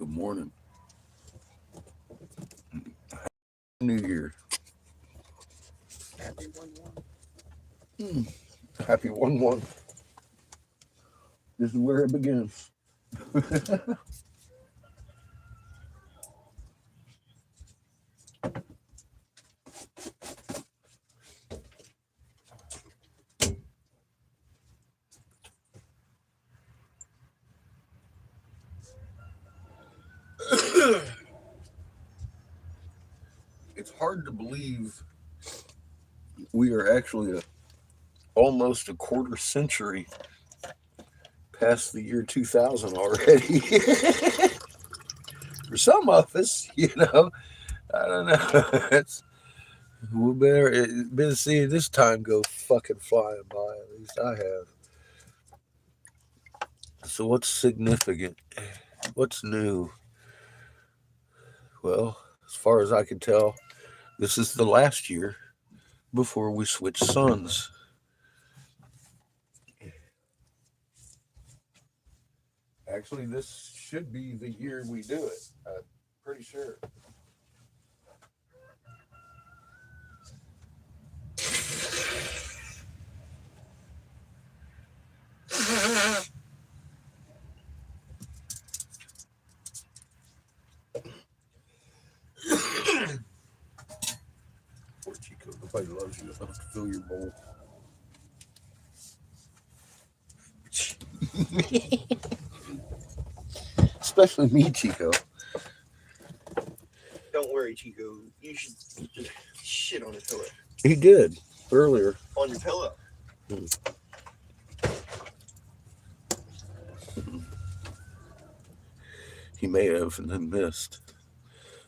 Good morning. New Year. Happy 1-1. Happy 1-1. This is where it begins. It's hard to believe we are actually almost a quarter century past the year 2000 already. For some of us, I don't know. We been seeing this time go fucking flying by. At least I have. So what's significant? What's new? Well, as far as I can tell, this is the last year before we switch suns. Actually, this should be the year we do it. I'm pretty sure. Poor Chico, nobody loves you enough to fill your bowl. Especially me, Chico. Don't worry, Chico. You should just shit on his pillow. He did earlier. On your pillow. He may have and then missed.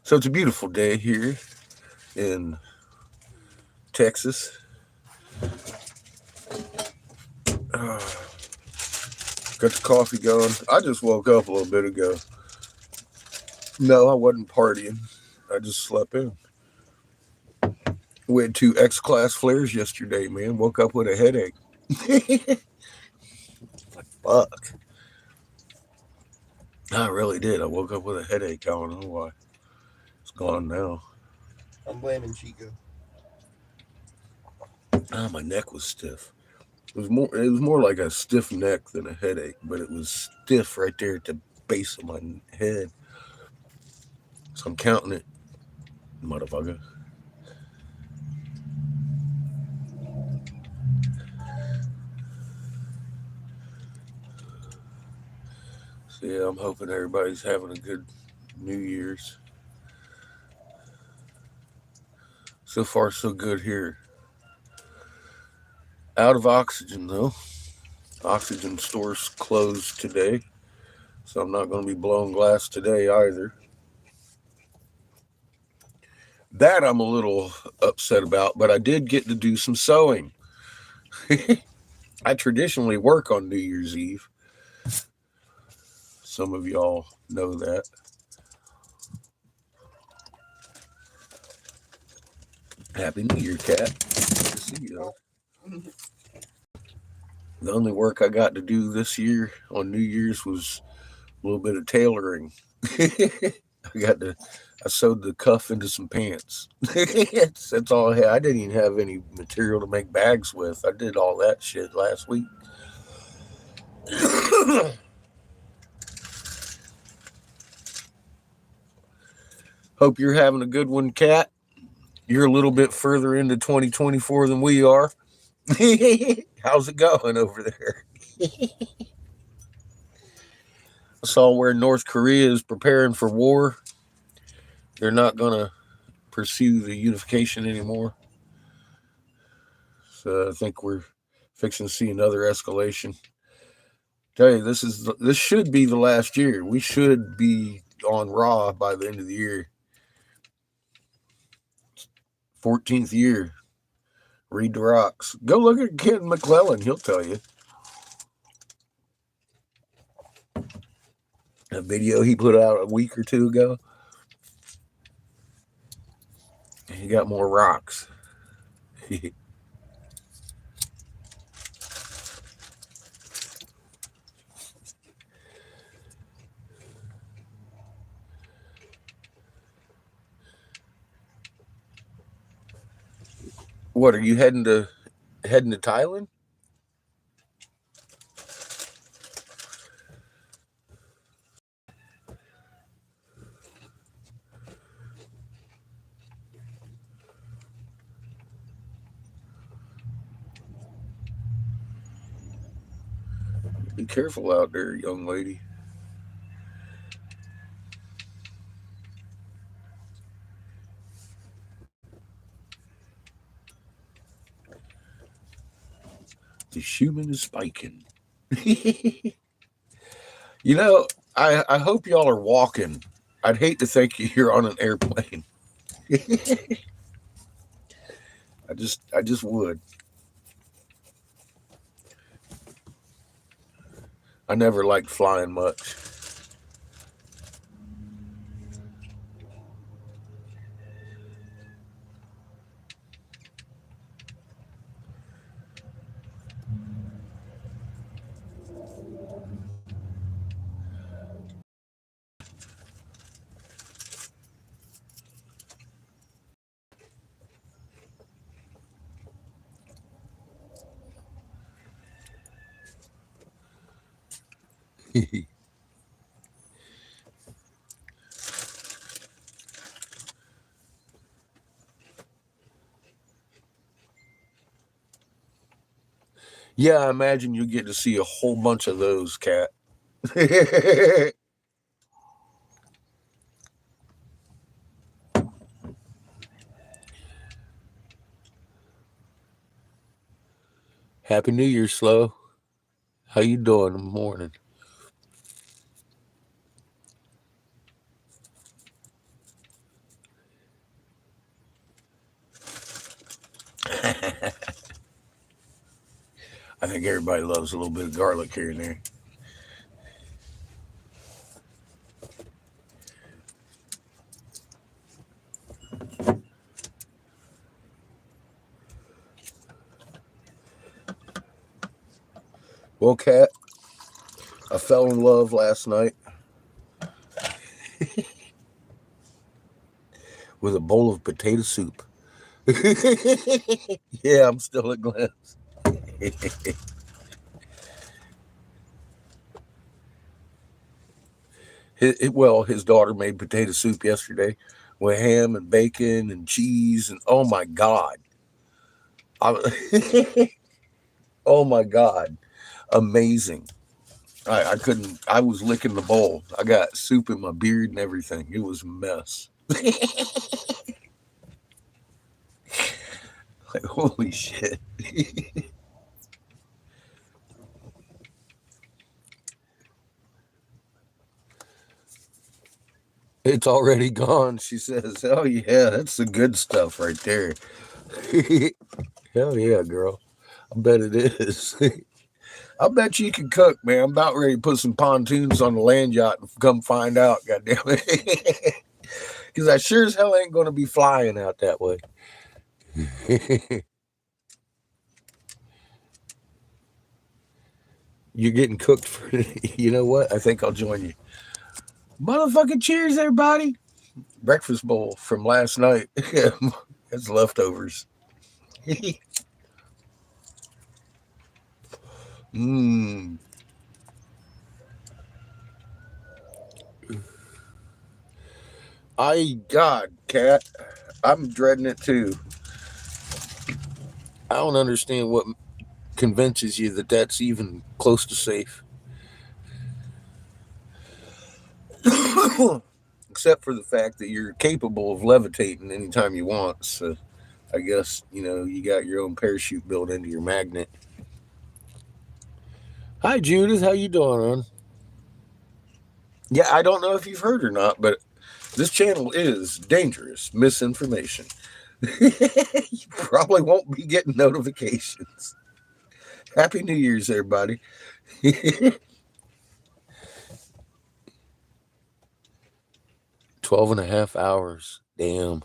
So it's a beautiful day here in Texas. Got the coffee going. I just woke up a little bit ago. No, I wasn't partying. I just slept in. We had 2 X-class flares yesterday, man. Woke up with a headache. Like, fuck. I really did. I woke up with a headache. I don't know why. It's gone now. I'm blaming Chico. My neck was stiff. It was more like a stiff neck than a headache, but it was stiff right there at the base of my head. So I'm counting it, motherfucker. So yeah, I'm hoping everybody's having a good New Year's. So far, so good here. Out of oxygen, though. Oxygen stores closed today, so I'm not going to be blowing glass today either. That I'm a little upset about, but I did get to do some sewing. I traditionally work on New Year's Eve. Some of y'all know that. Happy New Year, Cat. Good to see you. The only work I got to do this year on New Year's was a little bit of tailoring. I sewed the cuff into some pants. That's all I had. I didn't even have any material to make bags with. I did all that shit last week. Hope you're having a good one, Kat. You're a little bit further into 2024 than we are. How's it going over there? I saw where North Korea is preparing for war. They're not going to pursue the unification anymore. So I think we're fixing to see another escalation. Tell you, this should be the last year. We should be on Raw by the end of the year. 14th year. Read the rocks. Go look at Ken McClellan. He'll tell you. A video he put out a week or two ago. He got more rocks. What are you heading to Thailand? Be careful out there, young lady. The human is spiking. You know, I hope y'all are walking. I'd hate to think you're on an airplane. I just would. I never liked flying much. Yeah, I imagine you get to see a whole bunch of those, Cat. Happy New Year, Slow. How you doing in the morning? I think everybody loves a little bit of garlic here and there. Well, Cat, I fell in love last night with a bowl of potato soup. Yeah, I'm still at Glenn's. Well, his daughter made potato soup yesterday with ham and bacon and cheese, and oh my God. Oh my God. Amazing. I couldn't, I was licking the bowl. I got soup in my beard and everything. It was a mess. Like, holy shit. It's already gone, she says. Oh, yeah, that's the good stuff right there. Hell yeah, girl. I bet it is. I bet you can cook, man. I'm about ready to put some pontoons on the land yacht and come find out, goddamn it. Because I sure as hell ain't going to be flying out that way. You're getting cooked for, you know what? I think I'll join you. Motherfucking cheers, everybody. Breakfast bowl from last night. It's leftovers. Mmm. God, Cat, I'm dreading it too. I don't understand what convinces you that that's even close to safe. Except for the fact that you're capable of levitating anytime you want. So I guess, you got your own parachute built into your magnet. Hi, Judith. How you doing, man? Yeah, I don't know if you've heard or not, but this channel is dangerous misinformation. You probably won't be getting notifications. Happy New Year's, everybody. 12 and a half hours. Damn.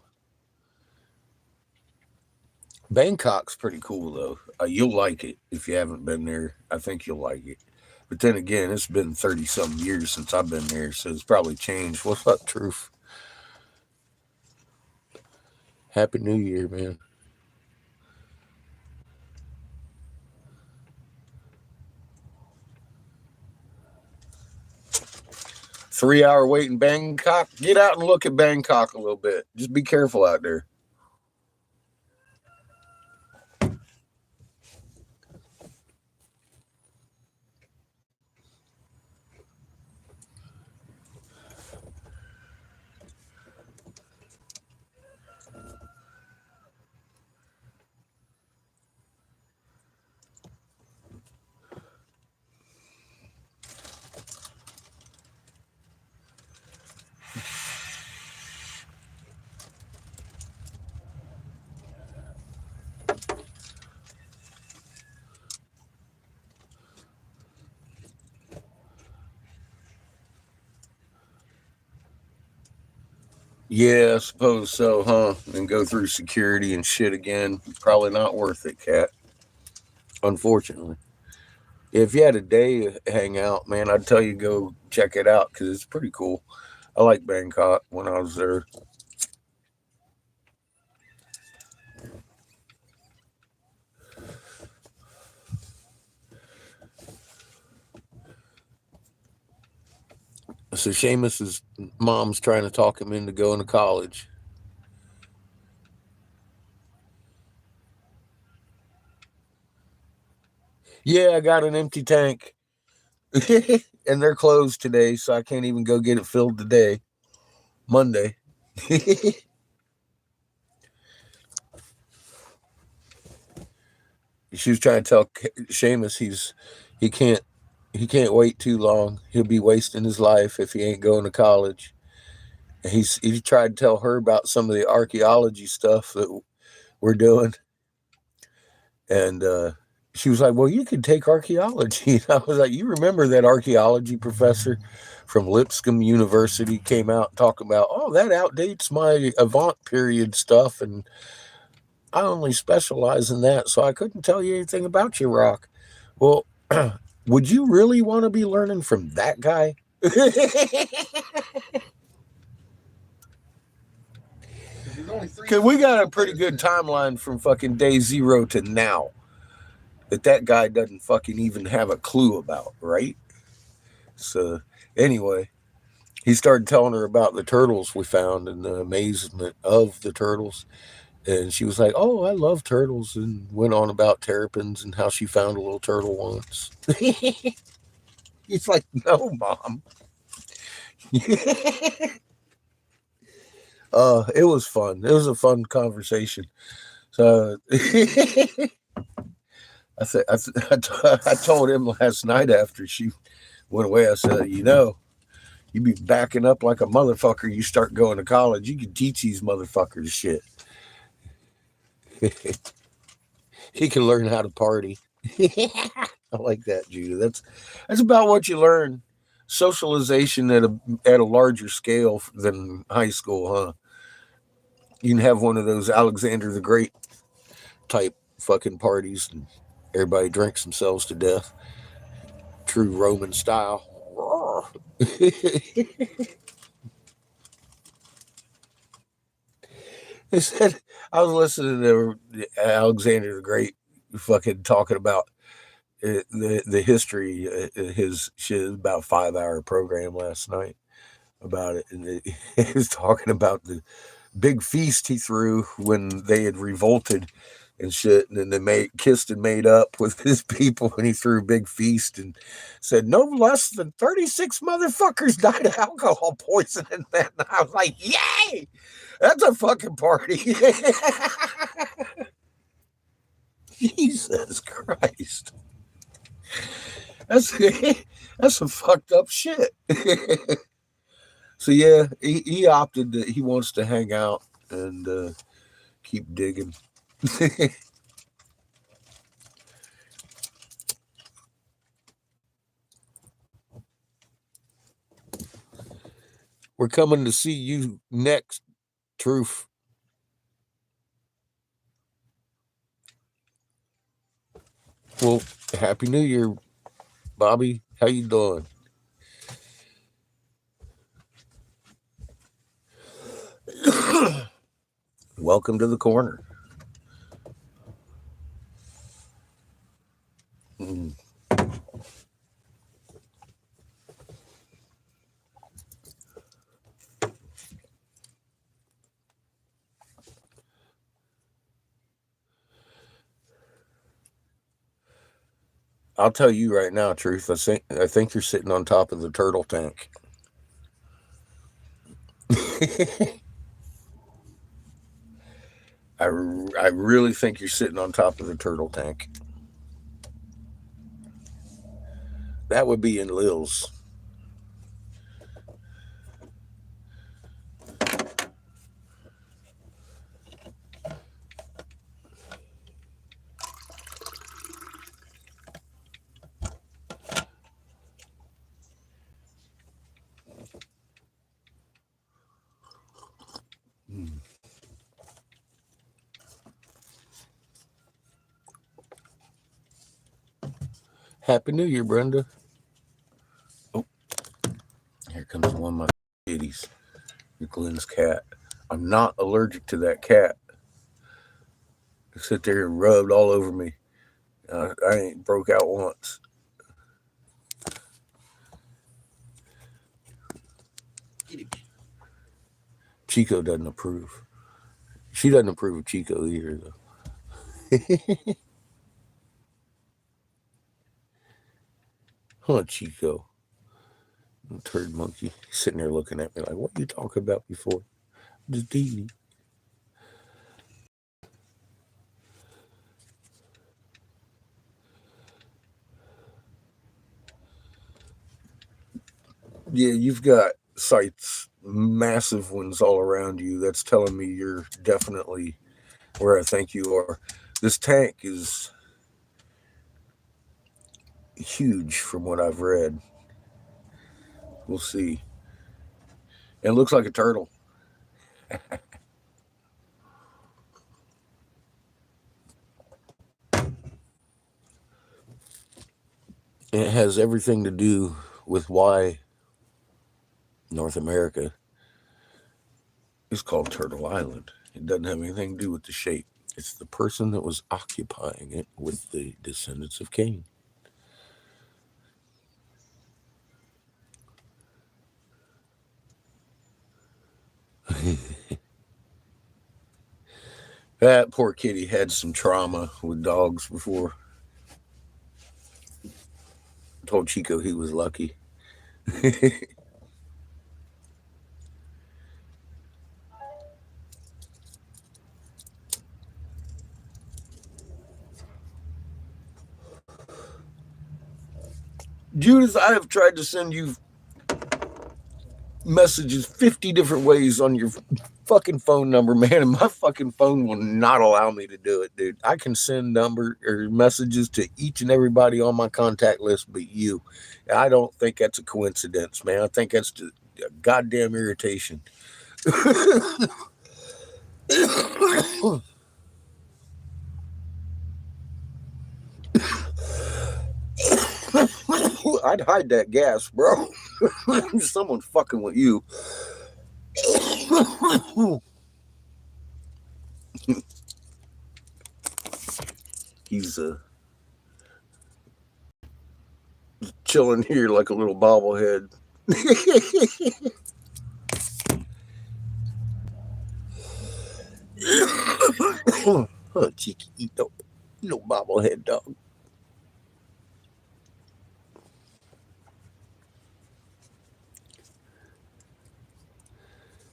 Bangkok's pretty cool, though. You'll like it if you haven't been there. I think you'll like it. But then again, it's been 30-something years since I've been there, so it's probably changed. What's up, Truth? Happy New Year, man. 3-hour wait in Bangkok. Get out and look at Bangkok a little bit. Just be careful out there. Yeah, I suppose so, huh? And go through security and shit again. Probably not worth it, Cat. Unfortunately. If you had a day to hang out, man, I'd tell you go check it out because it's pretty cool. I like Bangkok when I was there. So Seamus's mom's trying to talk him into going to college. Yeah, I got an empty tank. And they're closed today, so I can't even go get it filled today. Monday. She was trying to tell Seamus he can't wait too long. He'll be wasting his life if he ain't going to college. And he tried to tell her about some of the archaeology stuff that we're doing. And she was like, well, you could take archaeology. And I was like, you remember that archaeology professor from Lipscomb University came out talking about, oh, that outdates my Avant period stuff. And I only specialize in that. So I couldn't tell you anything about your rock. Well, would you really want to be learning from that guy? Because we got a pretty good timeline from fucking day 0 to now that guy doesn't fucking even have a clue about, right? So anyway, he started telling her about the turtles we found and the amazement of the turtles. And she was like, oh, I love turtles, and went on about terrapins and how she found a little turtle once. He's like, no, Mom. It was fun. It was a fun conversation. So I told him last night after she went away, I said, you be backing up like a motherfucker. You start going to college, you can teach these motherfuckers shit. He can learn how to party. I like that, Judah. That's about what you learn. Socialization at a larger scale than high school, huh? You can have one of those Alexander the Great type fucking parties and everybody drinks themselves to death. True Roman style. They said I was listening to Alexander the Great fucking talking about the history. His shit about a 5-hour program last night about it, and he was talking about the big feast he threw when they had revolted and shit, and then they kissed and made up with his people, and he threw a big feast and said no less than 36 motherfuckers died of alcohol poisoning. And I was like, yay, that's a fucking party. Jesus Christ, that's that's some fucked up shit. So yeah, he opted that he wants to hang out and keep digging. We're coming to see you next, Truth. Well, Happy New Year, Bobby. How you doing? Welcome to the corner. Mm. I'll tell you right now, Truth. I think you're sitting on top of the turtle tank. I really think you're sitting on top of the turtle tank. That would be in Lil's. Happy New Year, Brenda. Oh, here comes one of my kitties. Glenn's cat. I'm not allergic to that cat. They sit there and rubbed all over me. I ain't broke out once. Chico doesn't approve. She doesn't approve of Chico either, though. Huh, Chico? Turd monkey sitting there looking at me like, what are you talking about before? Just eating. Yeah, you've got sites, massive ones all around you. That's telling me you're definitely where I think you are. This tank is huge from what I've read. We'll see. It looks like a turtle. It has everything to do with why North America is called Turtle Island. It doesn't have anything to do with the shape. It's the person that was occupying it with the descendants of Cain. That poor kitty had some trauma with dogs before. I told Chico he was lucky. Judith, I have tried to send you messages 50 different ways on your fucking phone number, man, and my fucking phone will not allow me to do it, dude. I can send number or messages to each and everybody on my contact list but you. I don't think that's a coincidence, man. I think that's a goddamn irritation. I'd hide that gas, bro. Someone's fucking with you. He's chilling here like a little bobblehead. Oh, cheeky, no bobblehead dog.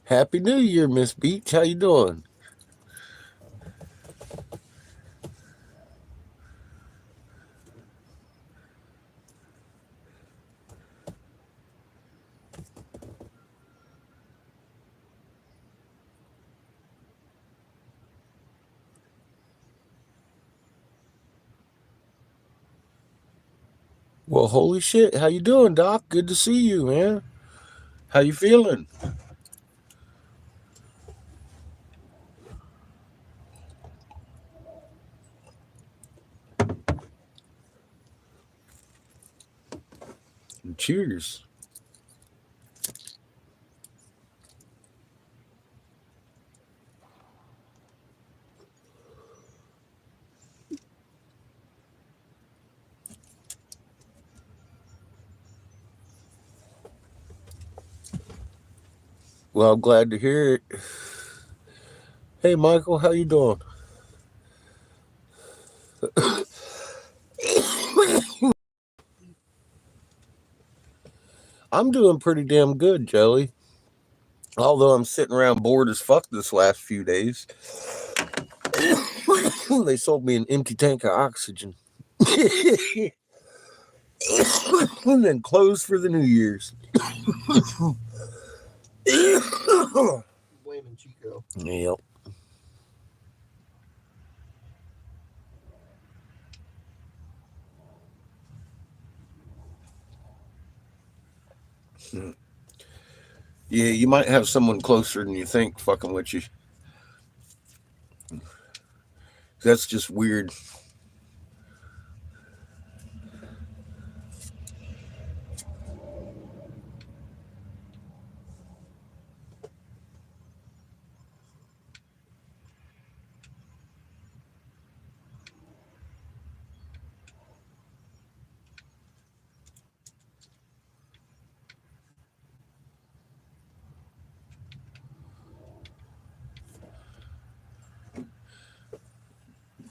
Happy New Year, Miss Beach. How you doing? Well, holy shit. How you doing, Doc? Good to see you, man. How you feeling? Cheers. Well, I'm glad to hear it. Hey, Michael, how you doing? I'm doing pretty damn good, Jelly. Although I'm sitting around bored as fuck this last few days. They sold me an empty tank of oxygen. And then closed for the New Year's. Blaming Chico. Yep. Yeah, you might have someone closer than you think fucking with you. That's just weird.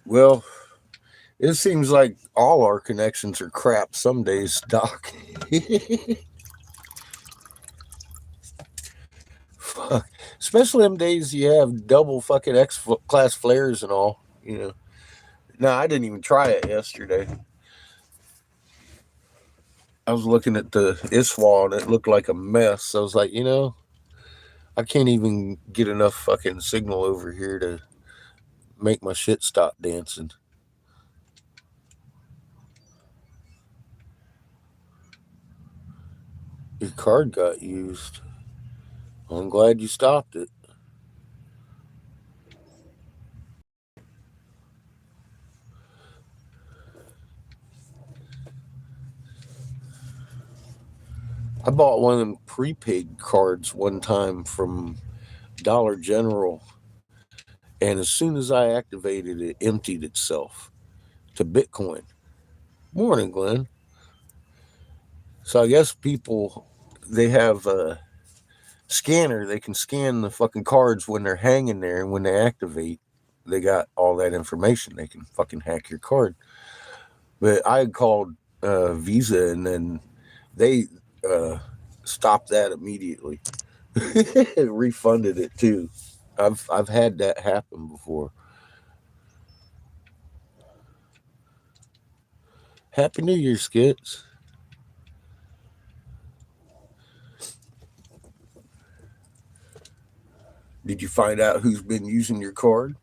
Well, it seems like all our connections are crap some days, Doc. Fuck. Especially them days you have double fucking X class flares and all, you know. No, I didn't even try it yesterday. I was looking at the ISWA and it looked like a mess. I was like, I can't even get enough fucking signal over here to make my shit stop dancing. Your card got used. I'm glad you stopped it. I bought one of them prepaid cards one time from Dollar General, and as soon as I activated it, emptied itself to Bitcoin. Morning, Glenn. So I guess people, they have a scanner. They can scan the fucking cards when they're hanging there, and when they activate, they got all that information. They can fucking hack your card. But I called Visa, and then they stopped that immediately. Refunded it too. I've had that happen before. Happy New Year, Skits. Did you find out who's been using your card?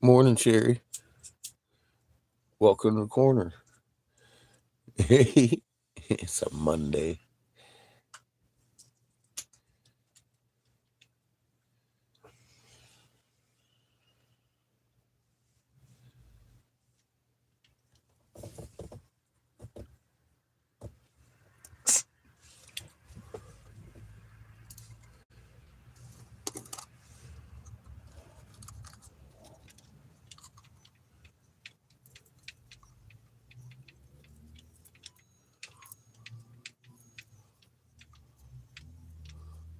Morning, Sherry. Welcome to the corner. It's a Monday.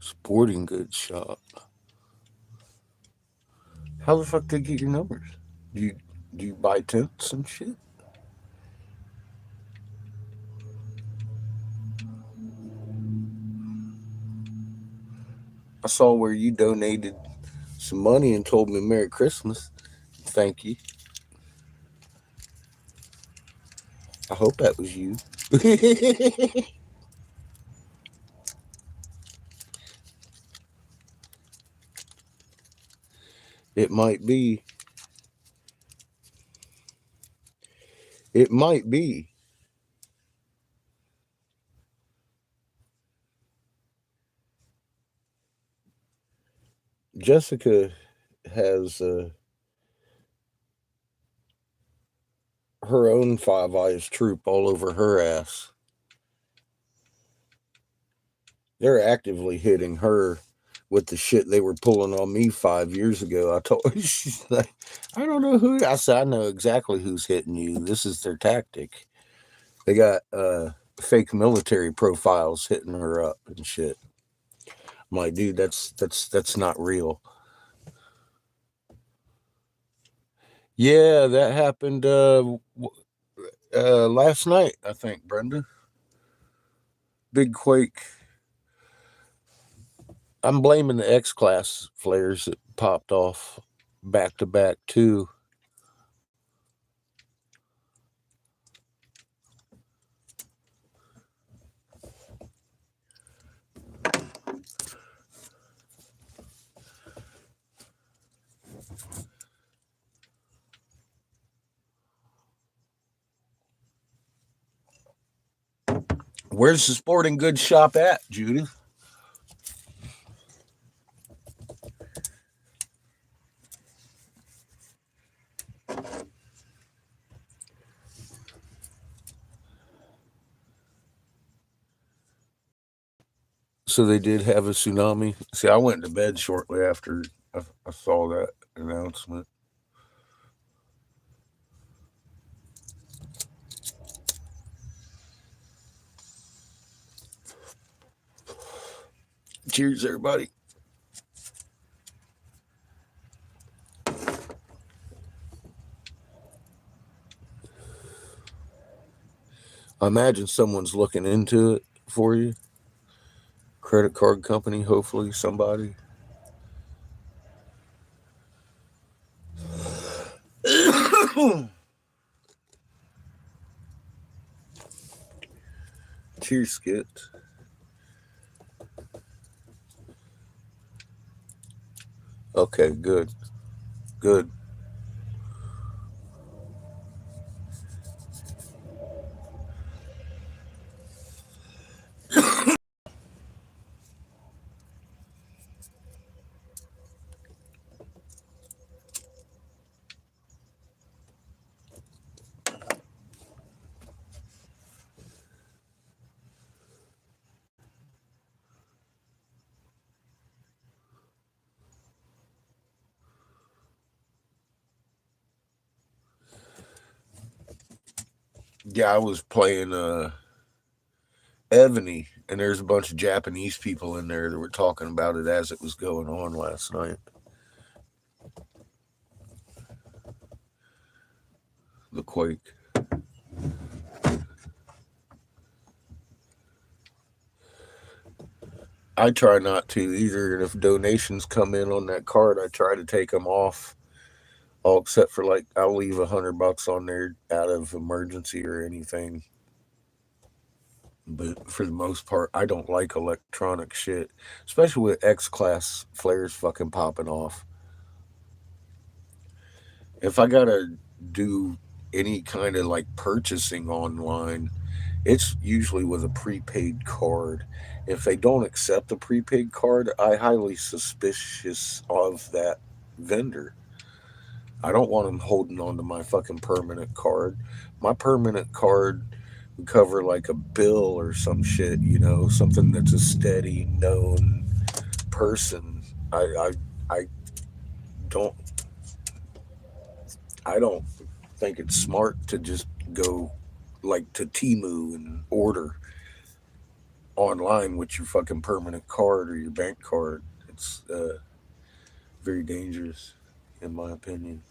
Sporting goods shop. How the fuck did they get your numbers? Do you buy tents and shit? I saw where you donated some money and told me Merry Christmas. Thank you. I hope that was you. It might be. It might be. Jessica has her own Five Eyes troop all over her ass. They're actively hitting her with the shit they were pulling on me 5 years ago. I told her, she's like, I don't know who. I said, I know exactly who's hitting you. This is their tactic. They got fake military profiles hitting her up and shit. I'm like, dude, that's not real. Yeah, that happened last night, I think, Brenda. Big quake. I'm blaming the X class flares that popped off back to back too. Where's the sporting goods shop at, Judith? So they did have a tsunami. See, I went to bed shortly after I saw that announcement. Cheers, everybody. I imagine someone's looking into it for you. Credit card company, hopefully somebody. Cheers, Skit. Okay, good. Good. Yeah, I was playing Ebony, and there's a bunch of Japanese people in there that were talking about it as it was going on last night. The quake. I try not to either, and if donations come in on that card, I try to take them off. All except for like I'll leave $100 on there out of emergency or anything. But for the most part, I don't like electronic shit, especially with X class flares fucking popping off. If I gotta do any kind of like purchasing online, it's usually with a prepaid card. If they don't accept a prepaid card, I highly suspicious of that vendor. I don't want them holding on to my fucking permanent card. My permanent card would cover like a bill or some shit, something that's a steady, known person. I don't, I don't think it's smart to just go like to Timu and order online with your fucking permanent card or your bank card. It's very dangerous, in my opinion.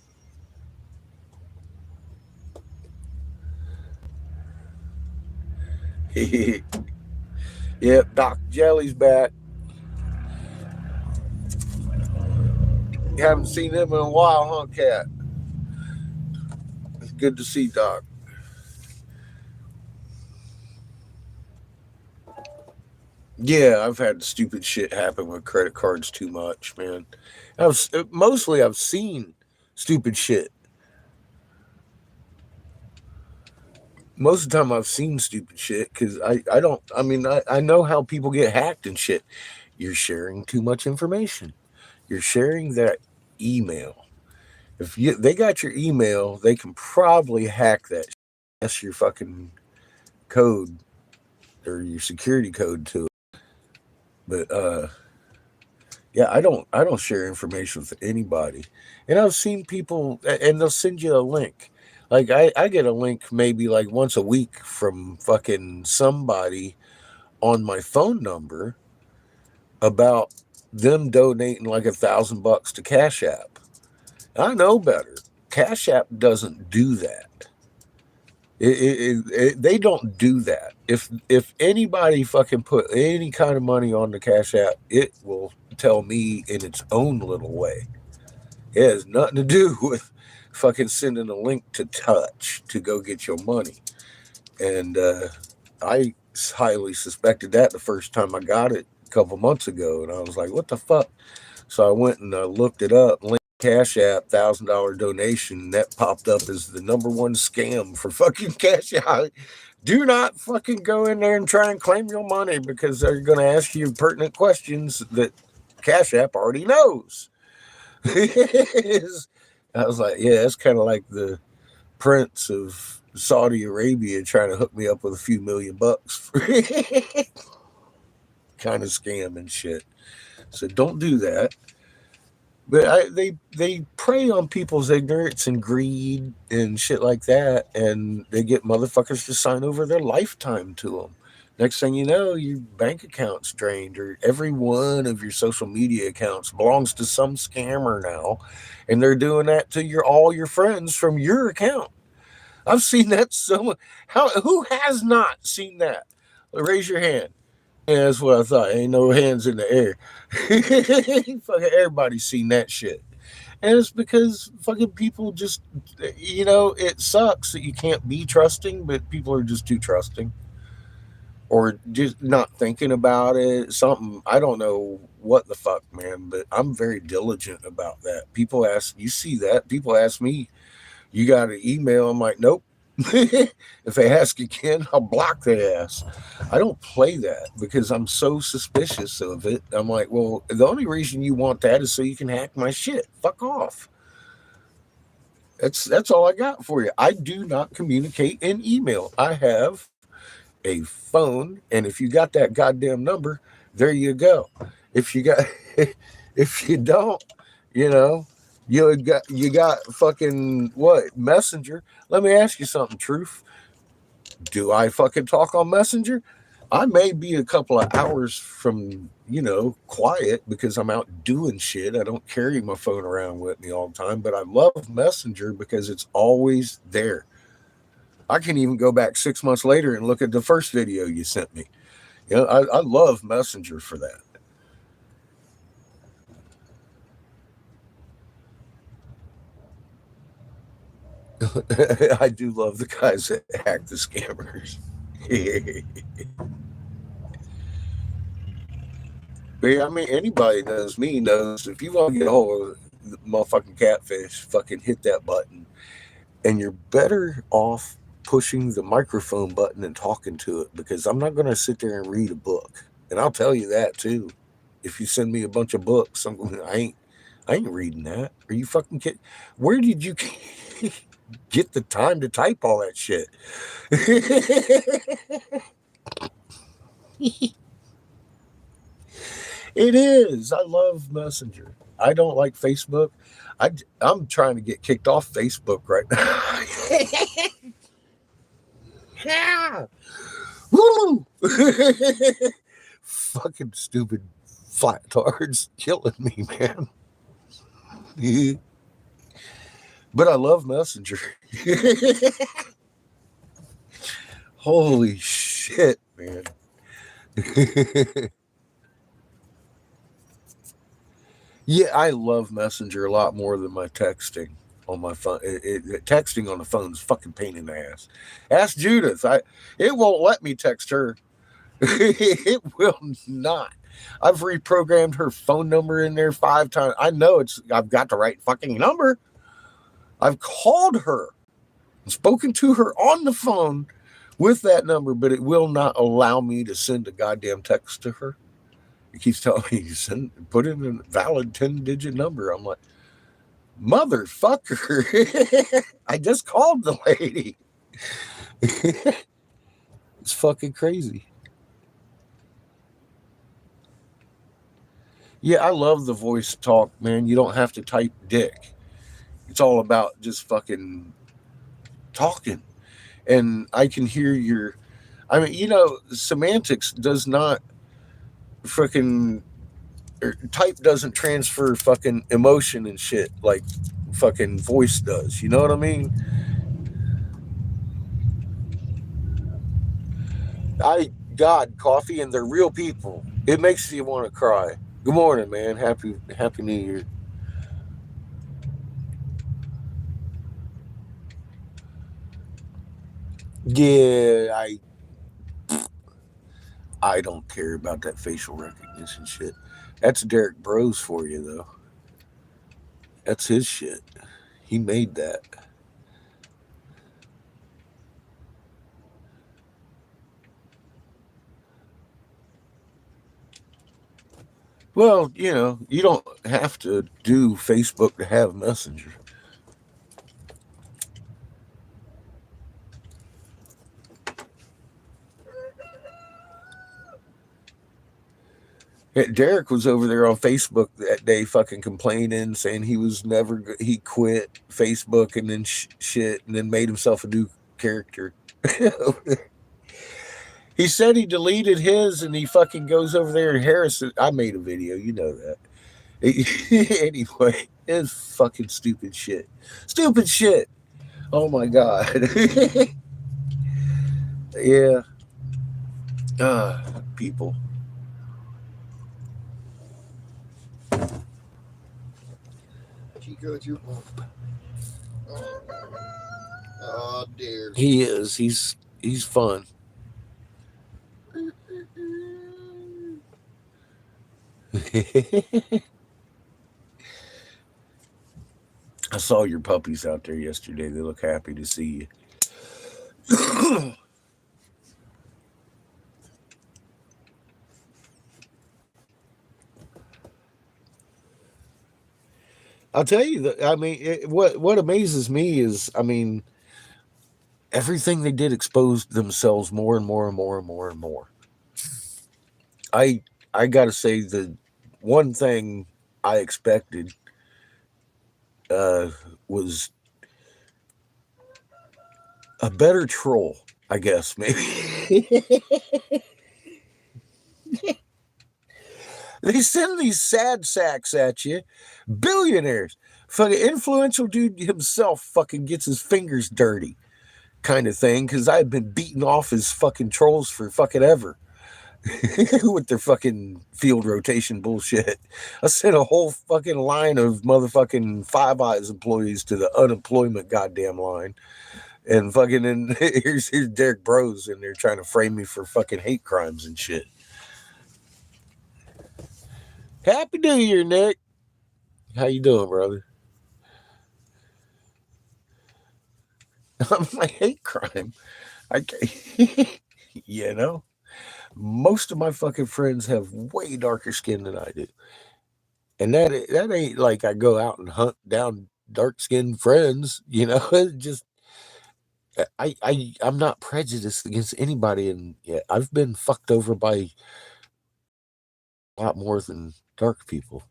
Yep, Doc Jelly's back. You haven't seen him in a while, huh, Cat? It's good to see Doc. Yeah, I've had stupid shit happen with credit cards too much, man. I've seen stupid shit. Most of the time, I've seen stupid shit because I don't. I mean, I know how people get hacked and shit. You're sharing too much information. You're sharing that email. If they got your email, they can probably hack that. That's your fucking code or your security code to it. But yeah, I don't share information with anybody. And I've seen people and they'll send you a link. Like I get a link maybe like once a week from fucking somebody on my phone number about them donating like $1,000 to Cash App. I know better. Cash App doesn't do that. They don't do that. If anybody fucking put any kind of money on the Cash App, it will tell me in its own little way. It has nothing to do with fucking sending a link to Touch to go get your money. And I highly suspected that the first time I got it a couple months ago, and I was like, "What the fuck?" So I went and looked it up. Link Cash App, $1,000 donation. That popped up as the number one scam for fucking Cash App. Do not fucking go in there and try and claim your money because they're going to ask you pertinent questions that Cash App already knows. I was like, yeah, it's kind of like the prince of Saudi Arabia trying to hook me up with a few $1,000,000 kind of scam and shit. So don't do that. But they prey on people's ignorance and greed and shit like that, and they get motherfuckers to sign over their lifetime to them. Next thing you know, your bank account's drained, or every one of your social media accounts belongs to some scammer now, and they're doing that to all your friends from your account. I've seen that so much. Who has not seen that? Raise your hand. Yeah, that's what I thought. Ain't no hands in the air. Fucking everybody's seen that shit. And it's because fucking people just, it sucks that you can't be trusting, but people are just too trusting. Or just not thinking about it. Something, I don't know what the fuck, man, but I'm very diligent about that. People ask, you see that? People ask me, you got an email? I'm like, nope. If they ask again, I'll block their ass. I don't play that because I'm so suspicious of it. I'm like, well, the only reason you want that is so you can hack my shit. Fuck off. That's all I got for you. I do not communicate in email. I have a phone, and if you got that goddamn number, there you go. If you got, if you don't, you know, you got fucking what, Messenger. Let me ask you something, Truth. Do I fucking talk on Messenger? I may be a couple of hours from, quiet because I'm out doing shit. I don't carry my phone around with me all the time, but I love Messenger because it's always there. I can even go back 6 months later and look at the first video you sent me. I love Messenger for that. I do love the guys that hack the scammers. But yeah, I mean, anybody knows me knows if you want to get a hold of the motherfucking catfish, fucking hit that button. And you're better off pushing the microphone button and talking to it because I'm not going to sit there and read a book. And I'll tell you that too. If you send me a bunch of books, I ain't reading that. Are you fucking kidding? Where did you get the time to type all that shit? It is. I love Messenger. I don't like Facebook. I'm trying to get kicked off Facebook right now. Yeah. Woo! Fucking stupid flat tards killing me, man. But I love Messenger. Holy shit, man. Yeah, I love Messenger a lot more than my texting on my phone. Texting on the phone is fucking pain in the ass. Ask Judith. It won't let me text her. It will not. I've reprogrammed her phone number in there 5 times. I know I've got the right fucking number. I've called her and spoken to her on the phone with that number, but it will not allow me to send a goddamn text to her. It keeps telling me put in a valid 10-digit number. I'm like, motherfucker. I just called the lady. It's fucking crazy. Yeah, I love the voice talk, man. You don't have to type dick. It's all about just fucking talking. And I can hear semantics does not fucking, type doesn't transfer fucking emotion and shit like fucking voice does. You know what I mean? God, coffee, and they're real people. It makes you want to cry. Good morning, man. Happy New Year. Yeah, I don't care about that facial recognition shit. That's Derek Bros for you, though. That's his shit. He made that. Well, you don't have to do Facebook to have Messenger. Derek was over there on Facebook that day fucking complaining, saying he was he quit Facebook and then shit and then made himself a new character. He said he deleted his and he fucking goes over there and Harrison. I made a video, you know that. Anyway, it's fucking stupid shit. Stupid shit. Oh my God. Yeah. People. Chico, it's your fault. Oh dear. He is. He's fun. I saw your puppies out there yesterday. They look happy to see you. I'll tell you that. I mean, what amazes me is, I mean, everything they did exposed themselves more and more and more and more and more. I got to say the one thing I expected was a better troll, I guess, maybe. They send these sad sacks at you, billionaires. Fucking influential dude himself fucking gets his fingers dirty, kind of thing, because I've been beating off his fucking trolls for fucking ever. With their fucking field rotation bullshit. I sent a whole fucking line of motherfucking Five Eyes employees to the unemployment goddamn line. And fucking, and here's Derek Bros in there trying to frame me for fucking hate crimes and shit. Happy New Year, Nick. How you doing, brother? I'm like, hate crime. I can't, most of my fucking friends have way darker skin than I do. And that ain't like I go out and hunt down dark skinned friends, It just I'm not prejudiced against anybody, and I've been fucked over by a lot more than dark people.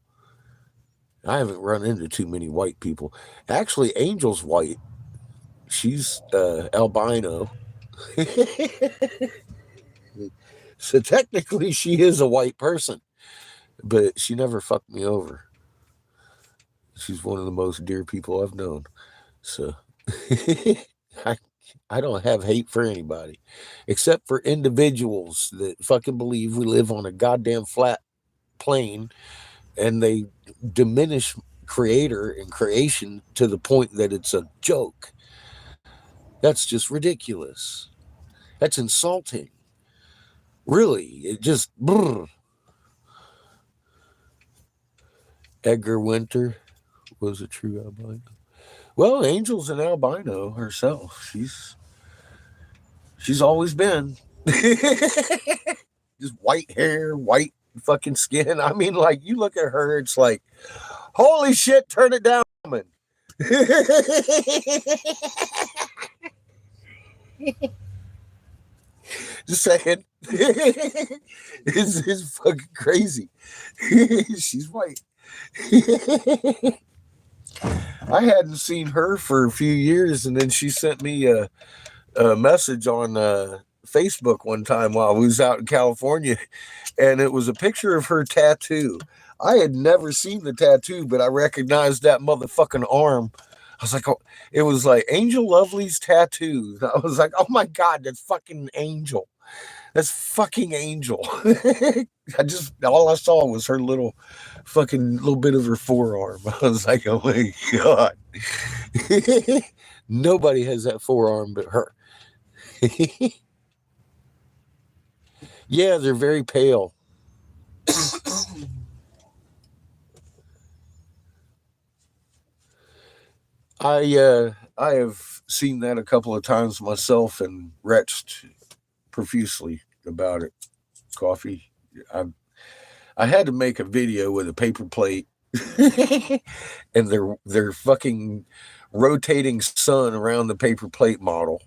I haven't run into too many white people. Actually, Angel's white. She's albino. So technically she is a white person, but she never fucked me over. She's one of the most dear people I've known. So I don't have hate for anybody except for individuals that fucking believe we live on a goddamn flat plane and they diminish creator and creation to the point that it's a joke. That's just ridiculous. That's insulting. Really, it just Edgar Winter was a true albino. Well, Angel's an albino herself. She's always been just white hair, white fucking skin. I mean, like you look at her, it's like, holy shit, turn it down, woman. Just saying. It's fucking crazy. She's white. I hadn't seen her for a few years, and then she sent me a message on Facebook one time while we was out in California, and it was a picture of her tattoo. I had never seen the tattoo, but I recognized that motherfucking arm. I was like, oh, it was like Angel Lovely's tattoo. I was like, oh my God, that's fucking Angel. That's fucking Angel. All I saw was her little fucking little bit of her forearm. I was like, oh my God. Nobody has that forearm but her. Yeah, they're very pale. I have seen that a couple of times myself and retched profusely about it. Coffee. I had to make a video with a paper plate and their fucking rotating sun around the paper plate model.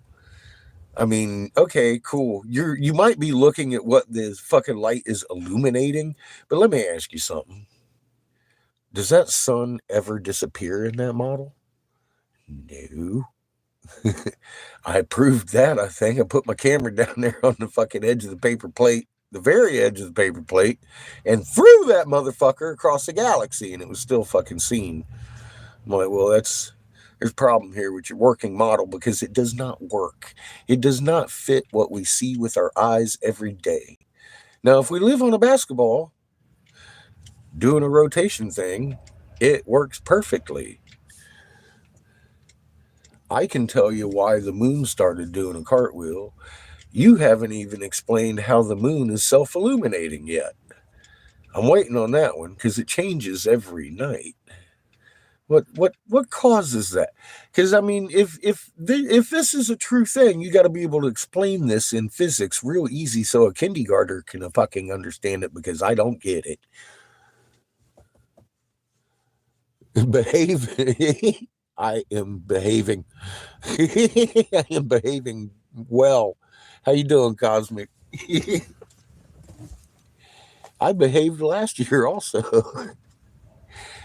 I mean, okay, cool. You might be looking at what the fucking light is illuminating, but let me ask you something. Does that sun ever disappear in that model? No. I proved that, I think. I put my camera down there on the fucking edge of the paper plate, the very edge of the paper plate, and threw that motherfucker across the galaxy, and it was still fucking seen. I'm like, well, there's a problem here with your working model because it does not work. It does not fit what we see with our eyes every day. Now, if we live on a basketball doing a rotation thing, it works perfectly. I can tell you why the moon started doing a cartwheel. You haven't even explained how the moon is self-illuminating yet. I'm waiting on that one because it changes every night. What causes that? Because I mean, if this is a true thing, you got to be able to explain this in physics real easy so a kindergartner can fucking understand it. Because I don't get it. Behave. I am behaving. I am behaving well. How you doing, Cosmic? I behaved last year also.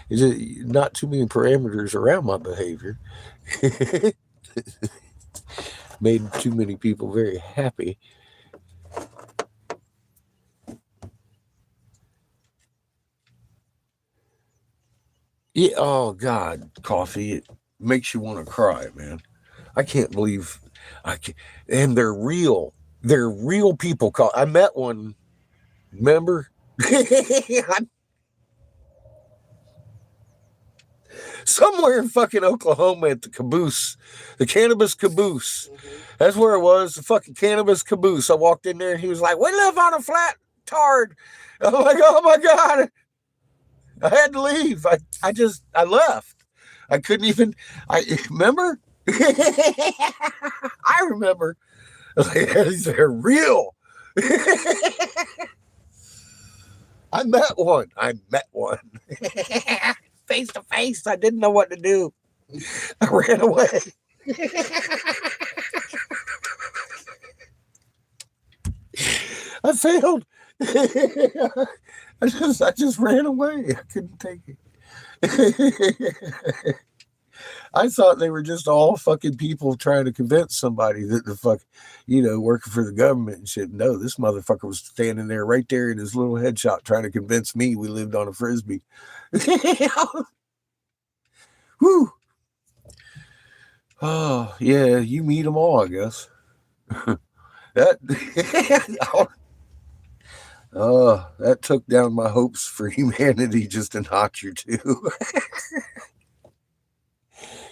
Is it not too many parameters around my behavior? Made too many people very happy. Yeah, oh God, coffee. It makes you want to cry, man. I can't believe I can, and they're real. They're real people. I met one. Remember? Somewhere in fucking Oklahoma at the caboose, the cannabis caboose. That's where it was, the fucking cannabis caboose. I walked in there and he was like, we live on a flat tard. I'm like, oh my God. I had to leave. I left. I couldn't even, I remember? I remember. They're real. I met one. Face to face. I didn't know what to do. I ran away. I failed. I just ran away. I couldn't take it. I thought they were just all fucking people trying to convince somebody that the fuck, working for the government and shit. No, this motherfucker was standing there right there in his little headshot trying to convince me we lived on a frisbee. Whew. Oh, yeah, you meet them all, I guess. That took down my hopes for humanity just a notch or two.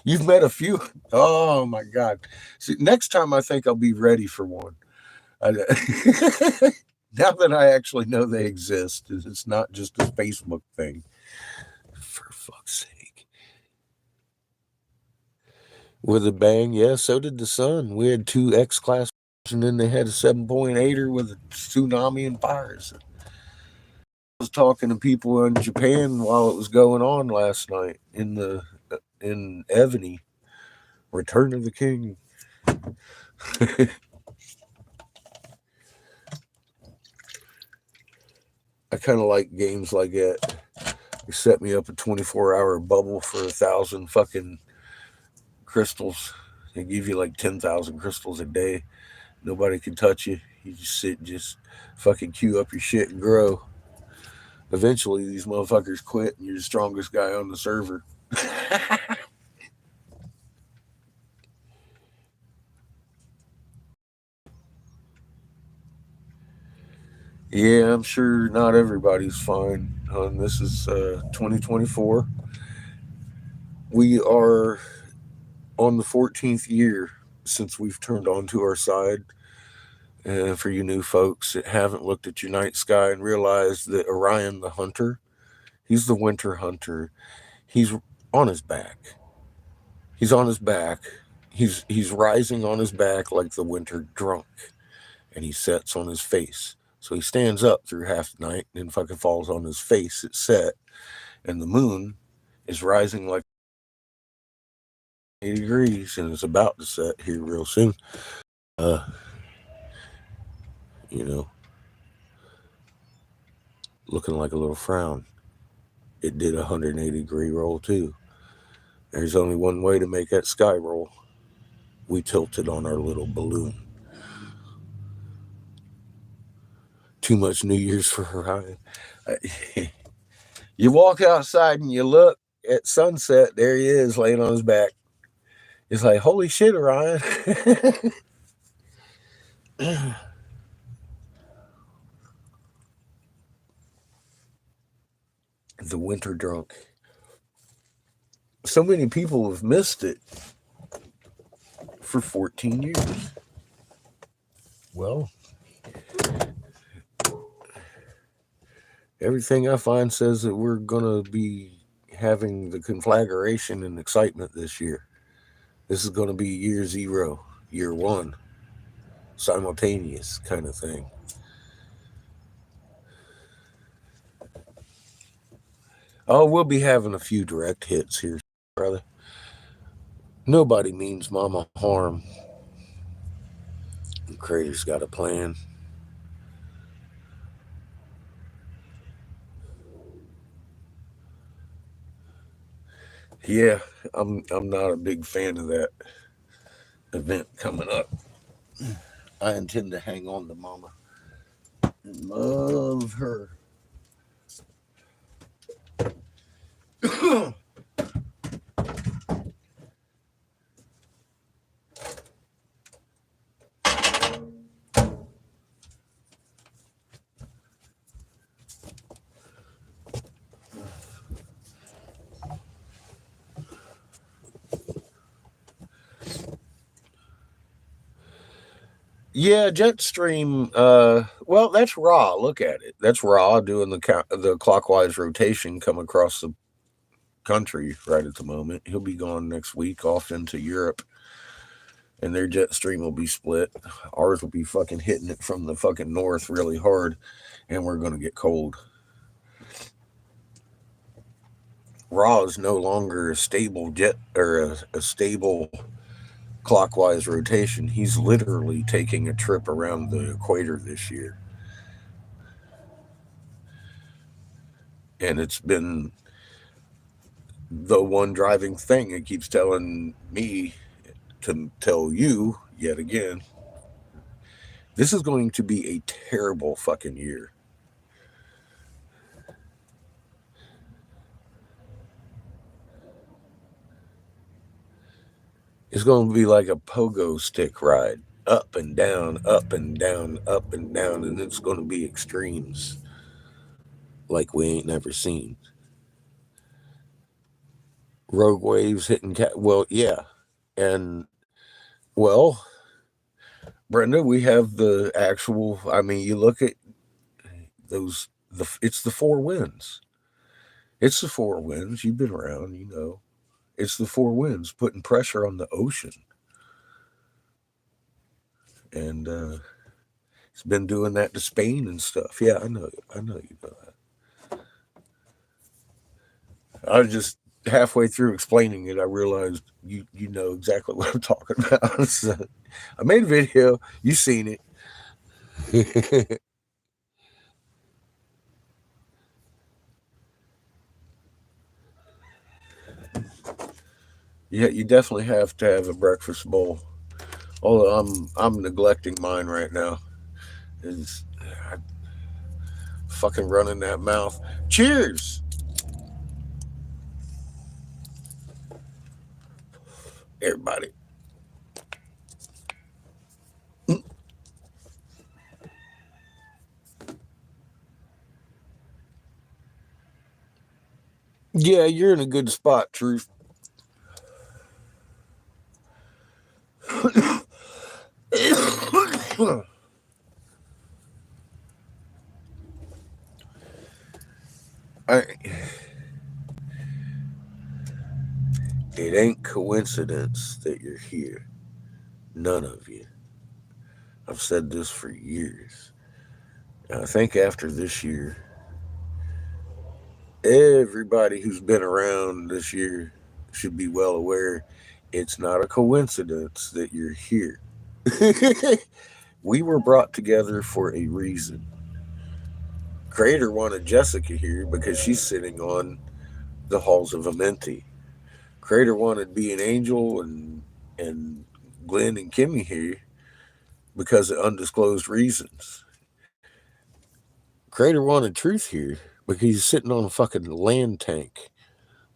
You've met a few. Oh my God. See, next time I think I'll be ready for one. Now that I actually know they exist, it's not just a Facebook thing. For fuck's sake. With a bang, yeah, so did the sun. We had 2 X-class and then they had a 7.8er with a tsunami and fires. I was talking to people in Japan while it was going on last night in Evany, Return of the King. I kind of like games like that. They set me up a 24-hour bubble for 1,000 fucking crystals. They give you like 10,000 crystals a day. Nobody can touch you. You just sit, just fucking queue up your shit and grow. Eventually, these motherfuckers quit, and you're the strongest guy on the server. Yeah, I'm sure not everybody's fine. This is 2024. We are on the 14th year since we've turned onto our side. For you new folks that haven't looked at your night sky and realized that Orion the Hunter, he's the winter hunter. He's on his back. He's on his back. He's rising on his back like the winter drunk, and he sets on his face. So he stands up through half the night and then fucking falls on his face at set, and the moon is rising like 80 degrees and it's about to set here real soon. Uh, you know, looking like a little frown. It did a 180-degree roll too. There's only one way to make that sky roll. We tilted on our little balloon. Too much New Year's for Orion. You walk outside and you look at sunset. There he is, laying on his back. It's like, holy shit, Orion. The winter drunk. So many people have missed it for 14 years. Well, everything I find says that we're going to be having the conflagration and excitement this year. This is going to be year zero, year one, simultaneous kind of thing. Oh, we'll be having a few direct hits here, brother. Nobody means mama harm. The Creator's got a plan. Yeah, I'm not a big fan of that event coming up. I intend to hang on to mama and love her. Yeah, Jetstream. Well, that's Ra. Look at it. That's Ra doing the clockwise rotation come across the country right at the moment. He'll be gone next week off into Europe, and their jet stream will be split. Ours will be fucking hitting it from the fucking north really hard, and we're gonna get cold. Ra is no longer a stable jet or a stable clockwise rotation. He's literally taking a trip around the equator this year, and it's been the one driving thing. It keeps telling me to tell you yet again, this is going to be a terrible fucking year. It's going to be like a pogo stick ride, up and down, up and down, up and down, and it's going to be extremes like we ain't never seen. Rogue waves hitting well, yeah. And well, Brenda, we have the actual, I mean, you look at those, it's the four winds. It's the four winds. You've been around, you know. It's the four winds putting pressure on the ocean. And it's been doing that to Spain and stuff. Yeah, I know you know that. I was just halfway through explaining it, I realized you know exactly what I'm talking about. So, I made a video. You seen it. Yeah, you definitely have to have a breakfast bowl. Although I'm neglecting mine right now. Is fucking running that mouth. Cheers, everybody. Yeah, you're in a good spot, Truth. I, it ain't coincidence that you're here. None of you. I've said this for years. And I think after this year, everybody who's been around this year should be well aware it's not a coincidence that you're here. We were brought together for a reason. Creator wanted Jessica here because she's sitting on the halls of Amenti. Creator wanted Be an Angel and Glenn and Kimmy here because of undisclosed reasons. Creator wanted Truth here because he's sitting on a fucking land tank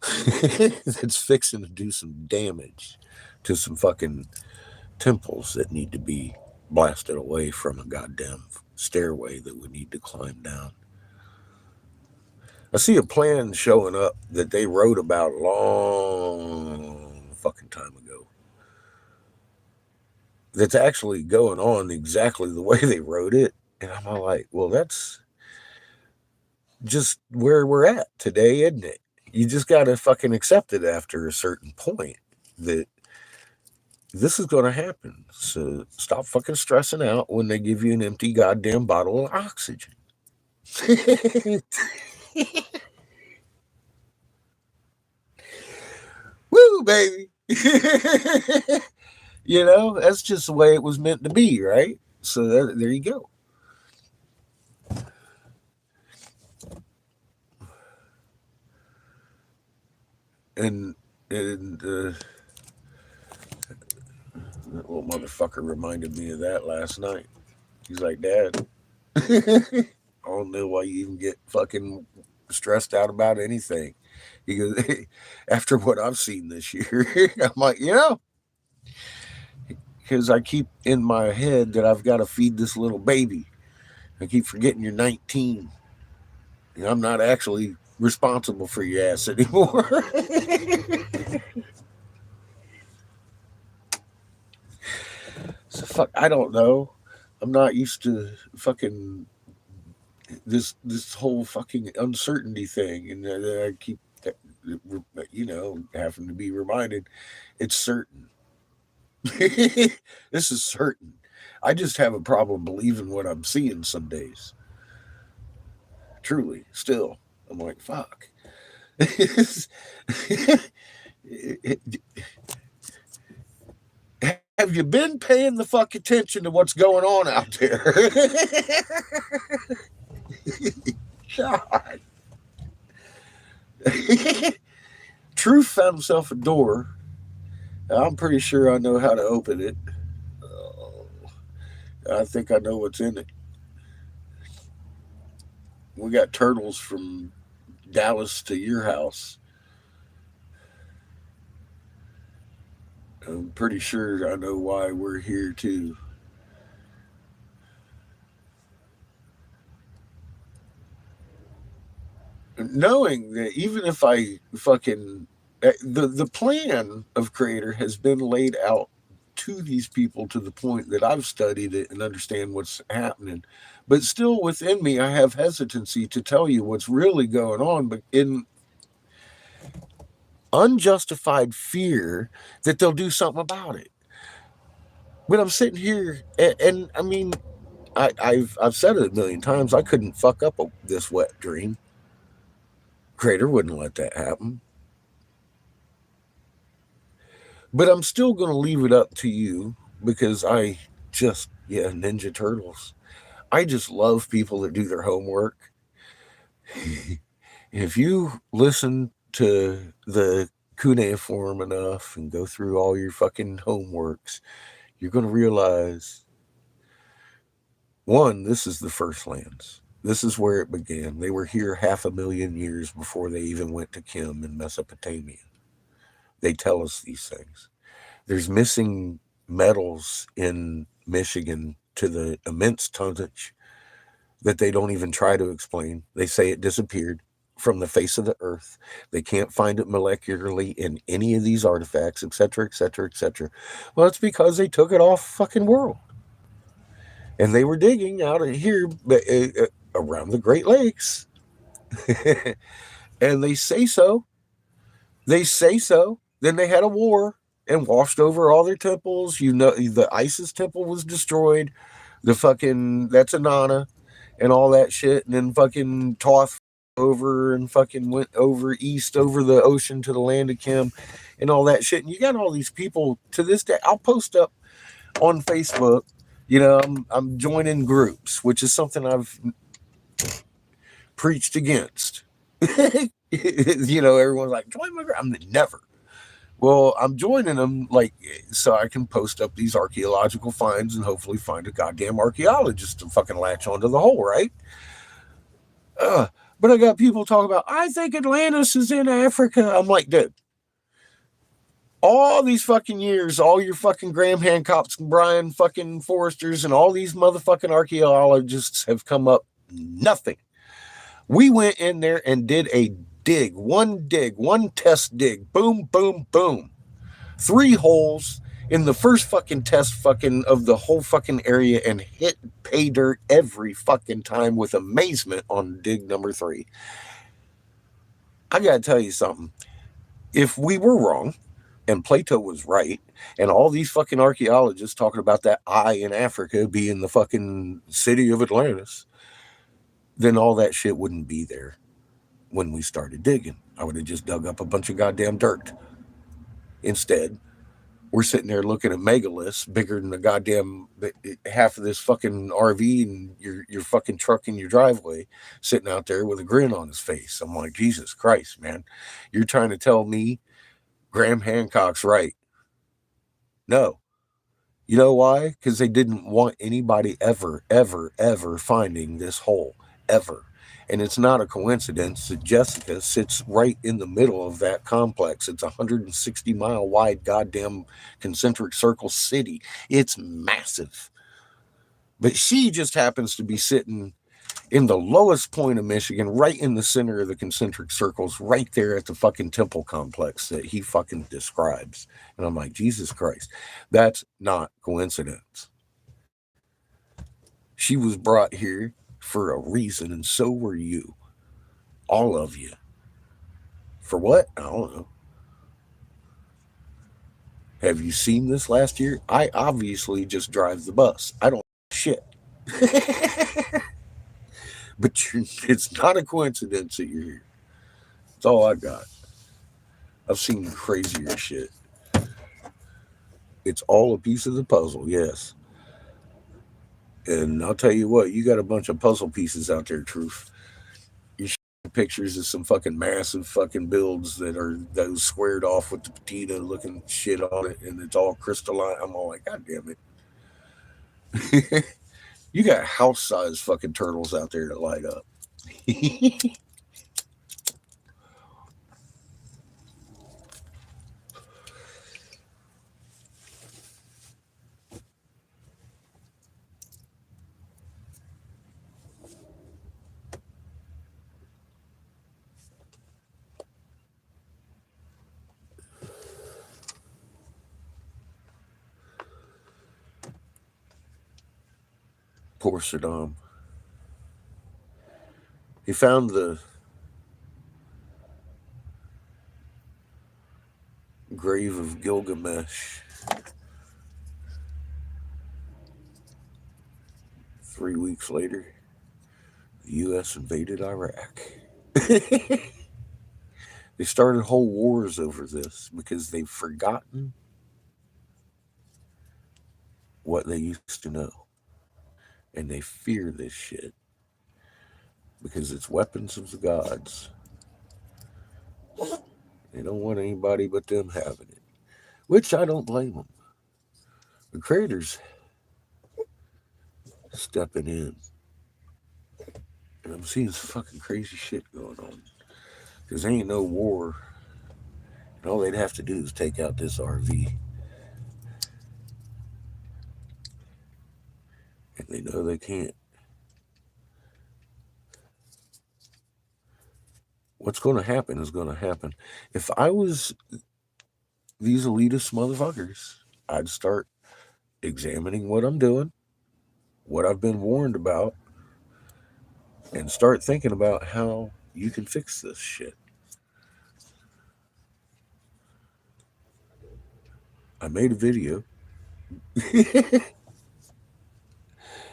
that's fixing to do some damage to some fucking temples that need to be blasted away from a goddamn stairway that we need to climb down. I see a plan showing up that they wrote about long fucking time ago. That's actually going on exactly the way they wrote it. And I'm all like, well, that's just where we're at today, isn't it? You just got to fucking accept it after a certain point that this is going to happen. So stop fucking stressing out when they give you an empty goddamn bottle of oxygen. Woo, baby. That's just the way it was meant to be, right? So there you go. And that little motherfucker reminded me of that last night. He's like, Dad, I don't know why you even get fucking stressed out about anything. He goes, after what I've seen this year, I'm like, because I keep in my head that I've got to feed this little baby. I keep forgetting you're 19. And I'm not actually responsible for your ass anymore. So fuck, I don't know. I'm not used to fucking this whole fucking uncertainty thing, and I keep having to be reminded it's certain. This is certain. I just have a problem believing what I'm seeing some days. Truly, still, I'm like, fuck. Have you been paying the fuck attention to what's going on out there? God. Truth found himself a door. I'm pretty sure I know how to open it. I think I know what's in it. We got turtles from Dallas to your house. I'm pretty sure I know why we're here too. Knowing that even if I fucking the plan of Creator has been laid out to these people to the point that I've studied it and understand what's happening, but still within me I have hesitancy to tell you what's really going on, but in unjustified fear that they'll do something about it. But I'm sitting here, and I mean, I've said it a million times. I couldn't fuck up this wet dream. Creator wouldn't let that happen. But I'm still going to leave it up to you because Ninja Turtles. I just love people that do their homework. If you listen to the cuneiform enough and go through all your fucking homeworks, you're going to realize, one, this is the first lands. This is where it began. They were here 500,000 years before they even went to Chem in Mesopotamia. They tell us these things. There's missing metals in Michigan to the immense tonnage that they don't even try to explain. They say it disappeared from the face of the earth. They can't find it molecularly in any of these artifacts, etc., etc., etc. Well, it's because they took it off fucking world. And they were digging out of here around the Great Lakes. And they say so. They say so. Then they had a war and washed over all their temples. You know, the Isis temple was destroyed. The fucking, that's Inanna and all that shit. And then fucking Toth over and fucking went over east over the ocean to the land of Kim and all that shit. And you got all these people to this day. I'll post up on Facebook. You know, I'm joining groups, which is something I've preached against. You know, everyone's like, join my group. I'm never. Well, I'm joining them like so I can post up these archaeological finds and hopefully find a goddamn archaeologist to fucking latch onto the hole, right? But I got people talking about, I think Atlantis is in Africa. I'm like, dude, all these fucking years, all your fucking Graham Hancocks and Brian fucking Forresters and all these motherfucking archaeologists have come up nothing. We went in there and did a dig, one test dig, boom, boom, boom. 3 holes in the first fucking test fucking of the whole fucking area and hit pay dirt every fucking time with amazement on dig number 3. I gotta tell you something. If we were wrong, and Plato was right, and all these fucking archaeologists talking about that eye in Africa being the fucking city of Atlantis, then all that shit wouldn't be there when we started digging. I would have just dug up a bunch of goddamn dirt. Instead, we're sitting there looking at megaliths bigger than the goddamn half of this fucking RV and your fucking truck in your driveway, sitting out there with a grin on his face. I'm like, Jesus Christ, man. You're trying to tell me Graham Hancock's right? No. You know why? Because they didn't want anybody ever finding this hole. Ever. And it's not a coincidence that Jessica sits right in the middle of that complex. It's a 160-mile wide goddamn concentric circle city. It's massive. But she just happens to be sitting in the lowest point of Michigan, right in the center of the concentric circles, right there at the fucking temple complex that he fucking describes. And I'm like, Jesus Christ, that's not coincidence. She was brought here for a reason, and so were you. All of you. For what? I don't know. Have you seen this last year? I obviously just drive the bus. I don't shit. But it's not a coincidence that you're here. That's all I got. I've seen crazier shit. It's all a piece of the puzzle, yes. And I'll tell you what, you got a bunch of puzzle pieces out there, Truth. You pictures of some fucking massive fucking builds that are those squared off with the patina looking shit on it, and it's all crystalline. I'm all like, God damn it. You got house sized fucking turtles out there that light up. Poor Saddam. He found the grave of Gilgamesh 3 weeks later. The U.S. invaded Iraq. They started whole wars over this because they've forgotten what they used to know. And they fear this shit because it's weapons of the gods. They don't want anybody but them having it, which I don't blame them. The creators stepping in And I'm seeing some fucking crazy shit going on. Because there ain't no war. And all they'd have to do is take out this RV. And they know they can't. What's going to happen is going to happen. If I was these elitist motherfuckers, I'd start examining what I'm doing, what I've been warned about, and start thinking about how you can fix this shit. I made a video.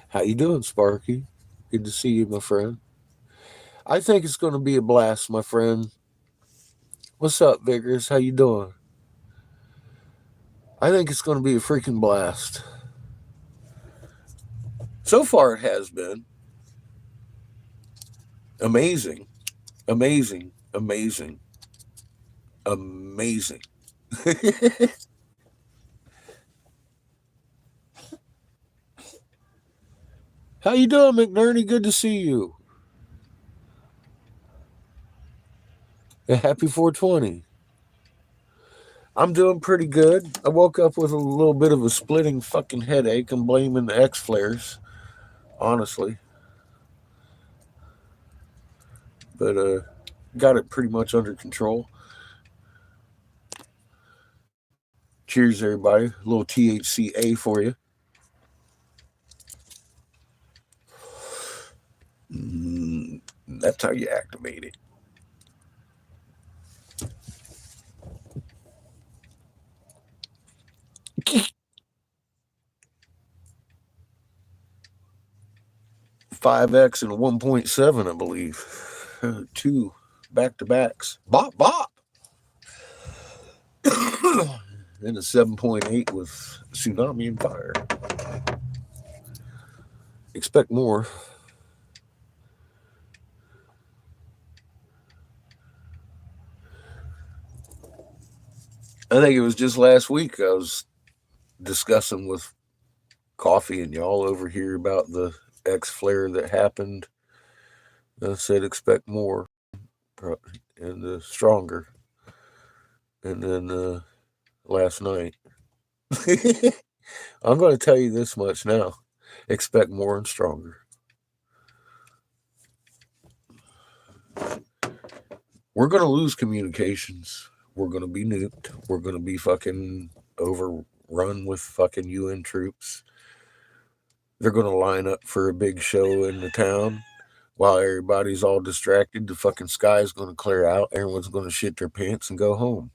How you doing, Sparky? Good to see you, my friend. I think it's going to be a blast, my friend. What's up, Vigorous? How you doing? I think it's going to be a freaking blast. So far, it has been amazing, amazing, amazing, amazing. How you doing, McNerney? Good to see you. Happy 420. I'm doing pretty good. I woke up with a little bit of a splitting fucking headache. I'm blaming the X flares, honestly. But got it pretty much under control. Cheers, everybody. A little THCA for you. That's how you activate it. Five X and a 1.7, I believe. Two back to backs. Bop, bop. Then a 7.8 with tsunami and fire. Expect more. I think it was just last week I was discussing with Coffee and y'all over here about the X flare that happened. I said expect more and stronger. And then last night, I'm going to tell you this much now: expect more and stronger. We're going to lose communications. We're going to be nuked. We're going to be fucking overrun with fucking UN troops. They're going to line up for a big show in the town. While everybody's all distracted, the fucking sky's going to clear out. Everyone's going to shit their pants and go home.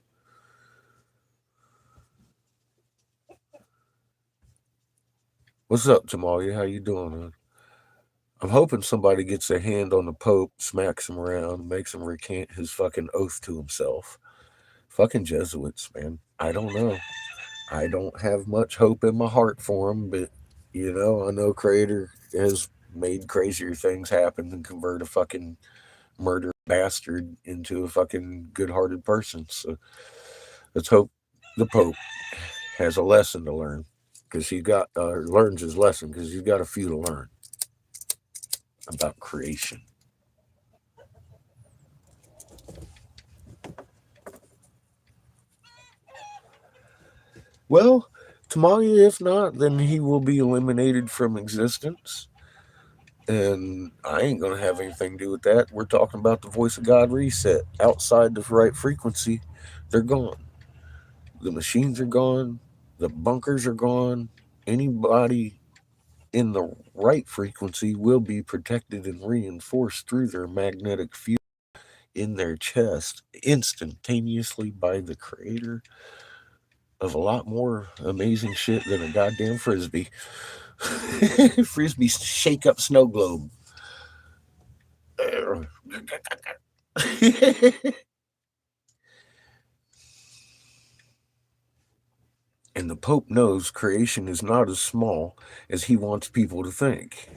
What's up, Tamalia? How you doing, man? I'm hoping somebody gets a hand on the Pope, smacks him around, makes him recant his fucking oath to himself. Fucking Jesuits, man. I don't know. I don't have much hope in my heart for them, but, I know Creator has made crazier things happen than convert a fucking murder bastard into a fucking good-hearted person. So let's hope the Pope has a lesson to learn, because he learns his lesson, because he's got a few to learn about creation. Well, Tamalia, if not, then he will be eliminated from existence. And I ain't going to have anything to do with that. We're talking about the voice of God reset. Outside the right frequency, they're gone. The machines are gone. The bunkers are gone. Anybody in the right frequency will be protected and reinforced through their magnetic field in their chest instantaneously by the creator of a lot more amazing shit than a goddamn frisbee. Frisbee shake up snow globe. And the Pope knows creation is not as small as he wants people to think.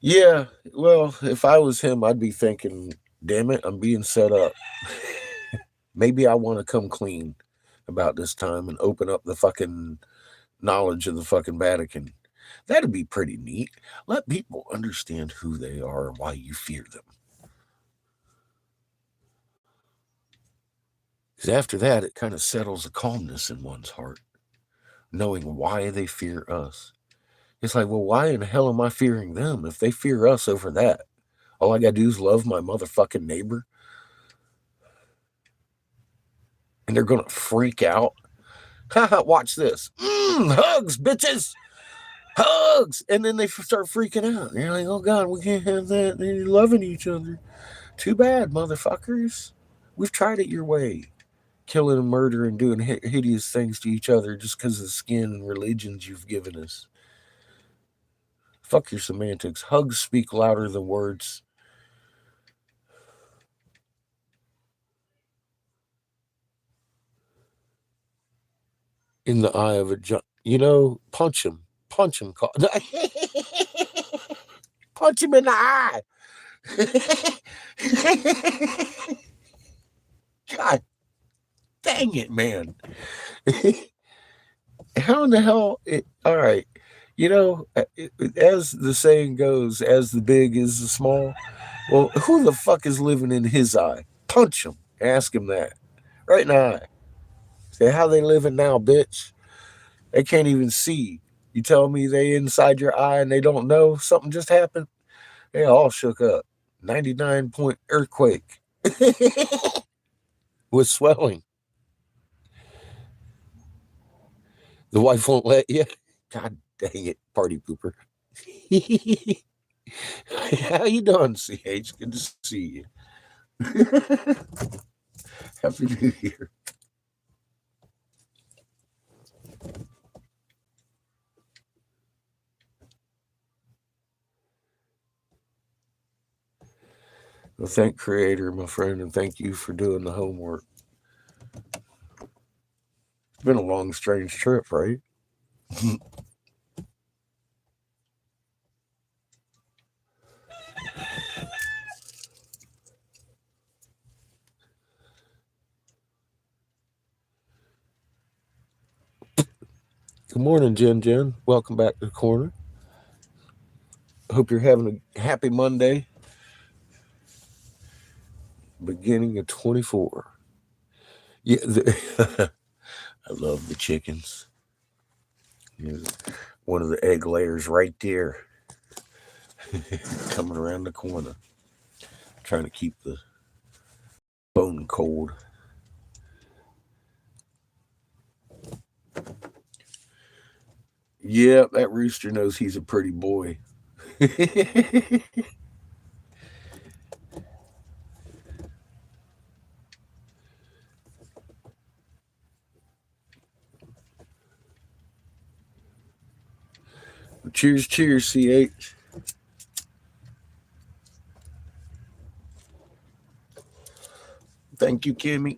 Yeah, well, if I was him, I'd be thinking, damn it, I'm being set up. Maybe I want to come clean about this time and open up the fucking knowledge of the fucking Vatican. That'd be pretty neat. Let people understand who they are and why you fear them. Because after that, it kind of settles a calmness in one's heart, knowing why they fear us. It's like, well, why in the hell am I fearing them if they fear us over that? All I gotta do is love my motherfucking neighbor. And they're gonna freak out. Haha, watch this. Hugs, bitches! Hugs! And then they start freaking out. You're like, oh God, we can't have that. They're loving each other. Too bad, motherfuckers. We've tried it your way. Killing and murdering, doing hideous things to each other just because of the skin and religions you've given us. Fuck your semantics. Hugs speak louder than words. In the eye of a punch him. Punch him. Punch him in the eye. God dang it, man. How in the hell? All right. As the saying goes, as the big is the small. Well, who the fuck is living in his eye? Punch him. Ask him that. Right in the eye. Say, how they living now, bitch? They can't even see. You tell me they inside your eye and they don't know something just happened? They all shook up. 99-point earthquake with swelling. The wife won't let you. God dang it, party pooper. How you doing, CH? Good to see you. Happy New Year. Well, thank Creator, my friend, and thank you for doing the homework. It's been a long, strange trip, right? Good morning, Jen. Welcome back to the corner. Hope you're having a happy Monday. Beginning of 24. Yeah, I love the chickens. Here's one of the egg layers right there. Coming around the corner. Trying to keep the bone cold. Yeah, that rooster knows he's a pretty boy. Cheers, CH. Thank you, Kimmy.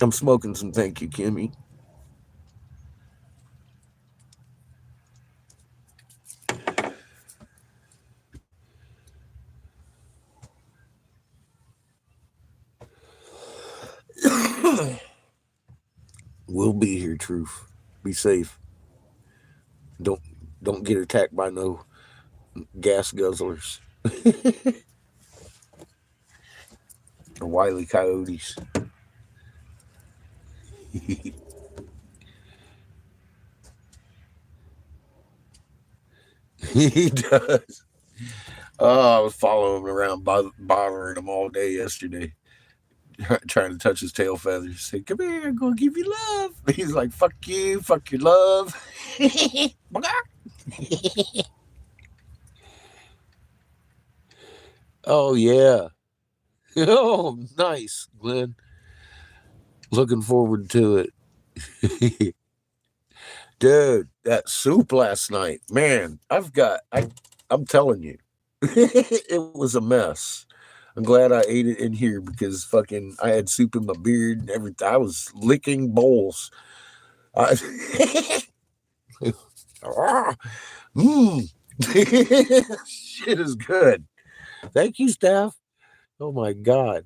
I'm smoking some thank you, Kimmy. We'll be here, truth. Be safe. Don't get attacked by no gas guzzlers. Or wily coyotes. He does. Oh, I was following him around, bothering him all day yesterday, trying to touch his tail feathers. Say, "Come here, I'm gonna give you love." He's like, "Fuck you, fuck your love." Oh yeah. Oh, nice, Glenn. Looking forward to it. Dude, that soup last night, man, I'm telling you, it was a mess. I'm glad I ate it in here because fucking I had soup in my beard and everything. I was licking bowls. I, Shit is good. Thank you, Steph. Oh my God.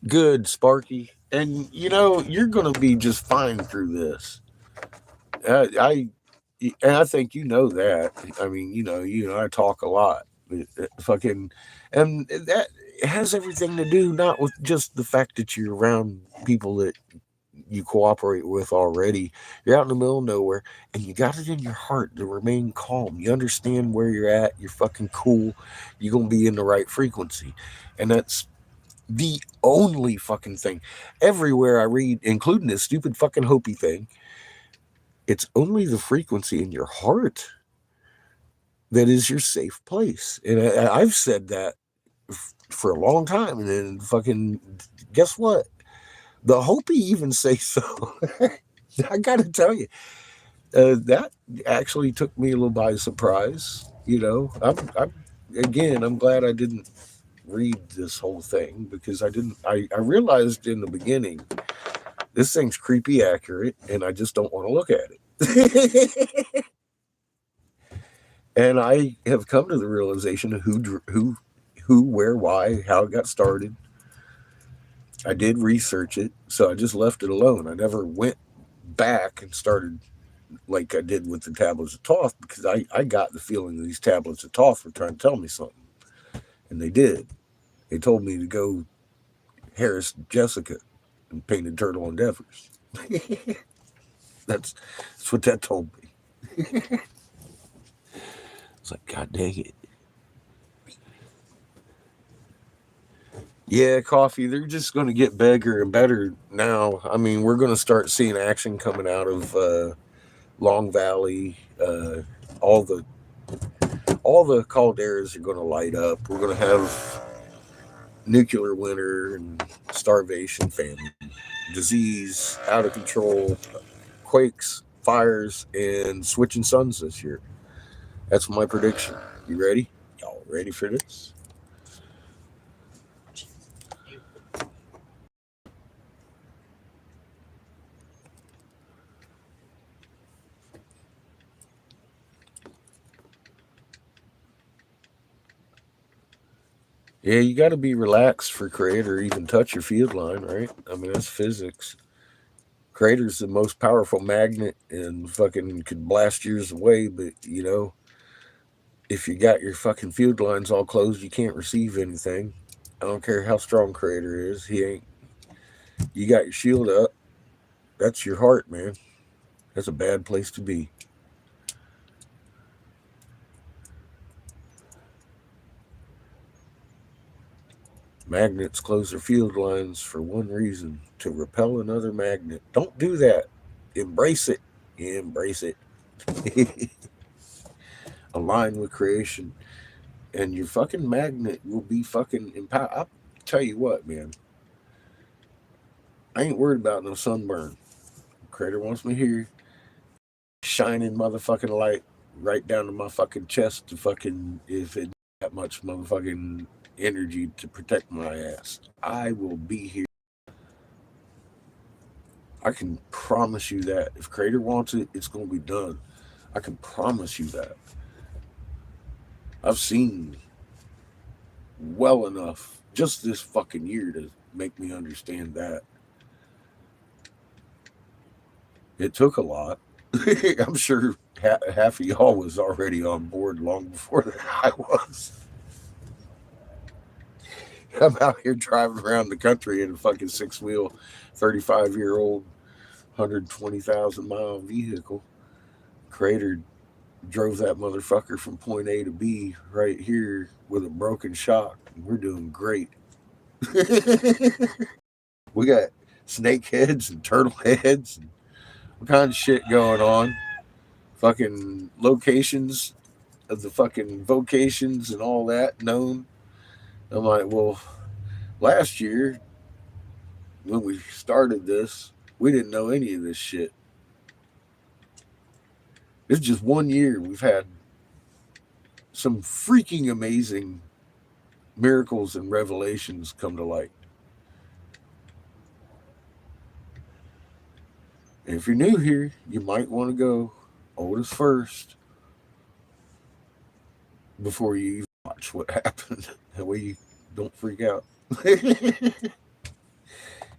Good, Sparky. And you're going to be just fine through this. I and I think you know that. I mean, I talk a lot. Fucking, and that has everything to do not with just the fact that you're around people that you cooperate with already. You're out in the middle of nowhere, and you got it in your heart to remain calm. You understand where you're at. You're fucking cool. You're gonna be in the right frequency, and that's the only fucking thing. Everywhere I read, including this stupid fucking Hopi thing, it's only the frequency in your heart that is your safe place. And I've said that for a long time. And then fucking, guess what? The Hopi even say so. I got to tell you, that actually took me a little by surprise. I'm glad I didn't read this whole thing because I realized in the beginning this thing's creepy accurate and I just don't want to look at it. And I have come to the realization of who, where, why, how it got started. I did research it, so I just left it alone. I never went back and started like I did with the tablets of Thoth because I got the feeling that these tablets of Thoth were trying to tell me something. And they did. They told me to go Harris Jessica and painted turtle endeavors. That's what that told me. It's like, God dang it. Yeah, coffee, they're just going to get bigger and better now. I mean, we're going to start seeing action coming out of Long Valley. All the calderas are going to light up. We're going to have nuclear winter and starvation, famine, disease, out of control, quakes, fires, and switching suns this year. That's my prediction. You ready? Y'all ready for this? Yeah, you got to be relaxed for Creator even touch your field line, right? I mean, that's physics. Creator's the most powerful magnet and fucking could blast years away, but if you got your fucking field lines all closed, you can't receive anything. I don't care how strong Creator is. He ain't. You got your shield up. That's your heart, man. That's a bad place to be. Magnets close their field lines for one reason to repel another magnet. Don't do that. Embrace it. Embrace it. Align with creation. And your fucking magnet will be fucking empowered. I'll tell you what, man. I ain't worried about no sunburn. Creator wants me here. Shining motherfucking light right down to my fucking chest to fucking, if it that much motherfucking energy to protect my ass. I will be here. I can promise you that. If Creator wants it, it's going to be done. I can promise you that. I've seen well enough just this fucking year to make me understand that. It took a lot. I'm sure half of y'all was already on board long before I was. I'm out here driving around the country in a fucking six wheel, 35-year-old, 120,000 mile vehicle. Creator drove that motherfucker from point A to B right here with a broken shock. We're doing great. We got snake heads and turtle heads and all kind of shit going on. Fucking locations of the fucking vocations and all that known. I'm like, well, last year when we started this, we didn't know any of this shit. It's just 1 year we've had some freaking amazing miracles and revelations come to light. And if you're new here, you might want to go oldest first before you watch what happened. That way you don't freak out.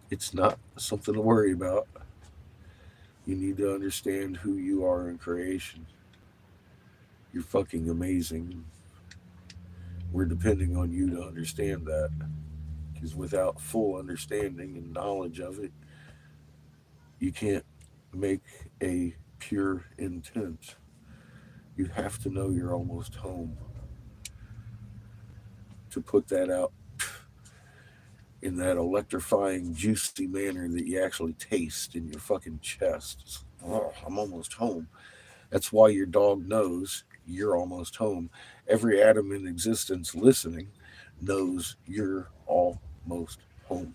It's not something to worry about. You need to understand who you are in creation. You're fucking amazing. We're depending on you to understand that. Because without full understanding and knowledge of it, you can't make a pure intent. You have to know you're almost home to put that out in that electrifying, juicy manner that you actually taste in your fucking chest. Oh, I'm almost home. That's why your dog knows you're almost home. Every atom in existence listening knows you're almost home.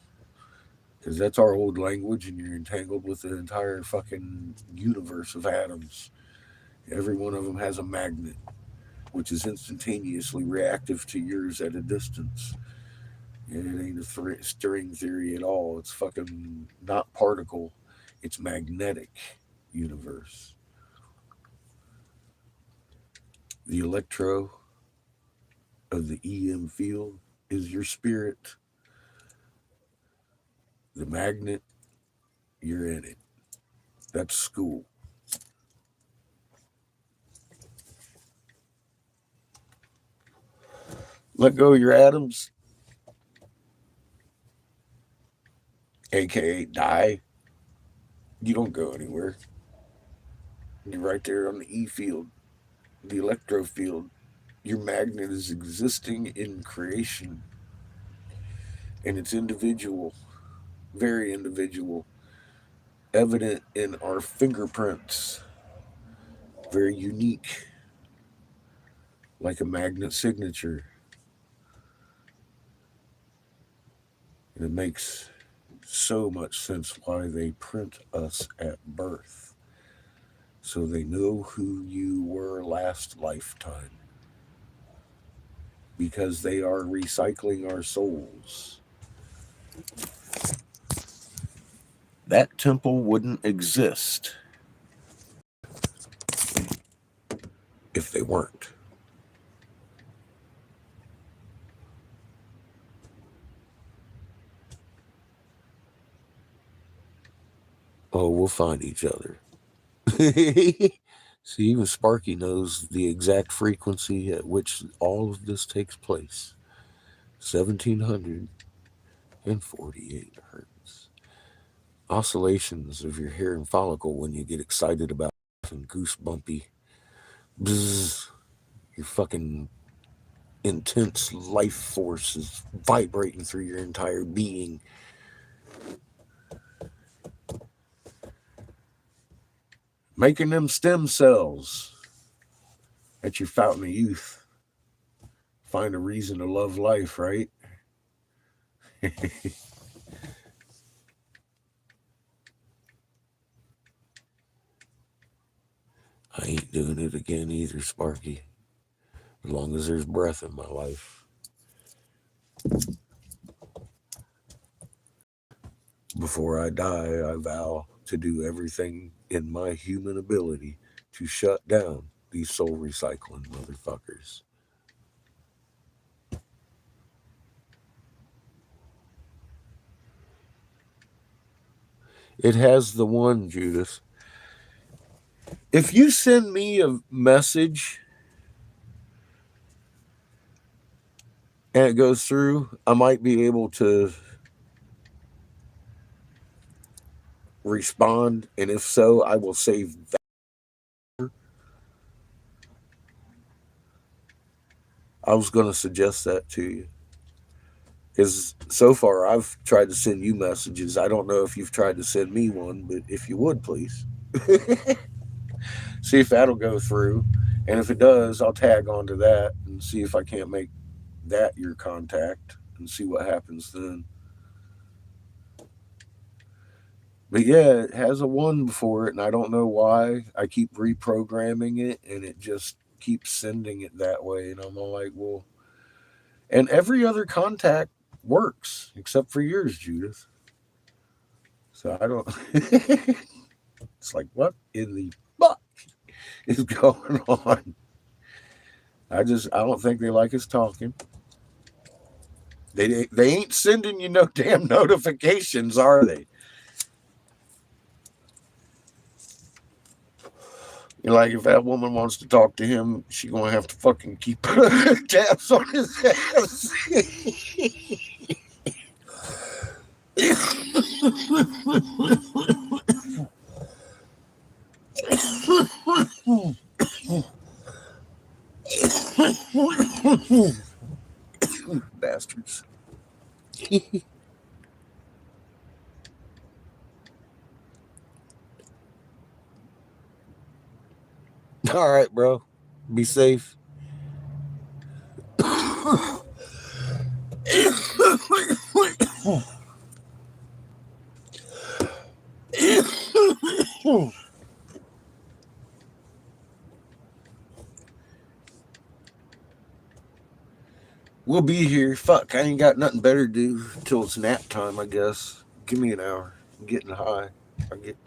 Because that's our old language, and you're entangled with the entire fucking universe of atoms. Every one of them has a magnet, which is instantaneously reactive to yours at a distance. And it ain't a string theory at all. It's fucking not particle, it's magnetic universe. The electro of the EM field is your spirit. The magnet, you're in it. That's school. Let go of your atoms, aka die. You don't go anywhere. You're right there on the E field, the electro field. Your magnet is existing in creation, and it's individual, very individual, evident in our fingerprints, very unique, like a magnet signature. And it makes so much sense why they print us at birth, so they know who you were last lifetime, because they are recycling our souls. That temple wouldn't exist if they weren't. Oh, we'll find each other. See, even Sparky knows the exact frequency at which all of this takes place. 1748 hertz. Oscillations of your hair and follicle when you get excited about and goosebumpy. Bzzz. Your fucking intense life force is vibrating through your entire being. Making them stem cells at your fountain of youth. Find a reason to love life, right? I ain't doing it again either, Sparky. As long as there's breath in my life. Before I die, I vow to do everything in my human ability to shut down these soul recycling motherfuckers. It has the one, Judith. If you send me a message and it goes through, I might be able to respond. And if so, I will save that. I was going to suggest that to you. Because so far I've tried to send you messages. I don't know if you've tried to send me one, but if you would, please. See if that'll go through. And if it does, I'll tag onto that and see if I can't make that your contact and see what happens then. But yeah, it has a one before it, and I don't know why. I keep reprogramming it, and it just keeps sending it that way. And I'm all like, well, and every other contact works except for yours, Judith. So I don't. It's like, what in the fuck is going on? I don't think they like us talking. They ain't sending you no damn notifications, are they? You know, like if that woman wants to talk to him, she gonna have to fucking keep tabs on his ass. Bastards. All right, bro. Be safe. We'll be here. Fuck, I ain't got nothing better to do till it's nap time, I guess. Give me an hour. I'm getting high. I get.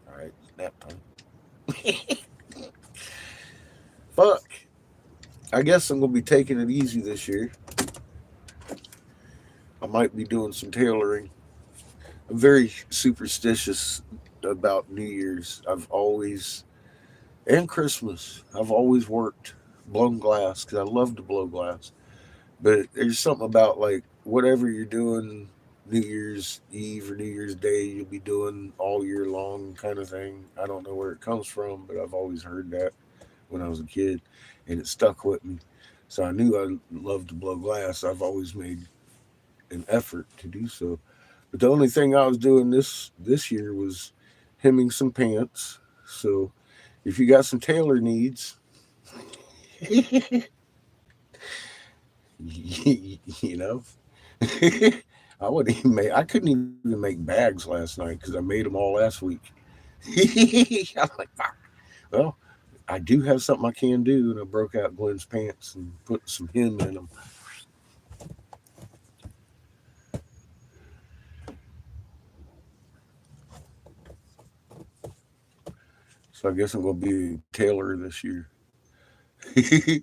All right, it's nap time. Fuck. I guess I'm gonna be taking it easy this year. I might be doing some tailoring. I'm very superstitious about New Year's. And Christmas, I've always worked blown glass because I love to blow glass. But there's something about like whatever you're doing New Year's Eve or New Year's Day, you'll be doing all year long kind of thing. I don't know where it comes from, but I've always heard that when I was a kid and it stuck with me. So I knew I loved to blow glass. I've always made an effort to do so. But the only thing I was doing this year was hemming some pants. So if you got some tailor needs, you know, I couldn't even make bags last night because I made them all last week. I'm like, fuck. Well, I do have something I can do, and I broke out Glenn's pants and put some hem in them. So I guess I'm gonna be a tailor this year.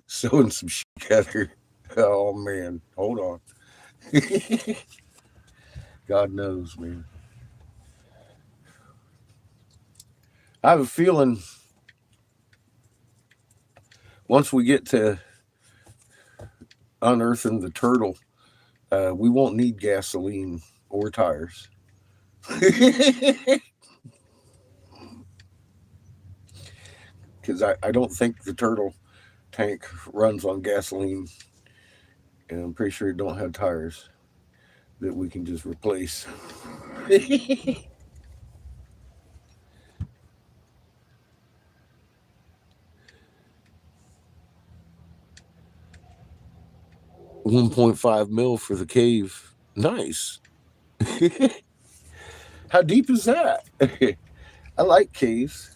Sewing some shit together. Oh man, hold on. God knows, man. I have a feeling once we get to unearthing the turtle, we won't need gasoline or tires. Because I don't think the turtle tank runs on gasoline, and I'm pretty sure it don't have tires that we can just replace. 1.5 mil for the cave. Nice. How deep is that? I like caves.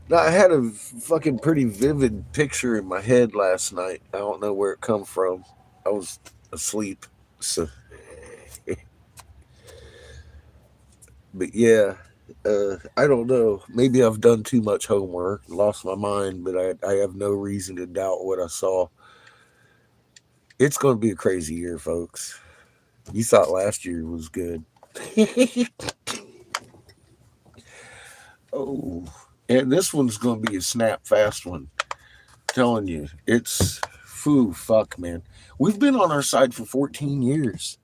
Now, I had a fucking pretty vivid picture in my head last night. I don't know where it come from. I was asleep. So, but yeah, I don't know. Maybe I've done too much homework, lost my mind, but I have no reason to doubt what I saw. It's going to be a crazy year, folks. You thought last year was good. Oh, and this one's going to be a snap fast one. Telling you, it's fuck, man. We've been on our side for 14 years.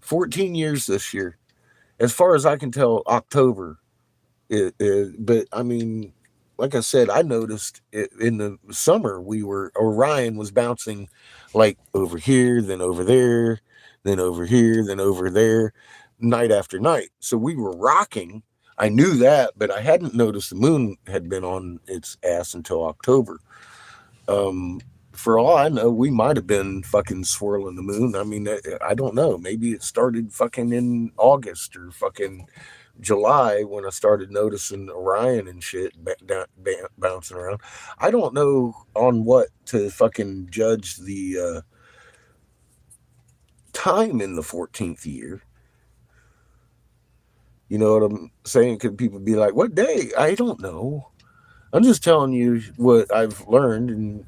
14 years this year. As far as I can tell, October. But I mean, like I said, I noticed in the summer Orion was bouncing like over here, then over there, then over here, then over there, night after night. So we were rocking. I knew that, but I hadn't noticed the moon had been on its ass until October. Um, For all I know, we might have been fucking swirling the moon. I mean, I don't know. Maybe it started fucking in August or fucking July when I started noticing Orion and shit bouncing around. I don't know on what to fucking judge the time in the 14th year. You know what I'm saying? Could people be like, what day? I don't know. I'm just telling you what I've learned. And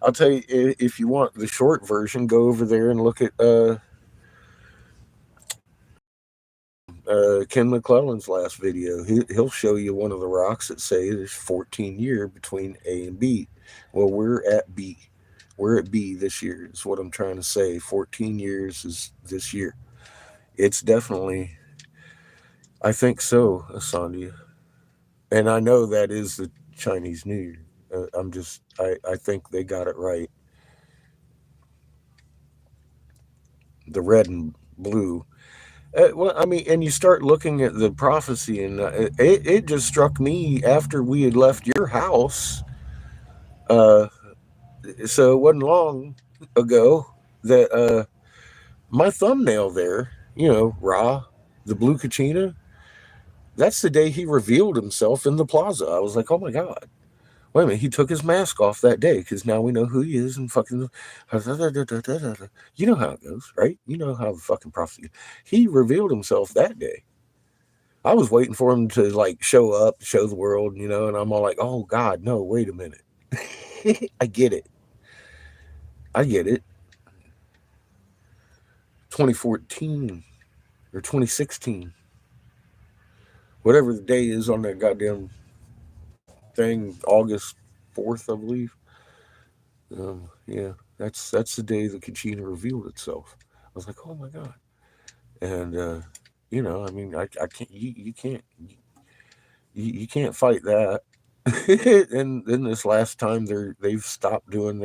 I'll tell you, if you want the short version, go over there and look at Ken McClellan's last video. He'll show you one of the rocks that say there's 14 year between A and B. Well, we're at B. We're at B this year. Is what I'm trying to say. 14 years is this year. It's definitely, I think so, Asandia. And I know that is the Chinese New Year. I think they got it right. The red and blue. Well, I mean, and you start looking at the prophecy, and it just struck me after we had left your house. Uh, so it wasn't long ago that my thumbnail there, Ra, the blue kachina, that's the day he revealed himself in the plaza. I was like, oh my God. Wait a minute, he took his mask off that day because now we know who he is and fucking. You know how it goes, right? You know how the fucking prophecy. He revealed himself that day. I was waiting for him to like show up, show the world, and I'm all like, oh God, no, wait a minute. I get it. I get it. 2014 or 2016, whatever the day is on that goddamn thing, August 4th, I believe. Yeah, that's the day the Kachina revealed itself. I was like, oh my God. And I mean, I can't, you can't, you can't fight that. And then this last time they've stopped doing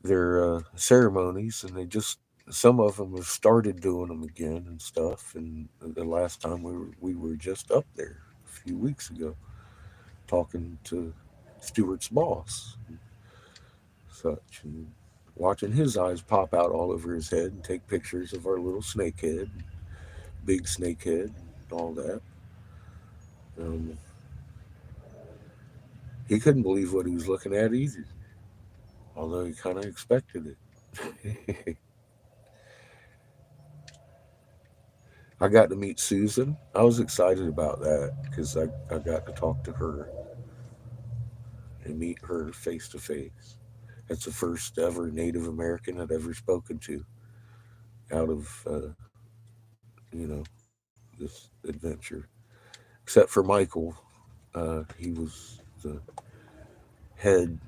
their ceremonies, and they just, some of them have started doing them again and stuff. And the last time we were just up there a few weeks ago talking to Stewart's boss and such, and watching his eyes pop out all over his head and take pictures of our little snake head, big snake head, and all that. Um, he couldn't believe what he was looking at either, although he kind of expected it. I got to meet Susan. I was excited about that because I got to talk to her and meet her face to face. That's the first ever Native American I'd ever spoken to out of, this adventure. Except for Michael. He was the head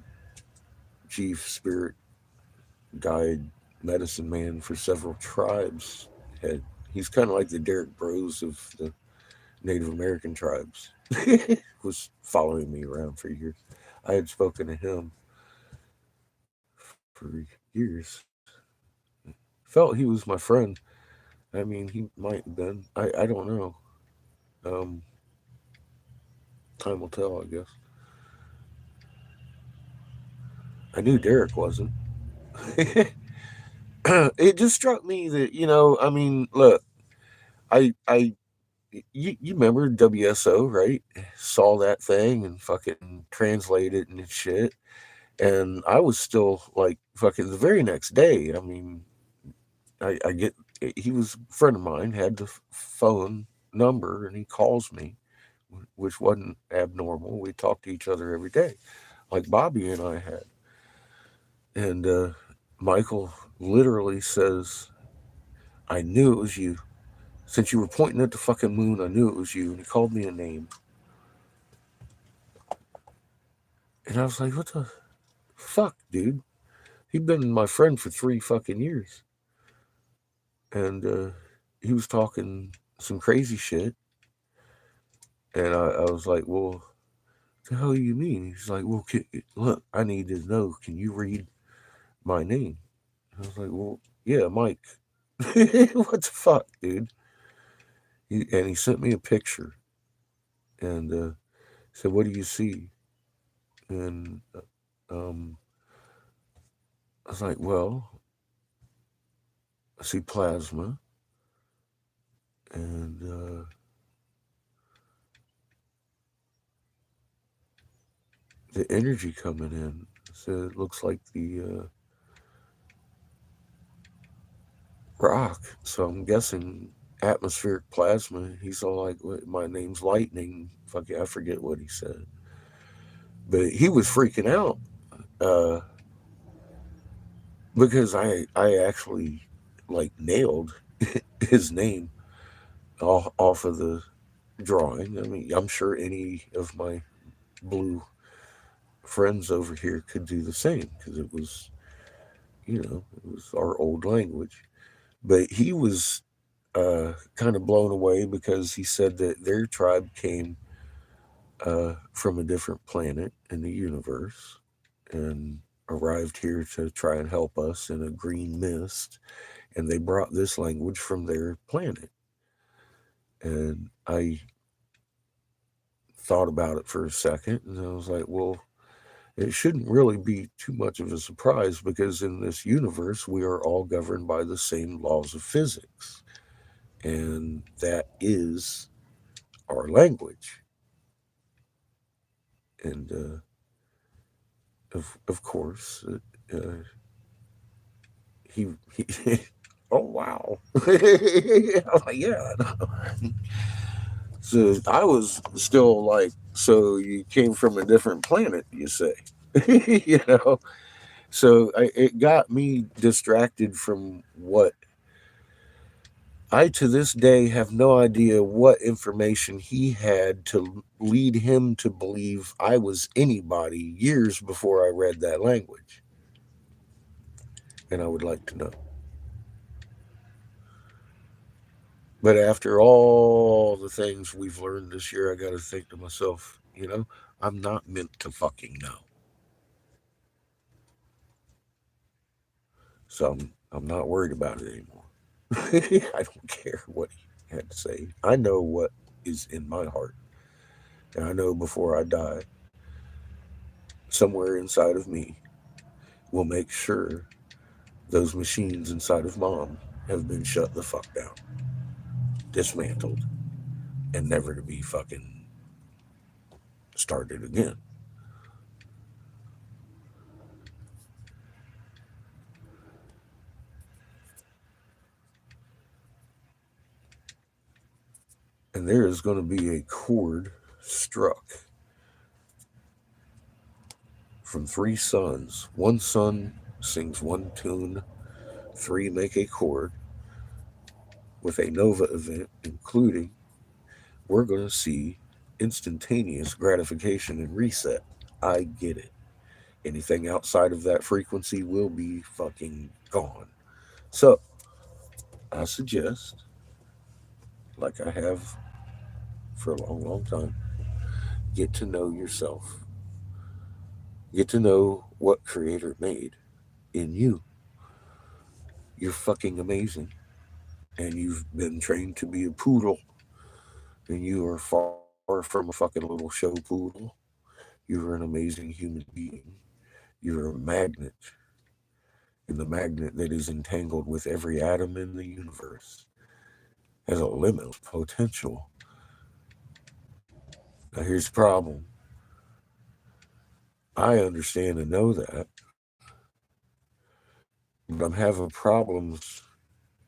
chief spirit guide medicine man for several tribes. He's kind of like the Derek Bros of the Native American tribes. Was following me around for years. I had spoken to him for years. Felt he was my friend. I mean, he might have been. I don't know. Um, Time will tell, I guess. I knew Derek wasn't. It just struck me that, I mean, look, I you remember WSO, right? Saw that thing and fucking translated and shit. And I was still like fucking the very next day. I mean, I get, he was a friend of mine, had the phone number, and he calls me, which wasn't abnormal. We talked to each other every day, like Bobby and I had. And Michael literally says, I knew it was you. Since you were pointing at the fucking moon, I knew it was you. And he called me a name. And I was like, what the fuck, dude? He'd been my friend for 3 fucking years. And he was talking some crazy shit. And I was like, well, what the hell do you mean? He's like, well, look, I need to know. Can you read my name? I was like, well, yeah, Mike. What the fuck, dude? And he sent me a picture and said, what do you see? And um, I was like, well, I see plasma and the energy coming in. So it looks like the rock. So I'm guessing atmospheric plasma. He's all like, "What, my name's Lightning." Fuck yeah, I forget what he said. But he was freaking out uh, because I actually like nailed his name off of the drawing. I mean, I'm sure any of my blue friends over here could do the same because it was, it was our old language. But he was kind of blown away because he said that their tribe came from a different planet in the universe and arrived here to try and help us in a green mist. And they brought this language from their planet. And I thought about it for a second and I was like, well, it shouldn't really be too much of a surprise because in this universe, we are all governed by the same laws of physics. And that is our language. And of course, he oh wow. I'm like, yeah. So I was still like, so you came from a different planet, you say? you know, so it got me distracted from what I to this day have no idea what information he had to lead him to believe I was anybody years before I read that language. And I would like to know. But after all the things we've learned this year, I got to think to myself, I'm not meant to fucking know. So I'm not worried about it anymore. I don't care what he had to say. I know what is in my heart. And I know before I die, somewhere inside of me will make sure those machines inside of mom have been shut the fuck down, dismantled, and never to be fucking started again. And there is going to be a chord struck from three suns. One sun sings one tune, three make a chord with a nova event, including we're going to see instantaneous gratification and reset. I get it. Anything outside of that frequency will be fucking gone. So I suggest, like I have for a long, long time, get to know yourself. Get to know what Creator made in you. You're fucking amazing. And you've been trained to be a poodle. And you are far from a fucking little show poodle. You're an amazing human being. You're a magnet. And the magnet that is entangled with every atom in the universe has a limitless potential. Now, here's the problem. I understand and know that, but I'm having problems,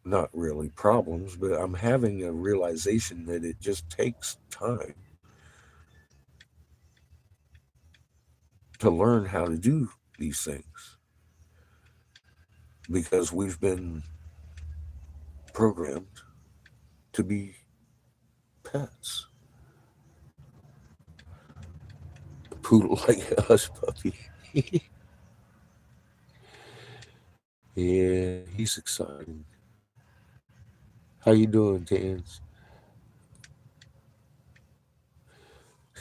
not really problems, but I'm having a realization that it just takes time to learn how to do these things because we've been programmed to be pets. Poodle like a hush puppy. Yeah, he's exciting. How you doing, Tans?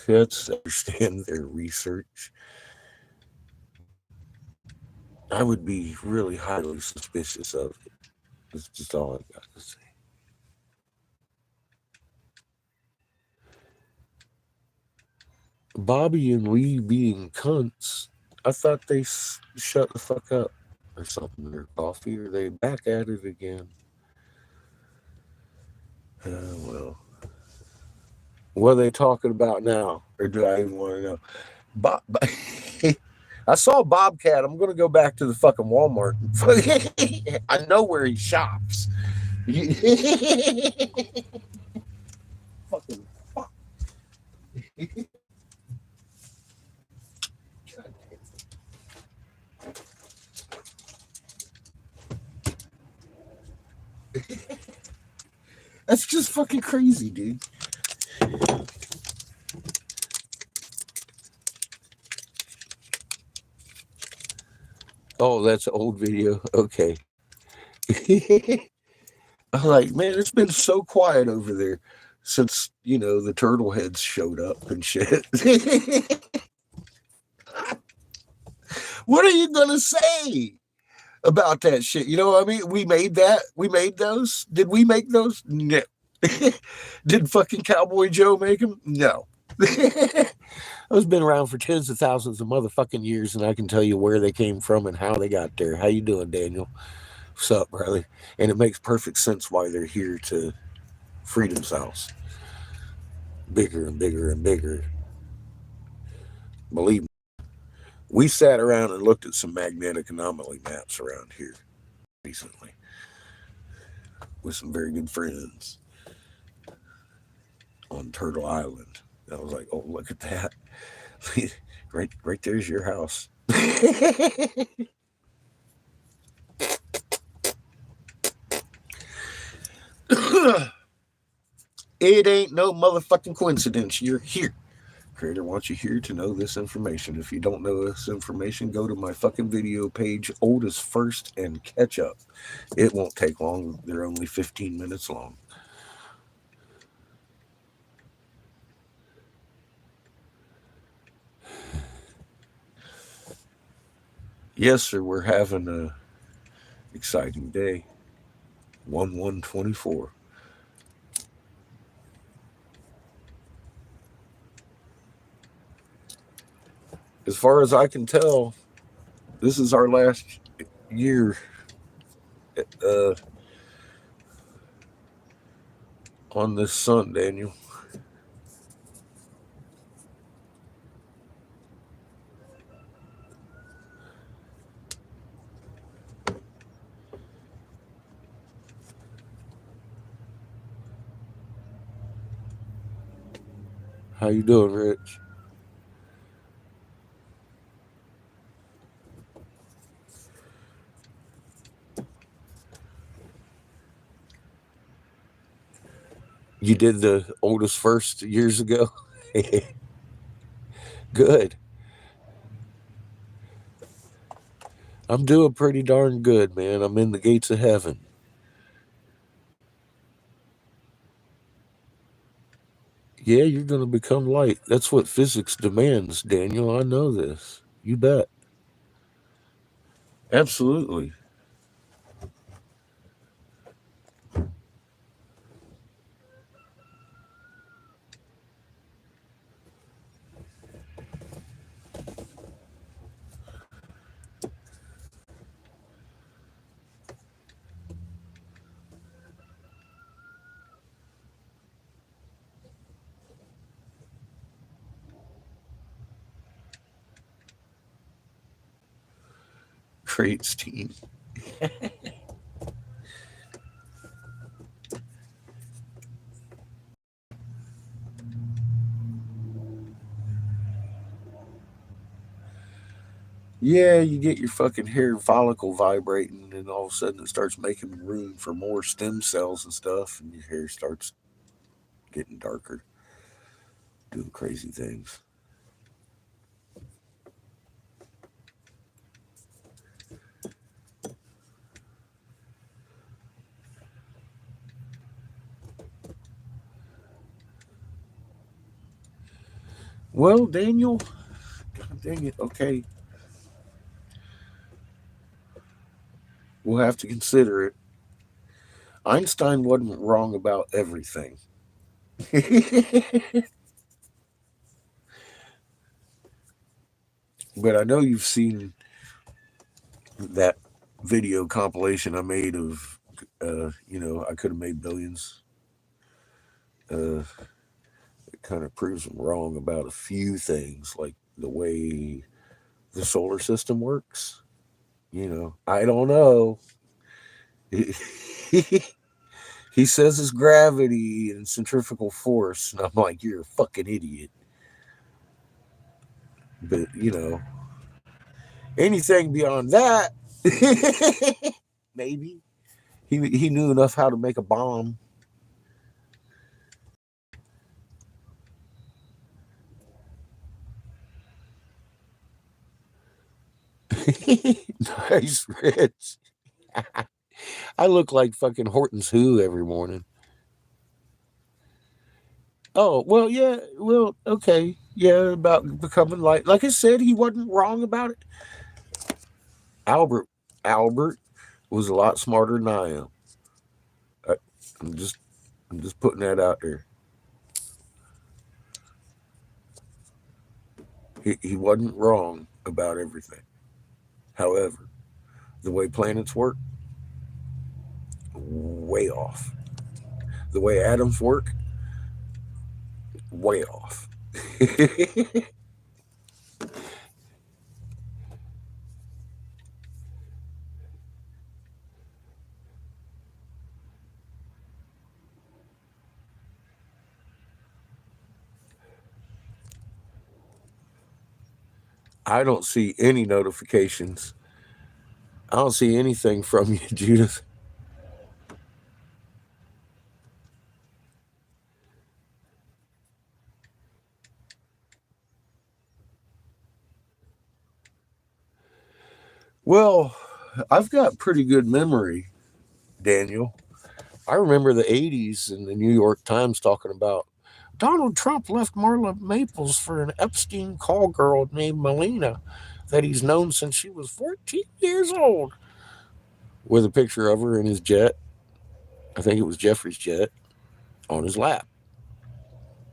Let's understand their research. I would be really highly suspicious of it. That's just all I got to say. Bobby and Lee being cunts, I thought they shut the fuck up. or something in their coffee, or they back at it again. Well, what are they talking about now? Or do I even want to know? Bob, I saw Bobcat. I'm going to go back to the fucking Walmart. I know where he shops. Fucking fuck. That's just fucking crazy, dude. Oh, that's an old video. Okay. I'm like, man, it's been so quiet over there since, the turtle heads showed up and shit. What are you going to say about that shit? You know what I mean? We made that. We made those. Did we make those? No. Did fucking Cowboy Joe make them? No. Those been around for tens of thousands of motherfucking years, and I can tell you where they came from and how they got there. How you doing, Daniel? What's up, brother? And it makes perfect sense why they're here to Freedom's house. Bigger and bigger and bigger. Believe me. We sat around and looked at some magnetic anomaly maps around here recently with some very good friends on Turtle Island. And I was like, oh, look at that. right there's your house. It ain't no motherfucking coincidence. You're here. Creator wants you here to know this information. If you don't know this information, go to my fucking video page, Oldest First, and catch up. It won't take long. They're only 15 minutes long. Yes, sir, we're having a exciting day. 1/1/24. As far as I can tell, this is our last year uh, on this sun, Daniel. How you doing, Rich? You did the Oldest First years ago? Good. I'm doing pretty darn good, man. I'm in the gates of heaven. Yeah, you're going to become light. That's what physics demands, Daniel. I know this. You bet. Absolutely. Great, Steve. Yeah, you get your fucking hair follicle vibrating, and all of a sudden it starts making room for more stem cells and stuff, and your hair starts getting darker, doing crazy things. Well, Daniel, God dang it. Okay, we'll have to consider it. Einstein wasn't wrong about everything. But I know you've seen that video compilation I made of, I could have made billions. It kind of proves them wrong about a few things, like the way the solar system works. I don't know. He says it's gravity and centrifugal force, and I'm like, you're a fucking idiot. But anything beyond that, maybe he knew enough how to make a bomb. Nice, Rich. I look like fucking Horton's Who every morning. Oh, well, yeah, well, okay. Yeah, about becoming like I said, he wasn't wrong about it. Albert Albert was a lot smarter than I am. I, I'm just I'm just putting that out there. He wasn't wrong about everything. However, the way planets work, way off. The way atoms work, way off. I don't see any notifications. I don't see anything from you, Judith. Well, I've got pretty good memory, Daniel. I remember the 80s in the New York Times talking about Donald Trump left Marla Maples for an Epstein call girl named Melina that he's known since she was 14 years old, with a picture of her in his jet. I think it was Jeffrey's jet on his lap.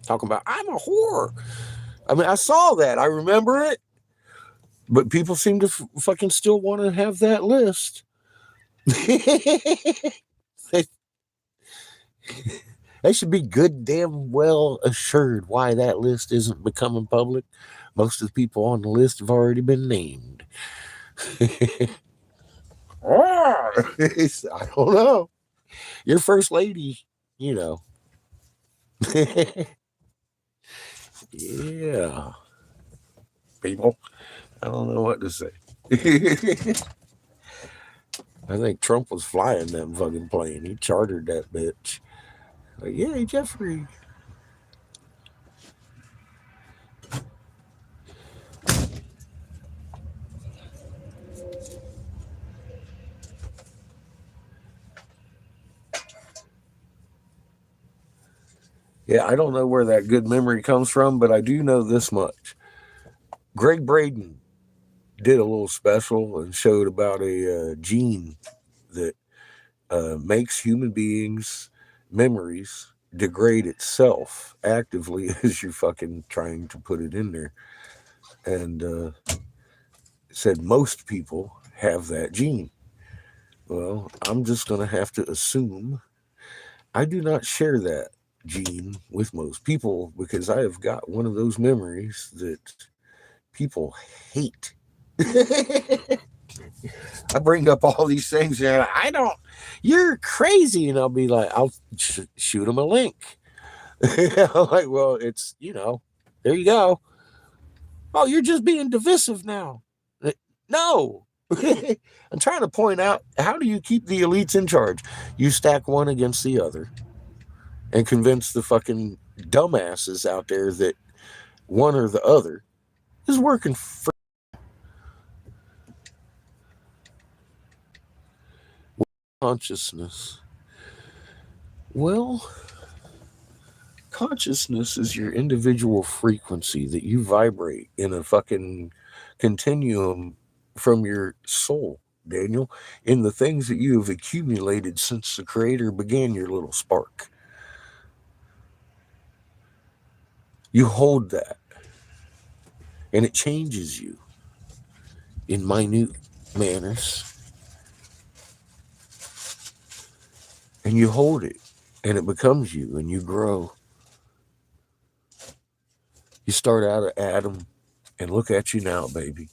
Talking about, I'm a whore. I mean, I saw that. I remember it. But people seem to fucking still want to have that list. they, they should be good damn well assured why that list isn't becoming public. Most of the people on the list have already been named. I don't know. Your first lady, you know. Yeah. People, I don't know what to say. I think Trump was flying that fucking plane. He chartered that bitch. Like, yay, Jeffrey. Yeah, I don't know where that good memory comes from, but I do know this much. Greg Braden did a little special and showed about a gene that makes human beings' memories degrade itself actively as you're fucking trying to put it in there. And said most people have that gene. Well, I'm just going to have to assume I do not share that gene with most people because I have got one of those memories that people hate. I bring up all these things and I don't, you're crazy. And I'll be like, I'll shoot them a link. I'm like, well, it's, there you go. Oh, you're just being divisive now. No. I'm trying to point out, how do you keep the elites in charge? You stack one against the other and convince the fucking dumbasses out there that one or the other is working for consciousness. Well, consciousness is your individual frequency that you vibrate in a fucking continuum from your soul, Daniel, in the things that you have accumulated since the creator began your little spark. You hold that and it changes you in minute manners. and you hold it, and it becomes you, and you grow. You start out at Adam, and look at you now, baby.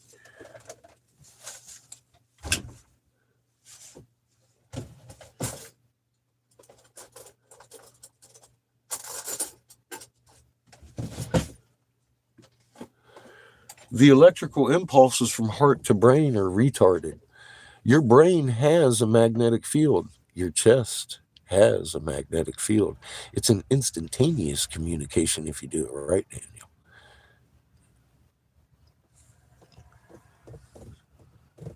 The electrical impulses from heart to brain are retarded. Your brain has a magnetic field. Your chest has a magnetic field. It's an instantaneous communication if you do it right, Daniel.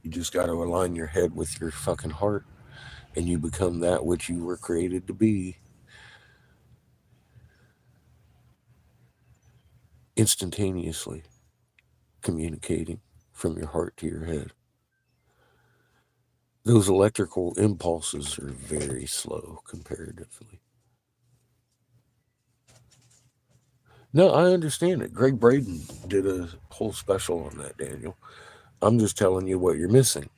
You just got to align your head with your fucking heart, and you become that which you were created to be. Instantaneously communicating from your heart to your head. Those electrical impulses are very slow comparatively. No, I understand it. Greg Braden did a whole special on that, Daniel. I'm just telling you what you're missing.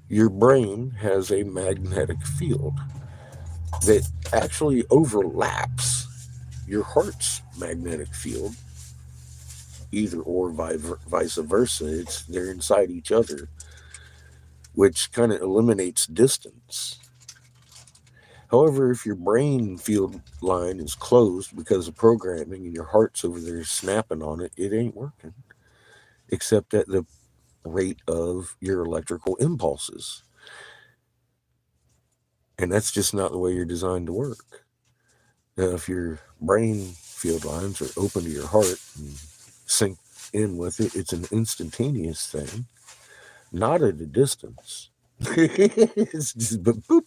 Your brain has a magnetic field that actually overlaps your heart's magnetic field, either or vice versa. They're inside each other, which kind of eliminates distance. However, if your brain field line is closed because of programming and your heart's over there snapping on it, it ain't working, except at the rate of your electrical impulses. And that's just not the way you're designed to work. Now, if your brain field lines are open to your heart and sync in with it, it's an instantaneous thing, not at a distance. It's just boop,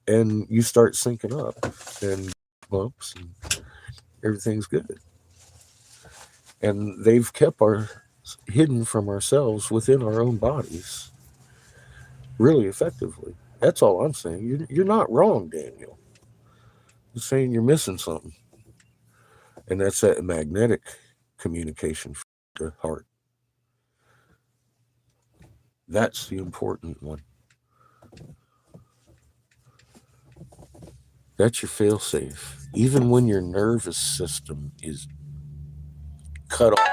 and you start syncing up and bumps, and everything's good. And they've kept our hidden from ourselves within our own bodies really effectively. That's all I'm saying. You're not wrong, Daniel. I'm saying you're missing something, and that's that magnetic communication from the heart. That's the important one. That's your failsafe. Even when your nervous system is cut off,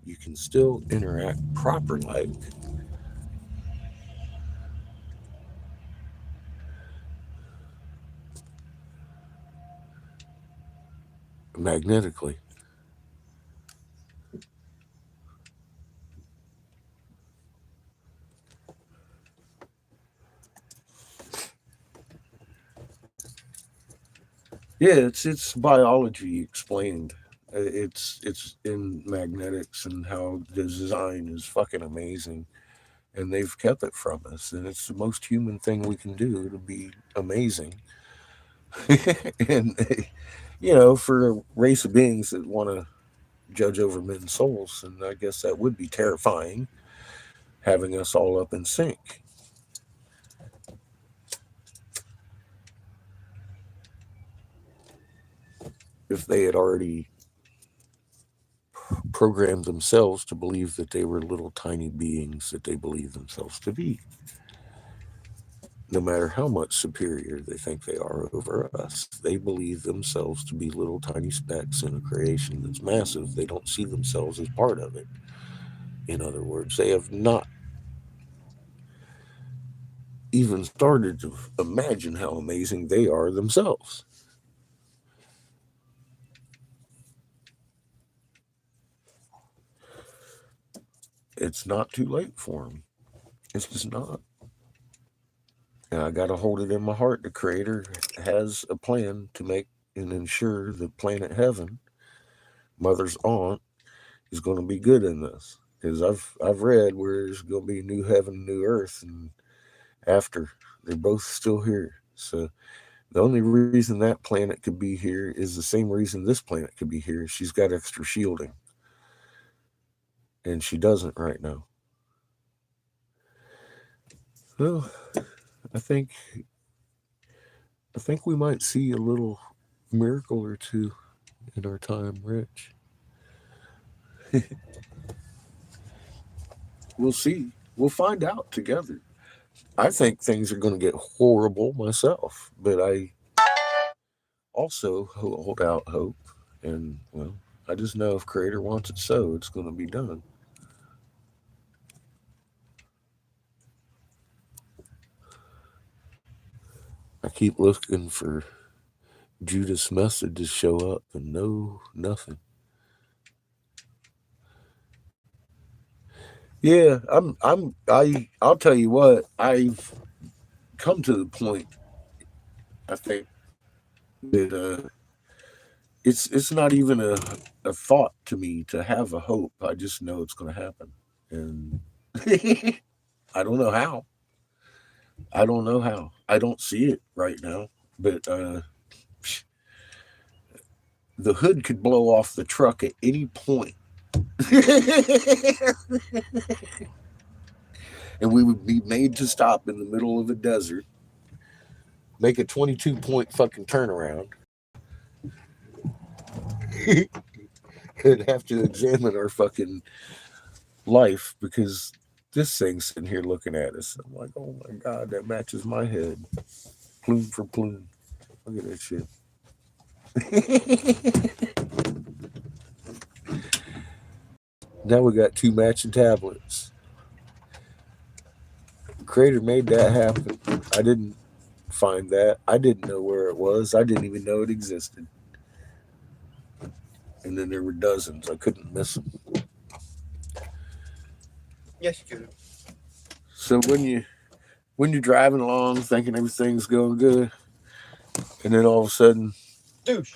you can still interact properly, magnetically. Yeah, it's biology explained. It's in magnetics and how the design is fucking amazing, and they've kept it from us, and it's the most human thing we can do to be amazing. And for a race of beings that want to judge over men's souls, and I guess that would be terrifying, having us all up in sync. If they had already programmed themselves to believe that they were little tiny beings that they believe themselves to be, no matter how much superior they think they are over us, they believe themselves to be little tiny specks in a creation that's massive. They don't see themselves as part of it. In other words, they have not even started to imagine how amazing they are themselves. It's not too late for them. It's just not. And I got to hold it in my heart. The Creator has a plan to make and ensure that planet Heaven, Mother's aunt, is going to be good in this. Because I've read where there's going to be new heaven, new earth, and after they're both still here. So the only reason that planet could be here is the same reason this planet could be here. She's got extra shielding, and she doesn't right now. Well, I think I think we might see a little miracle or two in our time, Rich. We'll see. We'll find out together. I think things are going to get horrible myself, but I also hold out hope. And, well, I just know if Creator wants it so, it's going to be done. I keep looking for Judas Method to show up, and no, nothing. Yeah, I'll tell you what, I've come to the point, I think, that it's not even a thought to me to have a hope. I just know it's going to happen, and I don't know how. I don't know how. I don't see it right now, but the hood could blow off the truck at any point. And we would be made to stop in the middle of a desert, make a 22-point fucking turnaround, and have to examine our fucking life because this thing's sitting here looking at us. I'm like, oh my God, that matches my head. Plume for plume. Look at that shit. Now we got two matching tablets. Creator made that happen. I didn't find that. I didn't know where it was. I didn't even know it existed. And then there were dozens. I couldn't miss them. Yes, you could. So when you're driving along thinking everything's going good, and then all of a sudden, Douche.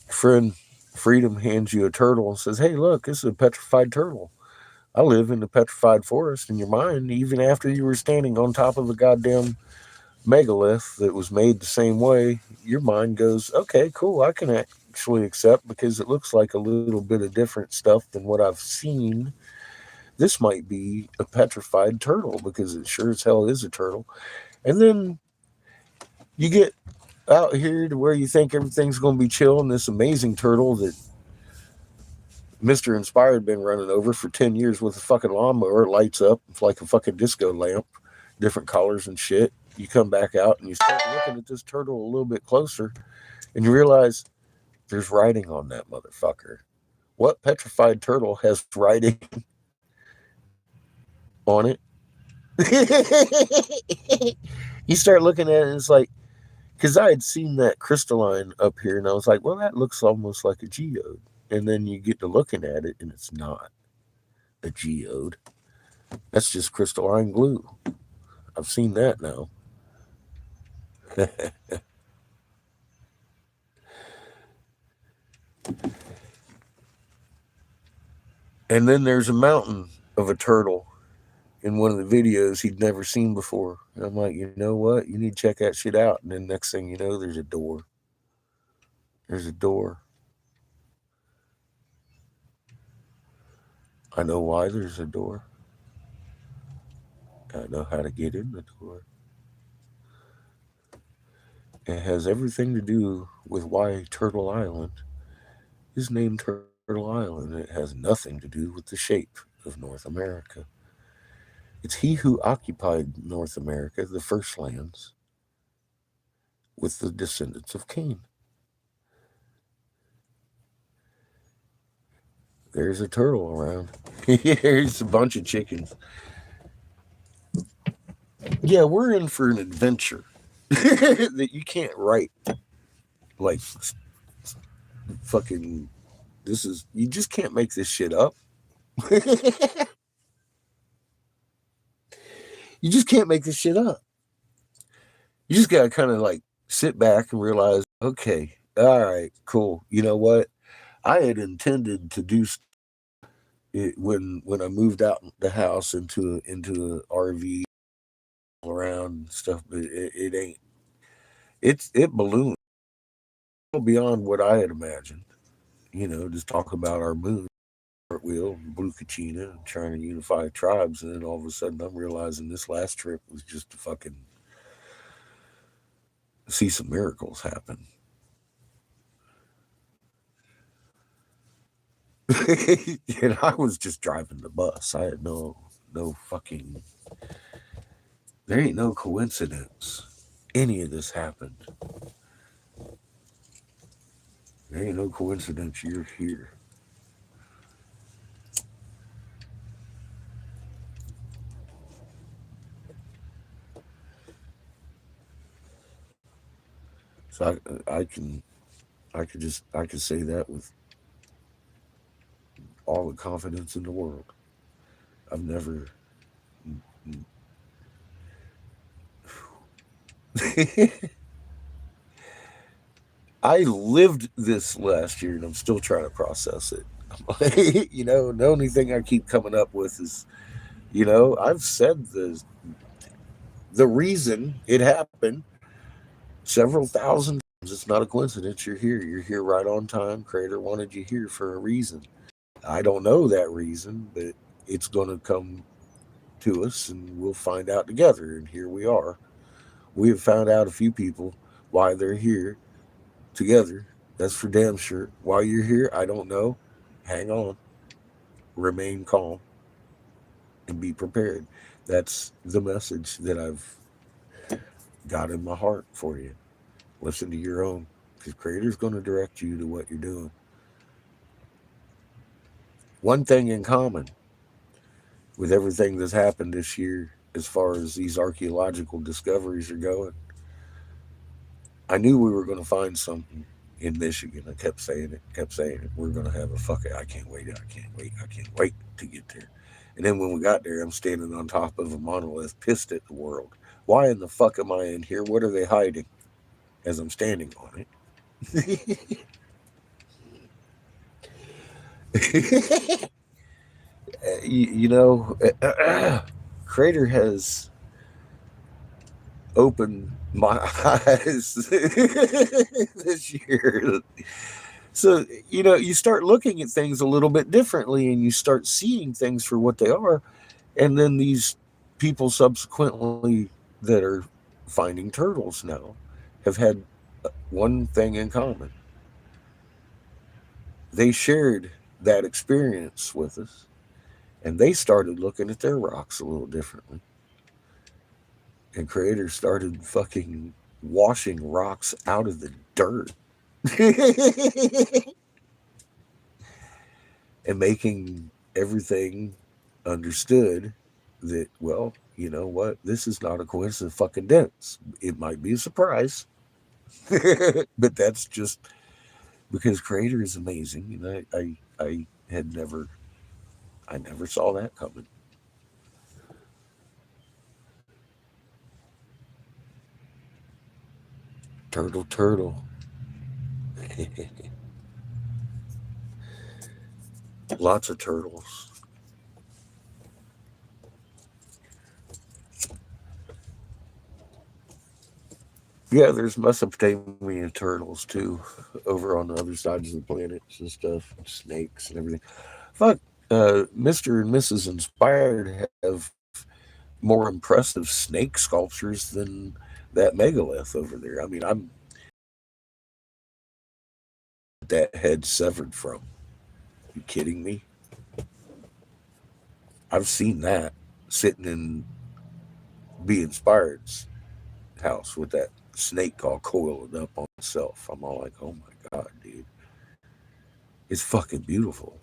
friend Freedom hands you a turtle and says, "Hey, look, this is a petrified turtle. I live in the petrified forest." In your mind, even after you were standing on top of a goddamn megalith that was made the same way, your mind goes, "Okay, cool. I can actually accept because it looks like a little bit of different stuff than what I've seen. This might be a petrified turtle because it sure as hell is a turtle." And then you get out here to where you think everything's going to be chill, and this amazing turtle that Mr. Inspired been running over for 10 years with a fucking lawnmower lights up like a fucking disco lamp, different colors and shit. You come back out and you start looking at this turtle a little bit closer, and you realize there's writing on that motherfucker. What petrified turtle has writing on it? You start looking at it, and it's like, because I had seen that crystalline up here, and I was like, well, that looks almost like a geode. And then you get to looking at it, and it's not a geode. That's just crystalline glue. I've seen that now. And then there's a mountain of a turtle in one of the videos he'd never seen before. And I'm like, you know what? You need to check that shit out. And then next thing you know, there's a door. There's a door. I know why there's a door. I know how to get in the door. It has everything to do with why Turtle Island is named Turtle Island. It has nothing to do with the shape of North America. It's he who occupied North America, the first lands, with the descendants of Cain. There's a turtle around. Here's a bunch of chickens. Yeah, we're in for an adventure that you can't write. Like, fucking, this is, you just can't make this shit up. You just can't make this shit up. You just gotta kind of like sit back and realize, okay, all right, cool. You know what? I had intended to do it when I moved out the house into a RV around and stuff, but it ain't. It ballooned beyond what I had imagined. Just talk about our moon, Cartwheel, Blue Kachina, trying to unify tribes, and then all of a sudden I'm realizing this last trip was just to fucking see some miracles happen. And I was just driving the bus. I had no fucking There ain't no coincidence. Any of this happened. There ain't no coincidence you're here. So I can I can say that with all the confidence in the world. I've never. I lived this last year, and I'm still trying to process it. The only thing I keep coming up with is, I've said the reason it happened several thousand times. It's not a coincidence. You're here. You're here right on time. Creator wanted you here for a reason. I don't know that reason, but it's going to come to us, and we'll find out together. And here we are. We have found out a few people why they're here together. That's for damn sure. While you're here, I don't know. Hang on. Remain calm and be prepared. That's the message that I've got in my heart for you. Listen to your own, because Creator's going to direct you to what you're doing. One thing in common with everything that's happened this year, as far as these archaeological discoveries are going, I knew we were going to find something in Michigan. I kept saying it, kept saying it. We're going to have a fuck it. I can't wait. I can't wait. I can't wait to get there. And then when we got there, I'm standing on top of a monolith, pissed at the world. Why in the fuck am I in here? What are they hiding as I'm standing on it? you know, Crater has opened my eyes this year. So, you start looking at things a little bit differently and you start seeing things for what they are. And then these people subsequently that are finding turtles now have had one thing in common. They shared that experience with us and they started looking at their rocks a little differently. And creators started fucking washing rocks out of the dirt and making everything understood that, well, you know what? This is not a coincidence. Fucking dense. It might be a surprise, but that's just because Creator is amazing, and I had never, I never saw that coming. Turtle, turtle. Lots of turtles. Yeah, there's Mesopotamian turtles too, over on the other sides of the planets and stuff, snakes and everything. Fuck, Mr. and Mrs. Inspired have more impressive snake sculptures than that megalith over there. I mean, that head severed from. You kidding me? I've seen that sitting in Be Inspired's house with that snake all coiled up on itself. I'm all like, oh my god, dude, it's fucking beautiful.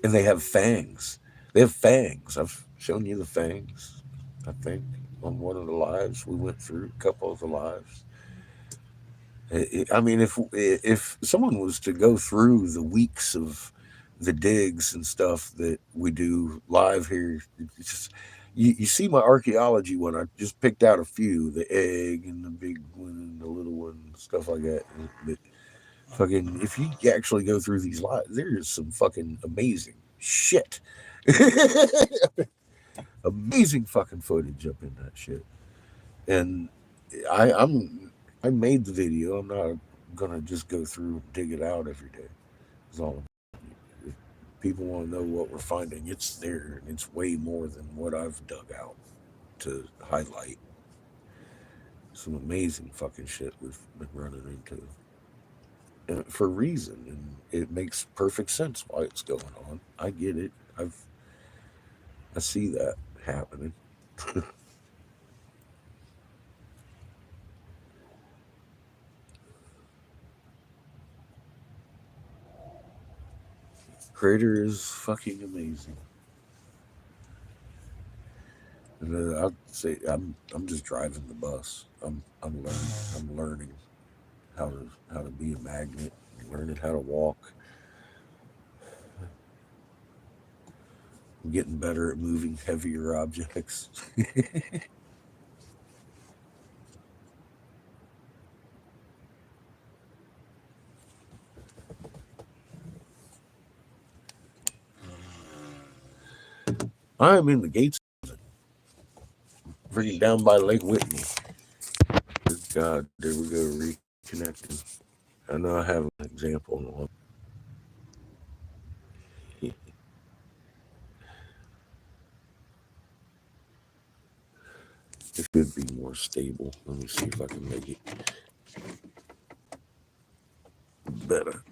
And they have fangs. They have fangs. I've shown you the fangs. I think on one of the lives we went through, a couple of the lives. I mean, if someone was to go through the weeks of the digs and stuff that we do live here, it's just, you see my archaeology one. I just picked out a few: the egg and the big one and the little one, stuff like that. But fucking, if you actually go through these lives, there's some fucking amazing shit. Amazing fucking footage up in that shit. And I, I'm I made the video. I'm not gonna just go through and dig it out every day. It's all. If people want to know what we're finding, it's there, and it's way more than what I've dug out to highlight some amazing fucking shit we've been running into, and for a reason, and it makes perfect sense why it's going on. I get it. I see that happening. Creator is fucking amazing. And I'd say I'm just driving the bus. I'm learning how to be a magnet, learning how to walk. I'm getting better at moving heavier objects. I'm in the gates, freaking down by Lake Whitney. Good God, there we go, reconnecting. I know I have an example on. It should be more stable. Let me see if I can make it better.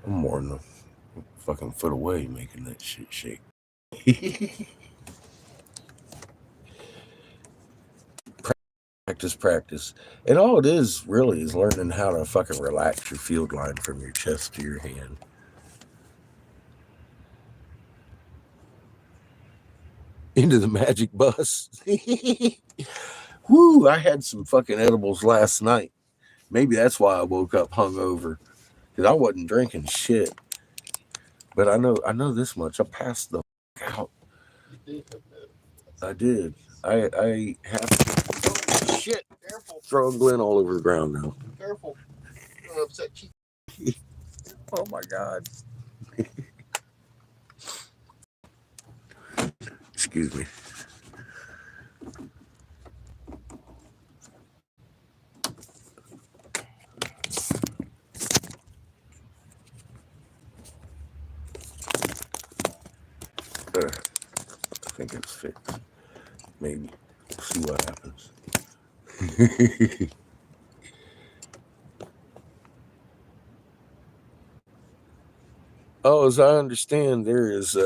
I'm more than a fucking foot away making that shit shake. Practice. And all it is really is learning how to fucking relax your field line from your chest to your hand. Into the magic bus. Woo, I had some fucking edibles last night. Maybe that's why I woke up hungover. Because I wasn't drinking shit. But I know this much. I passed the out. I did. I have shit. Careful. Throwing Glenn all over the ground now. Careful. Don't upset Chief. Oh my God. Excuse me. I think it's fixed. Maybe. See what happens. Oh, as I understand, there is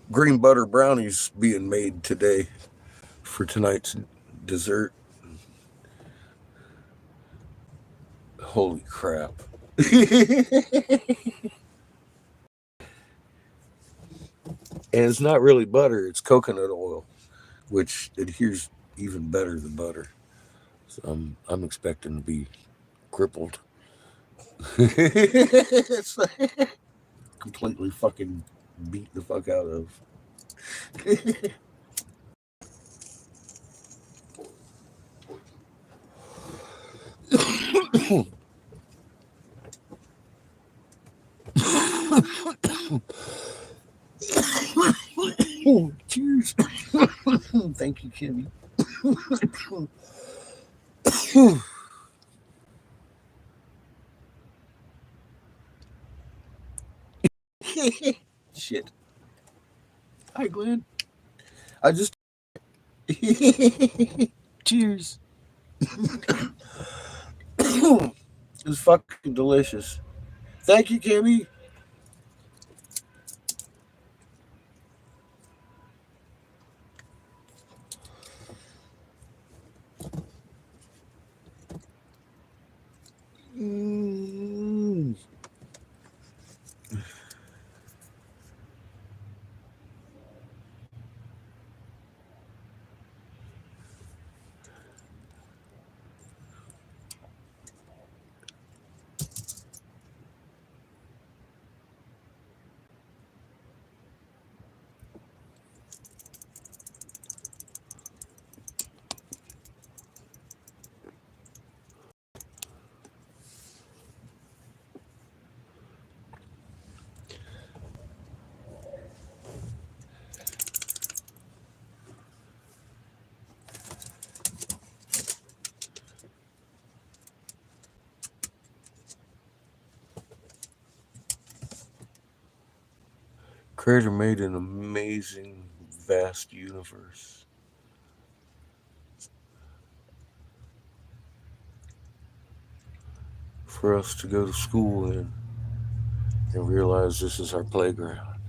green butter brownies being made today for tonight's dessert. Holy crap. And it's not really butter, it's coconut oil, which adheres even better than butter. So I'm expecting to be crippled. It's like completely fucking beat the fuck out of. Cheers. Thank you, Kimmy. Shit. Hi, Glenn. I just. Cheers. It's fucking delicious. Thank you, Kimmy. Mm. Creator made an amazing, vast universe for us to go to school in and realize this is our playground.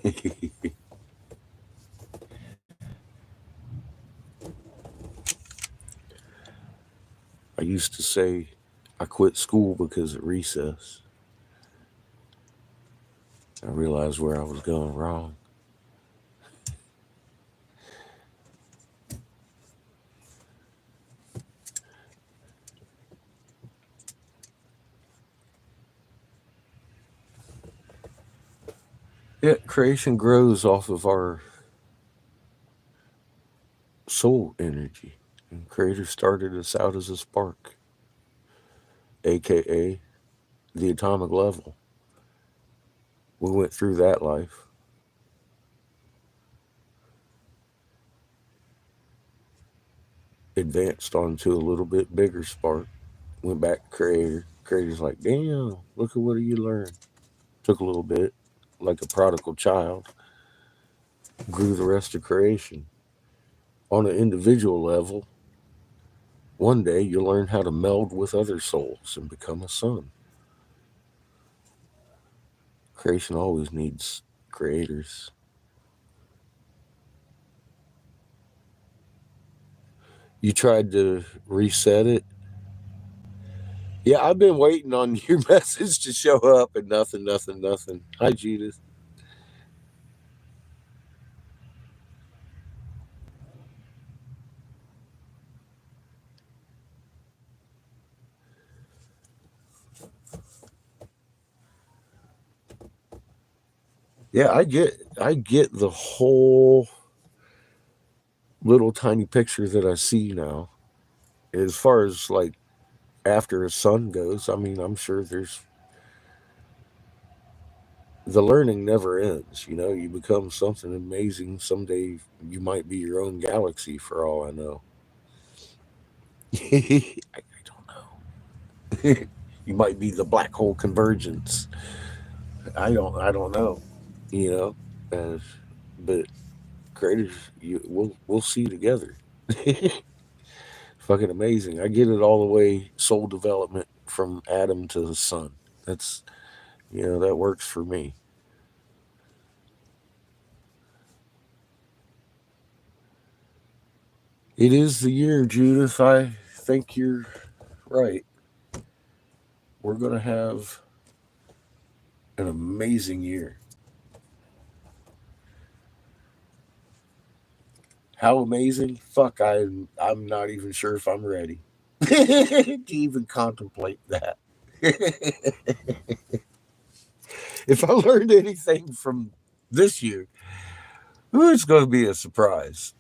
I used to say I quit school because at recess I realized where I was going wrong. Yeah, creation grows off of our soul energy. And Creator started us out as a spark, aka the atomic level. We went through that life, advanced onto a little bit bigger spark, went back to Creator. Creator's like, damn, look at what you learned. Took a little bit, like a prodigal child, grew the rest of creation. On an individual level, one day you'll learn how to meld with other souls and become a son. Creation always needs creators. You tried to reset it. Yeah, I've been waiting on your message to show up and nothing, nothing, nothing. Hi, Judith. Yeah, I get the whole little tiny picture that I see now. As far as like after a son goes, I mean, I'm sure there's the learning never ends. You know, you become something amazing. Someday you might be your own galaxy for all I know. I don't know. You might be the black hole convergence. I don't know. You know, uh, but creators, we'll see together. Fucking amazing. I get it all the way. Soul development from Adam to the sun. That's that works for me. It is the year, Judith. I think you're right. We're gonna have an amazing year. How amazing? Fuck, I'm not even sure if I'm ready to even contemplate that. If I learned anything from this year, ooh, it's going to be a surprise.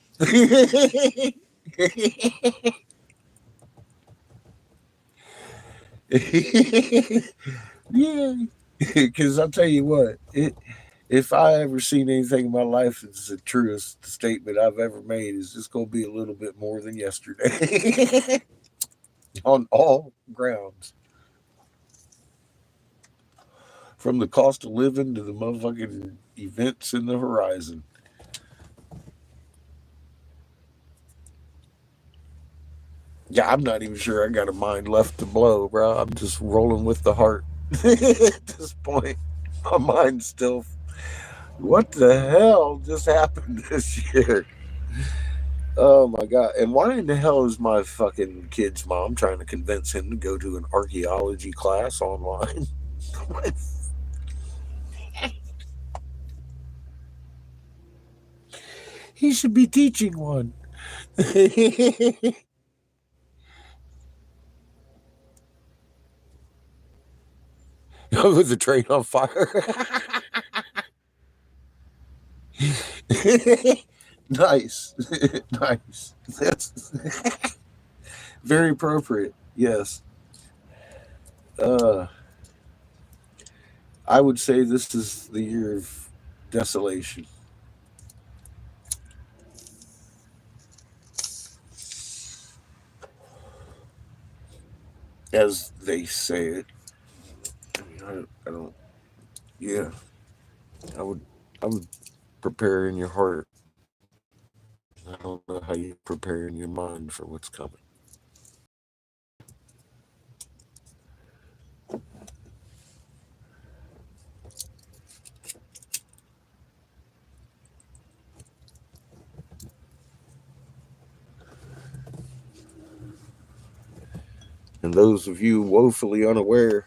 Yeah, because I'll tell you what, if I ever seen anything in my life that's the truest statement I've ever made, is just going to be a little bit more than yesterday on all grounds, from the cost of living to the motherfucking events in the horizon. Yeah, I'm not even sure I got a mind left to blow, bro. I'm just rolling with the heart at this point. My mind's still. What the hell just happened this year? Oh my god! And why in the hell is my fucking kid's mom trying to convince him to go to an archaeology class online? He should be teaching one. With the train on fire. Nice, nice. That's very appropriate. Yes. Uh, I would say this is the year of desolation, as they say it. I don't. Yeah. I would I would prepare in your heart. I don't know how you prepare in your mind for what's coming. And those of you woefully unaware,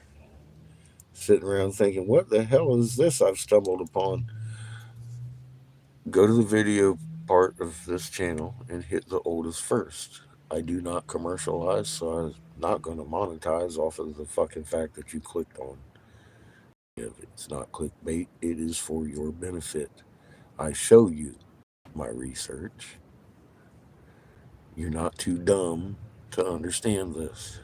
sitting around thinking, what the hell is this I've stumbled upon? Go to the video part of this channel and hit the oldest first. I do not commercialize, so I'm not going to monetize off of the fucking fact that you clicked on. If it's not clickbait, it is for your benefit. I show you my research. You're not too dumb to understand this.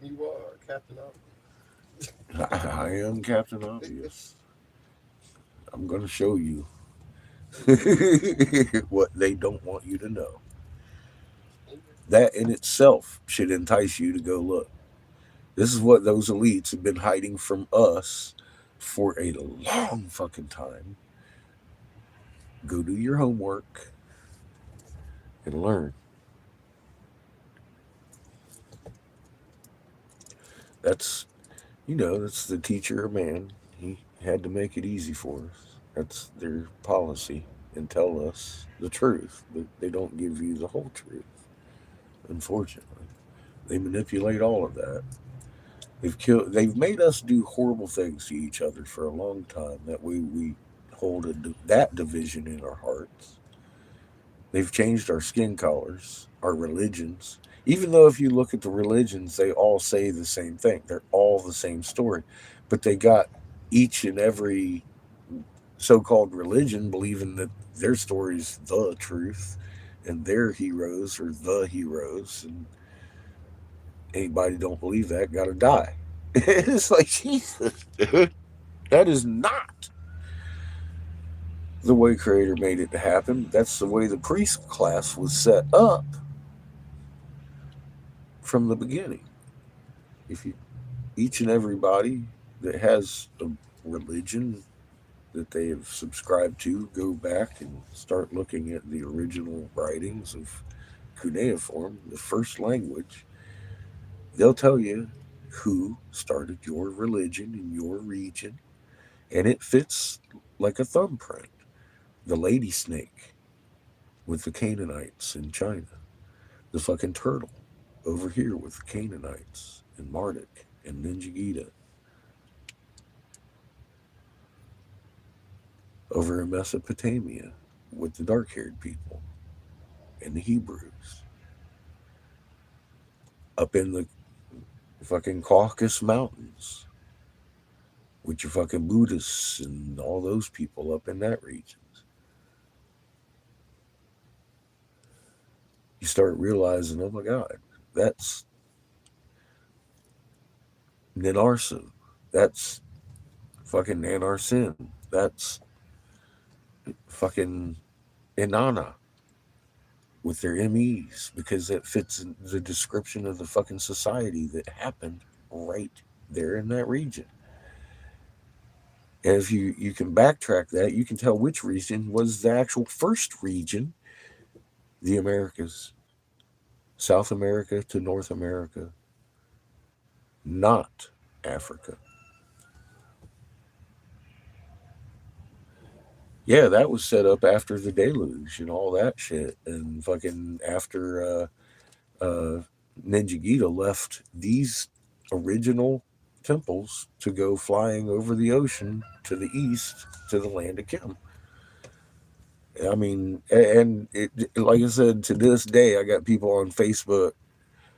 You are Captain I am Captain Obvious. I'm going to show you what they don't want you to know. That in itself should entice you to go look. This is what those elites have been hiding from us for a long fucking time. Go do your homework and learn. That's, that's the teacher of man. He had to make it easy for us. That's their policy and tell us the truth, but they don't give you the whole truth, unfortunately. They manipulate all of that. They've made us do horrible things to each other for a long time. That way we hold that division in our hearts. They've changed our skin colors, our religions. Even though if you look at the religions, they all say the same thing. They're all the same story. But they got each and every so-called religion believing that their story's the truth and their heroes are the heroes, and anybody don't believe that gotta die. It's like, Jesus, dude, that is not the way Creator made it to happen. That's the way the priest class was set up from the beginning. If you Each and everybody that has a religion that they have subscribed to, go back and start looking at the original writings of cuneiform, the first language. They'll tell you who started your religion in your region, and it fits like a thumbprint. The lady snake with the Canaanites in China, the fucking turtle over here with the Canaanites and Marduk and Ninjagita over in Mesopotamia with the dark haired people and the Hebrews, up in the fucking Caucasus Mountains with your fucking Buddhists and all those people up in that region. You start realizing, oh my God, that's Ninarsu. That's fucking Nanarsin. That's fucking Inanna with their MEs, because it fits in the description of the fucking society that happened right there in that region. And if you can backtrack that, you can tell which region was the actual first region, the Americas, South America to North America, not Africa. Yeah, that was set up after the deluge and all that shit, and fucking after Ninjagita left these original temples to go flying over the ocean to the east to the land of Kim. I mean, and like I said, to this day, I got people on Facebook.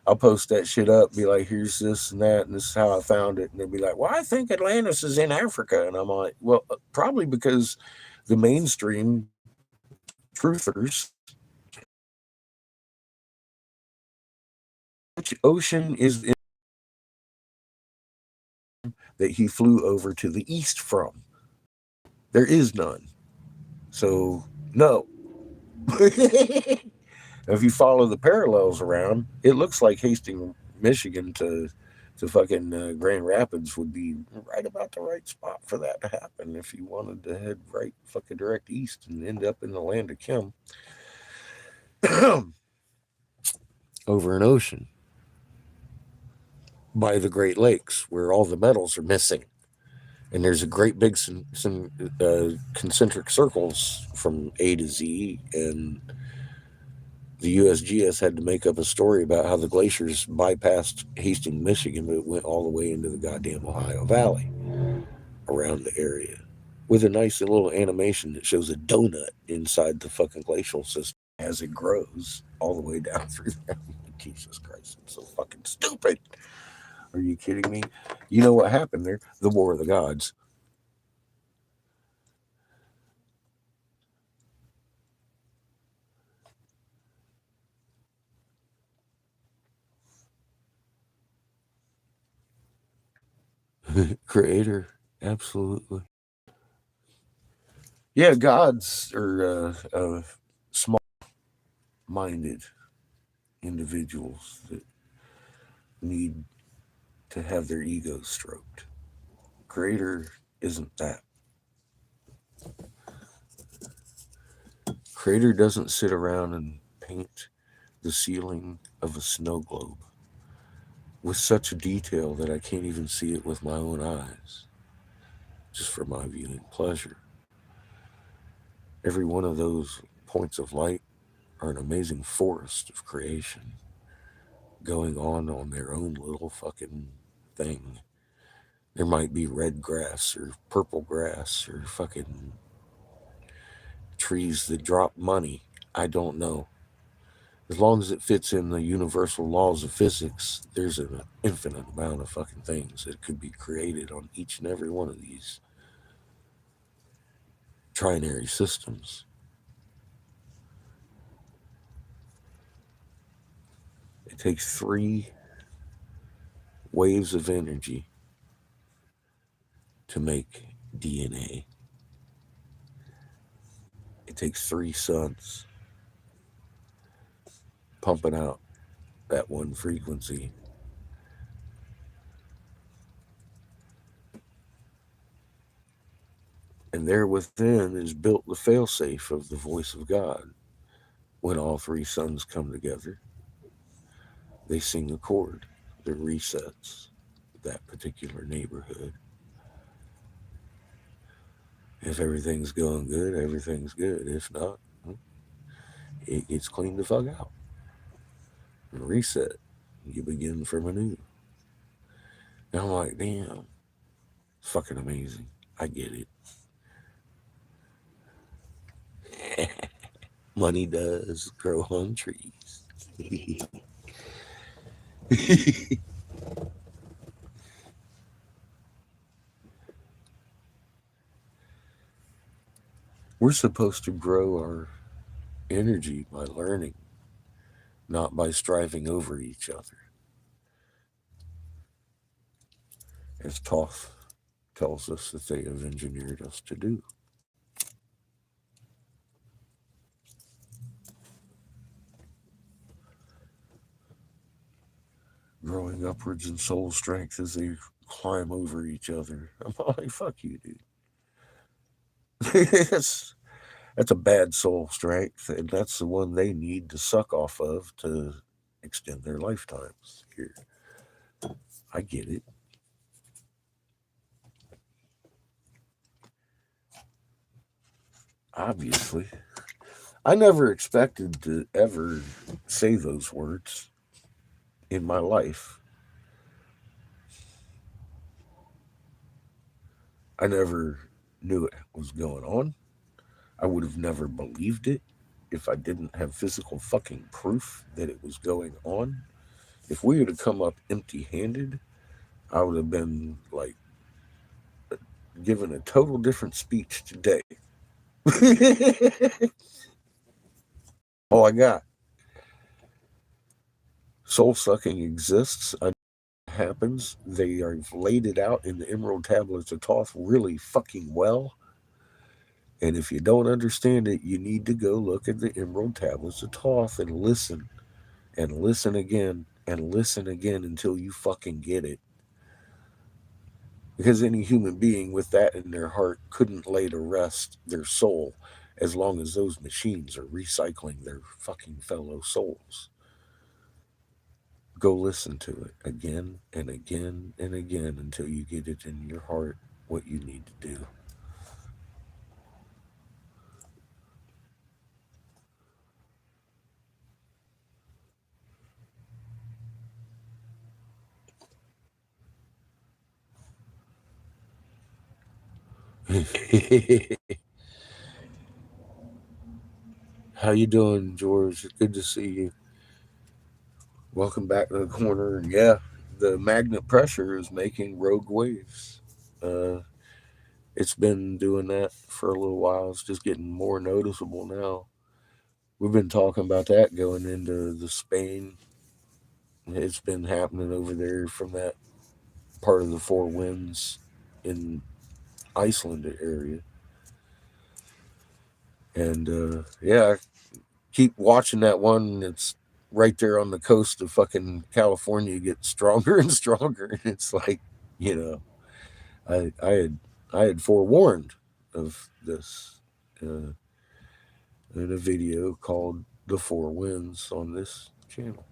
I'll post that shit up, be like, here's this and that, and this is how I found it. And they'll be like, well, I think Atlantis is in Africa. And I'm like, well, probably because the mainstream truthers, which ocean is in that he flew over to the east from? There is none. So, no. If you follow the parallels around, it looks like Hastings Michigan to fucking Grand Rapids would be right about the right spot for that to happen if you wanted to head right fucking direct east and end up in the land of Kim over an ocean by the Great Lakes where all the metals are missing. And there's a great big some concentric circles from A to Z, and the USGS had to make up a story about how the glaciers bypassed Hastings, Michigan, but it went all the way into the goddamn Ohio Valley around the area with a nice little animation that shows a donut inside the fucking glacial system as it grows all the way down through there. Jesus Christ, it's so fucking stupid. Are you kidding me? You know what happened there? The War of the Gods. Creator, absolutely. Yeah, gods are small-minded individuals that need to have their egos stroked. Creator isn't that. Creator doesn't sit around and paint the ceiling of a snow globe with such a detail that I can't even see it with my own eyes, just for my viewing pleasure. Every one of those points of light are an amazing forest of creation going on their own little fucking thing. There might be red grass or purple grass or fucking trees that drop money. I don't know. As long as it fits in the universal laws of physics, there's an infinite amount of fucking things that could be created on each and every one of these trinary systems. It takes 3 waves of energy to make DNA. It takes 3 suns pumping out that one frequency. And there within is built the failsafe of the voice of God. When all 3 suns come together, they sing a chord that resets that particular neighborhood. If everything's going good, everything's good. If not, it gets cleaned the fuck out. And reset. You begin from anew. And I'm like, damn, it's fucking amazing. I get it. Money does grow on trees. We're supposed to grow our energy by learning, not by striving over each other. As Toth tells us that they have engineered us to do. Growing upwards in soul strength as they climb over each other. I'm like, fuck you, dude. that's a bad soul strength, and that's the one they need to suck off of to extend their lifetimes here. I get it. Obviously. I never expected to ever say those words in my life. I never knew it was going on. I would have never believed it if I didn't have physical fucking proof that it was going on. If we would have come up empty handed, I would have been like given a total different speech today. All I got. Soul sucking exists. I know it happens. They are laid it out in the Emerald Tablets of Thoth really fucking well. And if you don't understand it, you need to go look at the Emerald Tablets of Thoth and listen again and listen again until you fucking get it. Because any human being with that in their heart couldn't lay to rest their soul as long as those machines are recycling their fucking fellow souls. Go listen to it again and again and again until you get it in your heart what you need to do. How you doing, George? Good to see you. Welcome back to the corner. Yeah, the magnet pressure is making rogue waves. Uh, it's been doing that for a little while. It's just getting more noticeable now. We've been talking about that going into the Spain. It's been happening over there from that part of the Four Winds in Iceland area. And yeah, I keep watching that one. It's right there on the coast of fucking California, gets stronger and stronger. It's like, you know, I had forewarned of this uh, in a video called "The Four Winds" on this channel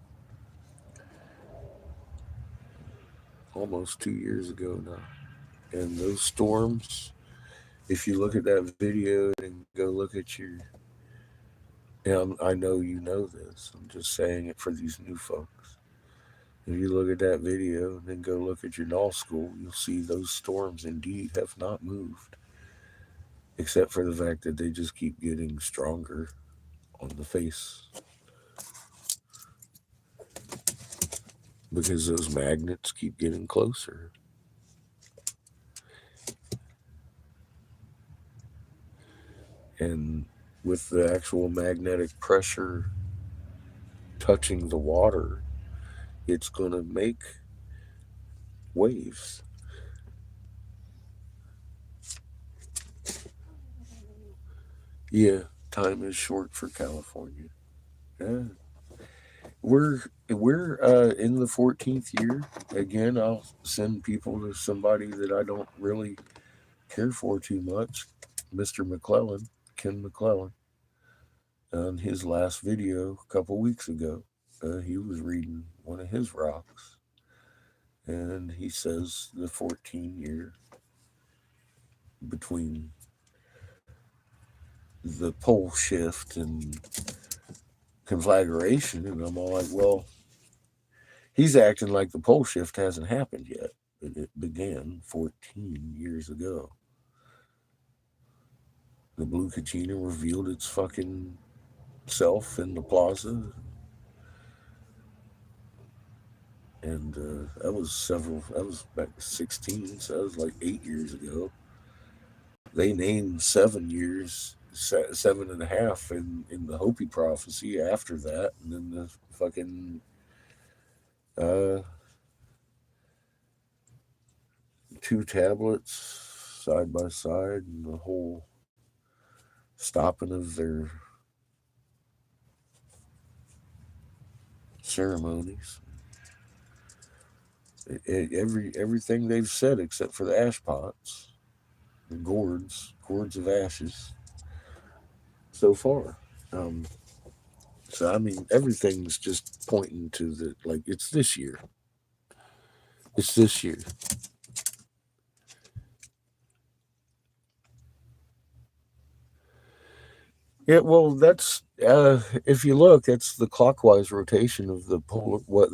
almost 2 years ago now. And those storms, if you look at that video and go look at your, I know you know this. I'm just saying it for these new folks. If you look at that video and then go look at your null school, you'll see those storms indeed have not moved, except for the fact that they just keep getting stronger on the face because those magnets keep getting closer. And with the actual magnetic pressure touching the water, it's going to make waves. Yeah, time is short for California. Yeah. We're in the 14th year. Again, I'll send people to somebody that I don't really care for too much, Mr. McClellan, Ken McClellan, on his last video a couple weeks ago. He was reading one of his rocks, and he says the 14-year between the pole shift and conflagration, and I'm all like, well, he's acting like the pole shift hasn't happened yet. It began 14 years ago. The Blue Kachina revealed its fucking self in the plaza, and that was back 16, so that was like 8 years ago. They named 7 years, 7.5 in the Hopi prophecy after that, and then the fucking uh, two tablets side by side, and the whole stopping of their ceremonies. Everything they've said except for the ash pots, the gourds of ashes so far. Um, so I mean, everything's just pointing to the like it's this year. It's this year. Yeah, well, that's if you look, that's the clockwise rotation of the polar. What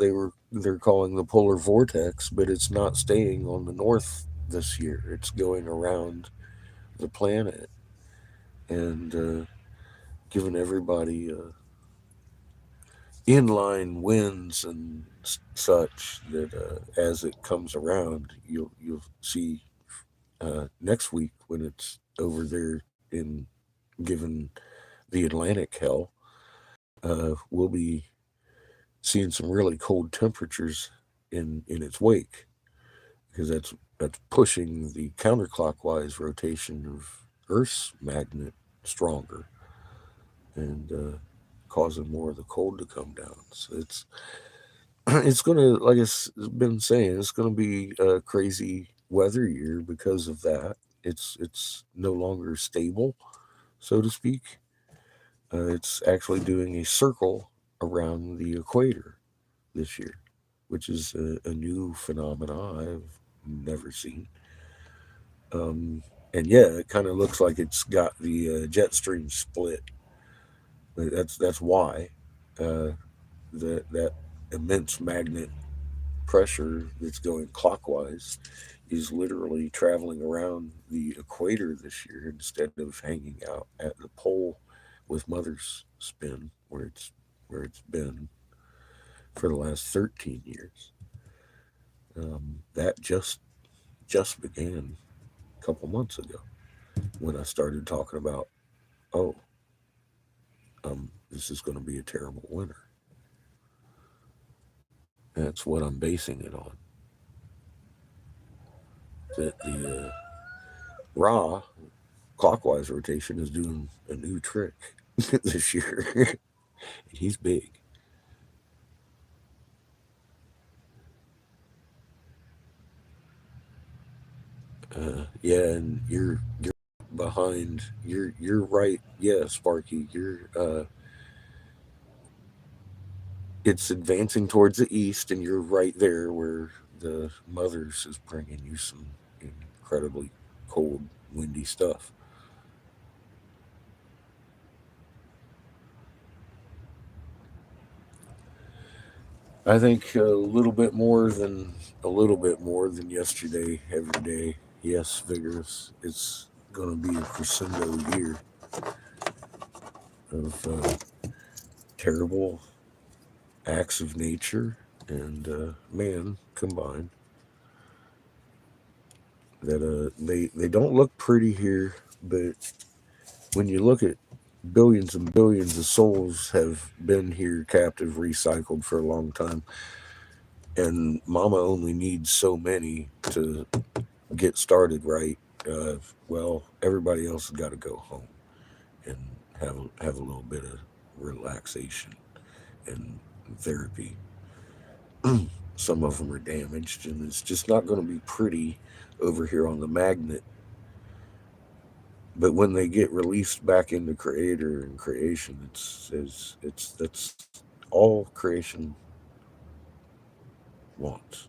they're calling the polar vortex, but it's not staying on the north this year. It's going around the planet and giving everybody inline winds and such that as it comes around, you'll see next week when it's over there in given the Atlantic hell, we'll be seeing some really cold temperatures in its wake because that's pushing the counterclockwise rotation of Earth's magnet stronger and causing more of the cold to come down. So it's it's gonna, like it's been saying, it's gonna be a crazy weather year because of that. It's no longer stable, so to speak. It's actually doing a circle around the equator this year, which is a new phenomena I've never seen. Um, and yeah, it kind of looks like it's got the jet stream split. But that's why that immense magnet pressure that's going clockwise is literally traveling around the equator this year instead of hanging out at the pole with Mother's spin where it's been for the last 13 years. That just began a couple months ago when I started talking about, oh, this is going to be a terrible winter. That's what I'm basing it on. That the Ra clockwise rotation is doing a new trick this year. He's big. Yeah, and you're behind. You're right. Yeah, Sparky. It's advancing towards the east, and you're right there where the Mothers is bringing you some incredibly cold, windy stuff. I think a little bit more than yesterday, every day. Yes, vigorous. It's going to be a crescendo year of terrible acts of nature and man combined. That they don't look pretty here, but when you look at billions and billions of souls have been here captive, recycled for a long time, and Mama only needs so many to get started right. Uh, well, everybody else has got to go home and have a little bit of relaxation and therapy. Some of them are damaged, and it's just not going to be pretty over here on the magnet. But when they get released back into creator and creation, it's that's all creation wants: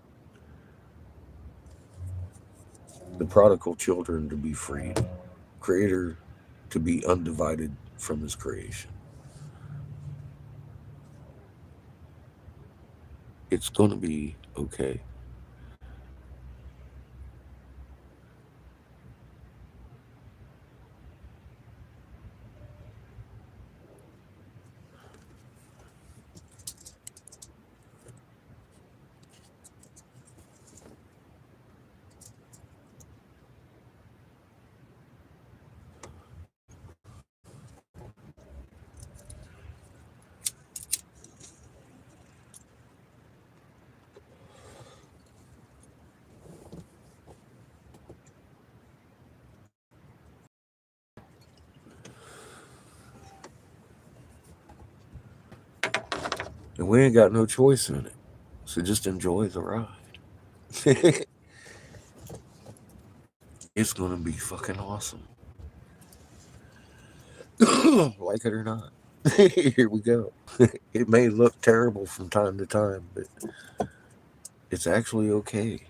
the prodigal children to be freed, creator to be undivided from his creation. It's going to be okay. And we ain't got no choice in it. So just enjoy the ride. It's going to be fucking awesome. Like it or not. Here we go. It may look terrible from time to time, but it's actually okay.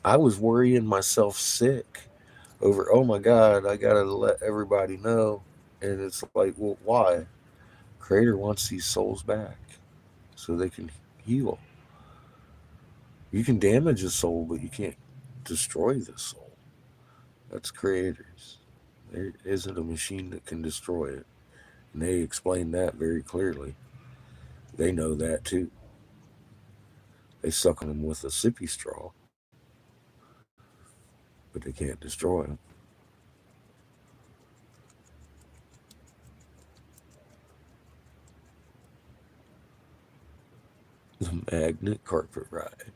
I was worrying myself sick over, oh my God, I got to let everybody know. And it's like, well, why? Creator wants these souls back so they can heal. You can damage a soul, but you can't destroy the soul. That's creators. There isn't a machine that can destroy it. And they explain that very clearly. They know that too. They suck on them with a sippy straw, but they can't destroy them. The magnet carpet ride.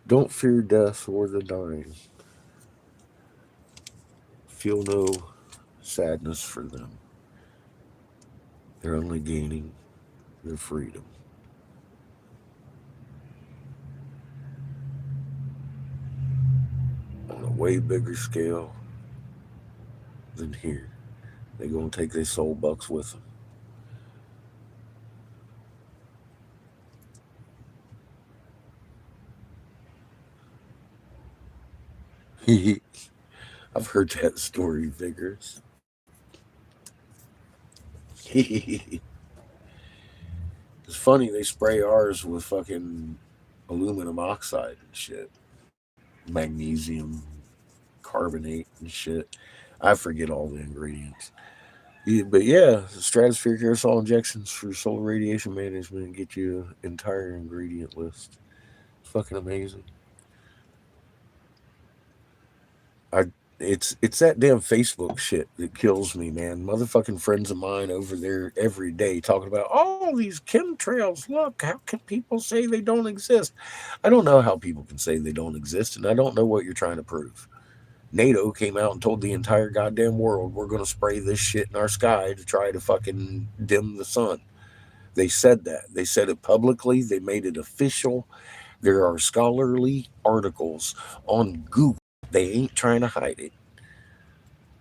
Don't fear death or the dying. Feel no sadness for them. They're only gaining their freedom on a way bigger scale than here. They're gonna take their soul bucks with them. I've heard that story, Vigorous. It's funny, they spray ours with fucking aluminum oxide and shit, magnesium carbonate and shit. I forget all the ingredients. Yeah, but yeah, stratospheric aerosol injections for solar radiation management get you an entire ingredient list. It's fucking amazing. I it's that damn Facebook shit that kills me, man. Motherfucking friends of mine over there every day talking about all these chemtrails. Look, how can people say they don't exist? I don't know how people can say they don't exist, and I don't know what you're trying to prove. NATO came out and told the entire goddamn world we're going to spray this shit in our sky to try to fucking dim the sun. They said that. They said it publicly. They made it official. There are scholarly articles on Google. They ain't trying to hide it.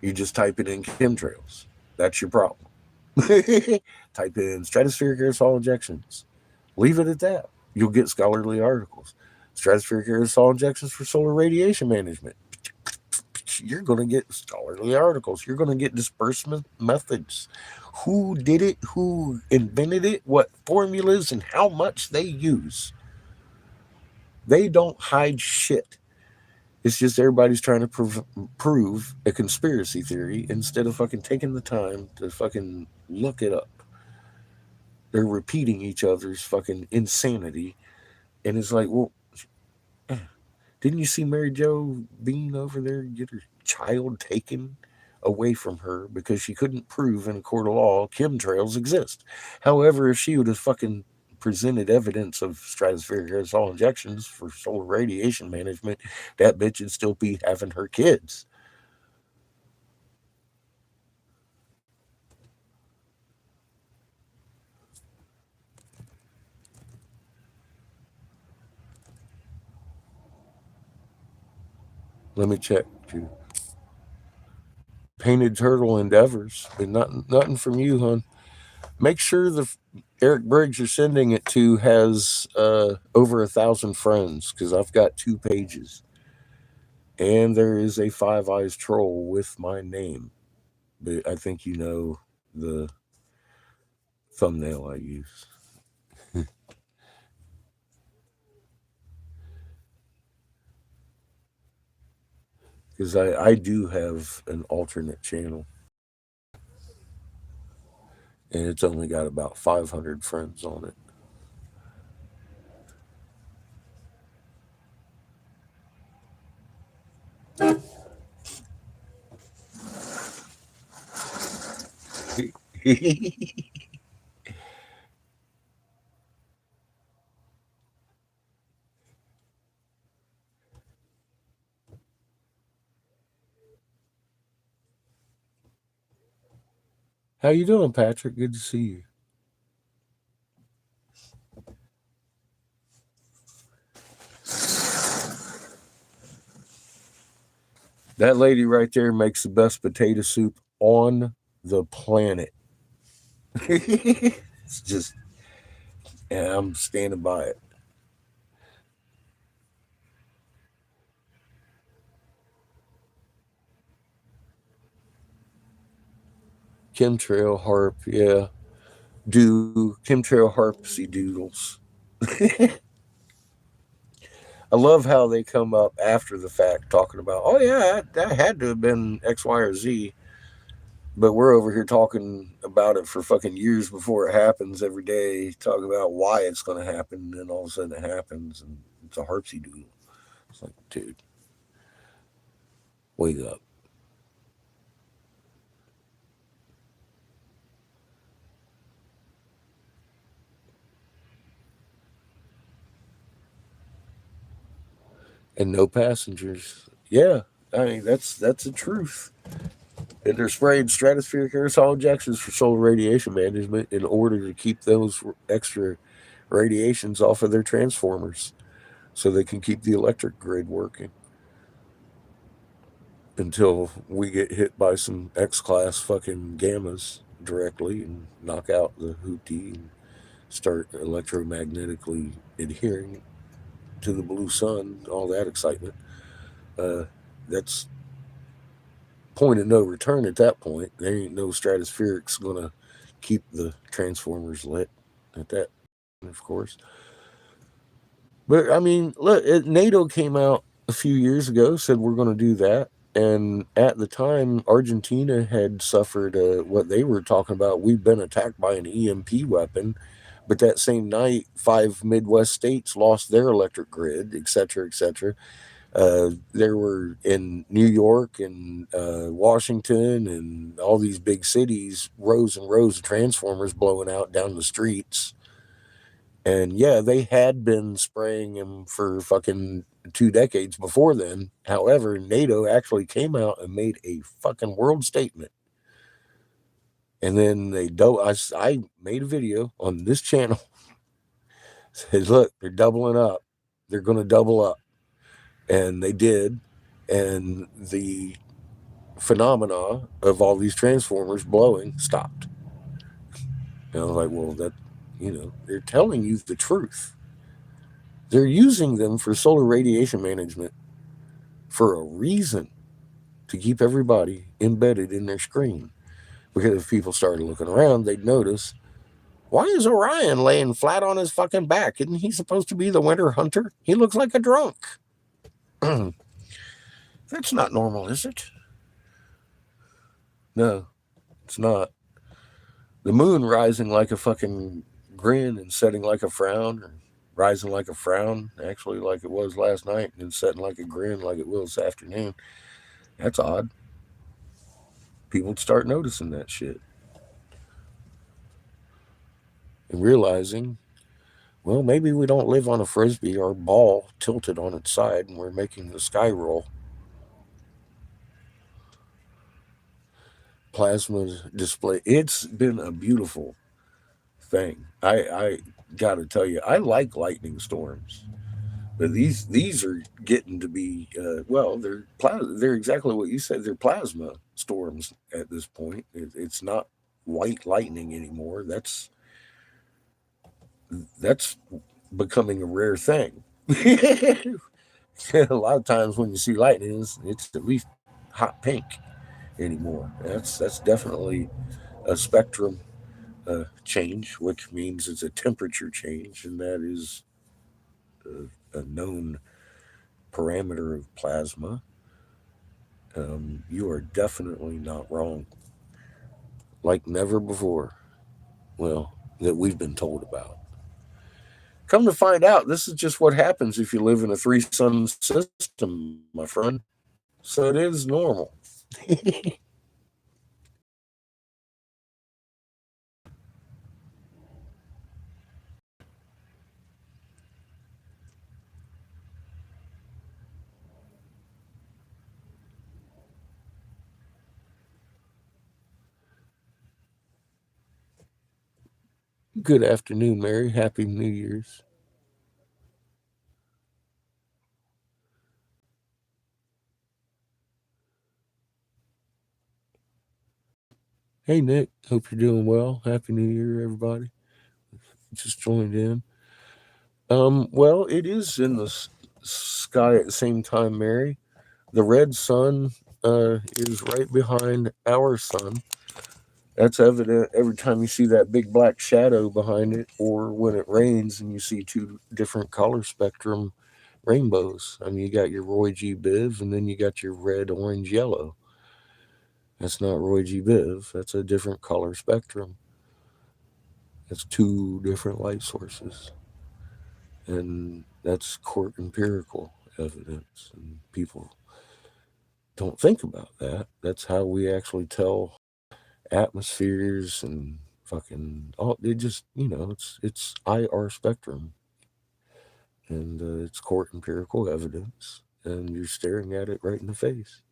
You just type it in chemtrails. That's your problem. Type in stratospheric aerosol injections. Leave it at that. You'll get scholarly articles. Stratospheric aerosol injections for solar radiation management. You're going to get scholarly articles. You're going to get disbursement methods. Who did it? Who invented it? What formulas and how much they use. They don't hide shit. It's just everybody's trying to prove a conspiracy theory instead of fucking taking the time to fucking look it up. They're repeating each other's fucking insanity. And it's like, well, didn't you see Mary Jo Bean over there get her child taken away from her because she couldn't prove in a court of law chemtrails exist? However, if she would have fucking presented evidence of stratospheric aerosol injections for solar radiation management, that bitch would still be having her kids. Let me check. Painted Turtle Endeavors, but nothing from you, hon. Make sure the Eric Briggs you're sending it to has over 1,000 friends because I've got 2 pages, and there is a Five Eyes troll with my name. But I think you know the thumbnail I use because I do have an alternate channel, and it's only got about 500 friends on it. How you doing, Patrick? Good to see you. That lady right there makes the best potato soup on the planet. It's just, and I'm standing by it. Chemtrail harp, yeah. Do chemtrail harpsy doodles. I love how they come up after the fact talking about, oh yeah, that had to have been X, Y, or Z. But we're over here talking about it for fucking years before it happens every day, talking about why it's going to happen. And then all of a sudden it happens and it's a harpsy doodle. It's like, dude, wake up. and no passengers. Yeah, I mean that's the truth. And they're spraying stratospheric aerosol injections for solar radiation management in order to keep those extra radiations off of their transformers, so they can keep the electric grid working until we get hit by some X class fucking gammas directly and knock out the Houthi and start electromagnetically adhering to the blue sun, all that excitement. Uh, that's point of no return at that point. There ain't no stratospherics gonna keep the transformers lit at that, of course. But I mean, look, NATO came out a few years ago, said we're going to do that. And at the time, Argentina had suffered what they were talking about. We've been attacked by an EMP weapon. But that same night, 5 Midwest states lost their electric grid, et cetera, et cetera. There were in New York and Washington and all these big cities, rows and rows of transformers blowing out down the streets. And yeah, they had been spraying him for fucking 2 decades before then. However, NATO actually came out and made a fucking world statement. And then I made a video on this channel. Said, look, they're doubling up. They're going to double up. And they did. And the phenomena of all these transformers blowing stopped. And I was like, well, they're telling you the truth. They're using them for solar radiation management for a reason, to keep everybody embedded in their screen. Because if people started looking around, they'd notice, why is Orion laying flat on his fucking back? Isn't he supposed to be the winter hunter? He looks like a drunk. That's not normal, is it? No, it's not. The moon rising like a fucking grin and setting like a frown, or rising like a frown, actually, like it was last night, and then setting like a grin like it will this afternoon. That's odd. People would start noticing that shit and realizing, well, maybe we don't live on a frisbee or ball tilted on its side and we're making the sky roll. Plasma display. It's been a beautiful thing. I gotta tell you, I like lightning storms, but these are getting to be well, they're exactly what you said. They're plasma storms at this point. It's not white lightning anymore. That's becoming a rare thing. A lot of times when you see lightning, it's at least hot pink anymore. That's definitely a spectrum change, which means it's a temperature change, and that is a known parameter of plasma. You are definitely not wrong, like never before. Well, that we've been told about. Come to find out, this is just what happens if you live in a three-sun system, my friend. So it is normal. Good afternoon, Mary. Happy New Year's. Hey, Nick. Hope you're doing well. Happy New Year, everybody. Just joined in. Well, it is in the sky at the same time, Mary. The red sun is right behind our sun. That's evident every time you see that big black shadow behind it, or when it rains and you see two different color spectrum rainbows. I mean, you got your Roy G. Biv, and then you got your red, orange, yellow. That's not Roy G. Biv. That's a different color spectrum. That's two different light sources. And that's court empirical evidence. And people don't think about that. That's how we actually tell atmospheres and fucking all. It just, it's IR spectrum, and it's court empirical evidence. and you're staring at it right in the face.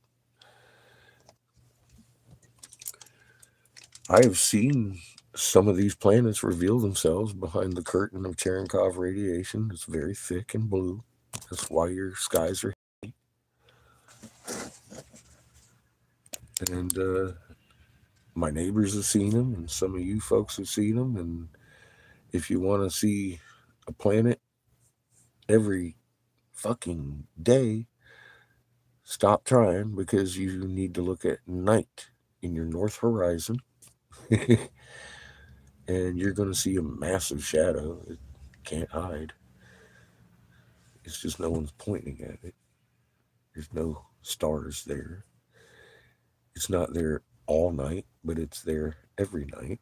I have seen some of these planets reveal themselves behind the curtain of Cherenkov radiation. It's very thick and blue. That's why your skies are heavy. And my neighbors have seen them, and some of you folks have seen them. And if you want to see a planet every fucking day, stop trying, because you need to look at night in your north horizon. And you're going to see a massive shadow. It can't hide. It's just no one's pointing at it. There's no stars there. It's not there all night, but it's there every night.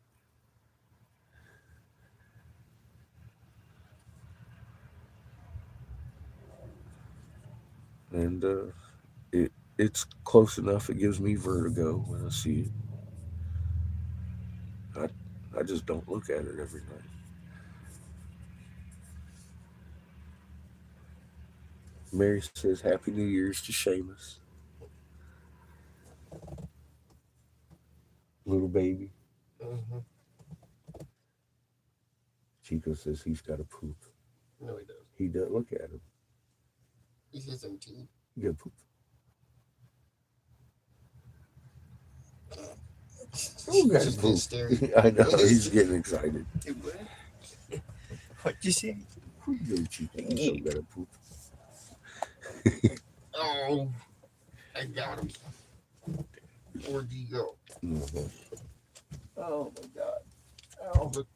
And it's close enough. It gives me vertigo when I see it. I just don't look at it every night. Mary says, Happy New Year's to Seamus. Little baby. Mm-hmm. Chico says he's got to poop. No, he does. He does. Look at him. He's 17. You got to poop. He's got to just poop. staring. I know. He's getting excited. Hey, what? What'd you say? Little Chico, you still got to poop. Oh, I got him. Where'd he go? Mm-hmm. Oh my God. Oh, look.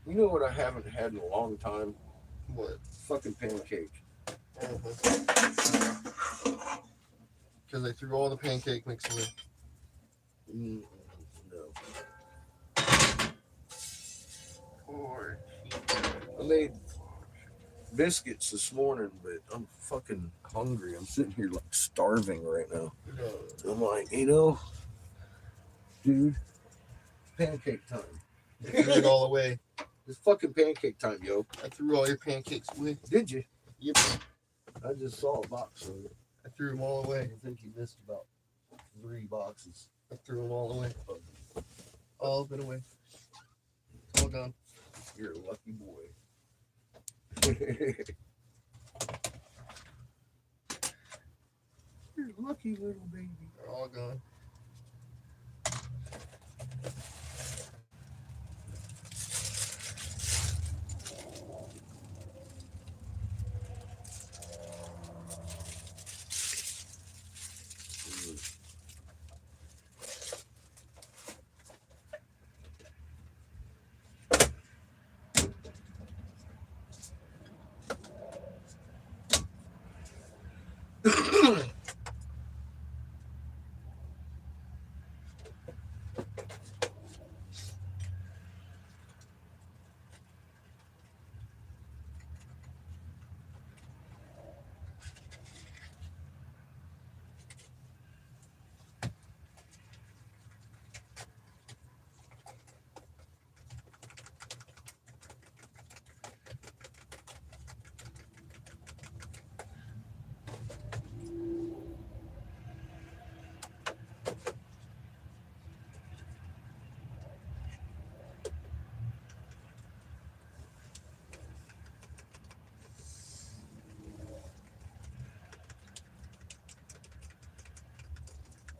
You know what I haven't had in a long time? What? Fucking pancake. Because I threw all the pancake mix away. No. Or I made biscuits this morning, but I'm fucking hungry. I'm sitting here like starving right now. I'm like, dude, pancake time. I threw it all away. It's fucking pancake time, yo. I threw all your pancakes away. Did you? Yep. I just saw a box of it. I threw them all away. I think you missed about 3 boxes. I threw them all away. All of it away. All gone. You're a lucky boy. You're a lucky little baby. They're all gone.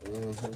Mm-hmm.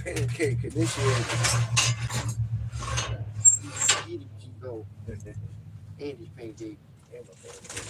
Pancake initiated. Eating Chico. Andy's pancake. And a pancake.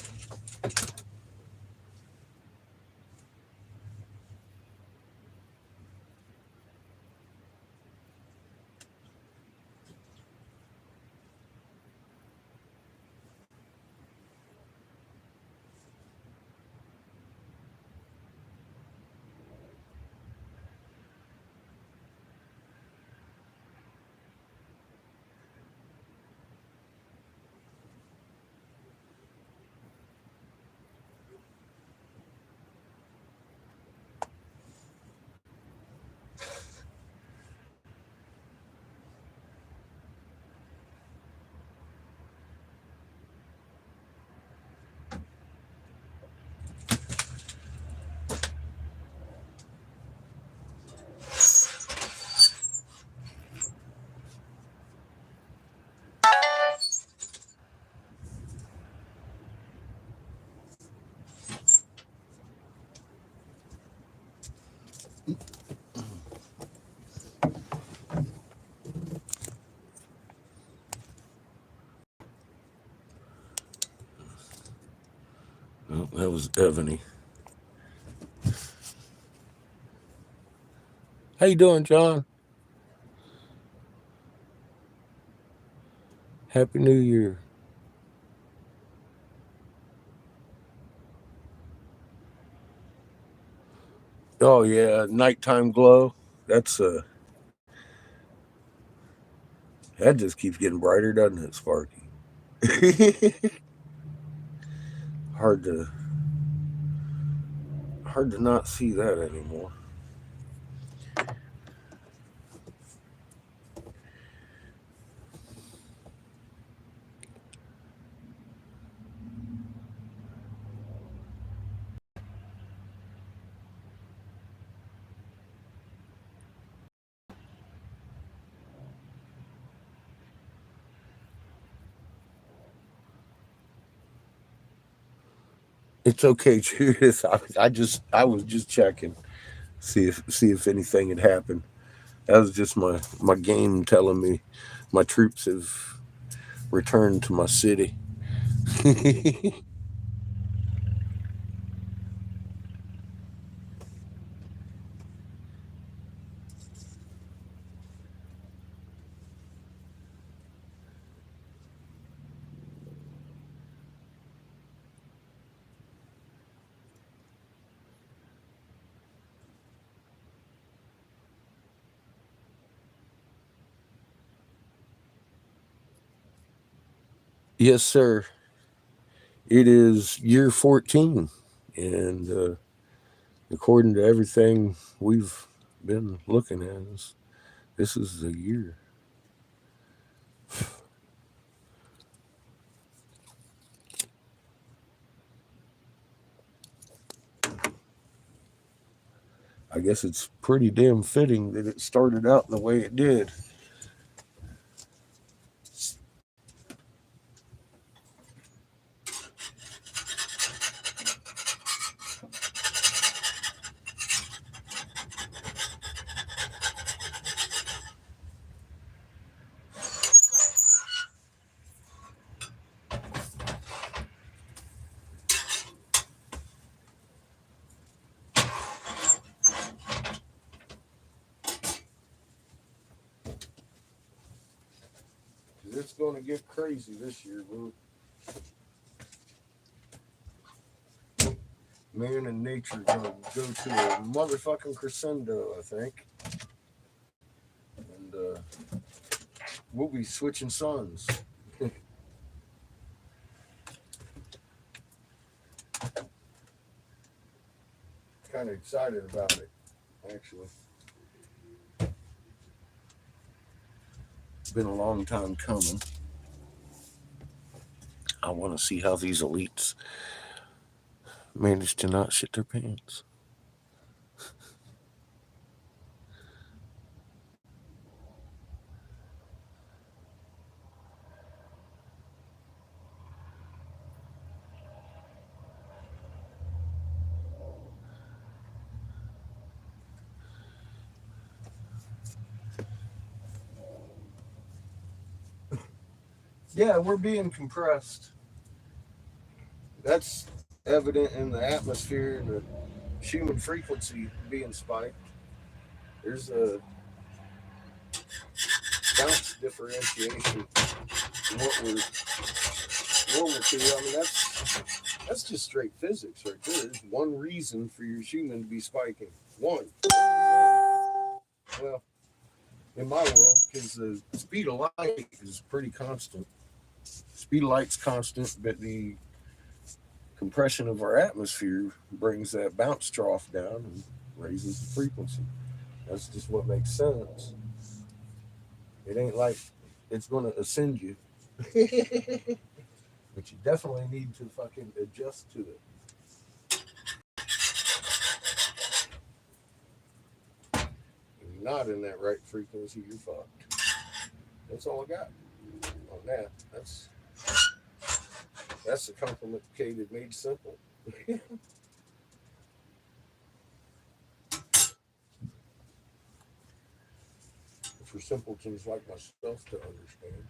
Oh, that was Ebony. How you doing, John? Happy New Year. Oh yeah, nighttime glow. That's that just keeps getting brighter, doesn't it, Sparky? hard to hard to not see that anymore. It's okay, Judith. I was just checking, see if anything had happened. That was just my game telling me my troops have returned to my city. Yes, sir. It is year 14, and according to everything we've been looking at, this is the year. I guess it's pretty damn fitting that it started out the way it did. It's going to get crazy this year, boo. Man and nature going to go to a motherfucking crescendo, I think. And we'll be switching suns. Kind of excited about it, actually. It's been a long time coming. I want to see how these elites manage to not shit their pants. Yeah, we're being compressed. That's evident in the atmosphere and the human frequency being spiked. There's a bounce differentiation in what we're normal to. I mean, that's just straight physics right there. There's one reason for your human to be spiking. One. Well, in my world, because the speed of light is pretty constant. Speed of light's constant, but the compression of our atmosphere brings that bounce trough down and raises the frequency. That's just what makes sense. It ain't like it's going to ascend you, but you definitely need to fucking adjust to it. If you're not in that right frequency, you're fucked. That's all I got on that. That's the complicated made simple. For simpletons like myself to understand.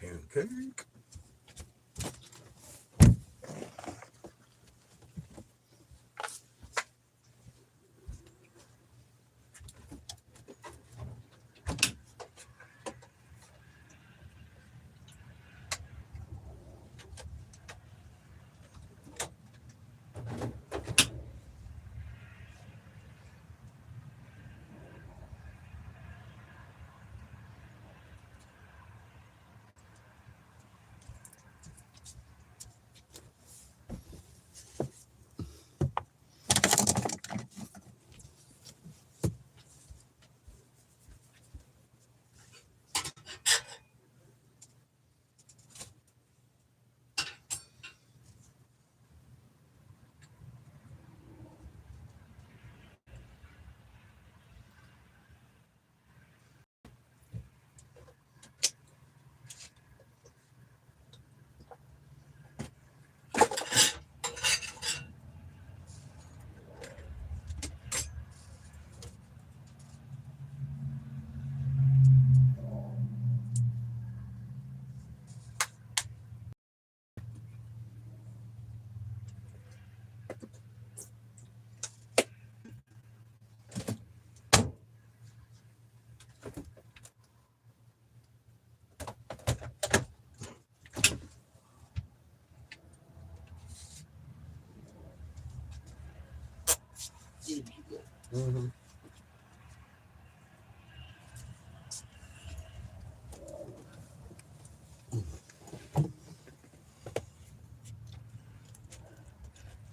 Pancake. Mm-hmm.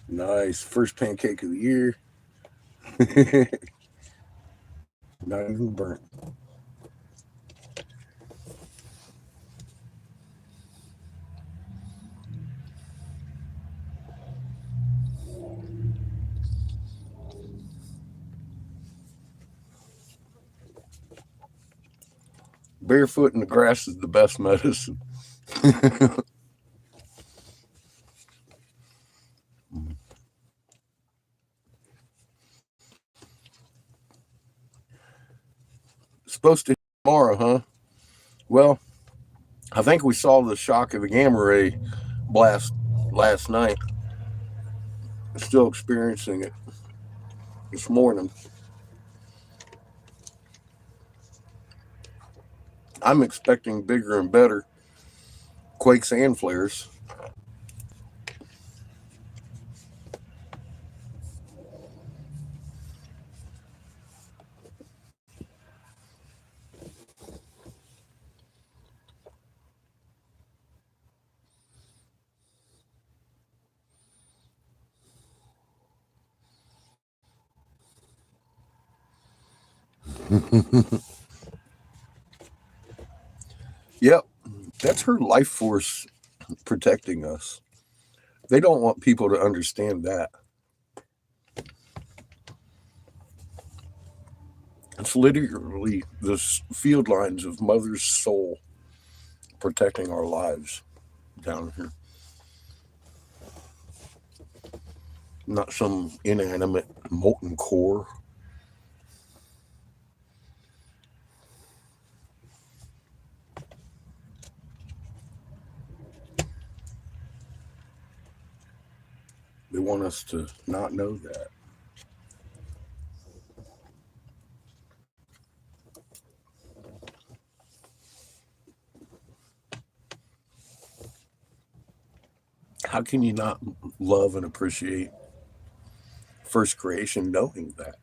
Nice. First pancake of the year. Not even burnt. Barefoot in the grass is the best medicine. Supposed to tomorrow, huh? Well, I think we saw the shock of the gamma ray blast last night. Still experiencing it this morning. I'm expecting bigger and better earthquakes and flares. Yep, that's her life force protecting us. They don't want people to understand that. It's literally the field lines of Mother's soul protecting our lives down here. Not some inanimate molten core. They want us to not know that. How can you not love and appreciate first creation knowing that?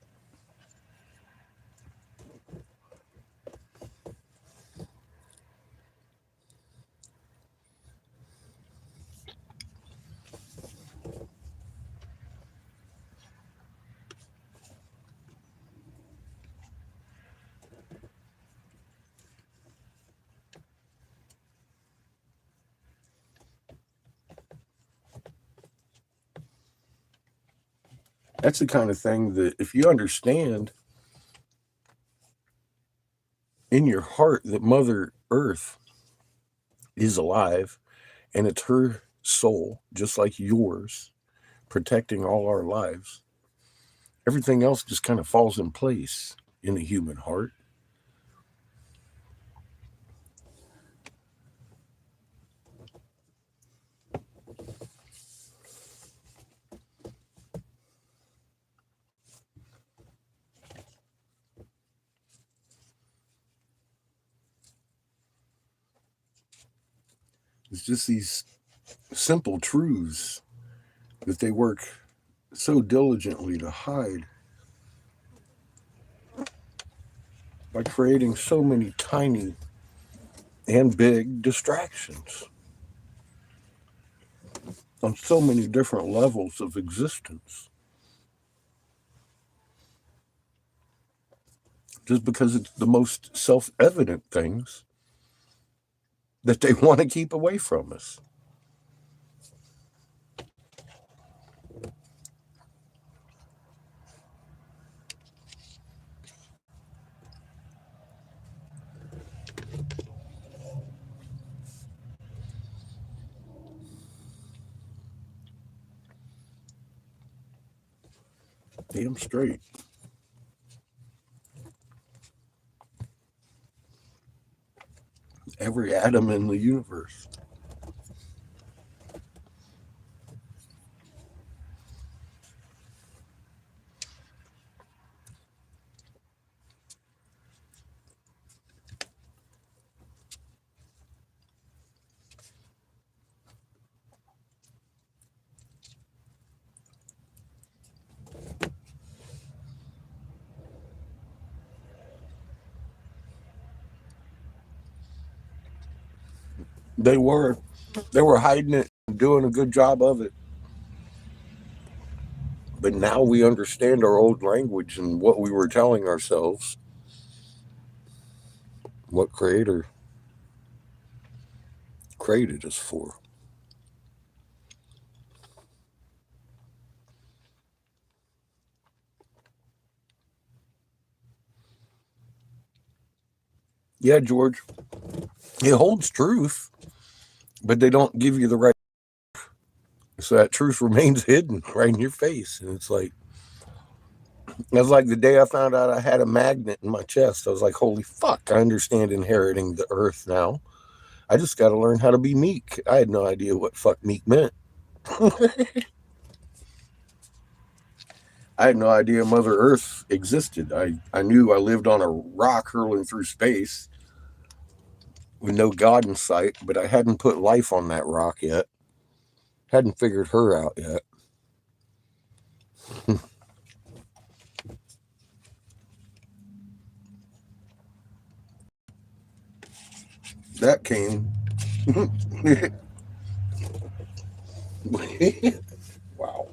That's the kind of thing that if you understand in your heart that Mother Earth is alive and it's her soul, just like yours, protecting all our lives, everything else just kind of falls in place in the human heart. It's just these simple truths that they work so diligently to hide by creating so many tiny and big distractions on so many different levels of existence. Just because it's the most self evident things that they want to keep away from us. Damn straight. Every atom in the universe. They were they were hiding it and doing a good job of it. But now we understand our old language and what we were telling ourselves, what Creator created us for. Yeah, George, it holds truth, but they don't give you the right. So that truth remains hidden right in your face. And it's like, that's like the day I found out I had a magnet in my chest. I was like, holy fuck, I understand inheriting the earth now. I just got to learn how to be meek. I had no idea what fuck meek meant. I had no idea Mother Earth existed. I knew I lived on a rock hurling through space. with no God in sight, but I hadn't put life on that rock yet. Hadn't figured her out yet. That came. Wow.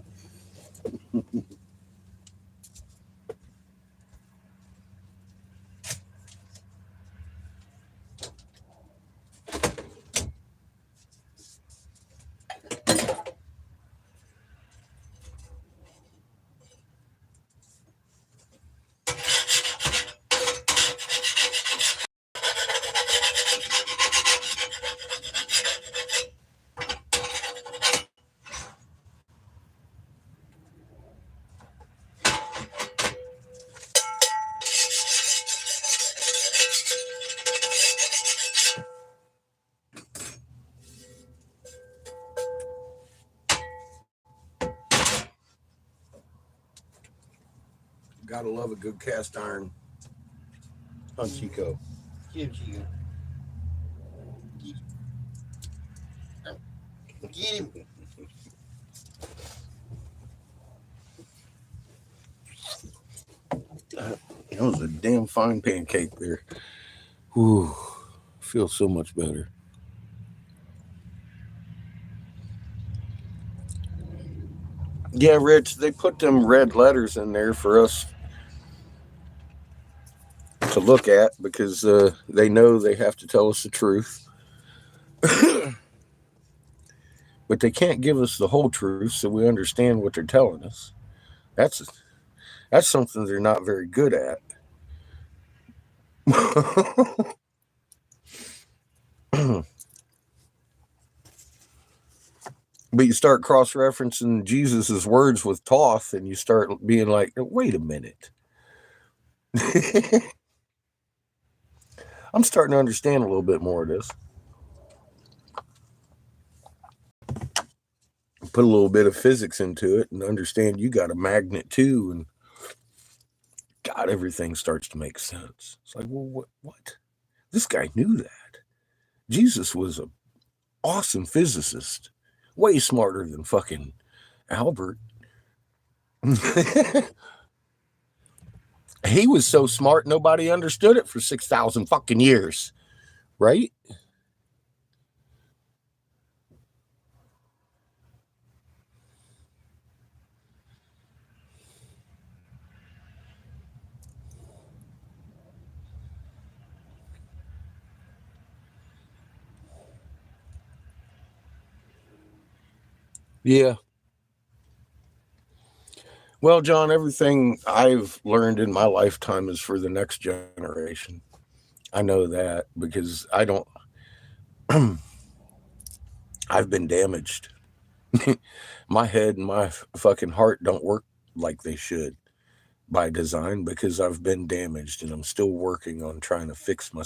Gotta love a good cast iron Hunchico. Get him. Get him. That was a damn fine pancake there. Whew. Feels so much better. Yeah, Rich, they put them red letters in there for us to look at because they know they have to tell us the truth. But they can't give us the whole truth so we understand what they're telling us. That's that's something they're not very good at. But you start cross-referencing Jesus's words with Toth, and you start being like, "Wait a minute." I'm starting to understand a little bit more of this. Put a little bit of physics into it and understand you got a magnet too, and God, everything starts to make sense. It's like, well, what? This guy knew that. Jesus was an awesome physicist, way smarter than fucking Albert. He was so smart nobody understood it for 6,000 fucking years, right? Yeah. Well, John, everything I've learned in my lifetime is for the next generation. I know that because I don't, I've been damaged. My head and my fucking heart don't work like they should by design because I've been damaged and I'm still working on trying to fix my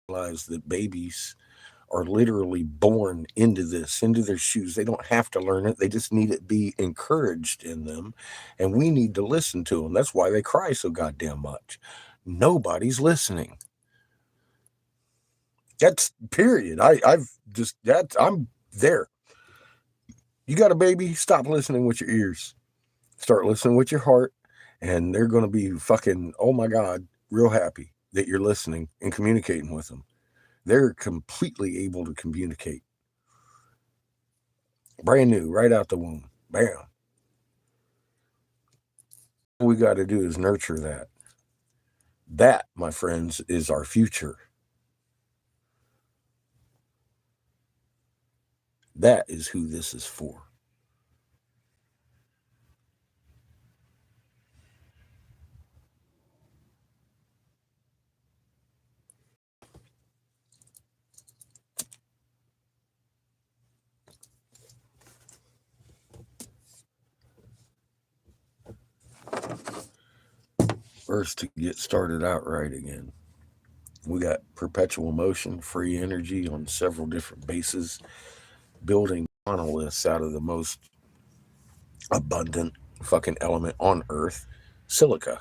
lives. That babies are literally born into this, into their shoes. They don't have to learn it. They just need it be encouraged in them. And we need to listen to them. That's why they cry so goddamn much. Nobody's listening. That's period. I've just, I'm there. You got a baby, stop listening with your ears. Start listening with your heart. And they're going to be fucking, oh my God, real happy that you're listening and communicating with them. They're completely able to communicate. Brand new, right out the womb. Bam. All we got to do is nurture that. That, my friends, is our future. That is who this is for. First, to get started out right again, we got perpetual motion, free energy on several different bases, building monoliths out of the most abundant fucking element on Earth, silica.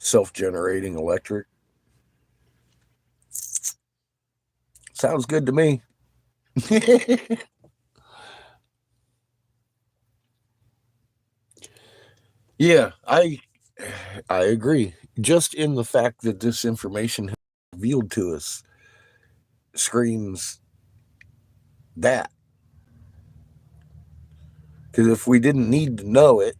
Self-generating electric. Sounds good to me. Yeah, I agree. Just in the fact that this information revealed to us screams that. Because if we didn't need to know it,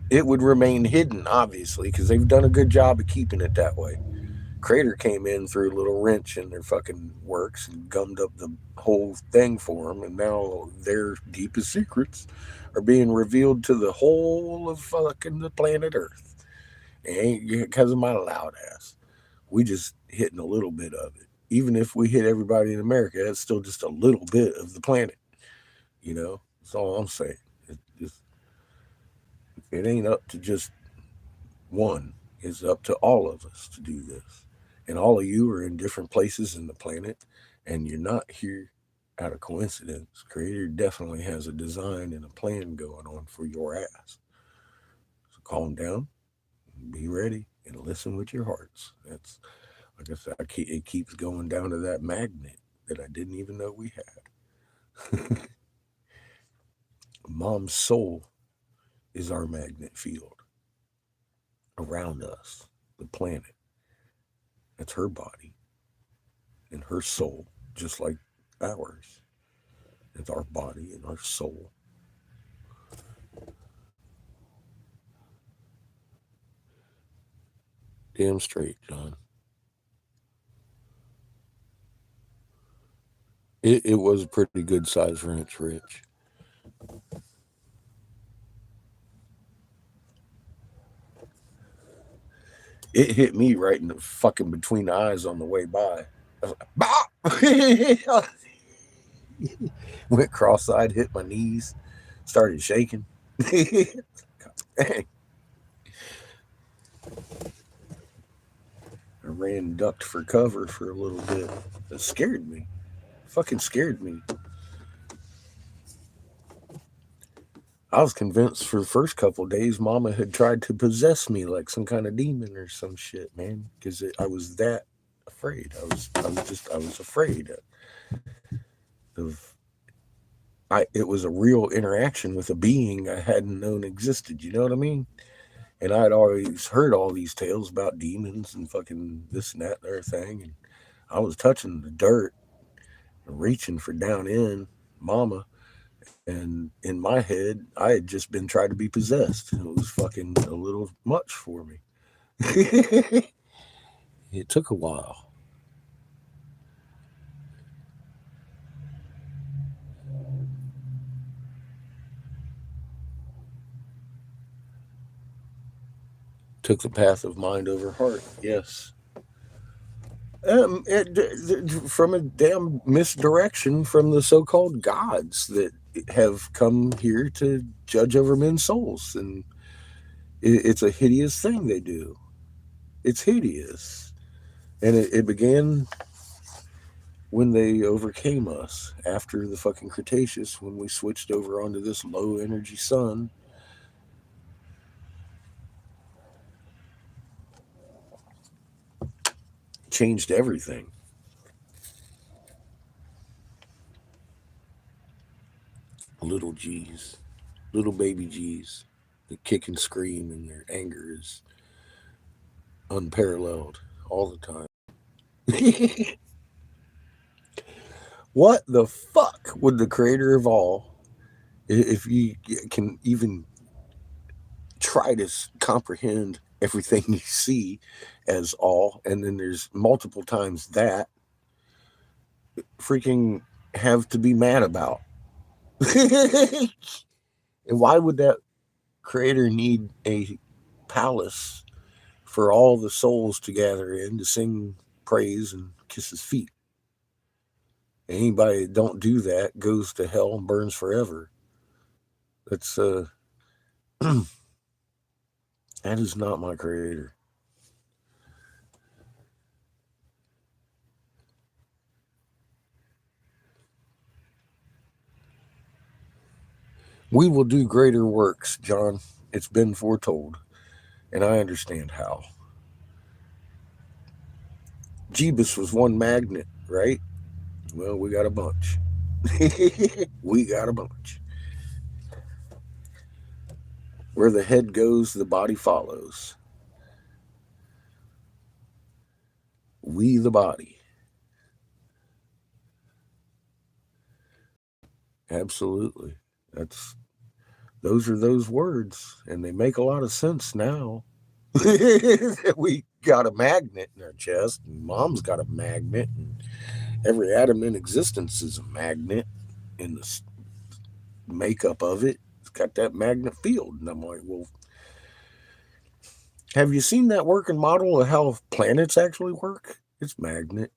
it would remain hidden, obviously, because they've done a good job of keeping it that way. Crater came in, threw a little wrench in their fucking works and gummed up the whole thing for them, and now their deepest secrets are being revealed to the whole of fucking the planet Earth. It ain't because of my loud ass. We just hitting a little bit of it. Even if we hit everybody in America, that's still just a little bit of the planet. You know, that's all I'm saying. It ain't up to just one. It's up to all of us to do this. And all of you are in different places in the planet, and you're not here out of coincidence. Creator definitely has a design and a plan going on for your ass. So calm down, be ready, and listen with your hearts. That's like I said. It keeps going down to that magnet that I didn't even know we had. Mom's soul is our magnet field around us, the planet. That's her body and her soul, just like ours. It's our body and our soul. Damn straight, John. It was a pretty good size wrench, Rich. It hit me right in the fucking between the eyes on the way by. I was like, bah! Went cross-eyed, hit my knees, started shaking. Dang. I ran ducked for cover for a little bit. It scared me. Fucking scared me. I was convinced for the first couple of days Mama had tried to possess me like some kind of demon or some shit, man. Because I was that afraid. I was afraid of. It was a real interaction with a being I hadn't known existed. You know what I mean? And I'd always heard all these tales about demons and fucking this and that and other thing. And I was touching the dirt and reaching for down in Mama. And in my head, I had just been trying to be possessed. It was fucking a little much for me. It took a while. Took the path of mind over heart. Yes. From a damn misdirection from the so-called gods that have come here to judge over men's souls, and it's a hideous thing they do. It's hideous, and it began when they overcame us after the fucking Cretaceous, when we switched over onto this low energy sun. Changed everything. Little G's, little baby G's, they kick and scream, and their anger is unparalleled all the time. What the fuck would the creator of all, if you can even try to comprehend everything you see as all, and then there's multiple times that, freaking have to be mad about? And why would that creator need a palace for all the souls to gather in to sing praise and kiss his feet? Anybody that don't do that goes to hell and burns forever. That's that is not my creator. We will do greater works, John. It's been foretold, and I understand how. Jeebus was one magnet, right? Well, we got a bunch. We got a bunch. Where the head goes, the body follows. We the body. Absolutely. That's those are those words, and they make a lot of sense now. We got a magnet in our chest, and mom's got a magnet, and every atom in existence is a magnet in the makeup of it. It's got that magnet field. And I'm like, well, have you seen that working model of how planets actually work? It's magnet.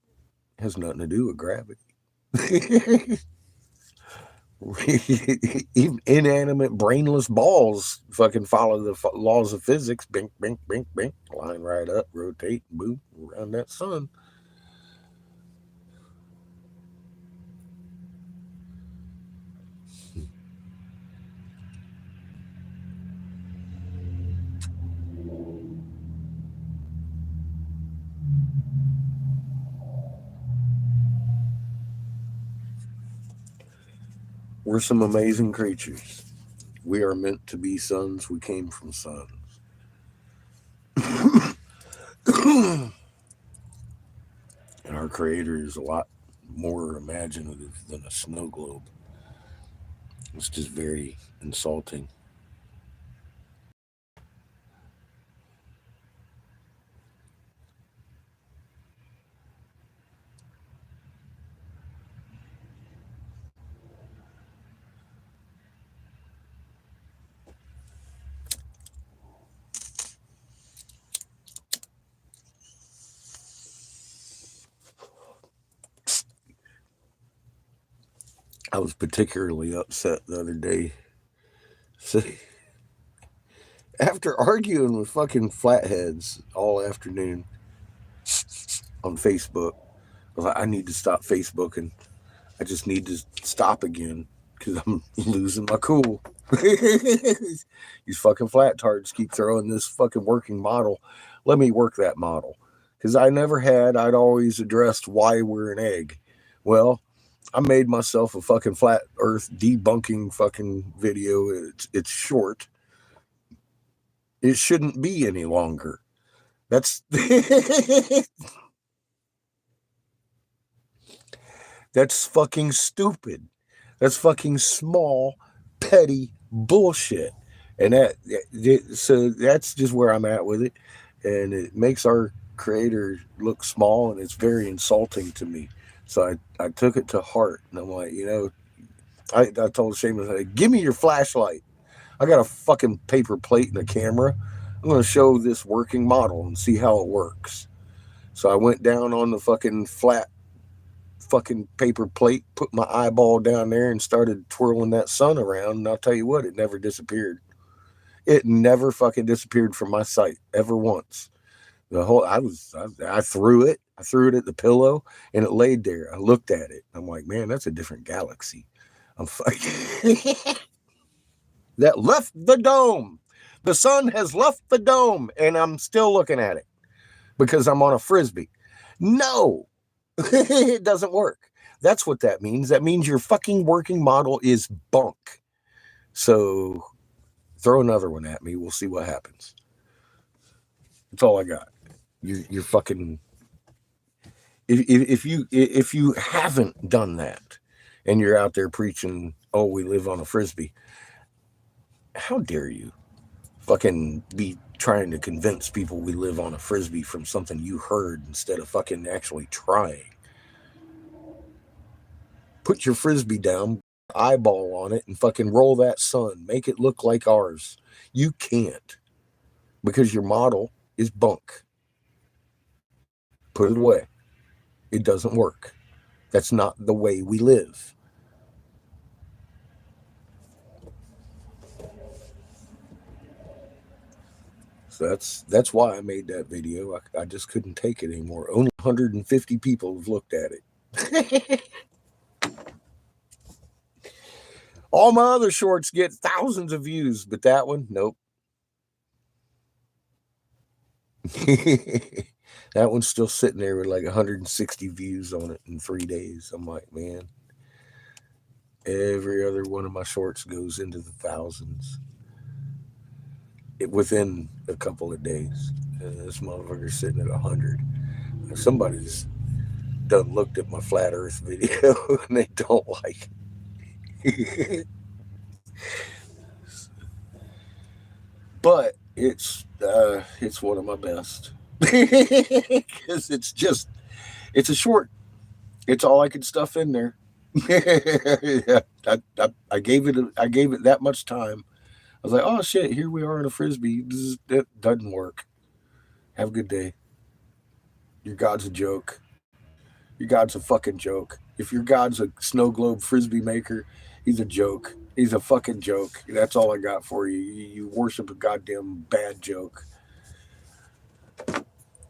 It has nothing to do with gravity. Even inanimate, brainless balls fucking follow the laws of physics. Bink, bink, bink, bink. Line right up, rotate, boom, around that sun. We're some amazing creatures. We are meant to be sons. We came from suns. And our creator is a lot more imaginative than a snow globe. It's just very insulting. I was particularly upset the other day. So, after arguing with fucking flatheads all afternoon on Facebook, I was like, I need to stop Facebooking. I just need to stop again because I'm losing my cool. These fucking flat tards keep throwing this fucking working model. Let me work that model. Because I never had, I'd always addressed why we're an egg. Well, I made myself a fucking flat earth debunking fucking video. It's short. It shouldn't be any longer. That's that's fucking stupid. That's fucking small, petty bullshit. And so that's just where I'm at with it. And it makes our creator look small, and it's very insulting to me. So I took it to heart, and I'm like, I told Seamus, like, give me your flashlight. I got a fucking paper plate and a camera. I'm going to show this working model and see how it works. So I went down on the fucking flat fucking paper plate, put my eyeball down there, and started twirling that sun around. And I'll tell you what, it never disappeared. It never fucking disappeared from my sight ever once. I threw it. I threw it at the pillow, and it laid there. I looked at it. I'm like, man, that's a different galaxy. I'm fucking that left the dome. The sun has left the dome, and I'm still looking at it because I'm on a frisbee. No, it doesn't work. That's what that means. That means your fucking working model is bunk. So throw another one at me. We'll see what happens. That's all I got. You're fucking. If you haven't done that, and you're out there preaching, oh, we live on a frisbee, how dare you fucking be trying to convince people we live on a frisbee from something you heard instead of fucking actually trying. Put your frisbee down, eyeball on it, and fucking roll that sun. Make it look like ours. You can't because your model is bunk. Put it away. It doesn't work. That's not the way we live. So that's why I made that video. I just couldn't take it anymore. Only 150 people have looked at it. All my other shorts get thousands of views, but that one, nope. That one's still sitting there with like 160 views on it in 3 days. I'm like, man, every other one of my shorts goes into the thousands within a couple of days. And this motherfucker's sitting at 100. Somebody's done looked at my flat Earth video and they don't like it. But it's one of my best because it's a short. It's all I could stuff in there. Yeah, I gave it that much time. I was like, oh shit, here we are in a frisbee. That doesn't work. Have a good day. Your God's a joke. Your God's a fucking joke. If your God's a snow globe frisbee maker, he's a joke. He's a fucking joke. That's all I got for you. You worship a goddamn bad joke,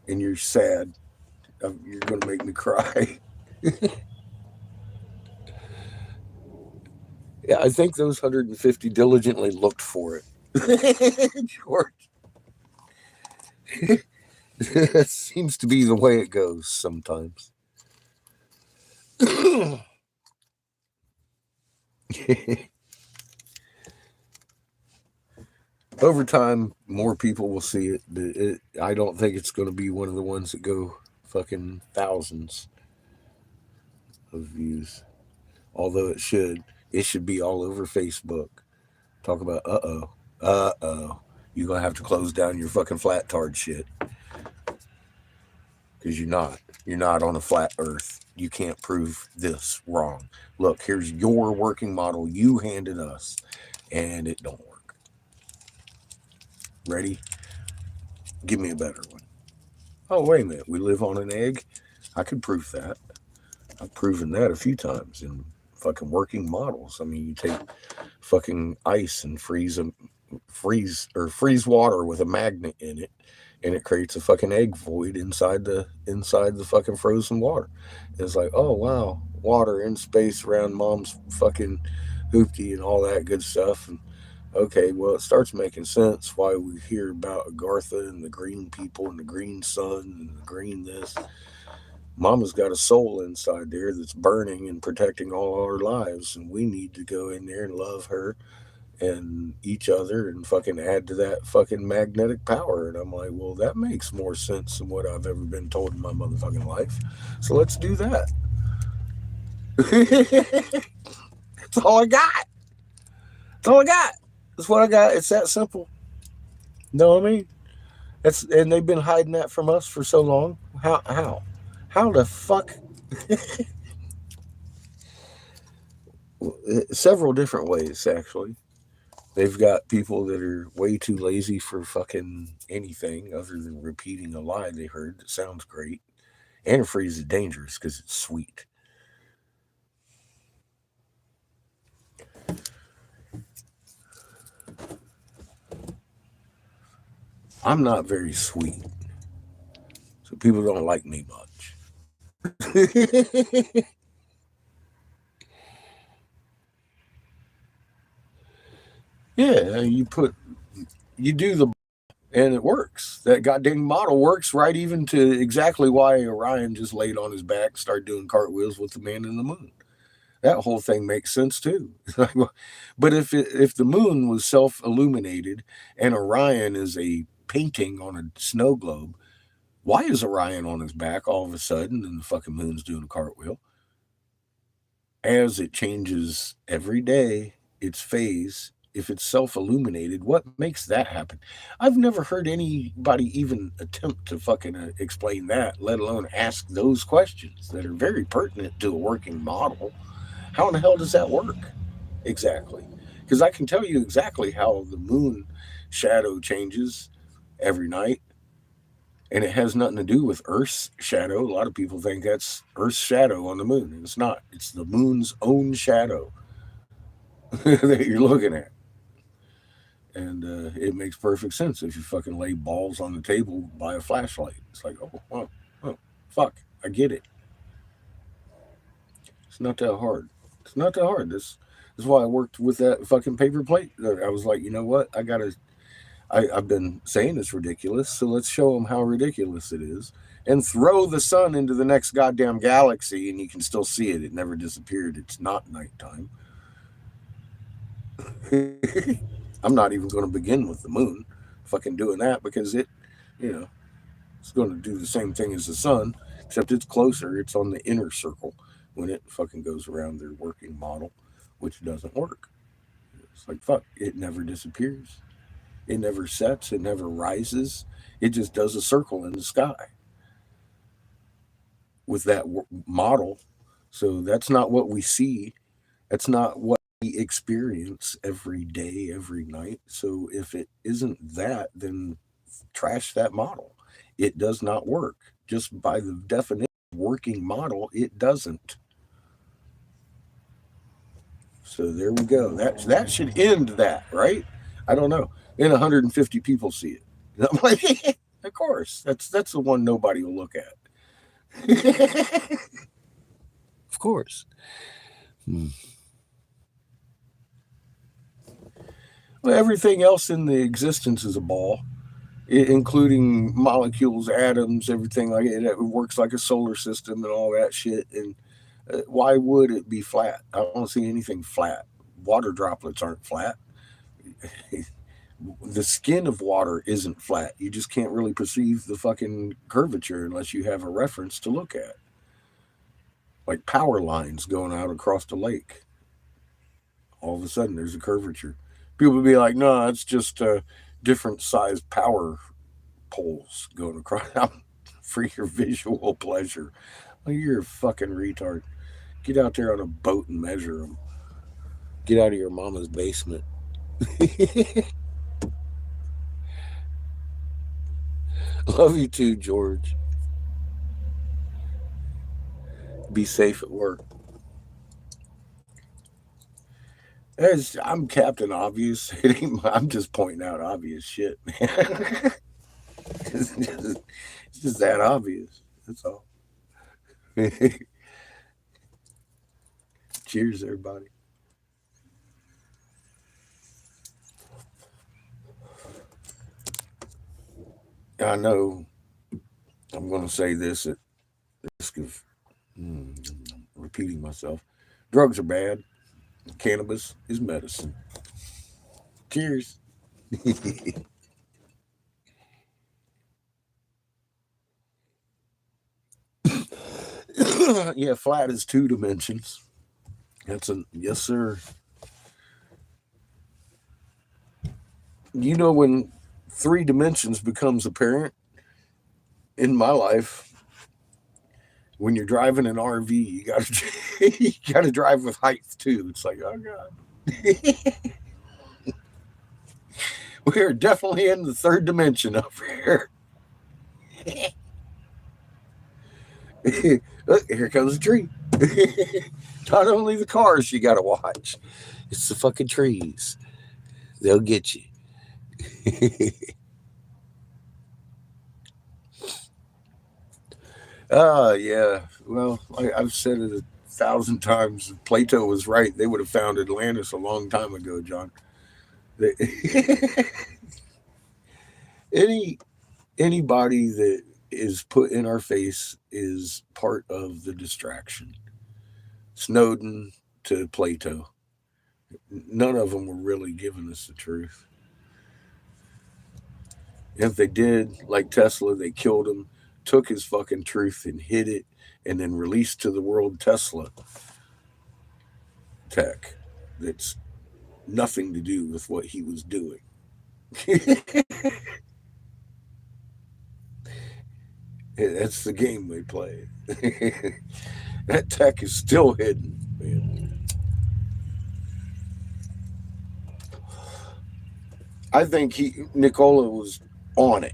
and you're sad. You're gonna make me cry. Yeah, I think those 150 diligently looked for it. George, that seems to be the way it goes sometimes. Over time, more people will see it, but I don't think it's going to be one of the ones that go fucking thousands of views. Although it should. It should be all over Facebook. Talk about, you're going to have to close down your fucking flat tard shit. Because you're not. You're not on a flat earth. You can't prove this wrong. Look, here's your working model you handed us, and it don't work. Ready? Give me a better one. Oh, wait a minute. We live on an egg? I could prove that. I've proven that a few times in fucking working models. I mean, you take fucking ice and freeze water with a magnet in it, and it creates a fucking egg void inside the fucking frozen water. It's like, oh wow, water in space around mom's fucking hoopty and all that good stuff. And okay, well, it starts making sense why we hear about Agartha and the green people and the green sun and the green this. Mama's got a soul inside there that's burning and protecting all our lives, and we need to go in there and love her and each other and fucking add to that fucking magnetic power. And I'm like, well, that makes more sense than what I've ever been told in my motherfucking life. So let's do that. That's all I got. That's all I got. That's what I got. It's that simple. Know what I mean? And they've been hiding that from us for so long. How the fuck? Several different ways, actually. They've got people that are way too lazy for fucking anything other than repeating a lie they heard that sounds great. Antifreeze is dangerous because it's sweet. I'm not very sweet, so people don't like me much. Yeah, you do the and it works. That goddamn model works right even to exactly why Orion just laid on his back, started doing cartwheels with the man in the moon. That whole thing makes sense too. But if the moon was self illuminated and Orion is a painting on a snow globe, why is Orion on his back all of a sudden and the fucking moon's doing a cartwheel? As it changes every day, its phase, if it's self illuminated, what makes that happen? I've never heard anybody even attempt to fucking explain that, let alone ask those questions that are very pertinent to a working model. How in the hell does that work exactly? Because I can tell you exactly how the moon shadow changes every night, and it has nothing to do with Earth's shadow. A lot of people think that's Earth's shadow on the moon, and it's not. It's the moon's own shadow that you're looking at. And it makes perfect sense if you fucking lay balls on the table by a flashlight. It's like, oh, fuck, I get it. It's not that hard. It's not that hard. This is why I worked with that fucking paper plate. I was like, you know what? I've been saying it's ridiculous, so let's show them how ridiculous it is. and throw the sun into the next goddamn galaxy, and you can still see it. It never disappeared. It's not nighttime. I'm not even going to begin with the moon, fucking doing that because you know, it's going to do the same thing as the sun, except it's closer. It's on the inner circle when it fucking goes around their working model, which doesn't work. It's like, fuck, it never disappears. It never sets. It never rises. It just does a circle in the sky with that model. So that's not what we see. That's not what we experience every day, every night. So if it isn't that, then trash that model. It does not work. Just by the definition of working model, it doesn't. So there we go. That should end that, right? I don't know. Then 150 people see it. And I'm like, of course. That's the one nobody will look at. Of course. Hmm. Well, everything else in the existence is a ball, including molecules, atoms, everything like it. It works like a solar system and all that shit. And why would it be flat? I don't see anything flat. Water droplets aren't flat. The skin of water isn't flat. You just can't really perceive the fucking curvature unless you have a reference to look at. Like power lines going out across the lake. All of a sudden, there's a curvature. People would be like, no, it's just different sized power poles going across for your visual pleasure. Well, you're a fucking retard. Get out there on a boat and measure them. Get out of your mama's basement. Love you too, George. Be safe at work. I'm Captain Obvious. I'm just pointing out obvious shit, man. It's just that obvious. That's all. Cheers, everybody. I know I'm going to say this at risk of mm, repeating myself. Drugs are bad. Cannabis is medicine. Cheers. Yeah, flat is two dimensions. That's a yes, sir. You know when three dimensions becomes apparent in my life when you're driving an RV, you got to you got to drive with height too. It's like, oh god, we are definitely in the third dimension over here. Look, here comes a tree. Not only the cars you got to watch, it's the fucking trees. They'll get you. Yeah. Well, I've said it 1,000 times. If Plato was right. They would have found Atlantis a long time ago, John. They, any anybody that is put in our face is part of the distraction. Snowden to Plato. None of them were really giving us the truth. If they did, like Tesla, they killed him, took his fucking truth and hid it, and then released to the world Tesla tech that's nothing to do with what he was doing. That's the game they play. That tech is still hidden, man. I think Nicola was on it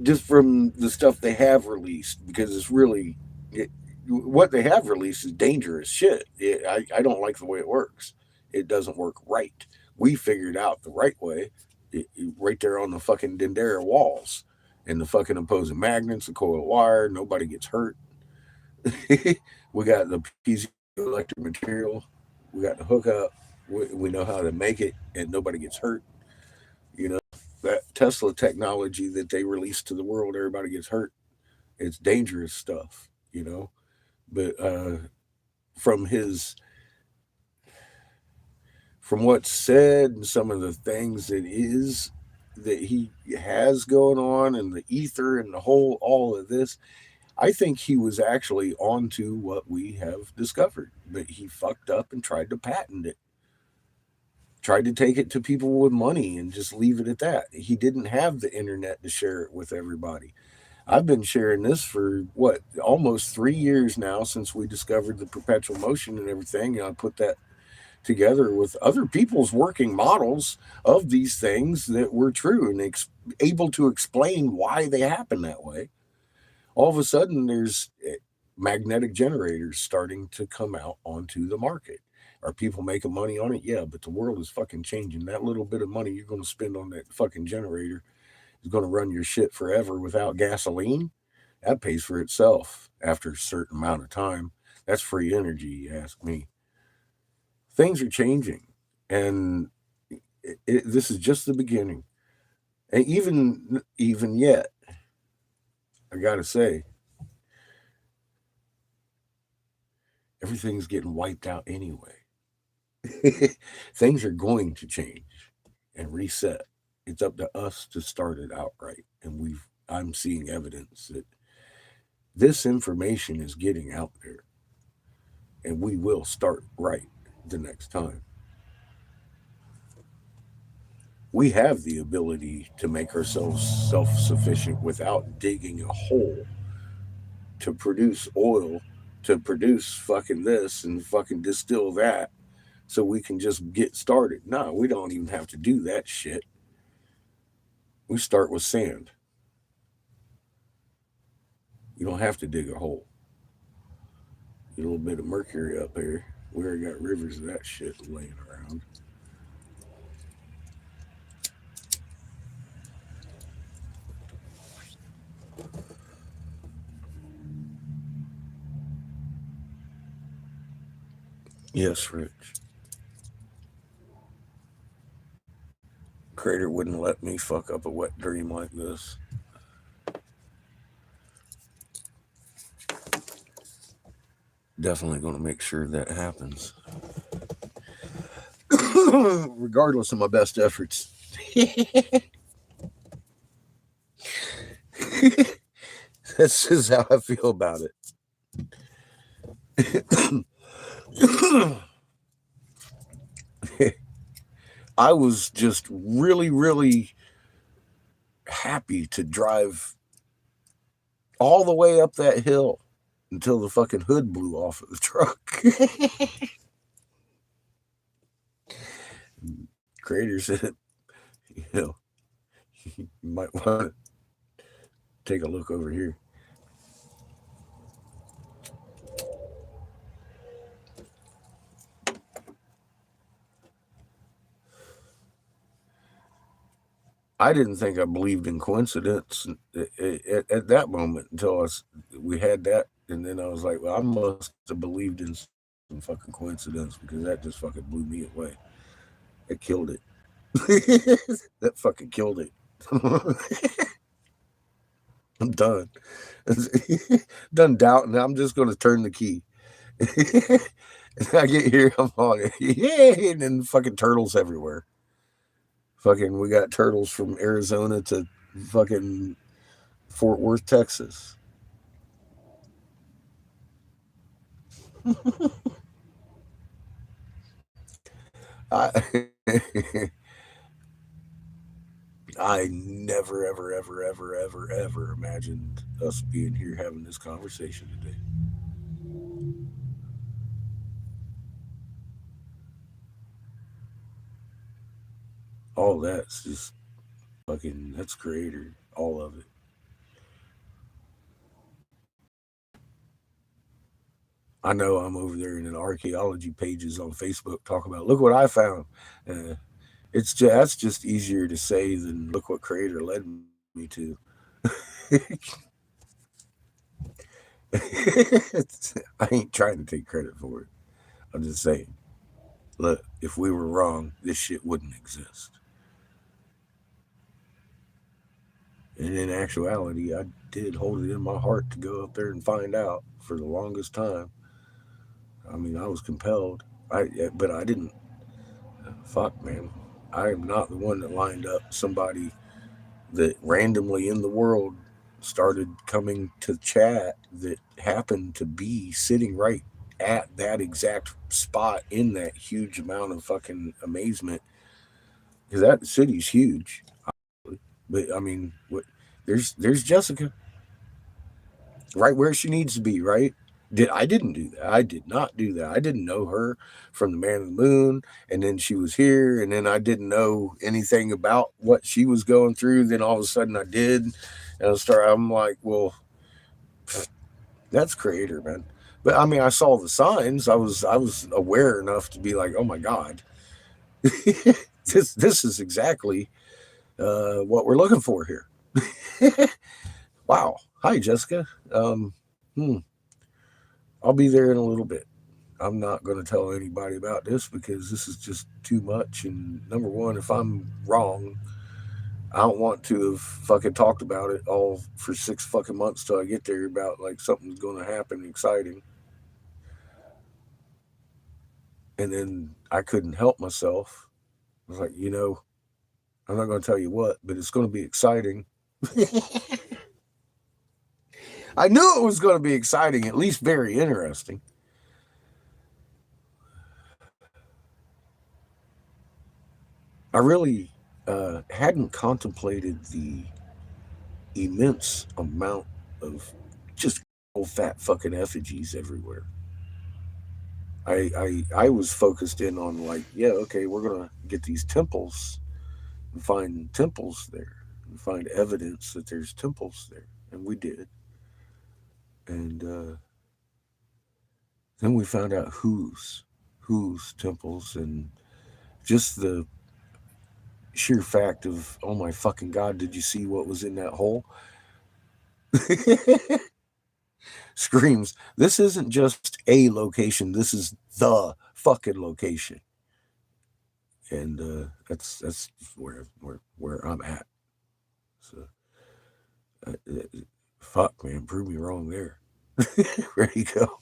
just from the stuff they have released because it's really what they have released is dangerous shit. I don't like the way it works. It doesn't work right. We figured out the right way right there on the fucking Dendera walls and the fucking opposing magnets, the coil wire. Nobody gets hurt. We got the piezoelectric material. We got the hookup. We know how to make it, and nobody gets hurt. You know. that Tesla technology that they released to the world, everybody gets hurt. It's dangerous stuff, you know. But from his from what's said and some of the things that he has going on and the ether and the whole all of this, I think he was actually onto what we have discovered, but he fucked up and tried to patent it, tried to take it to people with money and just leave it at that. He didn't have the internet to share it with everybody. I've been sharing this for what, almost 3 years now since we discovered the perpetual motion and everything. And I put that together with other people's working models of these things that were true and able to explain why they happen that way. All of a sudden, there's magnetic generators starting to come out onto the market. Are people making money on it? Yeah, but the world is fucking changing. That little bit of money you're going to spend on that fucking generator is going to run your shit forever without gasoline. That pays for itself after a certain amount of time. That's free energy, you ask me. Things are changing, and this is just the beginning. And even yet, I gotta say, everything's getting wiped out anyway. Things are going to change and reset. It's up to us to start it out right. And I'm seeing evidence that this information is getting out there, and we will start right the next time. We have the ability to make ourselves self sufficient without digging a hole to produce oil, to produce fucking this and fucking distill that so we can just get started. No, we don't even have to do that shit. We start with sand. You don't have to dig a hole. Get a little bit of mercury up here. We already got rivers of that shit laying around. Yes, Rich. Crater wouldn't let me fuck up a wet dream like this. Definitely going to make sure that happens. Regardless of my best efforts. That's just how I feel about it. I was just really, really happy to drive all the way up that hill until the fucking hood blew off of the truck. Creator said, you know, you might want to take a look over here. I didn't think I believed in coincidence at that moment until we had that. And then I was like, well, I must have believed in some fucking coincidence because that just fucking blew me away. It killed it. That fucking killed it. I'm done. Done doubting. I'm just going to turn the key. I get here, I'm on, yay, and then fucking turtles everywhere. Fucking, we got turtles from Arizona to fucking Fort Worth, Texas. I, I never, ever, ever, ever, ever, ever imagined us being here having this conversation today. All that's just fucking, that's creator, all of it. I know I'm over there in an archaeology pages on Facebook talk about, look what I found. Uh, it's just, that's just easier to say than look what creator led me to. I ain't trying to take credit for it. I'm just saying, look, if we were wrong, this shit wouldn't exist. And in actuality, I did hold it in my heart to go up there and find out for the longest time. I mean, I was compelled. But I didn't. Fuck, man. I am not the one that lined up somebody that randomly in the world started coming to chat that happened to be sitting right at that exact spot in that huge amount of fucking amazement. Because that city's huge. But I mean, there's Jessica right where she needs to be, right? I didn't do that. I did not do that. I didn't know her from the Man in the Moon, and then she was here, and then I didn't know anything about what she was going through. Then all of a sudden I did, and I'm like, well, that's creator, man. But I mean, I saw the signs. I was aware enough to be like, oh my god, this is exactly what we're looking for here. Wow. Hi, Jessica. Um, hmm. I'll be there in a little bit. I'm not going to tell anybody about this because this is just too much. And number one, if I'm wrong, I don't want to have fucking talked about it all for 6 fucking months till I get there about like something's going to happen exciting. And then I couldn't help myself. I was like, I'm not going to tell you what, but it's going to be exciting. I knew it was going to be exciting, at least very interesting. I really hadn't contemplated the immense amount of just old fat fucking effigies everywhere. I was focused in on like, yeah, okay, we're gonna get these temples and find temples there and find evidence that there's temples there, and we did. And then we found out whose temples, and just the sheer fact of, oh my fucking god, did you see what was in that hole? Screams, this isn't just a location, this is the fucking location. And that's where I'm at. So fuck, man, prove me wrong there. Ready to go.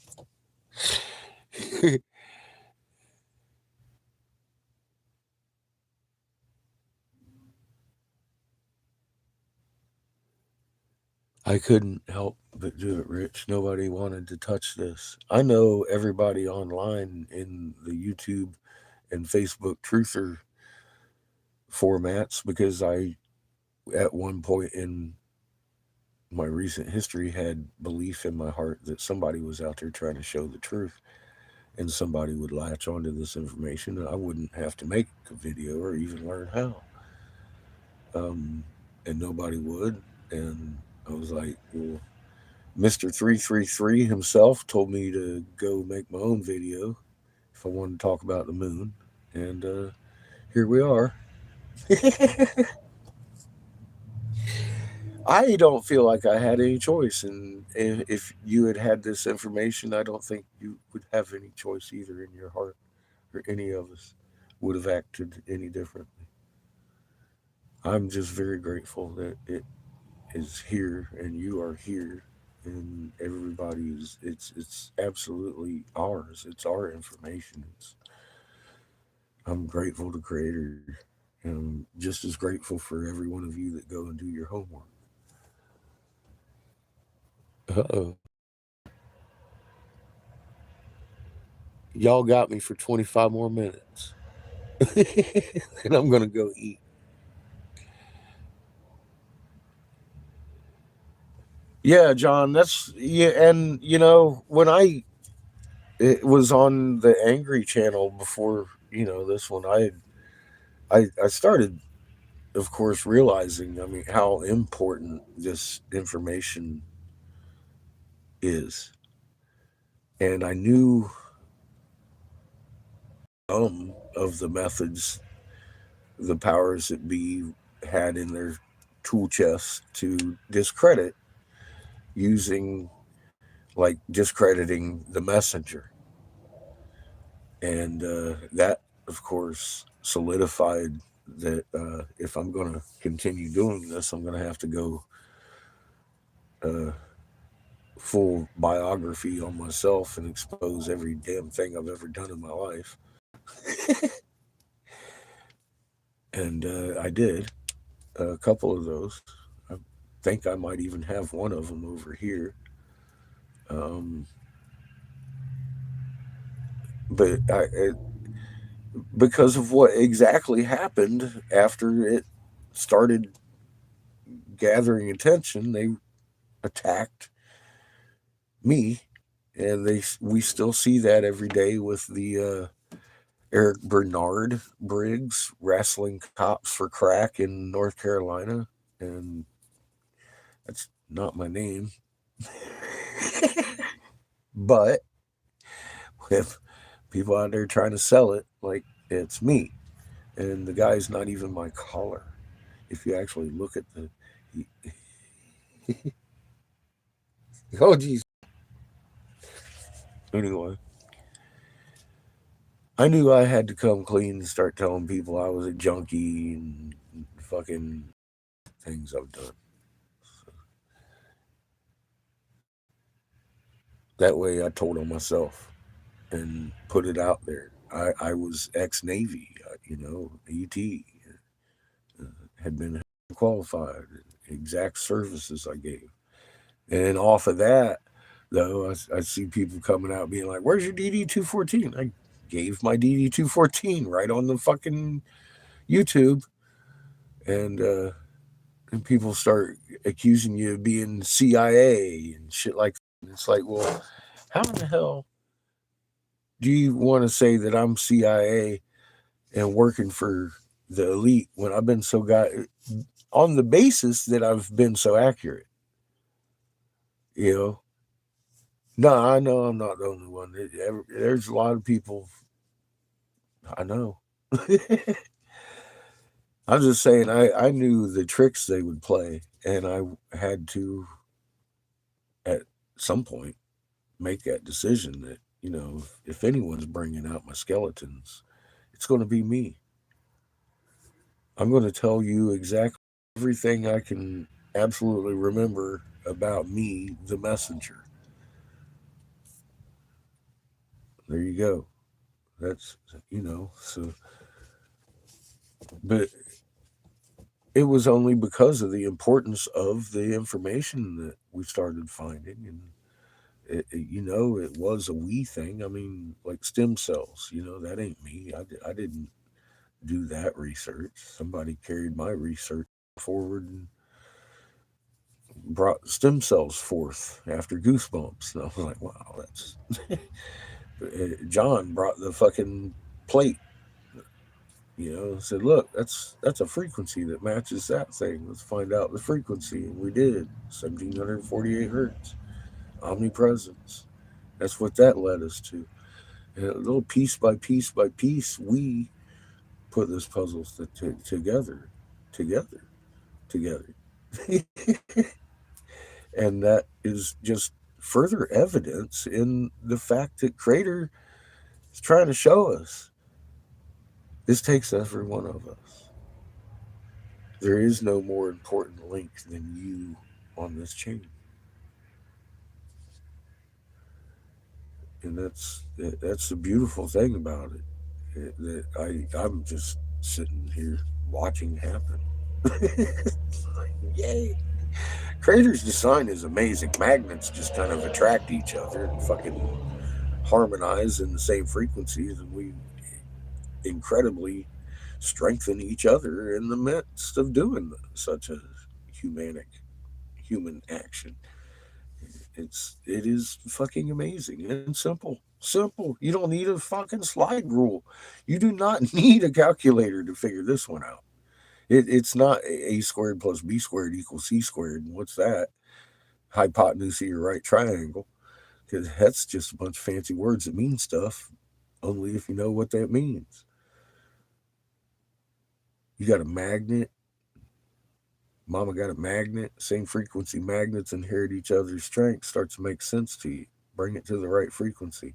I couldn't help but do it, Rich. Nobody wanted to touch this. I know everybody online in the YouTube and Facebook truther formats because I, at one point in my recent history, had belief in my heart that somebody was out there trying to show the truth, and somebody would latch onto this information and I wouldn't have to make a video or even learn how. Um, and nobody would. And I was like, well, Mr. 333 himself told me to go make my own video if I wanted to talk about the moon. And here we are. I don't feel like I had any choice. And if you had had this information, I don't think you would have any choice either in your heart, or any of us would have acted any differently. I'm just very grateful that it is here and you are here, and everybody is, it's absolutely ours. It's our information. I'm grateful to Creator. And I'm just as grateful for every one of you that go and do your homework. Uh-oh. Y'all got me for 25 more minutes. And I'm going to go eat. Yeah, John, that's, yeah. And, when it was on the Angry channel before, this one, I started, of course, realizing, I mean, how important this information is. And I knew of the methods the powers that be had in their tool chest to discredit, using, like, discrediting the messenger. And that, of course, solidified that if I'm going to continue doing this, I'm going to have to go uh, full biography on myself and expose every damn thing I've ever done in my life. And I did a couple of those. I think I might even have one of them over here. Um, but because of what exactly happened after it started gathering attention, they attacked me, and we still see that every day with the Eric Bernard Briggs wrestling cops for crack in North Carolina, and that's not my name, but with people out there trying to sell it like it's me, and the guy's not even my caller. If you actually look at the, he, oh geez. Anyway, I knew I had to come clean and start telling people I was a junkie and fucking things I've done. So that way, I told on myself and put it out there. I was ex Navy, ET, had been qualified, exact services I gave. And off of that, though, I see people coming out being like, "Where's your DD 214?" I gave my DD 214 right on the fucking YouTube, and people start accusing you of being CIA and shit like that. It's like, well, how in the hell do you want to say that I'm CIA and working for the elite when I've been so guy on the basis that I've been so accurate? You know, no, I know I'm not the only one. There's a lot of people. I know. I'm just saying, I knew the tricks they would play, and I had to, at some point, make that decision that, if anyone's bringing out my skeletons, it's going to be me. I'm going to tell you exactly everything I can absolutely remember about me, the messenger. There you go. That's, so, but it was only because of the importance of the information that we started finding. And it was a we thing. I mean, like stem cells, that ain't me. I didn't do that research. Somebody carried my research forward and brought stem cells forth after Goosebumps. And I was like, wow, that's. John brought the fucking plate, said, look, that's a frequency that matches that thing. Let's find out the frequency. And we did 1748 hertz, omnipresence. That's what that led us to. And a little piece by piece by piece, we put this puzzle together, together, together. And that is just further evidence in the fact that Crater is trying to show us this takes every one of us. There is no more important link than you on this chain. And that's the beautiful thing about it. That I'm just sitting here watching happen. Yay! Crater's design is amazing. Magnets just kind of attract each other and fucking harmonize in the same frequencies, and we incredibly strengthen each other in the midst of doing such a humanic human action. It is fucking amazing and simple. Simple. You don't need a fucking slide rule. You do not need a calculator to figure this one out. It's not a squared plus b squared equals c squared. And what's that? Hypotenuse of your right triangle. Because that's just a bunch of fancy words that mean stuff, only if you know what that means. You got a magnet. Mama got a magnet. Same frequency magnets inherit each other's strength. Starts to make sense to you. Bring it to the right frequency.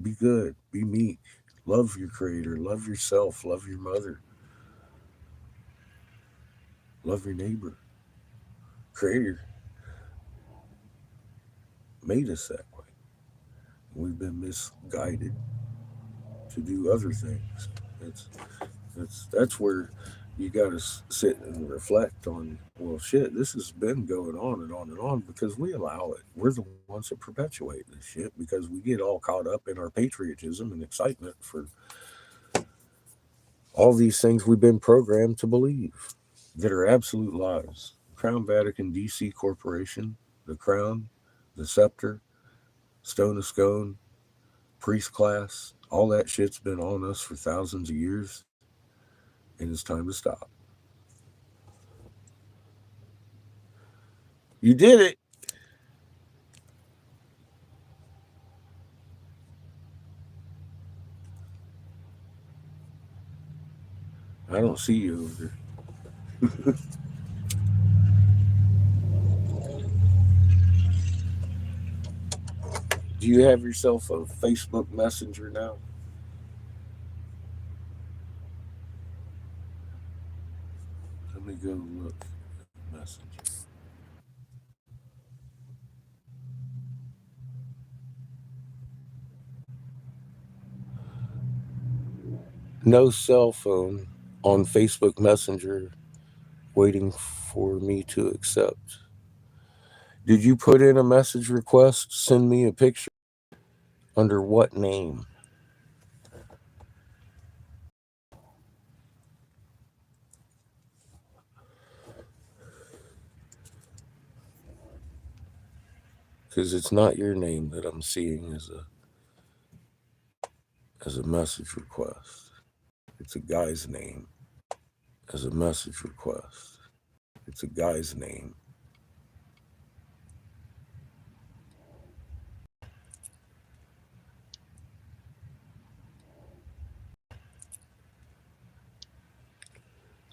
Be good. Be meek. Love your creator. Love yourself. Love your mother. Love your neighbor. Creator made us that way. We've been misguided to do other things. That's that's where you got to sit and reflect on. Well, shit, this has been going on and on and on because we allow it. We're the ones that perpetuate this shit because we get all caught up in our patriotism and excitement for all these things we've been programmed to believe that are absolute lies. Crown Vatican DC Corporation, the crown, the scepter, stone of scone, priest class, all that shit's been on us for thousands of years, and it's time to stop. You did it. I don't see you over there. Do you have yourself a Facebook Messenger now? Let me go look at Messenger. No cell phone on Facebook Messenger waiting for me to accept. Did you put in a message request? Send me a picture. Under what name? Because it's not your name that I'm seeing as a message request. It's a guy's name as a message request. It's a guy's name.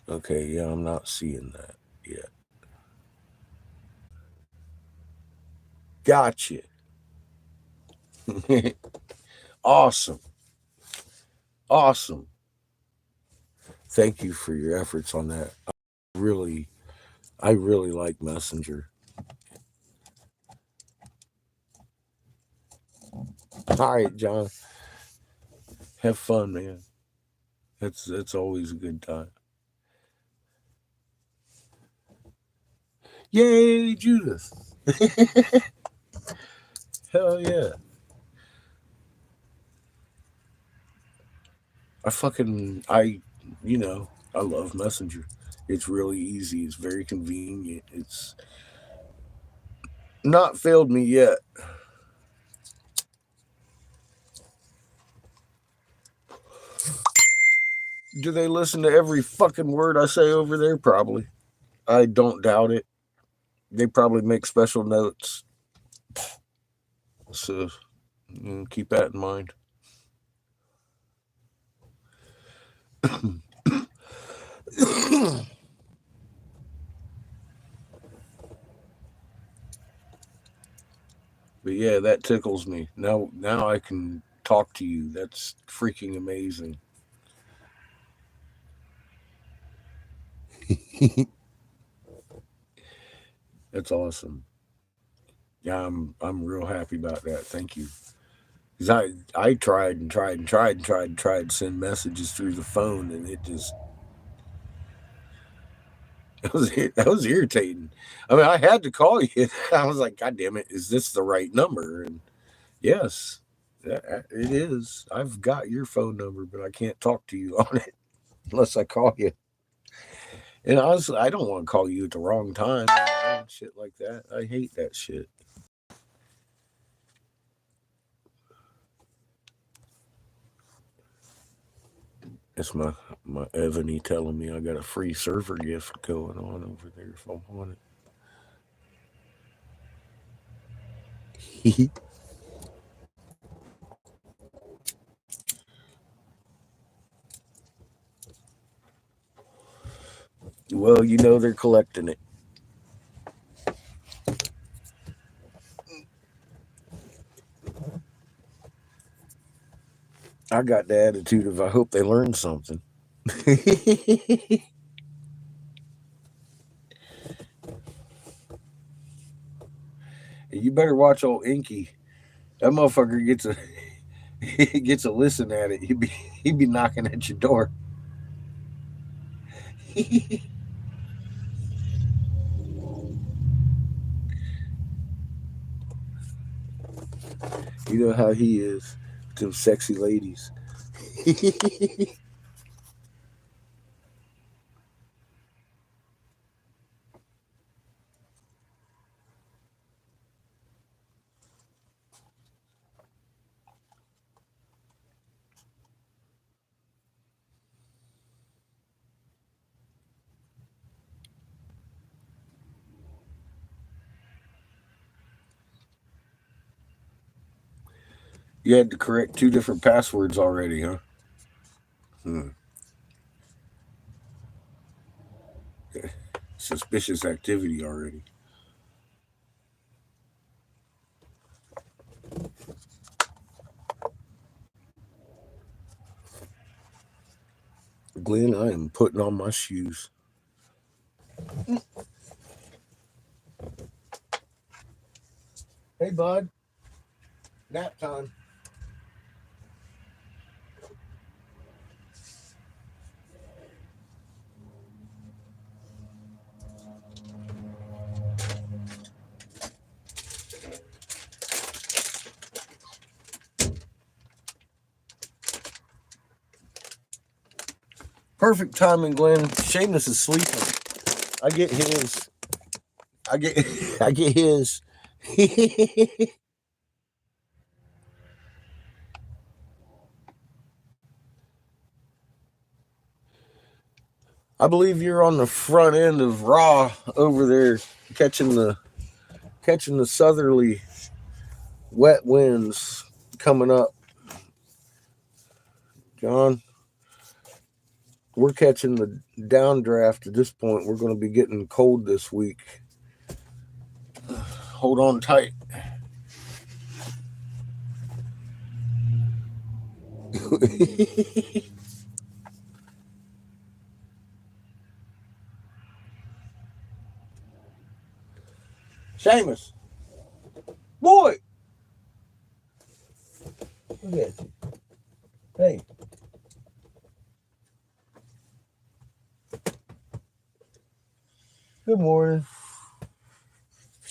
Okay, yeah, I'm not seeing that yet. Gotcha. Awesome. Awesome. Thank you for your efforts on that. Really, I really like Messenger. All right, John. Have fun, man. That's always a good time. Yay, Judith. Hell yeah. You know, I love Messenger. It's really easy. It's very convenient. It's not failed me yet. Do they listen to every fucking word I say over there? Probably. I don't doubt it. They probably make special notes. So keep that in mind. But yeah, that tickles me. Now I can talk to you. That's freaking amazing. That's awesome. Yeah, I'm real happy about that. Thank you. Cause I tried and tried and tried and tried and tried to send messages through the phone, and it just that was irritating. I mean, I had to call you. I was like, God damn it, is this the right number? And yes, it is. I've got your phone number, but I can't talk to you on it unless I call you. And honestly, I don't want to call you at the wrong time, shit like that. I hate that shit. It's my Ebony telling me I got a free server gift going on over there if I want it. Well, you know they're collecting it. I got the attitude of I hope they learn something. You better watch old Inky. That motherfucker gets a he gets a listen at it. He'd be knocking at your door. You know how he is. Them sexy ladies. You had to correct 2 different passwords already, huh? Hmm. Suspicious activity already. Glenn, I am putting on my shoes. Hey, bud. Nap time. Perfect timing, Glenn. Seamus is sleeping. I get his. I get. I get his. I believe you're on the front end of Raw over there, catching the southerly wet winds coming up. John, we're catching the downdraft at this point. We're going to be getting cold this week. Hold on tight. Seamus, boy, look at you. Hey, good morning.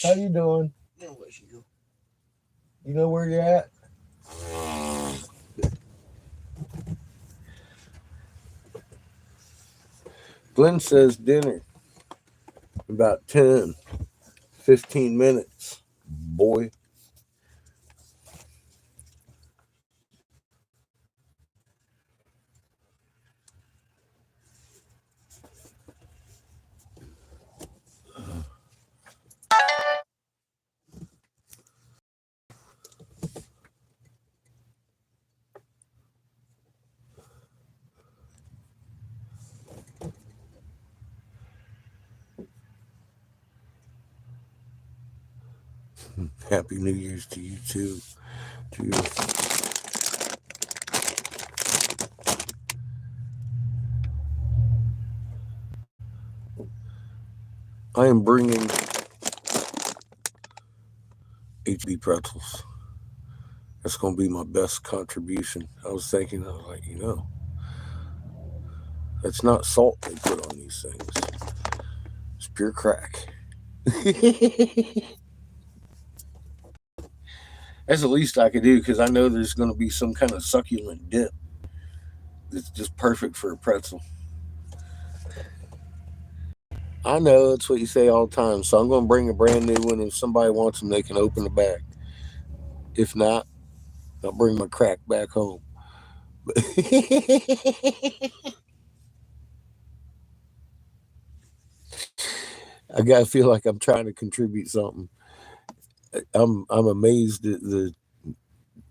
How you doing? Now where she go? You know where you're at? Glenn says dinner about 10, 15 minutes, boy. Happy New Year's to you too. To you. I am bringing HB pretzels. That's going to be my best contribution. I was like, that's not salt they put on these things. It's pure crack. That's the least I could do because I know there's going to be some kind of succulent dip that's just perfect for a pretzel. I know that's what you say all the time, so I'm going to bring a brand new one. If somebody wants them, they can open the bag. If not, I'll bring my crack back home. I gotta feel like I'm trying to contribute something. I'm amazed at the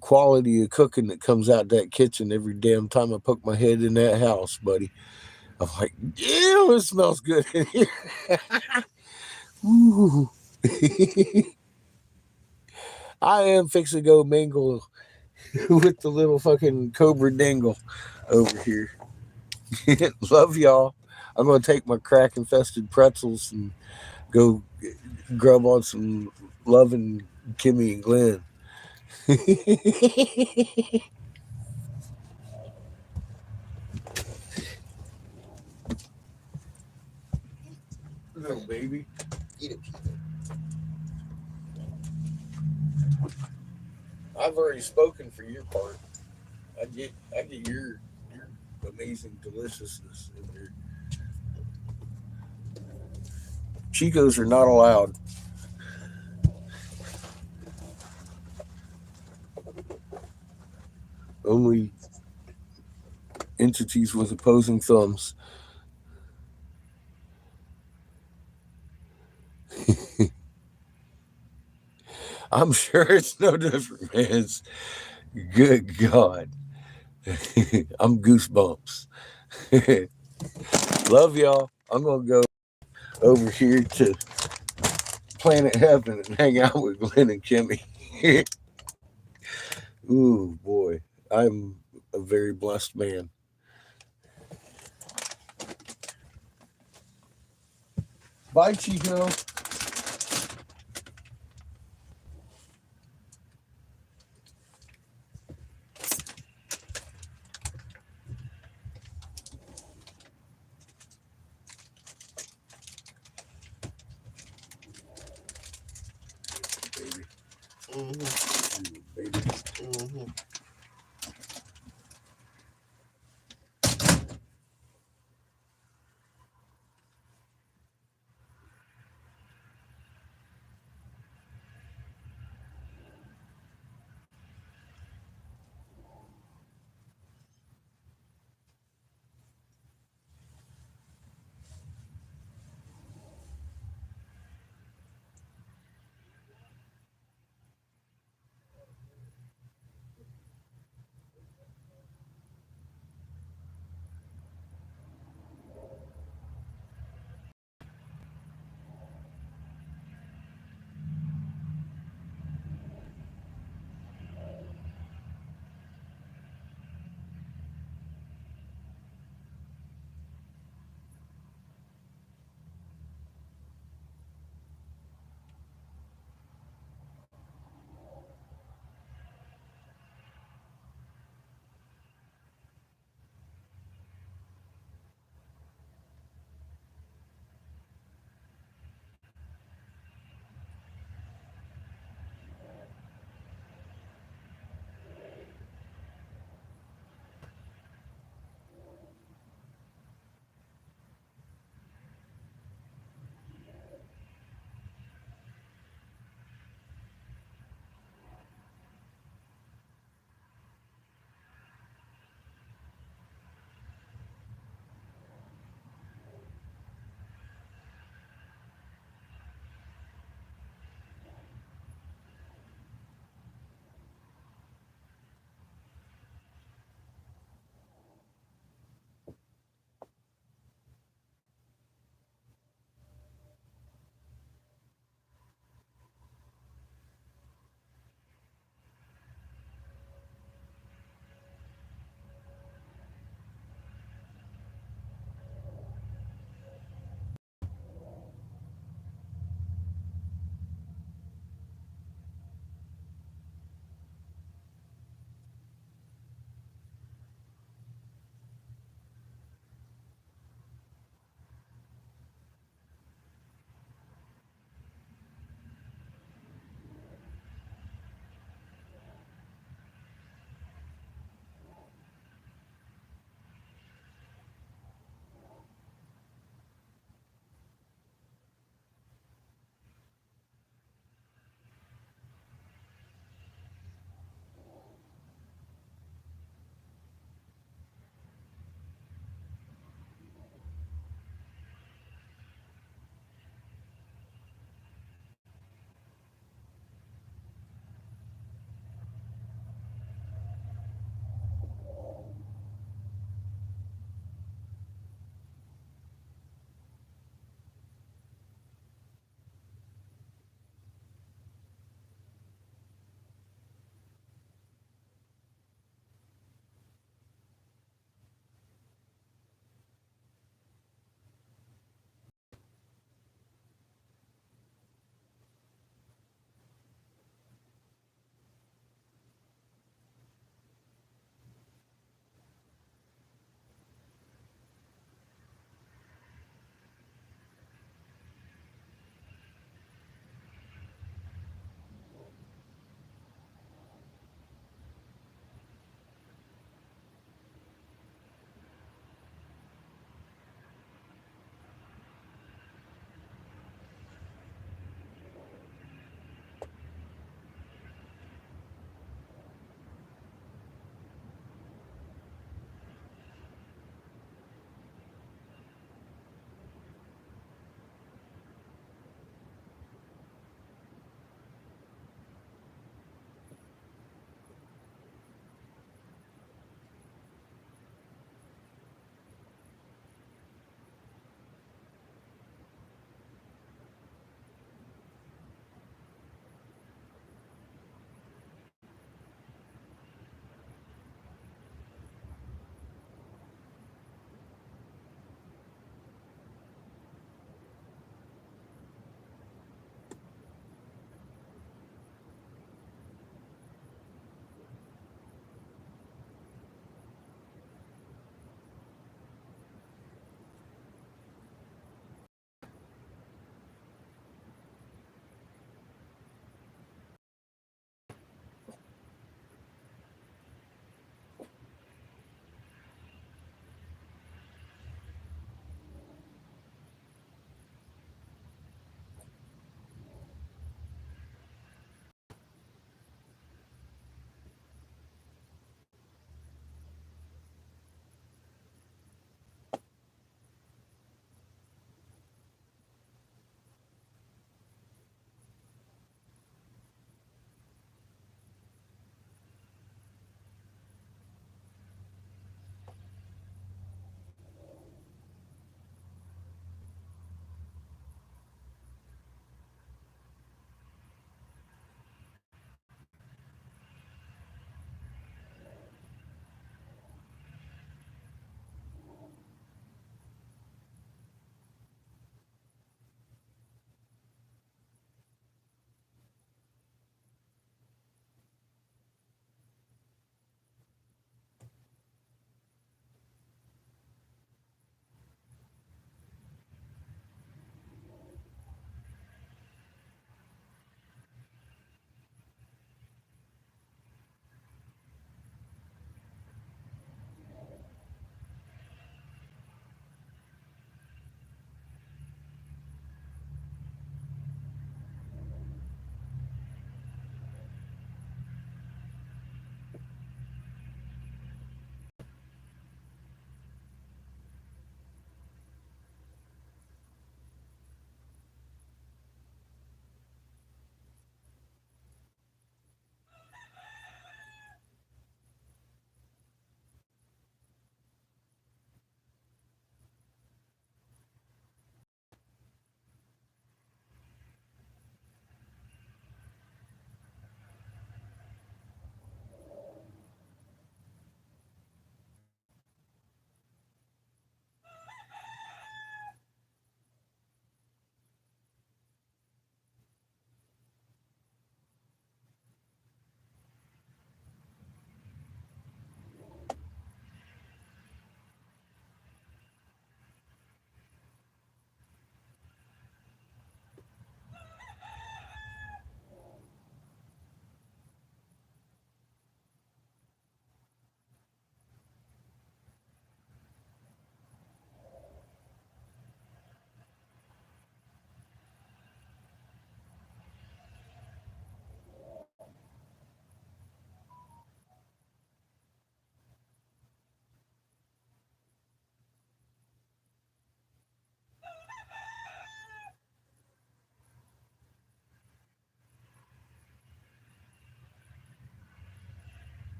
quality of cooking that comes out that kitchen every damn time I poke my head in that house, buddy. I'm like, yeah, it smells good in here. Ooh. I am fixing to go mingle with the little fucking cobra dingle over here. Love y'all. I'm gonna take my crack infested pretzels and go grub on some loving Kimmy and Glenn. Little baby. Eat it. I've already spoken for your part. I get your amazing deliciousness in there. Chicos are not allowed. Only entities with opposing thumbs. I'm sure it's no different, man. Good God. I'm goosebumps. Love y'all. I'm going to go over here to Planet Heaven and hang out with Glenn and Kimmy. Ooh, boy. I'm a very blessed man. Bye, Chico. Baby. Baby.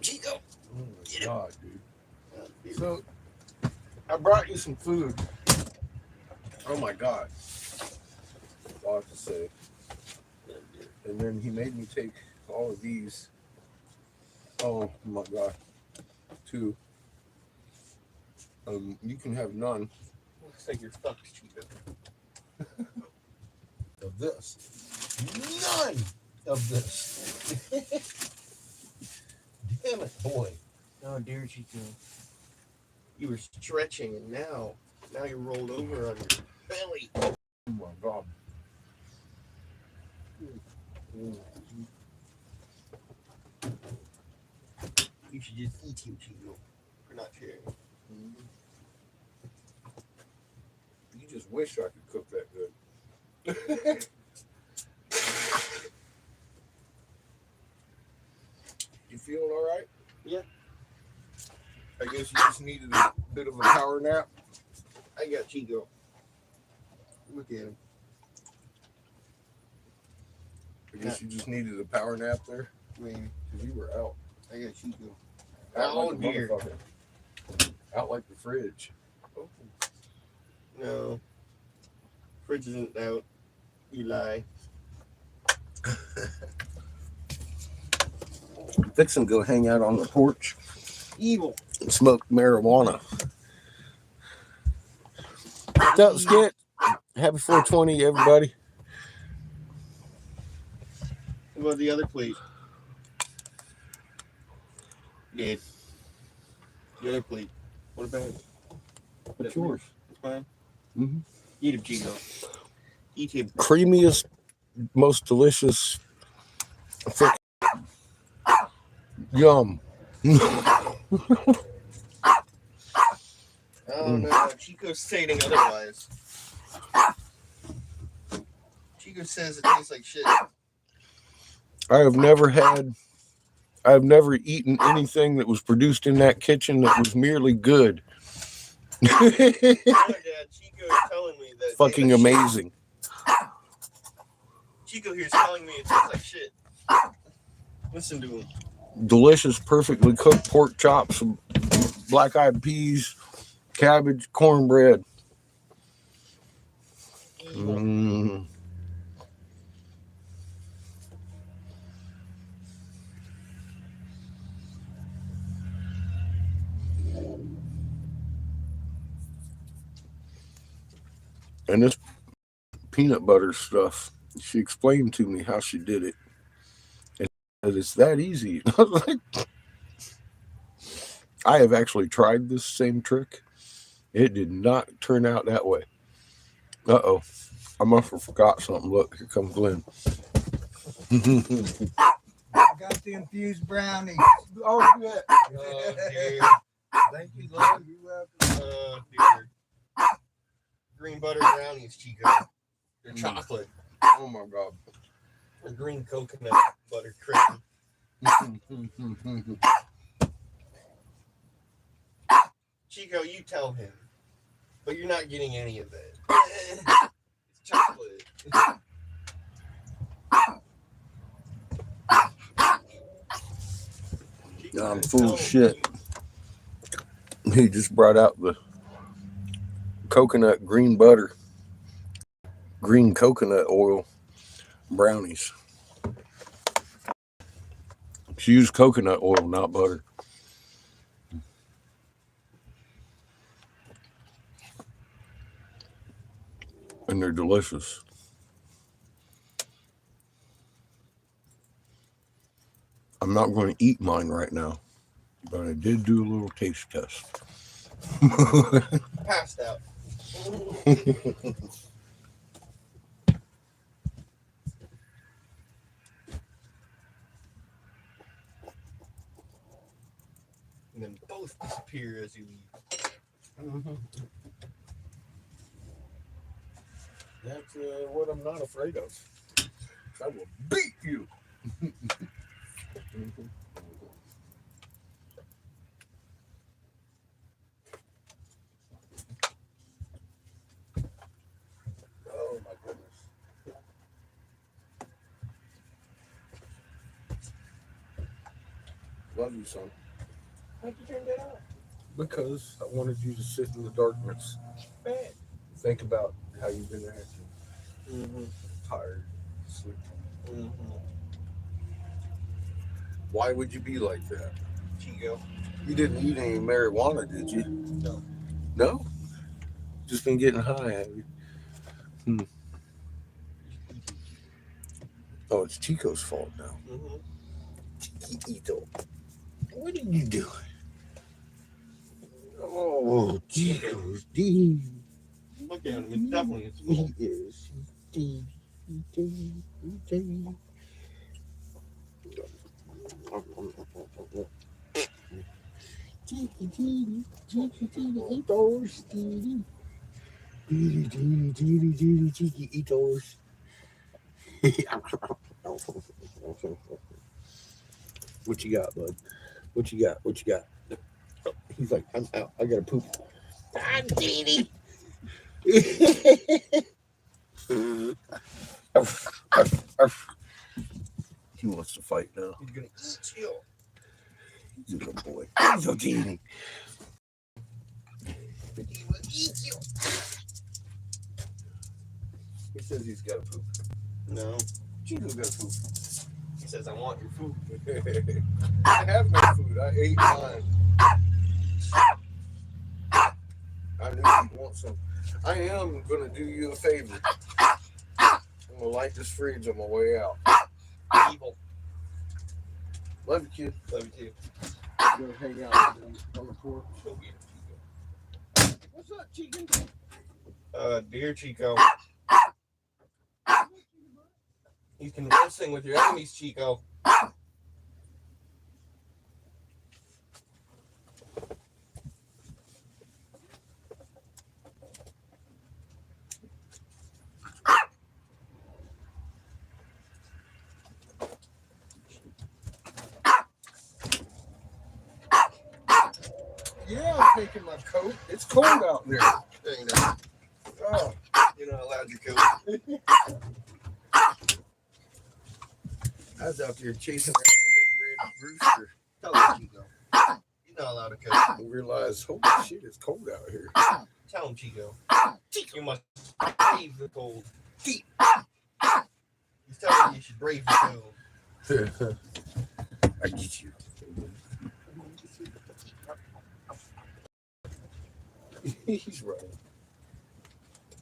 Chico. Oh my God, dude. Dude. So, I brought you some food. Oh my God. That's all I have to say. And then he made me take all of these. Oh my God. 2. You can have none Looks like you're fucked, Chico. of this. None of this. Damn it, boy. Oh, dear Chico. You were stretching, and now you're rolled over on your belly. Oh my God. You should just eat him, Chico. For not sharing. You just wish I could cook that good. You feeling all right? Yeah. I guess you just needed a bit of a power nap. I got Chico. Look at him. I guess you just needed a power nap there Man, because you were out. I got Chico. Out Oh, like a dear. motherfucker. Out like the fridge. Oh. No. Fridge isn't out. You lie. Fixing to go hang out on the porch Evil. and smoke marijuana. What's up, Skit? Happy 420, everybody. What about the other plate? Dead. The other plate. What about it? What's yours? It's fine. Mm-hmm. Eat him, Chico. Eat him. Creamiest, most delicious. Yum. Oh no, Chico's stating otherwise. Chico says it tastes like shit. I've never eaten anything that was produced in that kitchen that was merely good. Oh my God, Chico is telling me that. Fucking amazing. Chico here's telling me it tastes like shit. Listen to him. Delicious, perfectly cooked pork chops, black-eyed peas, cabbage, cornbread. Mm. And this peanut butter stuff, she explained to me how she did it. And it's that easy. I was like, I have actually tried this same trick. It did not turn out that way. Uh-oh. I must have forgot something. Look, here comes Glenn. Got the infused brownies. Oh, good. Oh dear. Thank you, Lord. You're welcome. Oh dear. Green butter brownies, Chico. They're chocolate. Oh my God. Or green coconut butter cream. Chico, you tell him. But you're not getting any of it. It's chocolate. Chico, I'm tell full of him shit. He just brought out the coconut green butter, green coconut oil brownies. She used coconut oil, not butter. And they're delicious. I'm not going to eat mine right now, but I did do a little taste test. Passed out. And then both disappear as you leave. That's what I'm not afraid of. I will beat you. Oh my goodness. Love you, son. How'd you turn that off? Because I wanted you to sit in the darkness. Bad. Think about how you've been acting. Mm-hmm. Tired, sleepy. Mm-hmm. Why would you be like that? Chico. You didn't eat any marijuana, did you? No. No? Just been getting high, have you? Oh, it's Chico's fault now. Mm-hmm. Chiquito. What are you doing? Oh, Chico's deep. Look at him. It's definitely his fault. He is. Deep. Chiquitos. What you got, bud? What you got? What you got? He's like, I'm out. I gotta poop. I'm teeny. He wants to fight now. He's gonna eat you. He's a good boy. He's so teeny. He will eat you. He says he's got to poop. No. Chico's got to poop. He says, I want your food. I have no food. I ate mine. I knew you'd want some. I am going to do you a favor. I'm going to light this fridge on my way out. Evil. Love you, kid. Love you too. Go hang out on the porch. Go get it, Chico. What's up, chicken? Dear Chico. He's conversing with your enemies, Chico. Yeah, I'm taking my coat. It's cold out there. There you go. Oh, You're not allowed your coat. I was out there chasing around the big red rooster. Tell him, Chico. You're not allowed a coat. I realized, holy shit, it's cold out here. Tell him, Chico. You must brave the cold. He's telling you should brave the cold. I get you. He's running.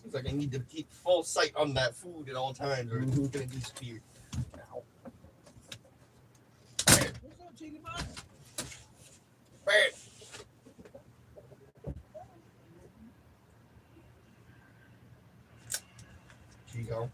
He's like, I need to keep full sight on that food at all times or it's going to disappear. Ow. What's up, chicken butt? Bam. Chico.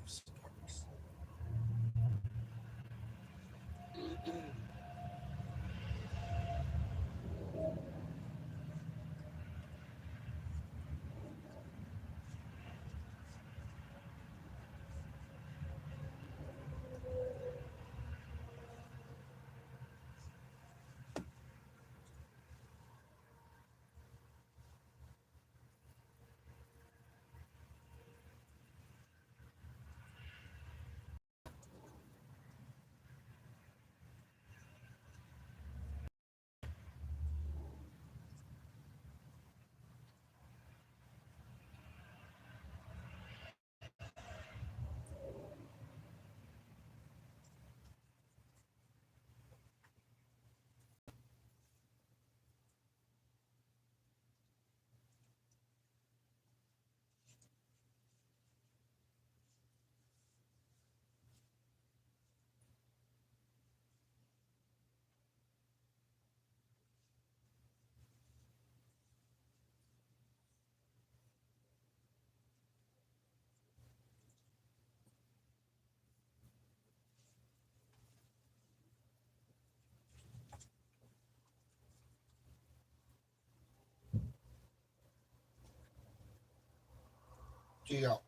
sparks. Geo.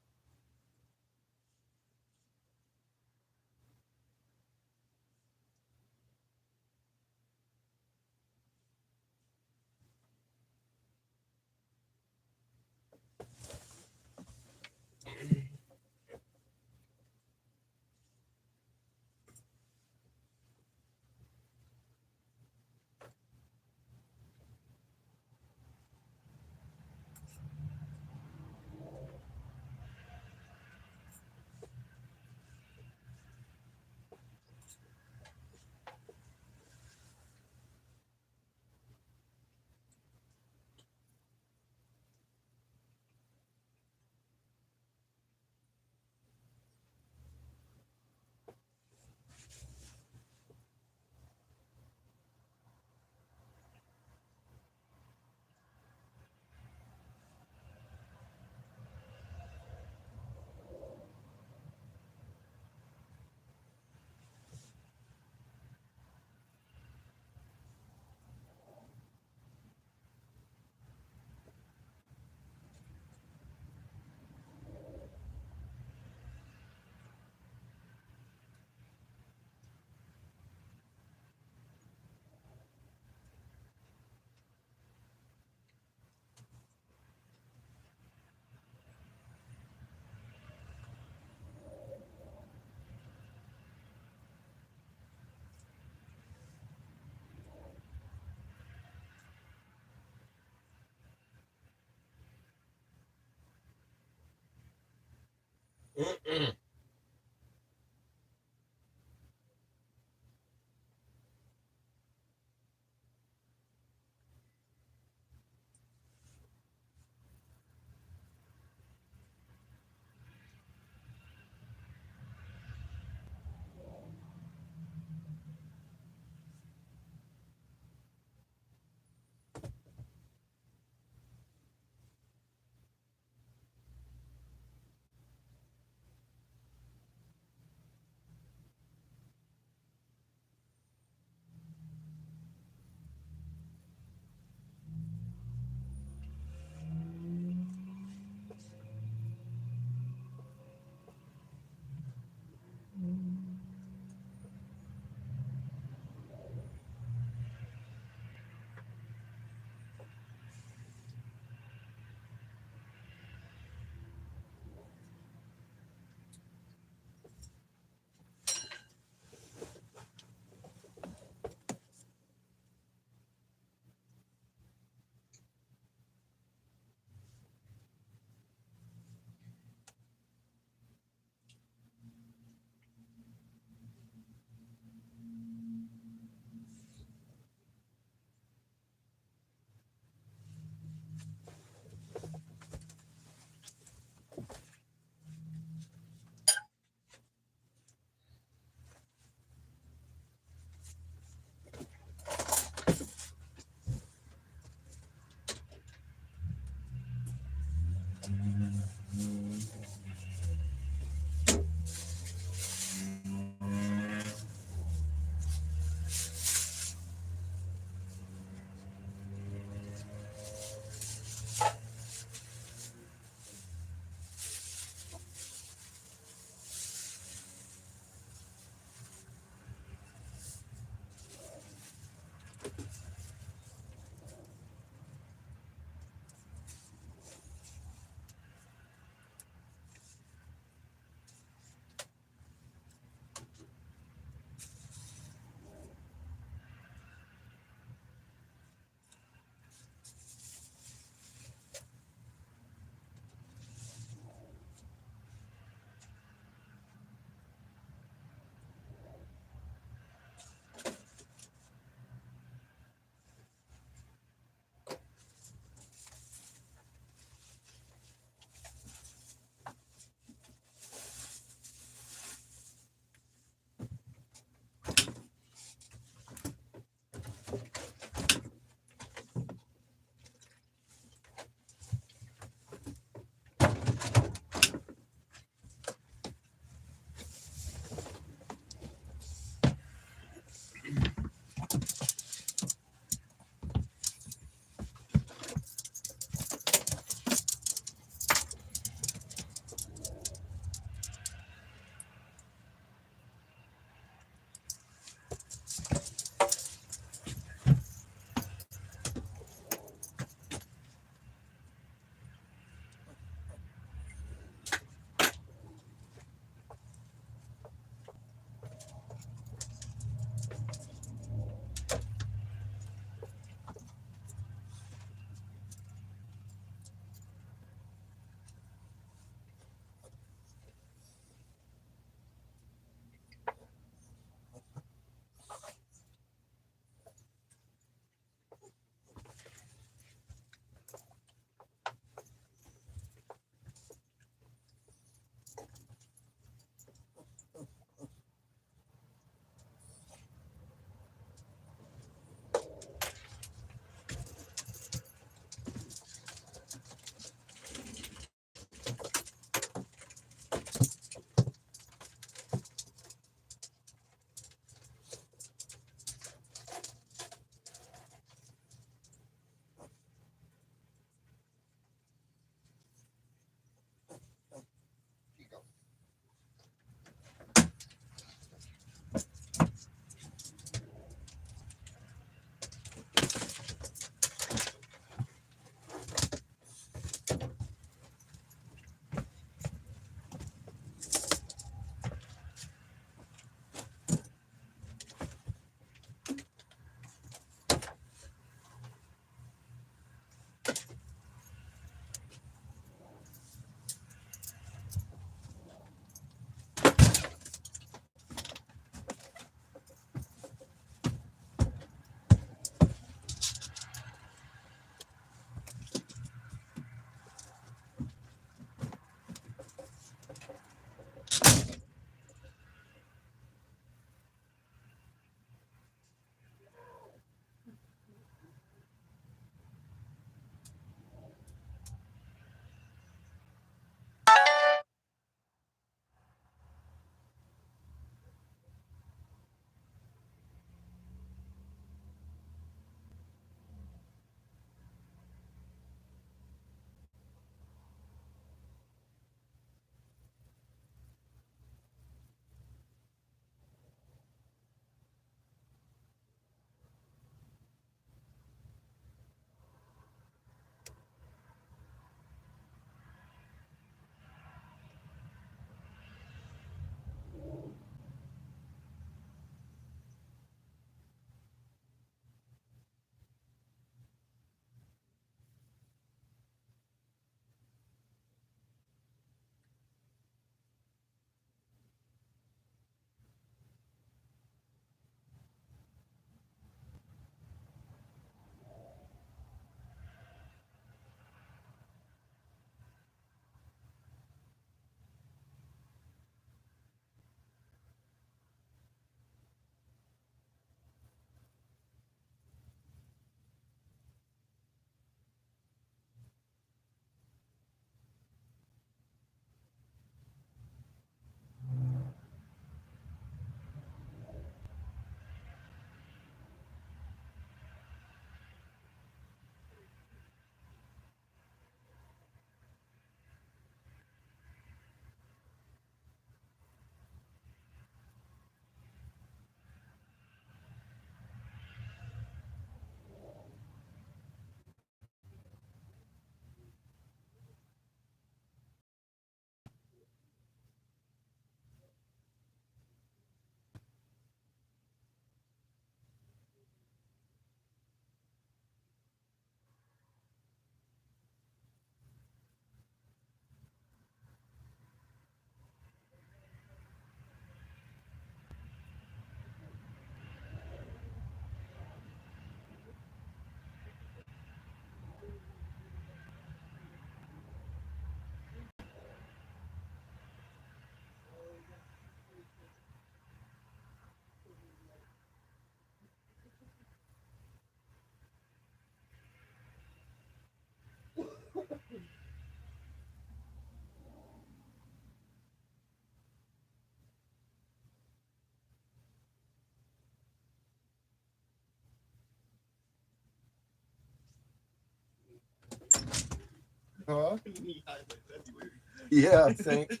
Huh? He highlights everywhere. Yeah, I think.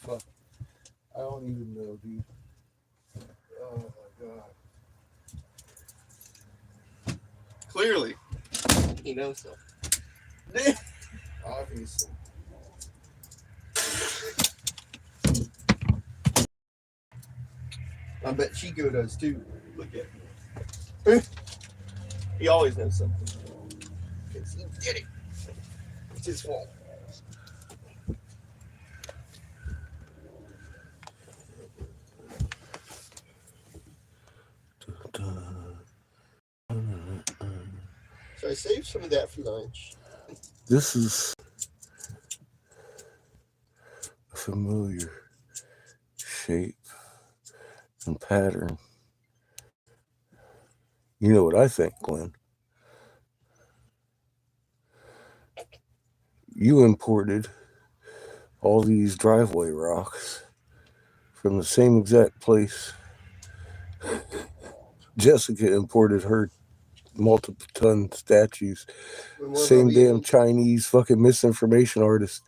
Fuck. I don't even know, dude. Oh my god. Clearly, he knows something. Obviously. I bet Chico does too. Look at him. He always knows something. Because he did it. It's his fault. So I saved some of that for lunch. This is a familiar shape and pattern. You know what I think, Glenn? You imported all these driveway rocks from the same exact place Jessica imported her multiple ton statues. When was Same I damn leaving? Chinese fucking misinformation artist.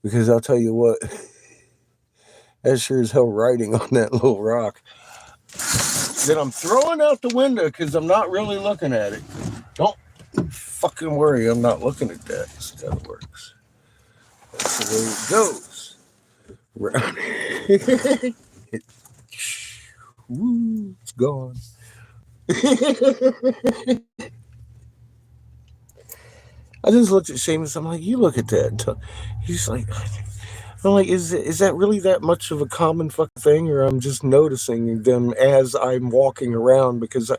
Because I'll tell you what, that's sure as hell writing on that little rock that I'm throwing out the window because I'm not really looking at it. Don't fucking worry, I'm not looking at that. That's how it works. That's the way it goes. Right. Woo, it's gone. I just looked at Seamus. I'm like, you look at that. He's like, I'm like, is that really that much of a common fucking thing, or I'm just noticing them as I'm walking around? Because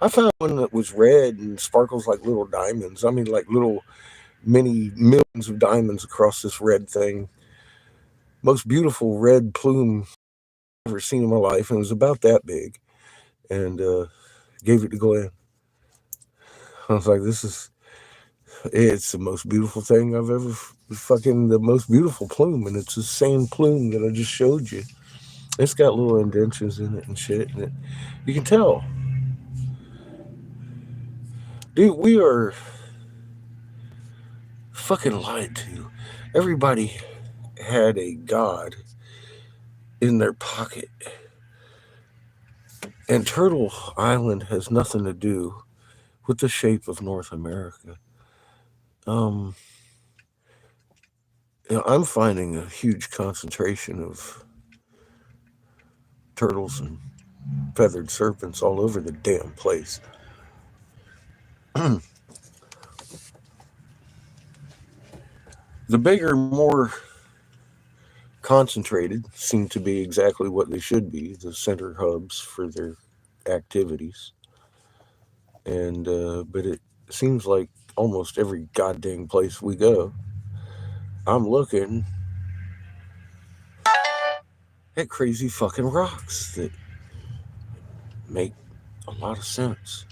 I found one that was red and sparkles like little diamonds. I mean, like little many millions of diamonds across this red thing. Most beautiful red plume I've ever seen in my life, and it was about that big. And gave it to Glenn. I was like, it's the most beautiful thing I've ever fucking the most beautiful plume, and it's the same plume that I just showed you. It's got little indentions in it and shit, and you can tell, dude. We are fucking lied to. Everybody had a god in their pocket, and Turtle Island has nothing to do with the shape of North America. Um, I'm finding a huge concentration of turtles and feathered serpents all over the damn place. The bigger, more concentrated seem to be exactly what they should be, the center hubs for their activities. And but it seems like almost every goddamn place we go, I'm looking at crazy fucking rocks that make a lot of sense.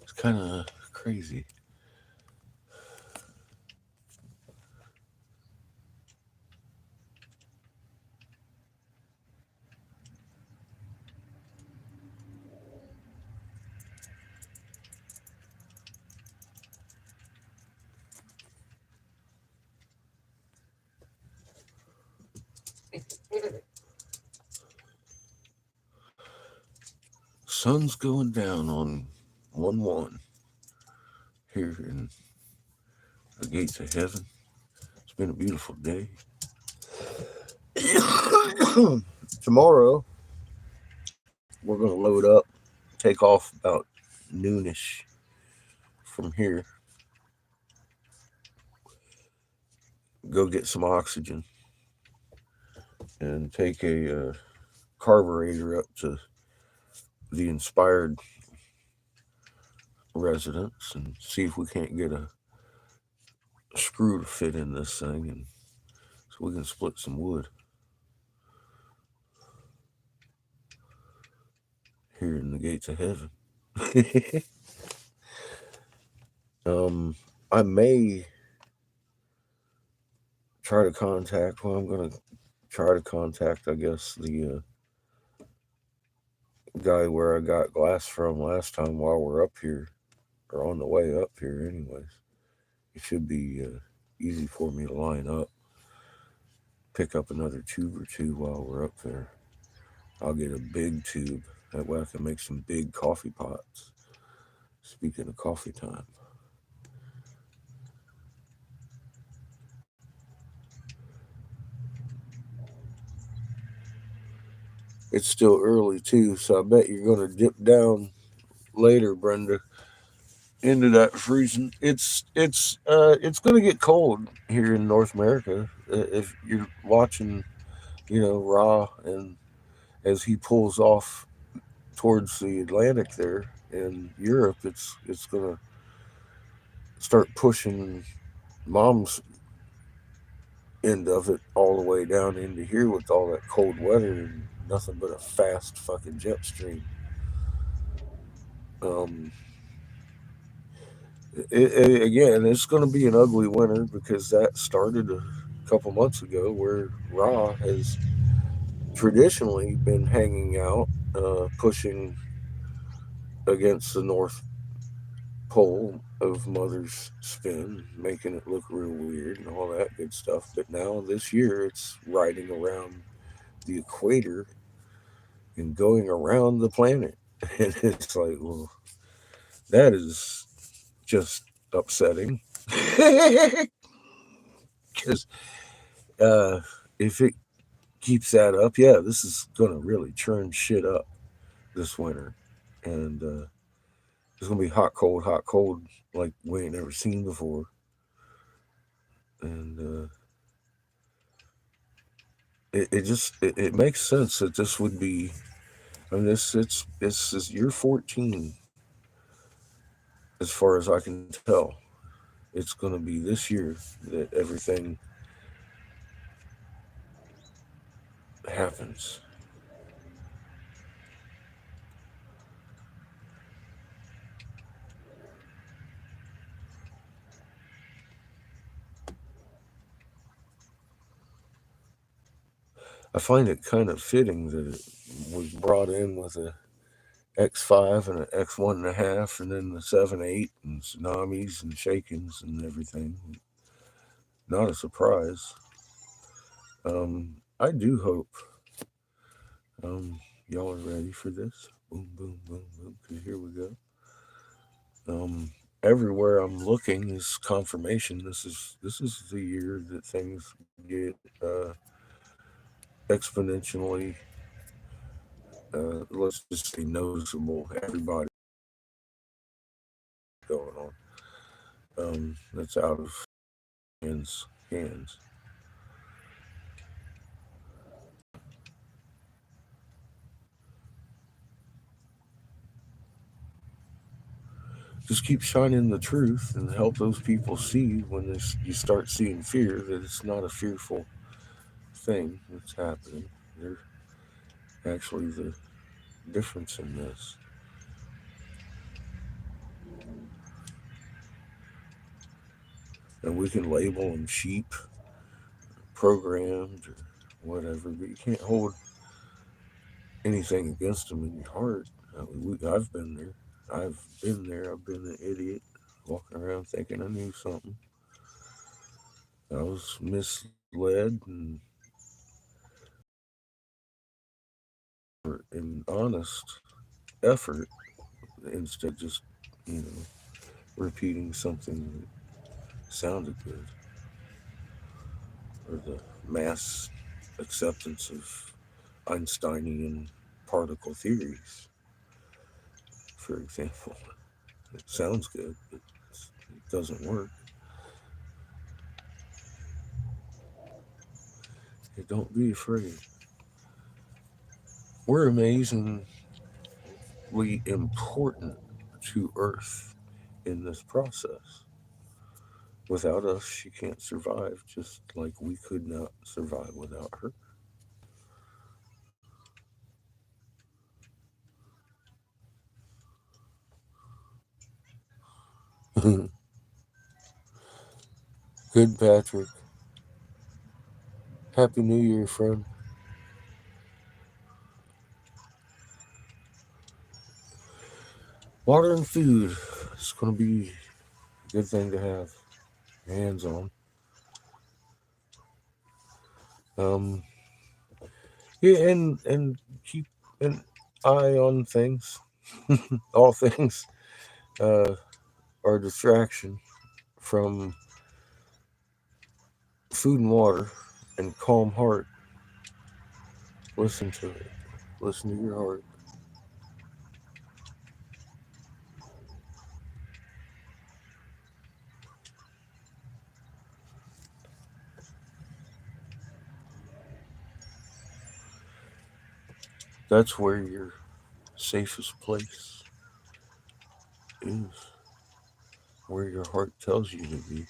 It's kind of crazy. Sun's going down on 1-1 here in the gates of heaven. It's been a beautiful day. Tomorrow, we're going to load up, take off about noonish from here, go get some oxygen, and take a carburetor up to the inspired residence and see if we can't get a screw to fit in this thing, and so we can split some wood here in the gates of heaven. I may try to contact. Well, I'm gonna try to contact, I guess, the guy where I got glass from last time while we're up here, or on the way up here, anyways. It should be easy for me to line up, pick up another tube or two while we're up there. I'll get a big tube. That way I can make some big coffee pots. Speaking of coffee time, it's still early too, so I bet you're going to dip down later, Brenda, into that freezing. It's going to get cold here in North America if you're watching, Ra, and as he pulls off towards the Atlantic there in Europe, it's going to start pushing mom's end of it all the way down into here with all that cold weather and nothing but a fast fucking jet stream. Um, Again, it's going to be an ugly winter because that started a couple months ago, where Ra has traditionally been hanging out, pushing against the North Pole of Mother's spin, making it look real weird and all that good stuff. But now this year, it's riding around the equator and going around the planet. And it's like, well, that is just upsetting. Because uh, if it keeps that up, yeah, this is going to really churn shit up this winter. And it's going to be hot, cold, like we ain't never seen before. And it makes sense that this would be. I mean, this is year 14, as far as I can tell. It's going to be this year that everything happens. I find it kind of fitting that it was brought in with a X5 and an X1.5, and then the 7.8 and tsunamis and shakings and everything. Not a surprise. I do hope y'all are ready for this. Boom, boom, boom, boom. Because here we go. Um, Everywhere I'm looking is confirmation. This is the year that things get exponentially, let's just say, noticeable. Everybody going on. That's out of hands. Just keep shining the truth and help those people see when you start seeing fear, that it's not a fearful thing that's happening. They're actually the difference in this. And we can label them sheep, programmed, or whatever, but you can't hold anything against them in your heart. I mean, I've been there. I've been there. I've been an idiot walking around thinking I knew something. I was misled and in honest effort, instead just, you know, repeating something that sounded good, or the mass acceptance of Einsteinian particle theories, for example. It sounds good, but it doesn't work. Don't be afraid. We're amazingly important to Earth in this process. Without us, she can't survive, just like we could not survive without her. Good, Patrick. Happy New Year, friend. Water and food. It's going to be a good thing to have your hands on. Um, yeah, and keep an eye on things. All things uh, are a distraction from food and water and calm heart. Listen to it. Listen to your heart. That's where your safest place is, where your heart tells you to be.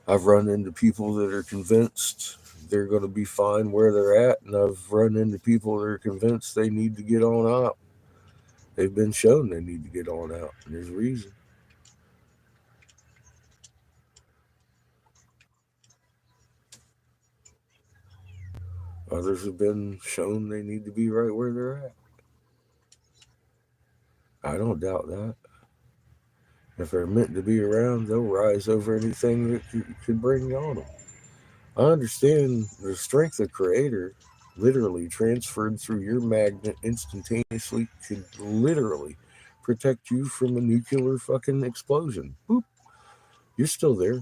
I've run into people that are convinced they're going to be fine where they're at, and I've run into people that are convinced they need to get on out. They've been shown they need to get on out, and there's a reason. Others have been shown they need to be right where they're at. I don't doubt that. If they're meant to be around, they'll rise over anything that could bring on them. I understand the strength of Creator, literally transferred through your magnet instantaneously, could literally protect you from a nuclear fucking explosion. Boop. You're still there,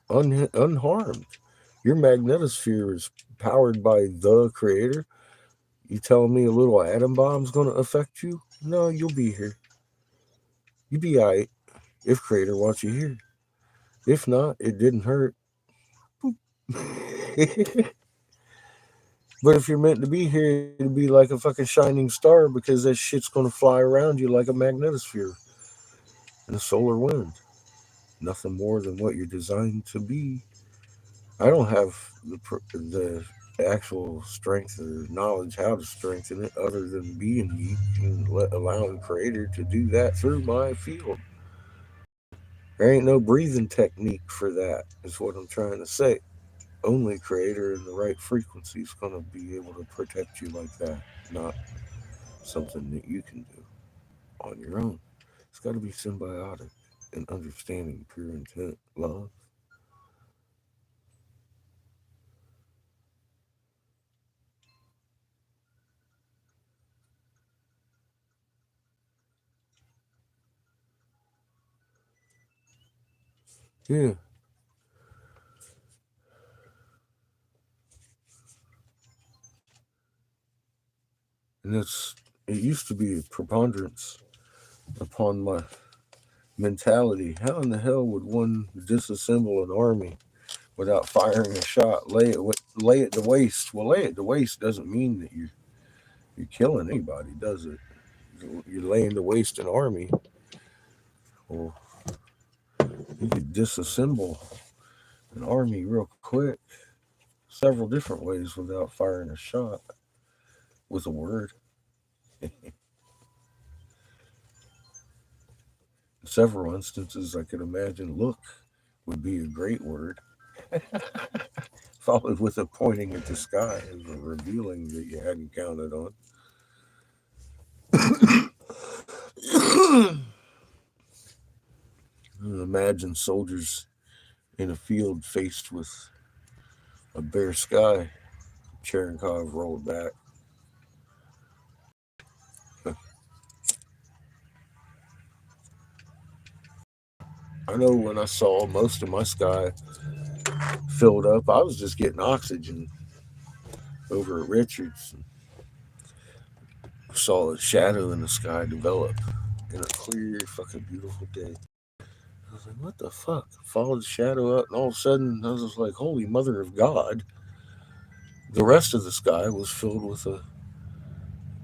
unharmed. Your magnetosphere is powered by the Creator. You telling me a little atom bomb's going to affect you? No, you'll be here. You be alright if Creator wants you here. If not, it didn't hurt. But if you're meant to be here, to be like a fucking shining star because that shit's going to fly around you like a magnetosphere and a solar wind. Nothing more than what you're designed to be. I don't have the actual strength or knowledge how to strengthen it other than being me and allowing Creator to do that through my field. There ain't no breathing technique for that, is what I'm trying to say. Only Creator in the right frequency is going to be able to protect you like that, not something that you can do on your own. It's got to be symbiotic and understanding pure intent, love. Yeah, and it used to be a preponderance upon my mentality. How in the hell would one disassemble an army without firing a shot? Lay it to waste. Well, lay it to waste doesn't mean that you're killing anybody, does it? You're laying to waste an army. Well, you could disassemble an army real quick, several different ways without firing a shot with a word. In several instances, I could imagine look would be a great word, followed with a pointing at the sky as a revealing that you hadn't counted on. Imagine soldiers in a field faced with a bare sky. Cherenkov rolled back. I know when I saw most of my sky filled up, I was just getting oxygen over at Richards. Saw a shadow in the sky develop in a clear, fucking beautiful day. I was like, what the fuck? Followed the shadow out, and all of a sudden, I was just like, holy mother of God. The rest of the sky was filled with a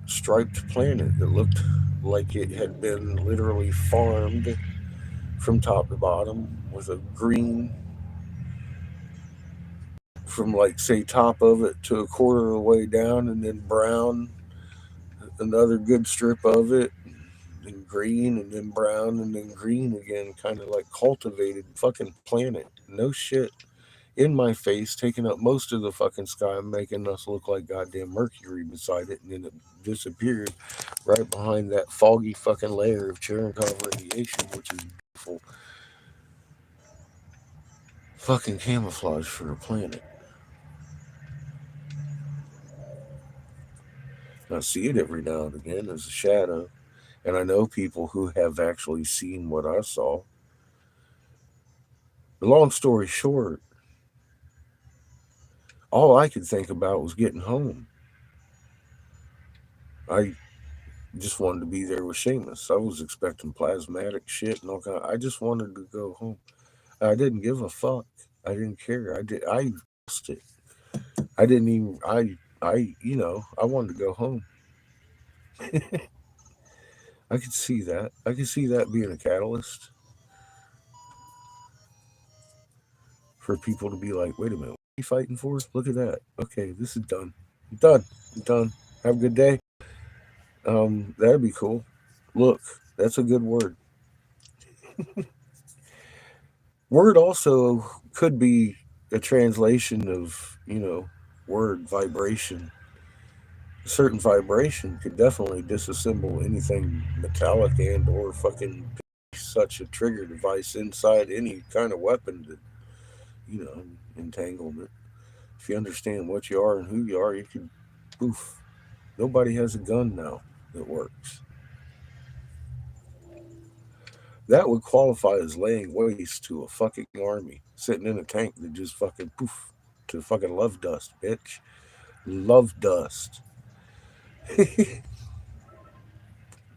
striped planet that looked like it had been literally farmed from top to bottom with a green from, like, say, top of it to a quarter of the way down, and then brown another good strip of it, then green, and then brown, and then green again, kind of like cultivated fucking planet. No shit. In my face, taking up most of the fucking sky, making us look like goddamn Mercury beside it, and then it disappeared right behind that foggy fucking layer of Cherenkov radiation, which is beautiful fucking camouflage for a planet. I see it every now and again as a shadow, and I know people who have actually seen what I saw. The long story short, all I could think about was getting home. I just wanted to be there with Seamus. I was expecting plasmatic shit and all kind. I just wanted to go home. I didn't give a fuck. I didn't care. I did. I lost it. I didn't even. I wanted to go home. I could see that. I could see that being a catalyst for people to be like, wait a minute, what are you fighting for? Look at that. Okay, this is done. I'm done. I'm done. Have a good day. That'd be cool. Look, that's a good word. Word also could be a translation of, word vibration. A certain vibration could definitely disassemble anything metallic and or fucking such a trigger device inside any kind of weapon that, entanglement. If you understand what you are and who you are, you can poof. Nobody has a gun now that works. That would qualify as laying waste to a fucking army sitting in a tank that just fucking poof to fucking love dust, bitch. Love dust.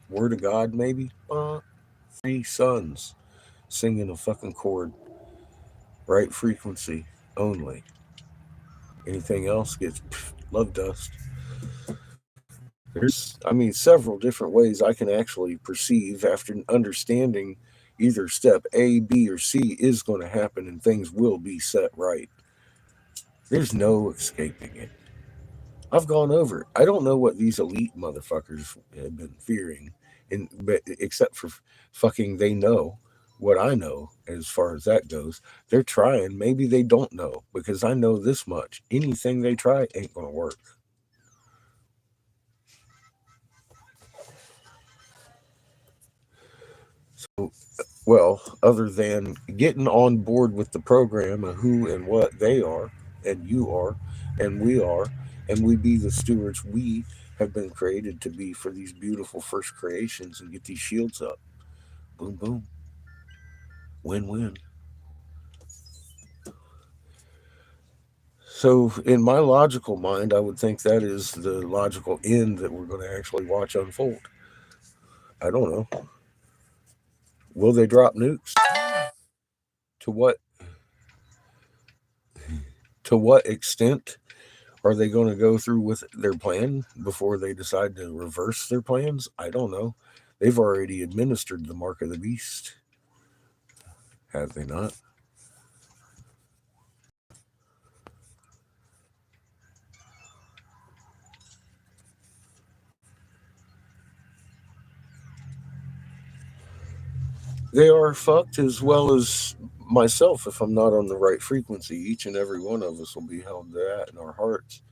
Word of God, maybe? Three suns singing a fucking chord, right frequency only. Anything else gets love dust. Several different ways I can actually perceive after understanding either step A, B, or C is going to happen and things will be set right. There's no escaping it. I've gone over it. I don't know what these elite motherfuckers have been fearing, but except for fucking they know what I know as far as that goes. They're trying. Maybe they don't know because I know this much. Anything they try ain't gonna work. So, well, other than getting on board with the program of who and what they are, and you are, and we be the stewards we have been created to be for these beautiful first creations and get these shields up. Boom, boom. Win win. So, in my logical mind, I would think that is the logical end that we're going to actually watch unfold. I don't know. Will they drop nukes? To what extent are they going to go through with their plan before they decide to reverse their plans? I don't know. They've already administered the mark of the beast, have they not? They are fucked as well as myself if I'm not on the right frequency. Each and every one of us will be held to that in our hearts.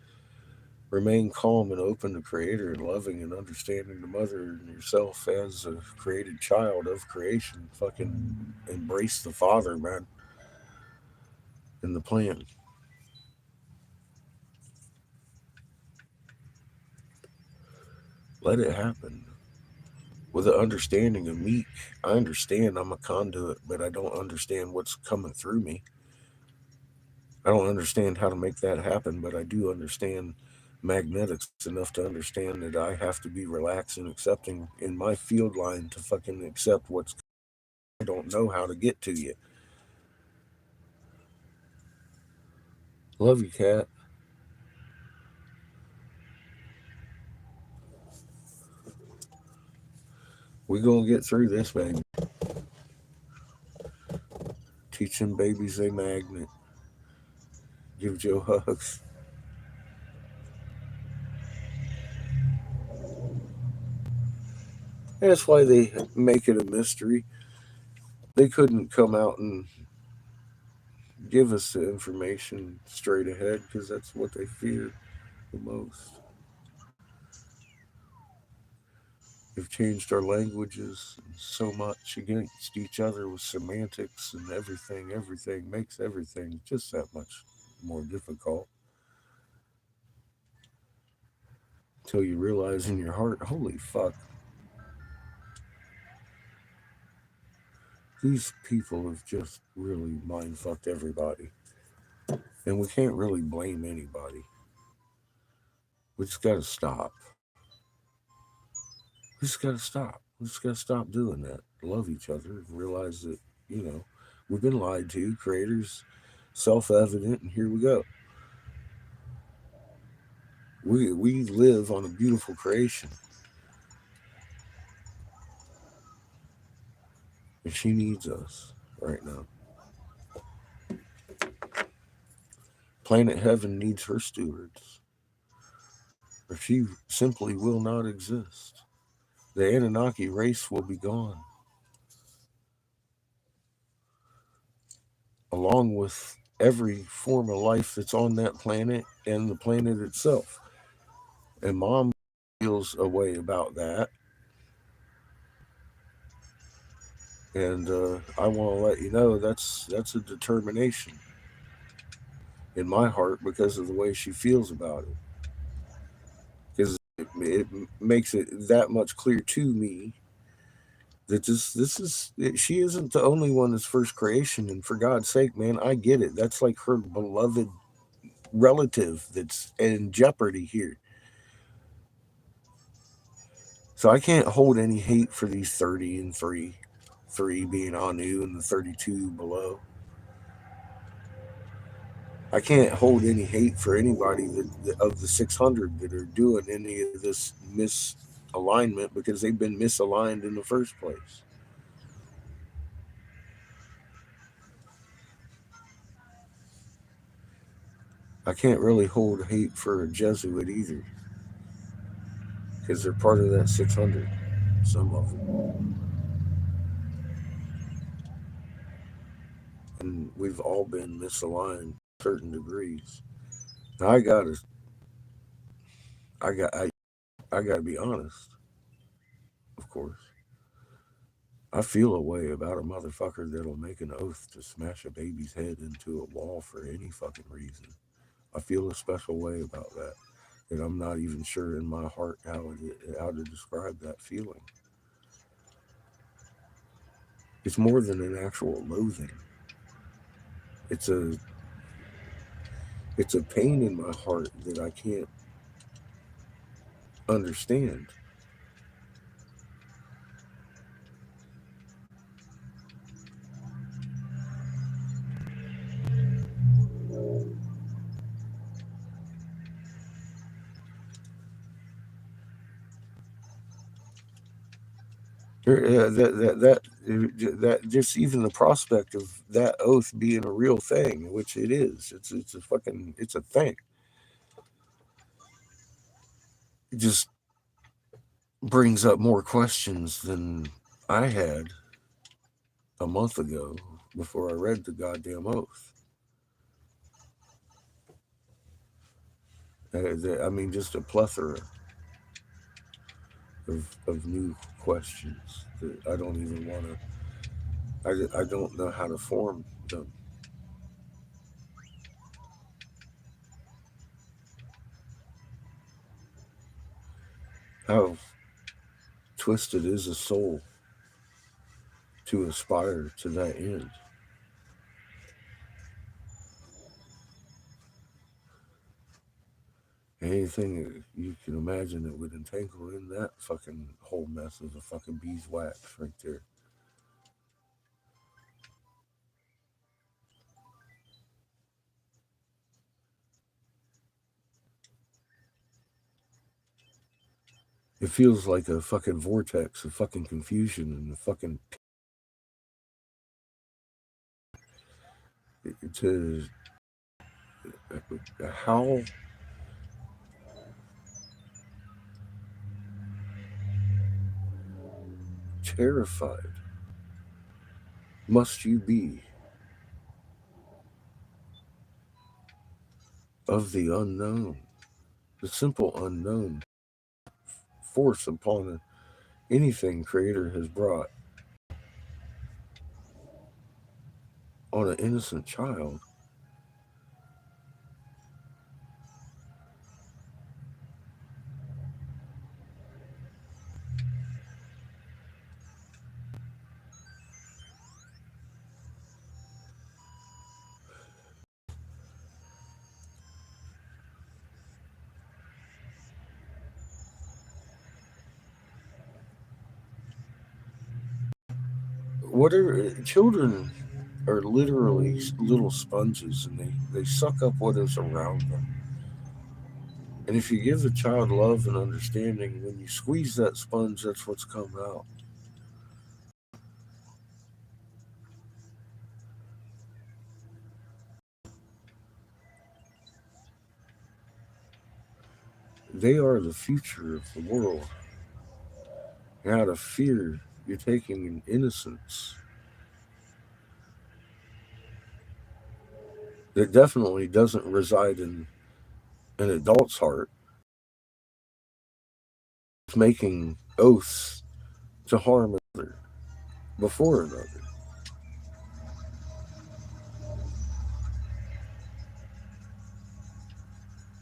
Remain calm and open to Creator and loving and understanding the mother and yourself as a created child of creation. Fucking embrace the Father, man, in the plan. Let it happen. With an understanding of me, I understand I'm a conduit, but I don't understand what's coming through me. I don't understand how to make that happen, but I do understand magnetics enough to understand that I have to be relaxed and accepting in my field line to fucking accept what's. I don't know how to get to you. Love you, cat. We gonna get through this, man. Teach them babies a magnet. Give Joe hugs. That's why they make it a mystery. They couldn't come out and give us the information straight ahead because that's what they fear the most. They've changed our languages so much against each other with semantics and everything. Everything makes everything just that much more difficult until you realize in your heart, holy fuck, these people have just really mind fucked everybody. And we can't really blame anybody. We just gotta stop. We just gotta stop. We just gotta stop doing that. Love each other and realize that, you know, we've been lied to. Creators self evident, and here we go. We live on a beautiful creation, and she needs us right now. Planet Heaven needs her stewards, or she simply will not exist. The Anunnaki race will be gone, along with every form of life that's on that planet and the planet itself. And mom feels a way about that. And I want to let you know that's a determination in my heart because of the way she feels about it. Because it makes it that much clear to me that this is she isn't the only one that's first creation. And for God's sake, man, I get it. That's like her beloved relative that's in jeopardy here. So I can't hold any hate for these 30 and 3 being Anu and the 32 below. I can't hold any hate for anybody of the 600 that are doing any of this misalignment because they've been misaligned in the first place. I can't really hold hate for a Jesuit either because they're part of that 600, some of them. And we've all been misaligned to certain degrees. Now I got, I, I got to be honest, of course. I feel a way about a motherfucker that'll make an oath to smash a baby's head into a wall for any fucking reason. I feel a special way about that. And I'm not even sure in my heart how to describe that feeling. It's more than an actual loathing. It's a it's a pain in my heart that I can't understand. That just even the prospect of that oath being a real thing, which it is. It's a fucking it's a thing. It just brings up more questions than I had a month ago before I read the goddamn oath. I mean, just a plethora of new questions that I don't even want to. I don't know how to form them. How twisted is a soul to aspire to that end? Anything that you can imagine that would entangle in that fucking whole mess is a fucking beeswax right there. It feels like a fucking vortex of fucking confusion and the fucking to how terrified must you be of the unknown, the simple unknown, force upon anything Creator has brought on an innocent child? What are children are literally little sponges, and they suck up what is around them. And if you give the child love and understanding, when you squeeze that sponge, that's what's come out. They are the future of the world. And out of fear, you're taking an innocence that definitely doesn't reside in an adult's heart. It's making oaths to harm another before another.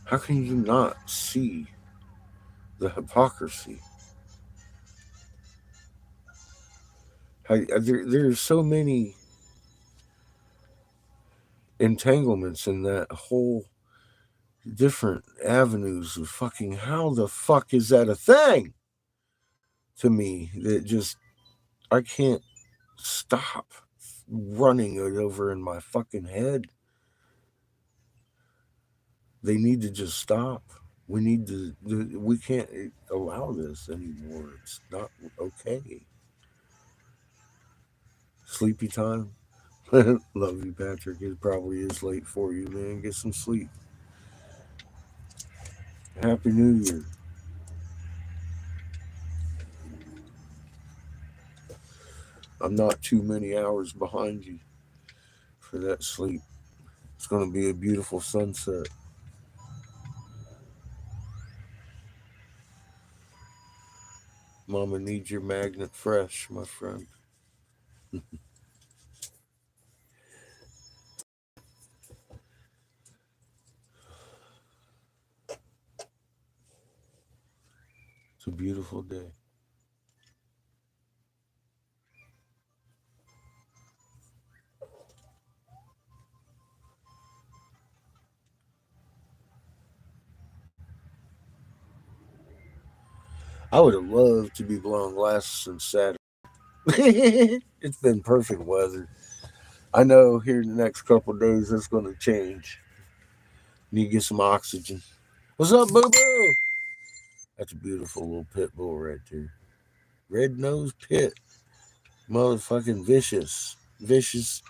How can you not see the hypocrisy? There's so many entanglements in that whole different avenues of fucking how the fuck is that a thing to me that just I can't stop running it over in my fucking head. They need to just stop. We need to. We can't allow this anymore. It's not okay. Sleepy time. Love you, Patrick. It probably is late for you, man. Get some sleep. Happy New Year. I'm not too many hours behind you for that sleep. It's going to be a beautiful sunset. Mama needs your magnet fresh, my friend. It's a beautiful day. I would have loved to be blowing glasses since Saturday. It's been perfect weather. I know here in the next couple of days it's going to change. Need to get some oxygen. What's up, boo boo? That's a beautiful little pit bull right there. Red nosed pit. Motherfucking vicious. Vicious.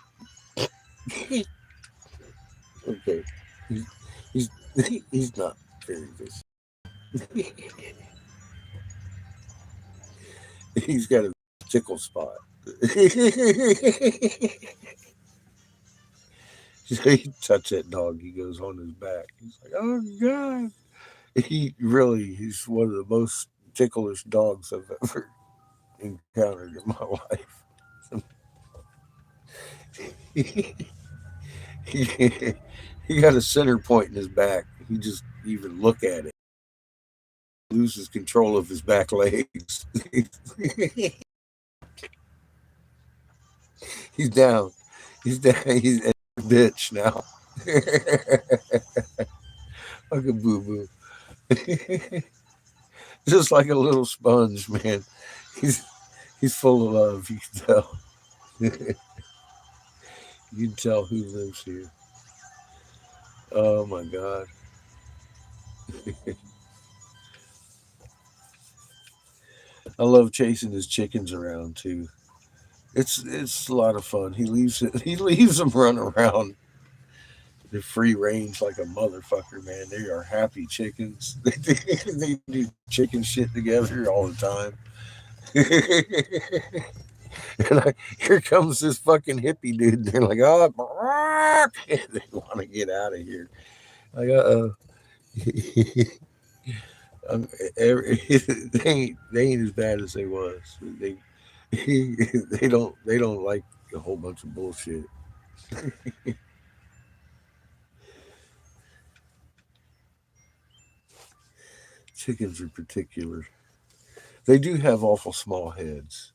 Okay. He's, he's, he's not very vicious. He's got a tickle spot. He touch that dog, he goes on his back. He's like, oh god. He's one of the most ticklish dogs I've ever encountered in my life. He got a center point in his back. He just even look at it, loses control of his back legs. He's down. He's down. He's a bitch now. Like a boo boo. Just like a little sponge, man. He's he's full of love. You can tell. You can tell who lives here. Oh my god. I love chasing his chickens around too. It's a lot of fun. He leaves them run around. They're free range like a motherfucker, man. They are happy chickens. They do chicken shit together all the time. Here comes this fucking hippie dude. They're like, oh, they want to get out of here. Like, um, they ain't as bad as they was. They they don't like a whole bunch of bullshit. Chickens are particular. They do have awful small heads.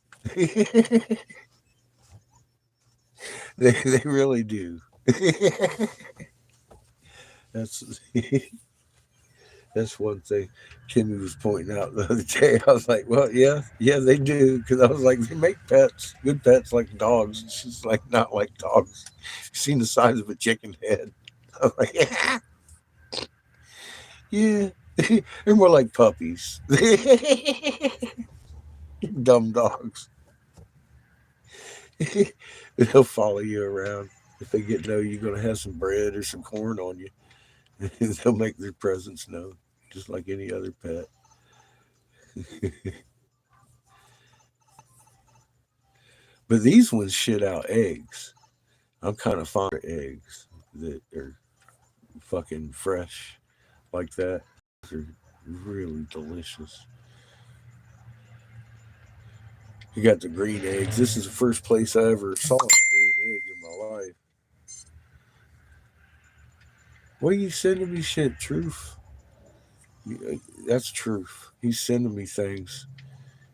They really do. That's that's one thing Kimmy was pointing out the other day. I was like, well, yeah, they do. Because I was like, they make pets, good pets like dogs. It's just like not like dogs. You've seen the size of a chicken head. I was like, yeah. They're more like puppies. Dumb dogs. They'll follow you around. If they get to know you're going to have some bread or some corn on you, they'll make their presence known, just like any other pet. But these ones shit out eggs. I'm kind of fond of eggs that are fucking fresh like that. They're really delicious. You got the green eggs. This is the first place I ever saw a green egg in my life. What are you sending me shit? Truth? That's truth. He's sending me things.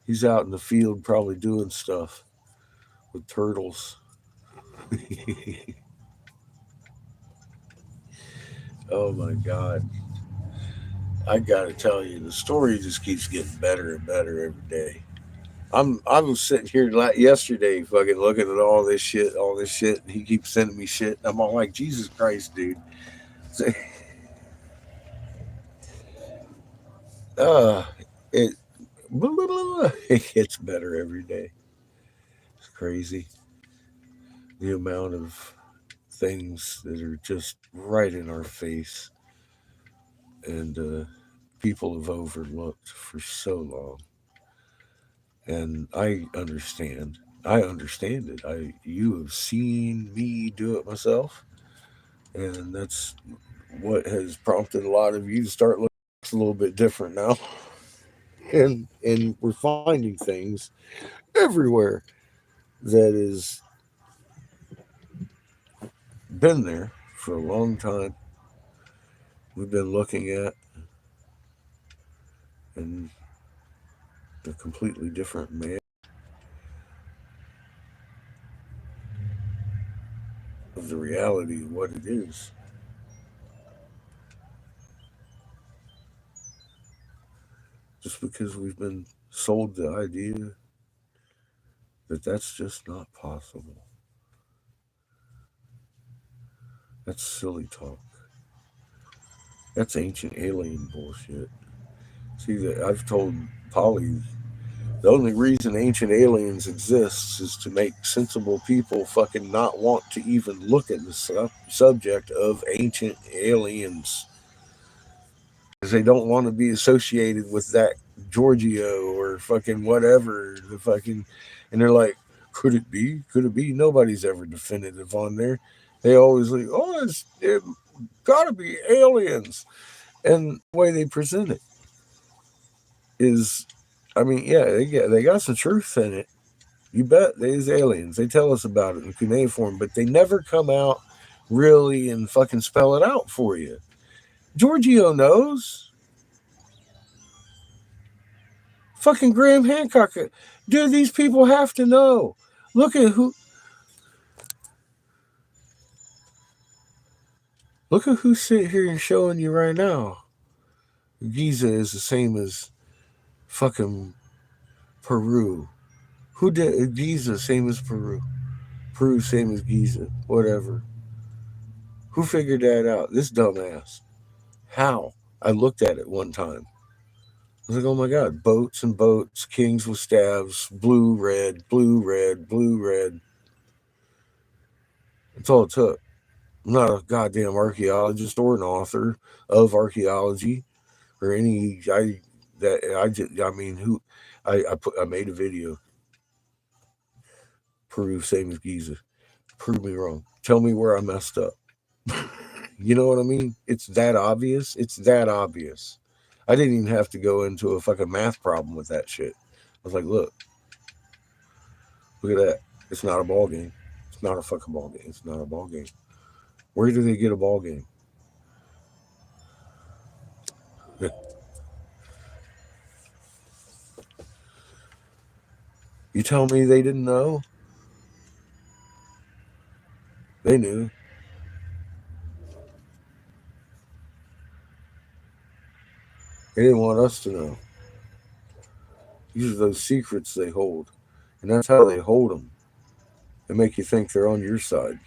He's out in the field probably doing stuff with turtles. Oh my God. I gotta tell you, the story just keeps getting better and better every day. I was sitting here yesterday, fucking looking at all this shit, and he keeps sending me shit. And I'm all like, Jesus Christ, dude. Uh, it, it gets better every day. It's crazy the amount of things that are just right in our face, and people have overlooked for so long. And I understand it. You have seen me do it myself, and that's what has prompted a lot of you to start looking a little bit different now. And we're finding things everywhere that has been there for a long time. We've been looking at in a completely different manner of the reality of what it is. Just because we've been sold the idea that that's just not possible. That's silly talk. That's ancient alien bullshit. See, that I've told Polly the only reason ancient aliens exists is to make sensible people fucking not want to even look at the subject of ancient aliens, because they don't want to be associated with that Giorgio or fucking whatever the fucking, and they're like, could it be? Could it be? Nobody's ever definitive on there. They always like, oh, it gotta be aliens, and the way they present it is, I mean, yeah, they got some truth in it. You bet there's aliens. They tell us about it in cuneiform, but they never come out really and fucking spell it out for you. Giorgio knows. Fucking Graham Hancock. Dude, these people have to know. Look at who. Look at who's sitting here and showing you right now. Giza is the same as fucking Peru. Who did Giza same as Peru? Peru same as Giza. Whatever. Who figured that out? This dumbass. How? I looked at it one time. I was like, oh my God, boats and boats, kings with staves, blue, red, blue, red, blue, red. That's all it took. I'm not a goddamn archaeologist or an author of archaeology or any. that I mean, I made a video. Peru, same as Giza. Prove me wrong. Tell me where I messed up. You know what I mean? It's that obvious. It's that obvious. I didn't even have to go into a fucking math problem with that shit. I was like, look at that. It's not a ball game. It's not a fucking ball game. It's not a ball game. Where do they get a ball game? You tell me they didn't know? They knew. They didn't want us to know. These are those secrets they hold. And that's how they hold them. They make you think they're on your side.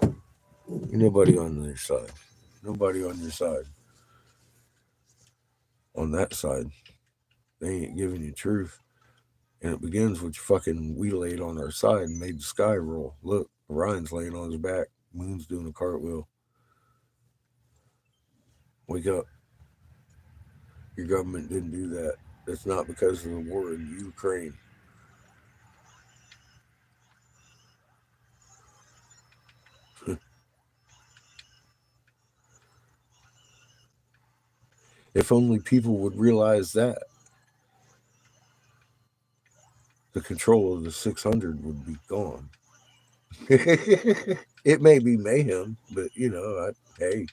Ain't nobody on their side. Nobody on your side. On that side. They ain't giving you truth. And it begins with fucking we laid on our side and made the sky roll. Look, Orion's laying on his back. Moon's doing a cartwheel. Wake up. Your government didn't do that. That's not because of the war in Ukraine. If only people would realize that, the control of the 600 would be gone. It may be mayhem, but hey,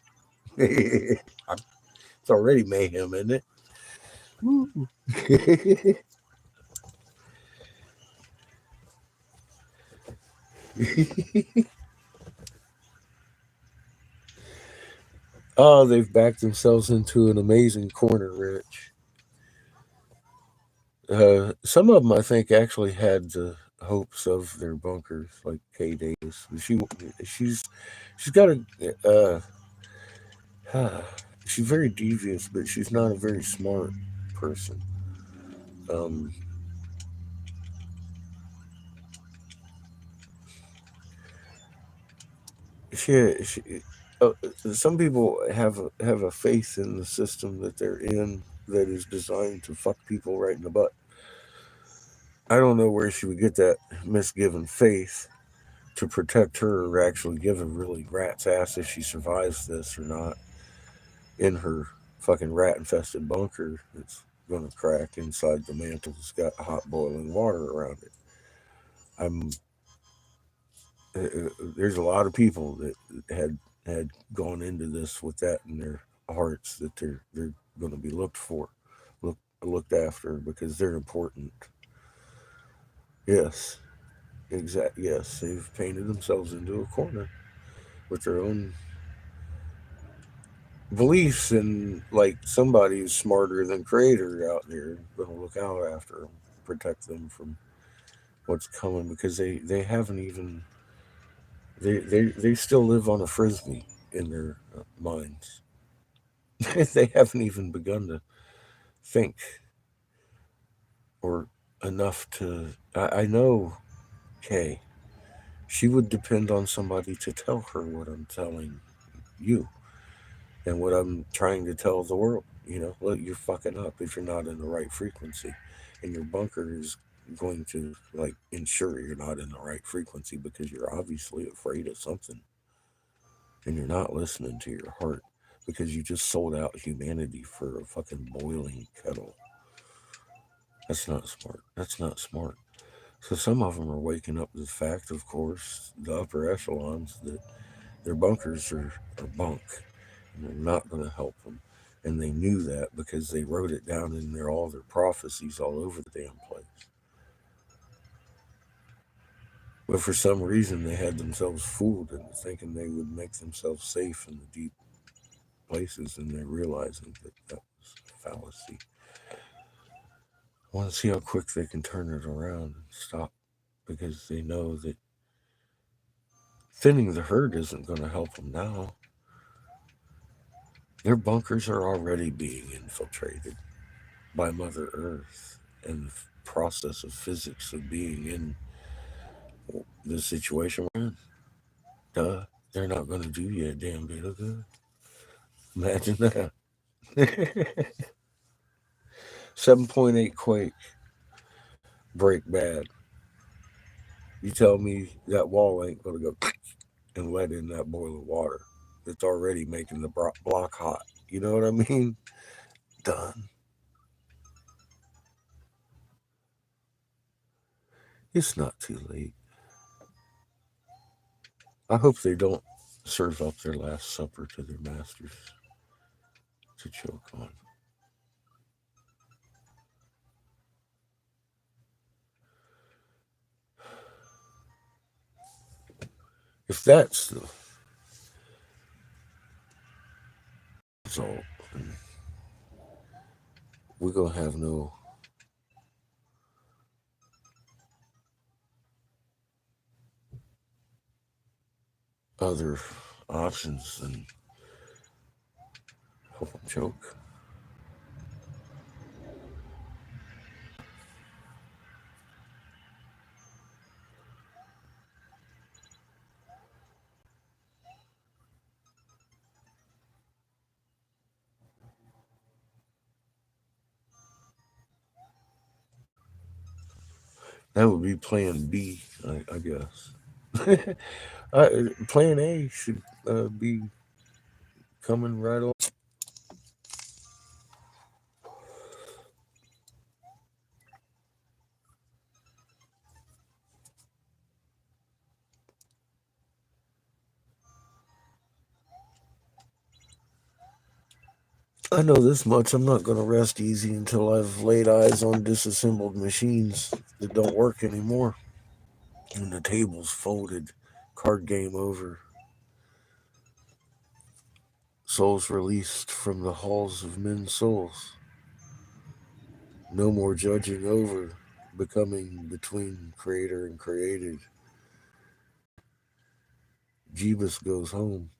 it's already mayhem, isn't it? Oh, they've backed themselves into an amazing corner, Rich. Some of them, I think, actually had the hopes of their bunkers, like Kay Davis. She's got she's very devious, but she's not a very smart person. Um, she some people have a faith in the system that they're in that is designed to fuck people right in the butt. I don't know where she would get that misgiven faith to protect her or actually give a really rat's ass if she survives this or not in her fucking rat infested bunker that's going to crack inside the mantle that's got hot boiling water around it. I'm there's a lot of people that had gone into this with that in their hearts that they're going to be looked after because they're important. Yes, exactly. Yes, they've painted themselves into a corner with their own beliefs, and like somebody who's smarter than creator out there going to look out after them, protect them from what's coming because they haven't even they still live on a frisbee in their minds. They haven't even begun to think or enough to. I know Kay. She would depend on somebody to tell her what I'm telling you and what I'm trying to tell the world. Look, you're fucking up if you're not in the right frequency, and your bunker is going to like ensure you're not in the right frequency because you're obviously afraid of something, and you're not listening to your heart because you just sold out humanity for a fucking boiling kettle. That's not smart. That's not smart. So some of them are waking up to the fact, of course, the upper echelons, that their bunkers are bunk and they're not going to help them. And they knew that because they wrote it down in all their prophecies all over the damn place. But for some reason, they had themselves fooled into thinking they would make themselves safe in the deep places, and they're realizing that that was a fallacy. I want to see how quick they can turn it around and stop because they know that thinning the herd isn't going to help them now. Their bunkers are already being infiltrated by Mother Earth and the process of physics of being in the situation we're in. Duh, they're not going to do you a damn bit of good. Imagine that. 7.8 quake, break bad. You tell me that wall ain't gonna go and let in that boiling water. It's already making the block hot. You know what I mean? Done. It's not too late. I hope they don't serve up their last supper to their masters to choke on. If that's the result, then we're gonna have no other options than hope them choke. That would be Plan B, I guess. Plan A should be coming right on. I know this much. I'm not going to rest easy until I've laid eyes on disassembled machines that don't work anymore. And the table's folded. Card game over. Souls released from the halls of men's souls. No more judging over, becoming between creator and created. Jeebus goes home.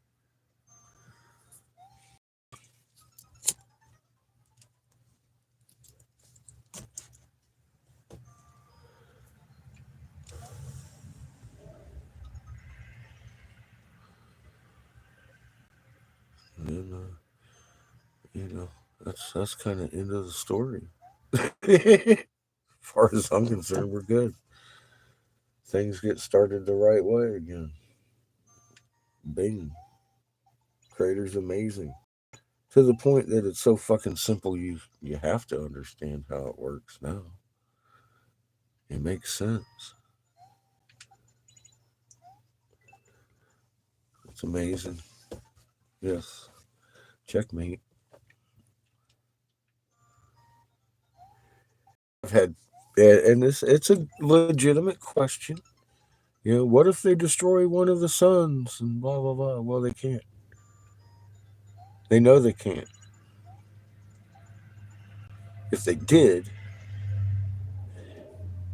And, that's kind of end of the story. As far as I'm concerned, we're good. Things get started the right way again. Bing. Creator's amazing. To the point that it's so fucking simple you have to understand how it works now. It makes sense. It's amazing. Yes. Checkmate. I've had and it's a legitimate question. You know, what if they destroy one of the suns and blah blah blah? Well, they can't. They know they can't. If they did,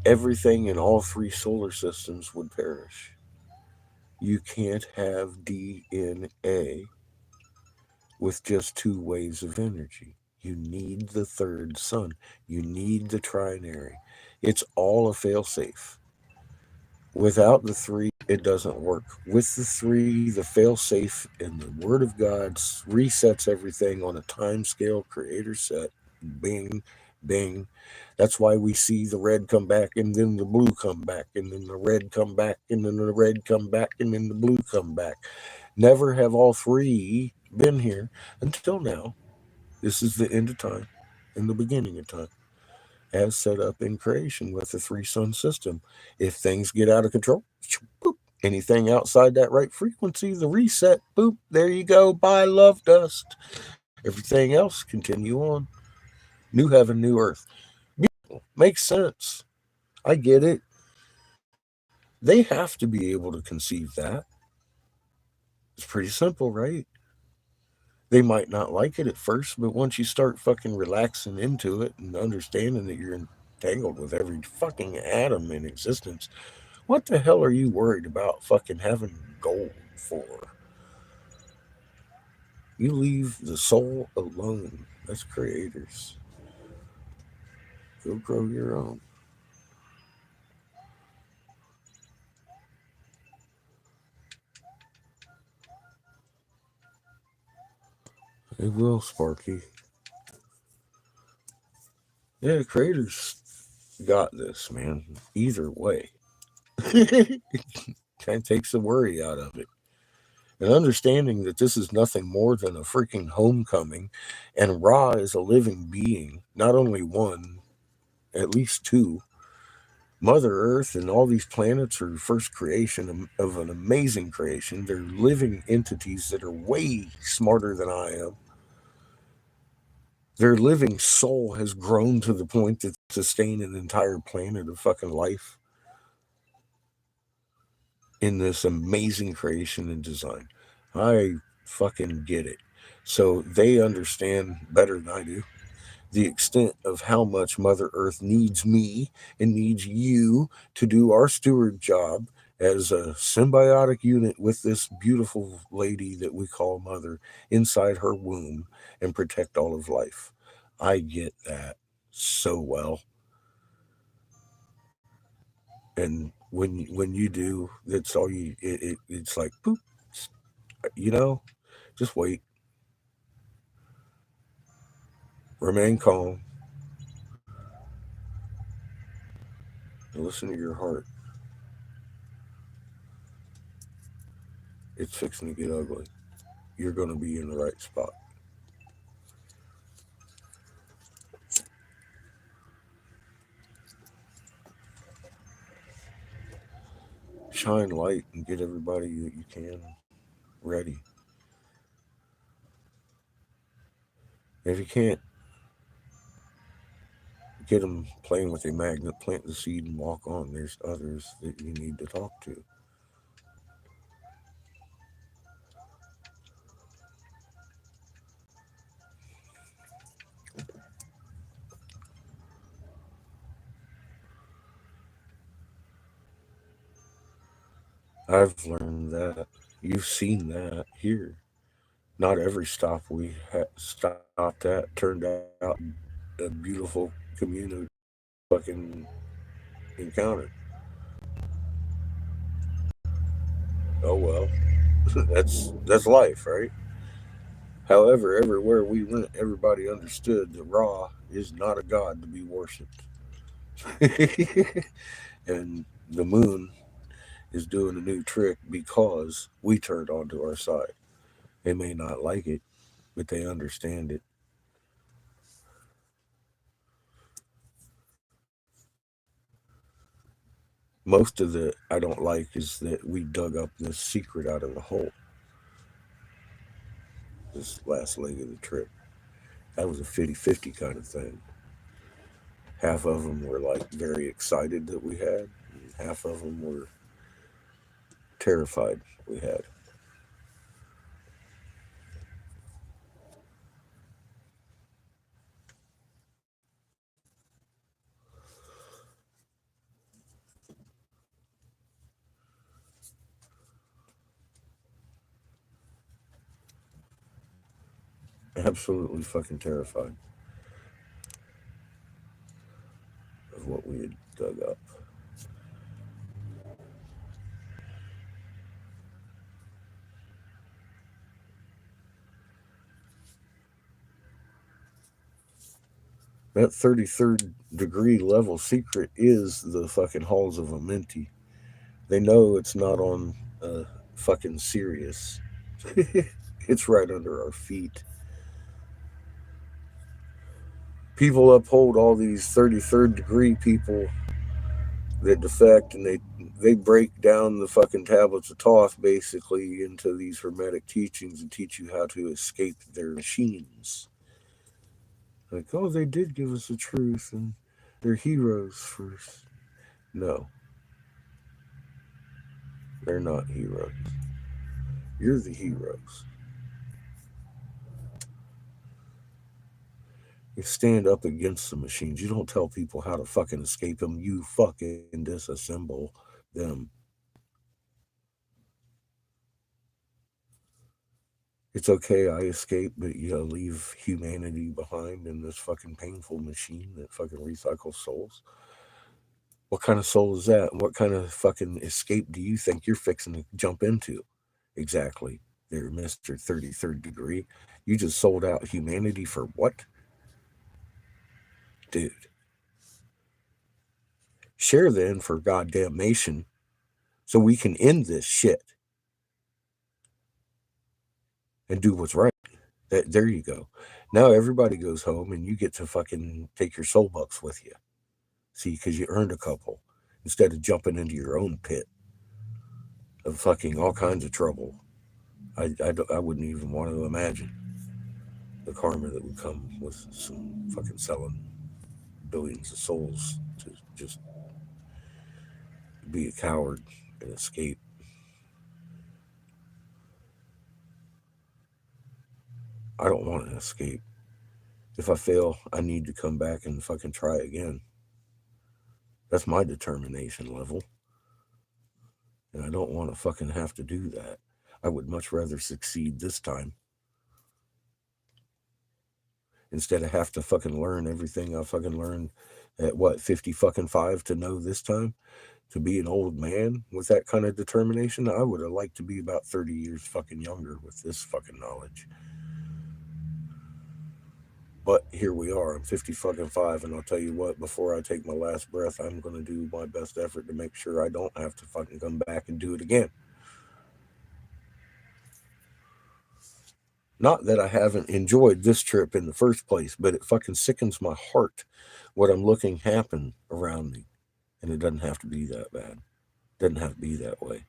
everything in all three solar systems would perish. You can't have DNA with just two waves of energy. You need the third sun. You need the trinary. It's all a failsafe. Without the three, it doesn't work. With the three, the failsafe and the Word of God resets everything on a time scale creator set. Bing, bing. That's why we see the red come back and then the blue come back and then the red come back and then the red come back and then the blue come back. Never have all three been here until now. This is the end of time and the beginning of time, as set up in creation with the three sun system. If things get out of control, boop, anything outside that right frequency, the reset, boop, there you go. Bye, love dust. Everything else, continue on. New heaven, new earth. Beautiful. Makes sense. I get it. They have to be able to conceive that. It's pretty simple, right? They might not like it at first, but once you start fucking relaxing into it and understanding that you're entangled with every fucking atom in existence, what the hell are you worried about fucking having gold for? You leave the soul alone. That's creators. Go grow your own. It will, Sparky. Yeah, creators got this, man. Either way. Kind of takes the worry out of it. And understanding that this is nothing more than a freaking homecoming, and Ra is a living being, not only one, at least two. Mother Earth and all these planets are first creation of an amazing creation. They're living entities that are way smarter than I am. Their living soul has grown to the point to sustain an entire planet of fucking life in this amazing creation and design. I fucking get it. So they understand better than I do the extent of how much Mother Earth needs me and needs you to do our steward job as a symbiotic unit with this beautiful lady that we call Mother inside her womb and protect all of life. I get that so well. And when you do, that's all you. It's like poop. You know, just wait, remain calm, and listen to your heart. It's fixing to get ugly. You're going to be in the right spot. Shine light and get everybody that you can ready. If you can't get them playing with a magnet, plant the seed and walk on. There's others that you need to talk to. I've learned that. You've seen that here. Not every stop we stopped at turned out a beautiful community fucking encounter. Oh well, that's life, right? However, everywhere we went, everybody understood that Ra is not a god to be worshipped. And the moon is doing a new trick because we turned onto our side. They may not like it, but they understand it. Most of the I don't like is that we dug up this secret out of the hole, this last leg of the trip. That was a 50-50 kind of thing. Half of them were like very excited that we had, and half of them were terrified we had. Absolutely fucking terrified of what we had dug up. That 33rd degree level secret is the fucking halls of Amenti. They know it's not on fucking Sirius. It's right under our feet. People uphold all these 33rd degree people that defect and they break down the fucking tablets of Thoth basically into these hermetic teachings and teach you how to escape their machines. Like, oh, they did give us the truth and they're heroes first. No, they're not heroes. You're the heroes. You stand up against the machines. You don't tell people how to fucking escape them. You fucking disassemble them. It's okay, I escape, but you leave humanity behind in this fucking painful machine that fucking recycles souls. What kind of soul is that? And what kind of fucking escape do you think you're fixing to jump into? Exactly. There, Mr. 33rd degree. You just sold out humanity for what? Dude. Share then for goddamn nation so we can end this shit and do what's right. There you go. Now everybody goes home and you get to fucking take your soul bucks with you. See, because you earned a couple instead of jumping into your own pit of fucking all kinds of trouble. I wouldn't even want to imagine the karma that would come with some fucking selling billions of souls to just be a coward and escape. I don't want to escape. If I fail, I need to come back and fucking try again. That's my determination level. And I don't want to fucking have to do that. I would much rather succeed this time instead of have to fucking learn everything I fucking learned at what, 50 fucking 5 to know this time. To be an old man with that kind of determination, I would have liked to be about 30 years fucking younger with this fucking knowledge. But here we are. I'm 50 fucking 5, and I'll tell you what, before I take my last breath, I'm going to do my best effort to make sure I don't have to fucking come back and do it again. Not that I haven't enjoyed this trip in the first place, but it fucking sickens my heart what I'm looking happen around me. And it doesn't have to be that bad. It doesn't have to be that way.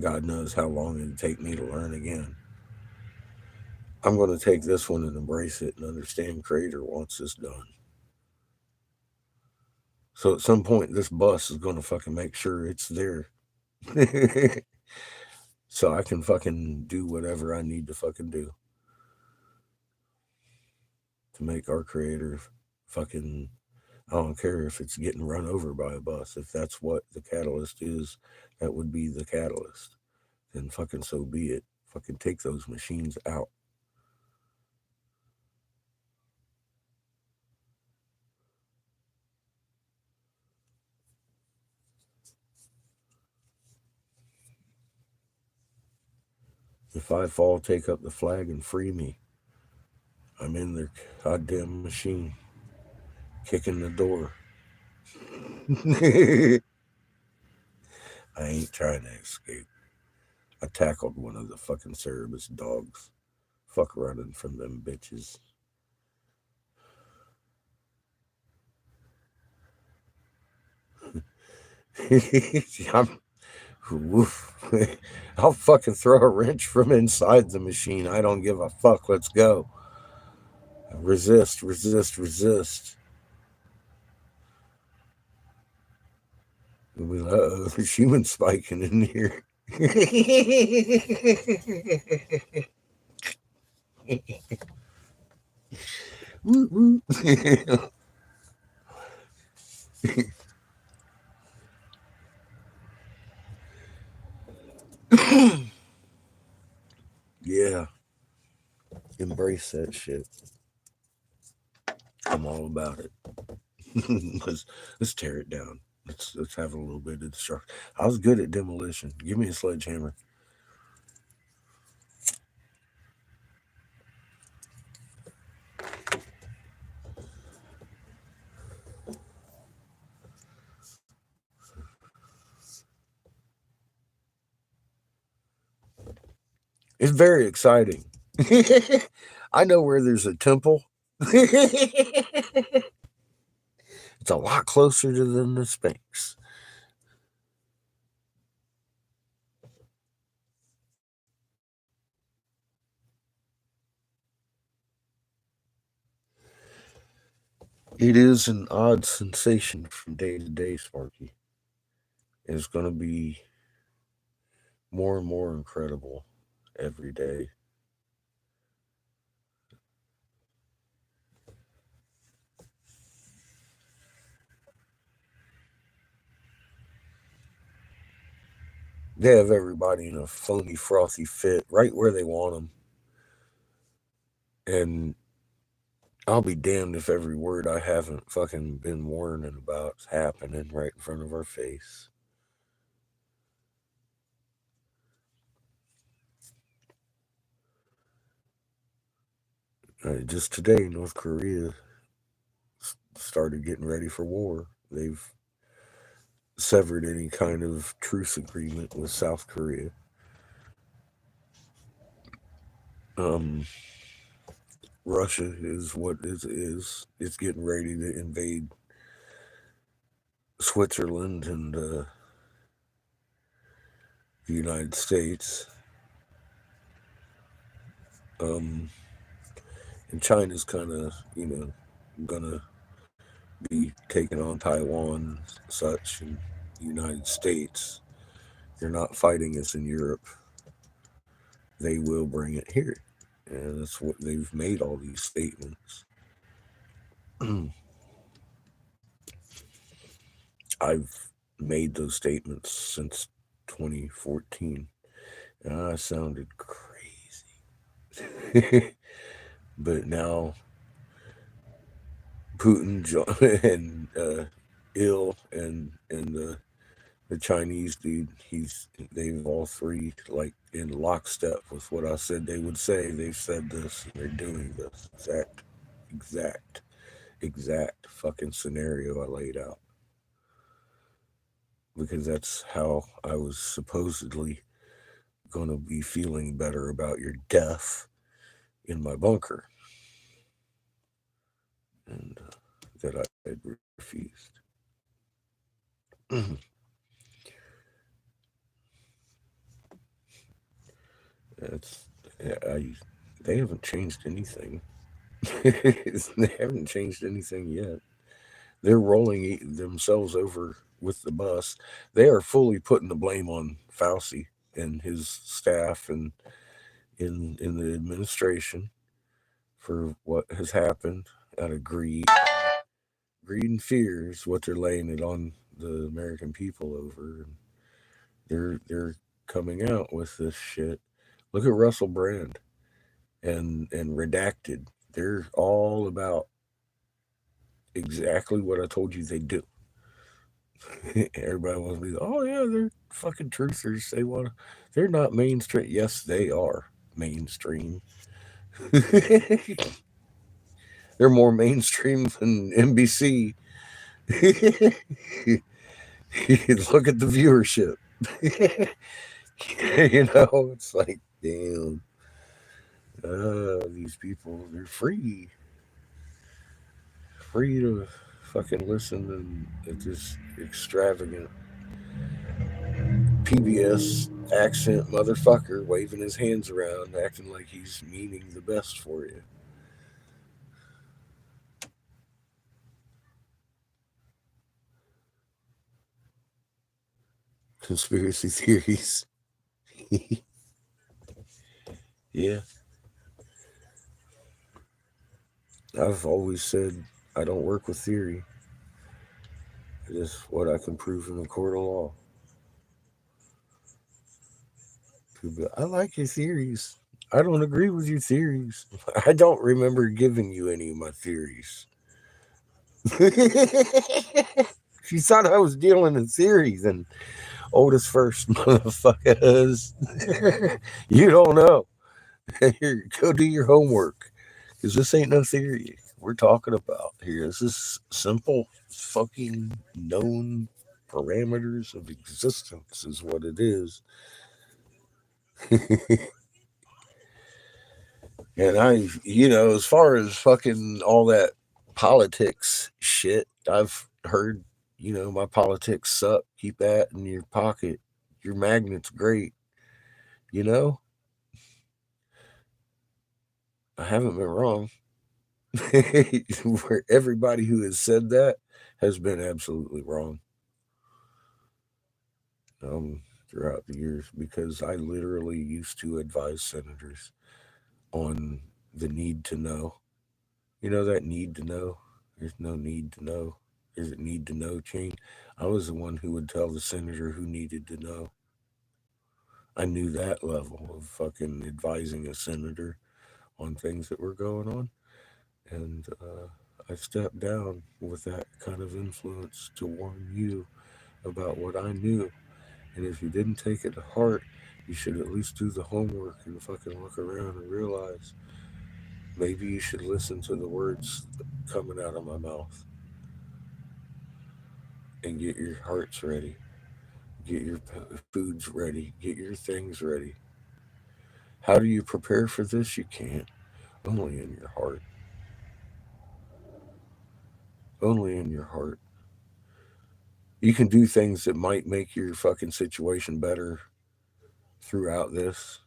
God knows how long it'd take me to learn again. I'm going to take this one and embrace it and understand Creator wants this done. So at some point, this bus is going to fucking make sure it's there. So I can fucking do whatever I need to fucking do to make our Creator fucking. I don't care if it's getting run over by a bus. If that's what the catalyst is, that would be the catalyst. Then fucking so be it. Fucking take those machines out. If I fall, take up the flag and free me. I'm in their goddamn machine, kicking the door. I ain't trying to escape. I tackled one of the fucking Cerebus dogs. Fuck running from them bitches. I'm, woof. I'll fucking throw a wrench from inside the machine. I don't give a fuck. Let's go. Resist, resist, resist. There's human spiking in here. Yeah, embrace that shit. I'm all about it. let's tear it down. Let's have a little bit of destruction. I was good at demolition. Give me a sledgehammer. It's very exciting. I know where there's a temple. It's a lot closer to than the Sphinx. It is an odd sensation from day to day, Sparky. It's going to be more and more incredible every day. They have everybody in a phony, frothy fit right where they want them. And I'll be damned if every word I haven't fucking been warning about is happening right in front of our face. Just today, North Korea started getting ready for war. They've severed any kind of truce agreement with South Korea. Um, Russia is what is. It's getting ready to invade Switzerland and the United States. Um, and China's kind of, gonna be taking on Taiwan, such, and the United States. They're not fighting us in Europe. They will bring it here, and that's what they've made all these statements. I've made those statements since 2014, and I sounded crazy. But now Putin and ill and the Chinese dude, they've all three like in lockstep with what I said they would say. They've said this and they're doing this exact exact fucking scenario I laid out, because that's how I was supposedly gonna be feeling better about your death in my bunker, and that I had refused. That's they haven't changed anything. They haven't changed anything yet. They're rolling themselves over with the bus. They are fully putting the blame on Fauci and his staff and in the administration for what has happened out of greed and fear is what they're laying it on the American people over. And they're coming out with this shit. Look at Russell Brand and Redacted. They're all about exactly what I told you they do. Everybody wants to be, oh yeah, they're fucking truthers. They're not mainstream. Yes, they are mainstream. They're more mainstream than NBC. Look at the viewership. It's like, damn, these people, they're free to fucking listen and this extravagant PBS accent motherfucker waving his hands around, acting like he's meaning the best for you. Conspiracy theories. Yeah, I've always said I don't work with theory. Just what I can prove in a court of law. People, I like your theories. I don't agree with your theories. I don't remember giving you any of my theories. She thought I was dealing in theories and oldest first, motherfuckers. You don't know. Here, go do your homework. Because this ain't no theory we're talking about here. This is simple fucking known parameters of existence, is what it is. And as far as fucking all that politics shit, I've heard, my politics suck. Keep that in your pocket. Your magnet's great. You know, I haven't been wrong. Where everybody who has said that has been absolutely wrong. Um, Throughout the years, because I literally used to advise senators on the need to know. You know that need to know? There's no need to know. There's a need to know chain. I was the one who would tell the senator who needed to know. I knew that level of fucking advising a senator on things that were going on. And I stepped down with that kind of influence to warn you about what I knew. And if you didn't take it to heart, you should at least do the homework and fucking look around and realize Maybe you should listen to the words coming out of my mouth and get your hearts ready, get your foods ready, get your things ready. How do you prepare for this? You can't. Only in your heart. Only in your heart. You can do things that might make your fucking situation better throughout this,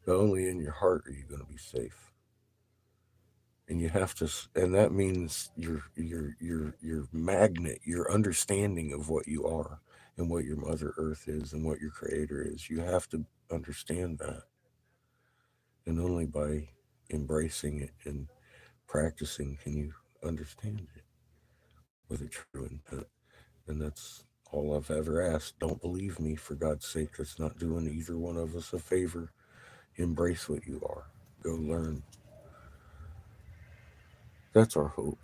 but only in your heart are you going to be safe. And you have to, and that means your magnet, your understanding of what you are and what your Mother Earth is and what your Creator is. You have to understand that, and only by embracing it and practicing can you understand it with a true intent. And that's all I've ever asked. Don't believe me, for God's sake. That's not doing either one of us a favor. Embrace what you are. Go learn. That's our hope.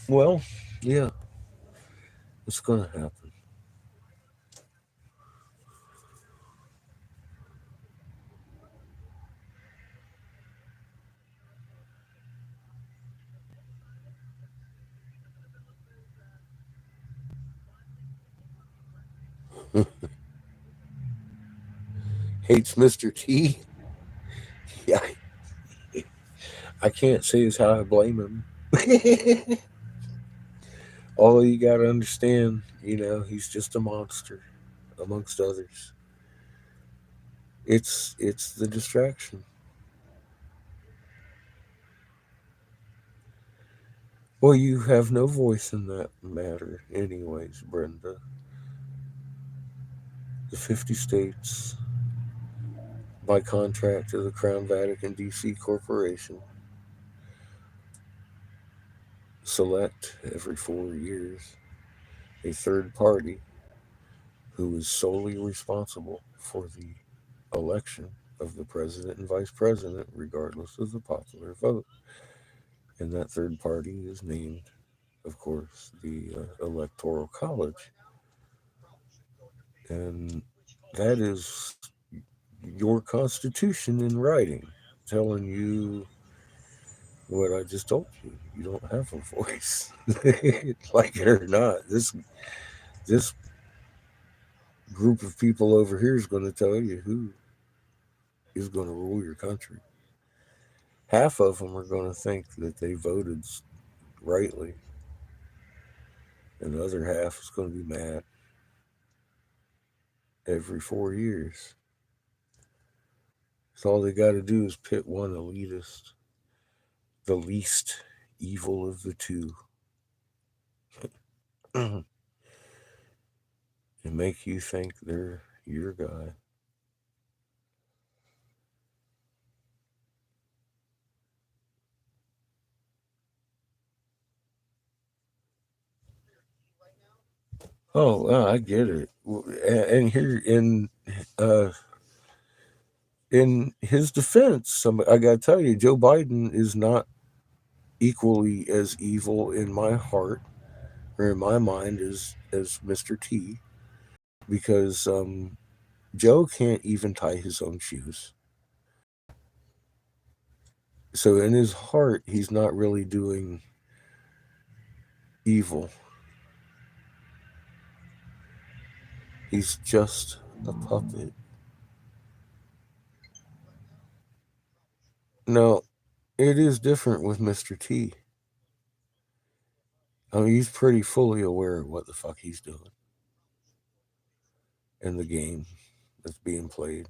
Well, yeah, it's going to happen. Hates Mr. T. Yeah, I can't say as how I blame him. Although you got to understand, he's just a monster amongst others. It's the distraction. Well, you have no voice in that matter, anyways, Brenda. The 50 states, by contract to the Crown Vatican DC Corporation, select every 4 years a third party who is solely responsible for the election of the president and vice president, regardless of the popular vote. And that third party is named, of course, the Electoral College. And that is your constitution in writing, telling you what I just told you. You don't have a voice, like it or not. This group of people over here is going to tell you who is going to rule your country. Half of them are going to think that they voted rightly, and the other half is going to be mad every 4 years. So all they got to do is pit one elitist, the least evil of the two, and make you think they're your guy. Oh, well, I get it. And here uh, in his defense, I got to tell you, Joe Biden is not equally as evil in my heart or in my mind as Mr. T, because Joe can't even tie his own shoes. So in his heart, he's not really doing evil. He's just a puppet. No, it is different with Mr. T. I mean, he's pretty fully aware of what the fuck he's doing in the game that's being played.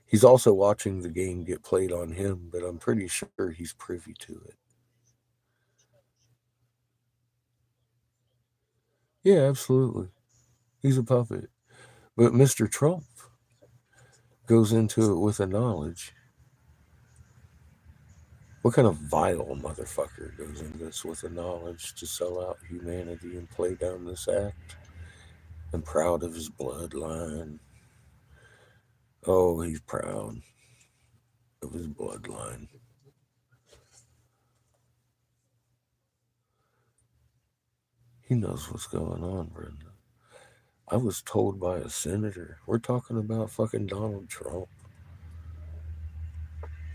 He's also watching the game get played on him, but I'm pretty sure he's privy to it. Yeah, absolutely. He's a puppet. But Mr. Trump goes into it with a knowledge. What kind of vile motherfucker goes into this with a knowledge to sell out humanity and play down this act? And proud of his bloodline. Oh, he's proud of of his bloodline. He knows what's going on, Brenda. I was told by a senator. We're talking about fucking Donald Trump.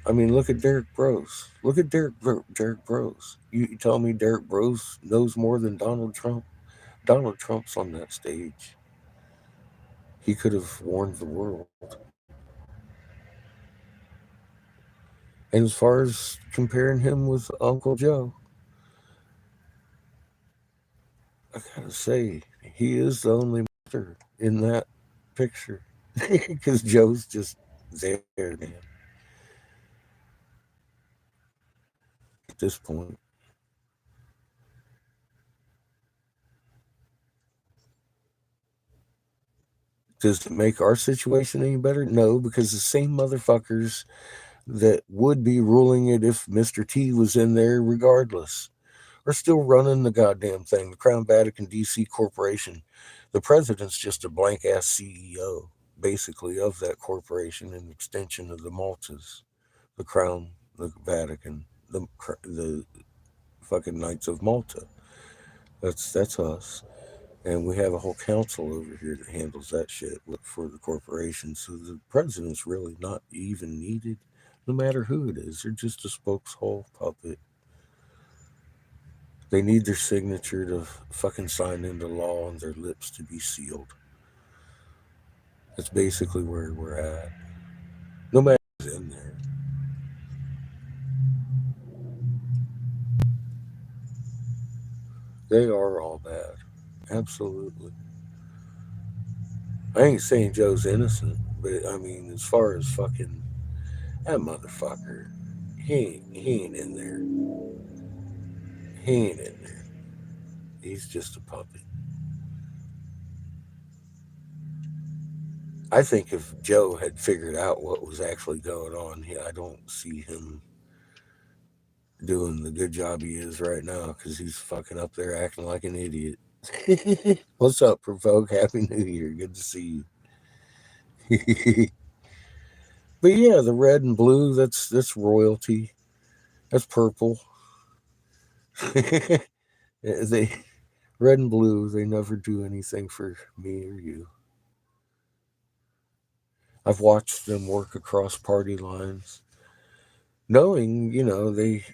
I mean, look at Derek Bros. Look at Derek Bros. You tell me Derek Bros knows more than Donald Trump? Donald Trump's on that stage. He could have warned the world. And as far as comparing him with Uncle Joe, I gotta say, he is the only monster in that picture. Because Joe's just there, man. At this point, does it make our situation any better? No, because the same motherfuckers that would be ruling it if Mr. T was in there regardless are still running the goddamn thing. The Crown Vatican DC Corporation. The president's just a blank ass CEO, basically, of that corporation, an extension of the Maltas, the Crown, the Vatican, the fucking Knights of Malta. That's us. And we have a whole council over here that handles that shit for the corporation. So the president's really not even needed, no matter who it is. They're just a spokeshole puppet. They need their signature to fucking sign into law and their lips to be sealed. That's basically where we're at. No matter who's in there. They are all bad. Absolutely. I ain't saying Joe's innocent, but I mean, as far as fucking that motherfucker, he ain't in there. He ain't in there. He's just a puppet. I think if Joe had figured out what was actually going on, I don't see him doing the good job he is right now because he's fucking up there acting like an idiot. What's up, Provoke? Happy New Year. Good to see you. But yeah, the red and blue, that's royalty. That's purple. They red and blue, they never do anything for me or you. I've watched them work across party lines, knowing, they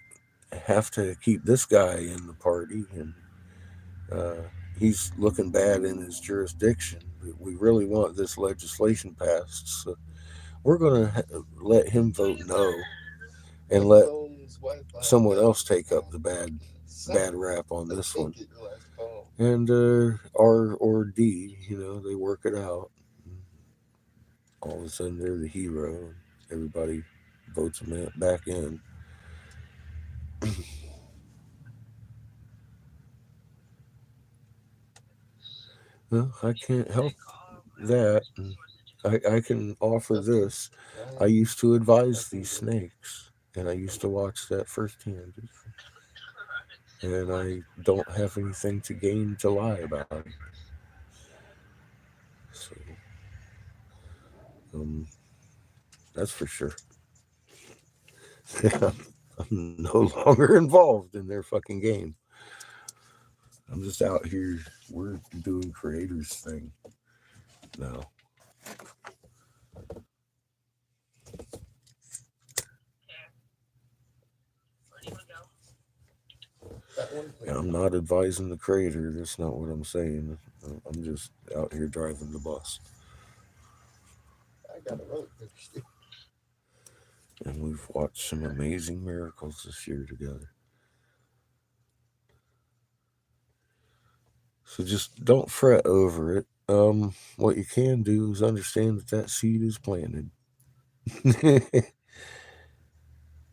have to keep this guy in the party and uh, he's looking bad in his jurisdiction. But we really want this legislation passed. So we're going to let him vote no and let someone else take up the bad rap on this one. And R or D, they work it out. All of a sudden, they're the hero. Everybody votes them back in. Well, I can't help that. I can offer this. I used to advise these snakes, and I used to watch that firsthand. And I don't have anything to gain to lie about it. So, um, that's for sure. I'm no longer involved in their fucking game. I'm just out here. We're doing creators thing now. Yeah, I'm not advising the creator. That's not what I'm saying. I'm just out here driving the bus. I got a rope picture. And we've watched some amazing miracles this year together. So just don't fret over it. What you can do is understand that seed is planted.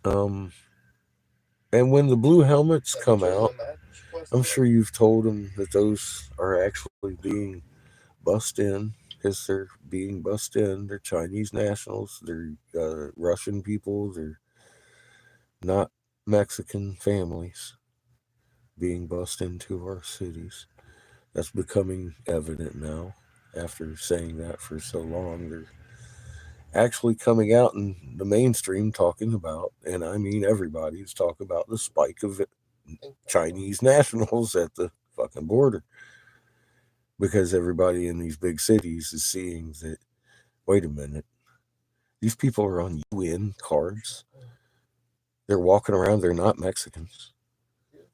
um, and when the blue helmets come out, I'm sure you've told them that those are actually being bussed in because they're being bussed in. They're Chinese nationals. They're Russian people. They're not Mexican families being bussed into our cities. That's becoming evident now. After saying that for so long, they're actually coming out in the mainstream talking about, and I mean everybody's talking about the spike of Chinese nationals at the fucking border. Because everybody in these big cities is seeing that, wait a minute, these people are on UN cards. They're walking around, they're not Mexicans.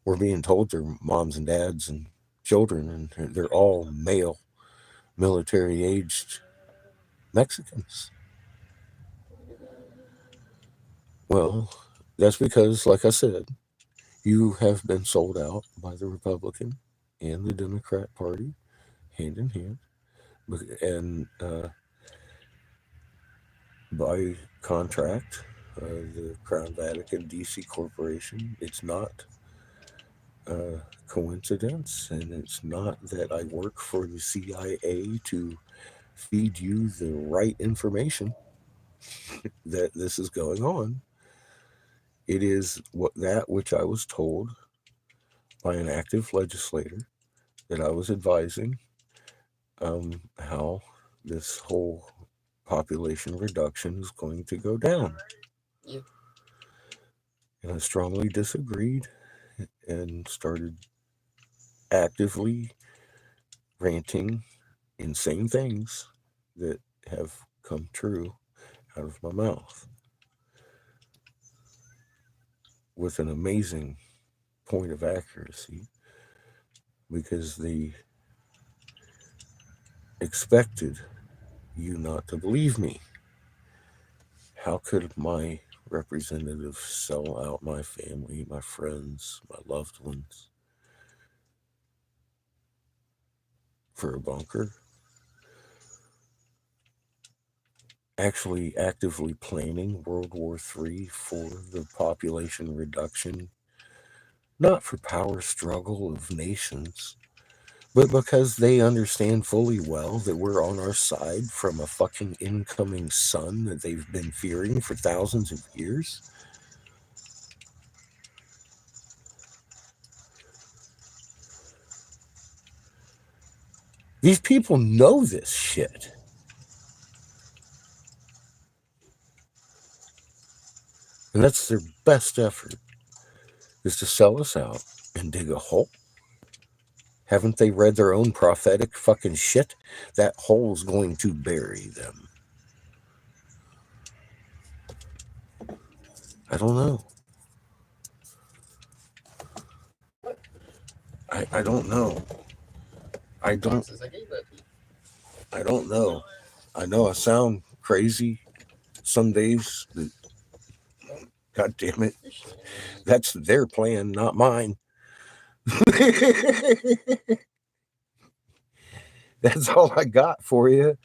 We're being told they're moms and dads and children, and they're all male, military aged Mexicans. Well, that's because, like I said, you have been sold out by the Republican and the Democrat Party hand in hand. And by contract, the Crown Vatican DC Corporation, it's not a coincidence, and it's not that I work for the CIA to feed you the right information that this is going on. It is that which I was told by an active legislator that I was advising how this whole population reduction is going to go down. Yeah. And I strongly disagreed and started actively ranting insane things that have come true out of my mouth with an amazing point of accuracy, because they expected you not to believe me. How could my representative sell out my family, my friends, my loved ones for a bunker? Actually actively planning World War III for the population reduction, not for power struggle of nations, but because they understand fully well that we're on our side from a fucking incoming sun that they've been fearing for thousands of years. These people know this shit. And that's their best effort, is to sell us out and dig a hole. Haven't they read their own prophetic fucking shit? That hole's going to bury them. I don't know. I don't know. I don't know. I know I sound crazy some days. God damn it. That's their plan, not mine. That's all I got for you.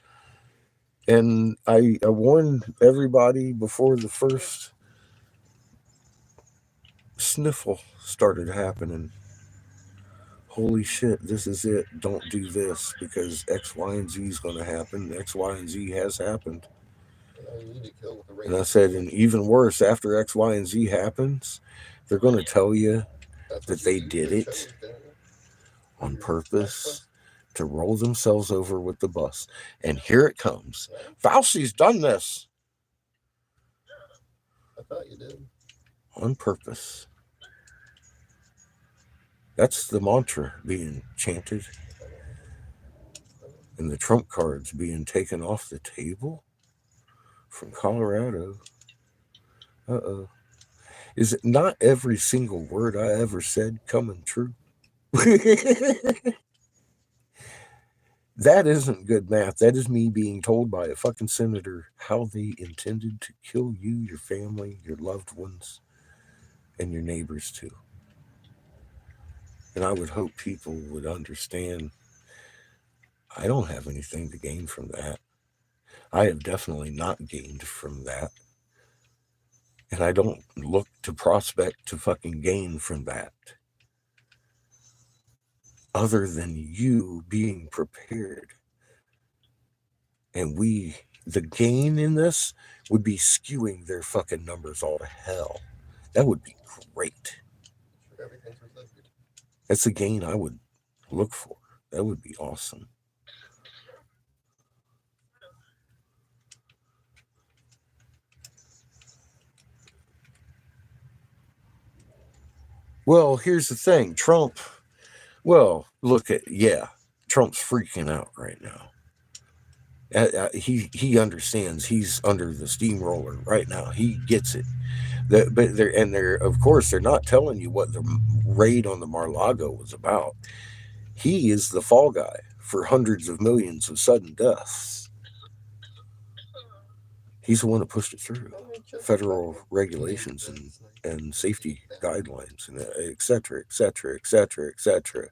And I warned everybody before the first sniffle started happening. Holy shit, this is it. Don't do this because X, Y, and Z is going to happen. X, Y, and Z has happened. And I said, and even worse, after X, Y, and Z happens, they're going to tell you that they did it on purpose to roll themselves over with the bus. And here it comes. Fauci's done this. I thought you did. On purpose. That's the mantra being chanted. And the trump cards being taken off the table from Colorado. Uh-oh. Is it not every single word I ever said coming true? That isn't good math. That is me being told by a fucking senator how they intended to kill you, your family, your loved ones, and your neighbors too. And I would hope people would understand I don't have anything to gain from that. I have definitely not gained from that. And I don't look to prospect to fucking gain from that. Other than you being prepared. And the gain in this would be skewing their fucking numbers all to hell. That would be great. That's the gain I would look for. That would be awesome. Well, here's the thing. Trump, well, look at, Trump's freaking out right now. He understands he's under the steamroller right now. He gets it. But they're of course they're not telling you what the raid on the Mar-a-Lago was about. He is the fall guy for hundreds of millions of sudden deaths. He's the one that pushed it through. Federal regulations and safety guidelines and et cetera, et cetera, et cetera, et cetera.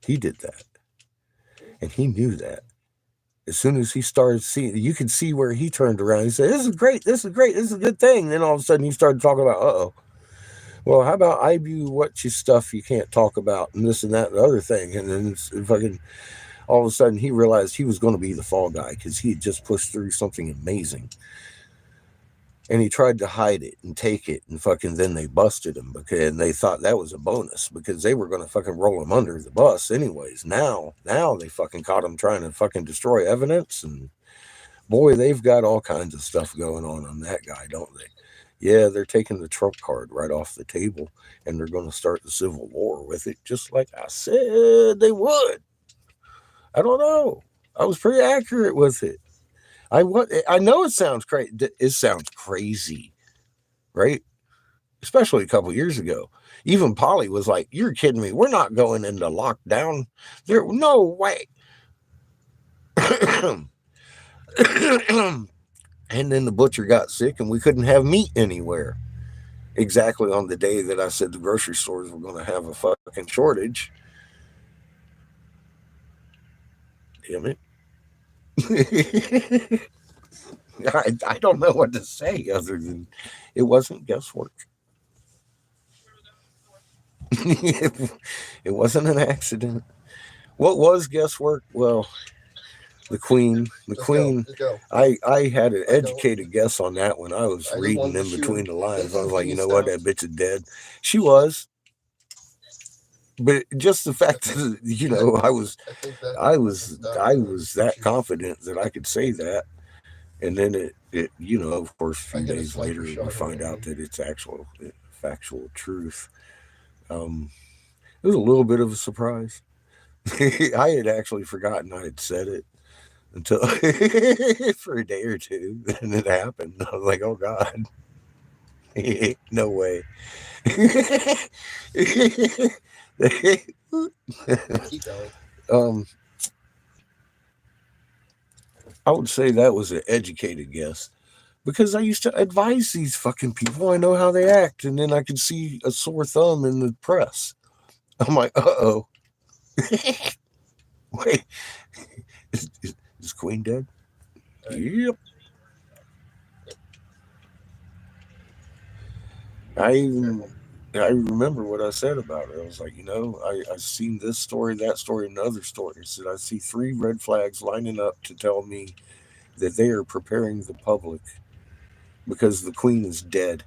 He did that. And he knew that. As soon as he started seeing, you could see where he turned around. He said, "This is great. This is great. This is a good thing." Then all of a sudden he started talking about, well, how about I view what you stuff you can't talk about and this and that and the other thing. And then it's fucking all of a sudden he realized he was going to be the fall guy because he had just pushed through something amazing. And he tried to hide it and take it, and fucking then they busted him and they thought that was a bonus because they were going to fucking roll him under the bus anyways. Now they fucking caught him trying to fucking destroy evidence, and boy, they've got all kinds of stuff going on that guy, don't they? Yeah, they're taking the Trump card right off the table, and they're going to start the Civil War with it, just like I said they would. I don't know. I was pretty accurate with it. I know it sounds crazy. It sounds crazy, right? Especially a couple years ago. Even Polly was like, "You're kidding me. We're not going into lockdown. There, no way." And then the butcher got sick and we couldn't have meat anywhere. Exactly on the day that I said the grocery stores were going to have a fucking shortage. Damn it. I don't know what to say other than it wasn't guesswork. It wasn't an accident. What was guesswork? Well, the Queen. I had an educated guess on that when I was reading in between the lines. I was like, you know what, that bitch is dead. She was. But just the fact that, you know, I was that confident that I could say that. And then it you know, of course, a few days later, we find out that it's factual truth. It was a little bit of a surprise. I had actually forgotten I had said it until for a day or two. Then it happened. I was like, oh God, no way. Keep going. I would say that was an educated guess because I used to advise these fucking people. I know how they act, and then I could see a sore thumb in the press. I'm like, uh-oh. Wait, is Queen dead? Yep. I remember what I said about it. I was like, you know, I've seen this story, that story, and other stories. And I see 3 red flags lining up to tell me that they are preparing the public because the Queen is dead.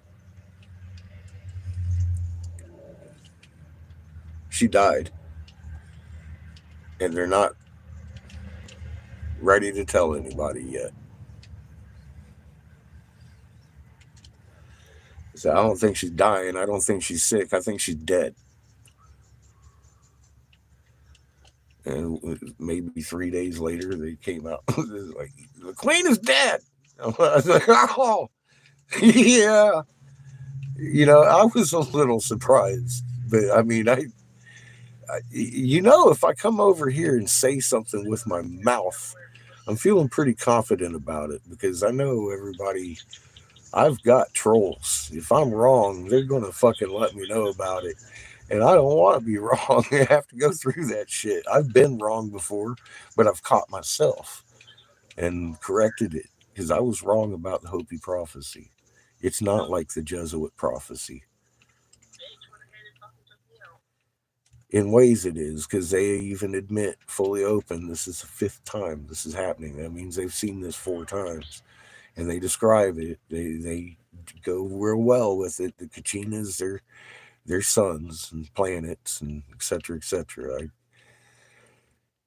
She died. And they're not ready to tell anybody yet. So I don't think she's dying. I don't think she's sick. I think she's dead. And maybe 3 days later, they came out like, the Queen is dead. I was like, oh, yeah. You know, I was a little surprised. But I mean, you know, if I come over here and say something with my mouth, I'm feeling pretty confident about it because I know everybody. I've got trolls. If I'm wrong, they're going to fucking let me know about it. And I don't want to be wrong. I have to go through that shit. I've been wrong before, but I've caught myself and corrected it because I was wrong about the Hopi prophecy. It's not like the Jesuit prophecy. In ways it is, because they even admit fully open this is the 5th time this is happening. That means they've seen this 4 times. And they describe it. They go real well with it. The Kachinas, their suns and planets and et cetera, et cetera.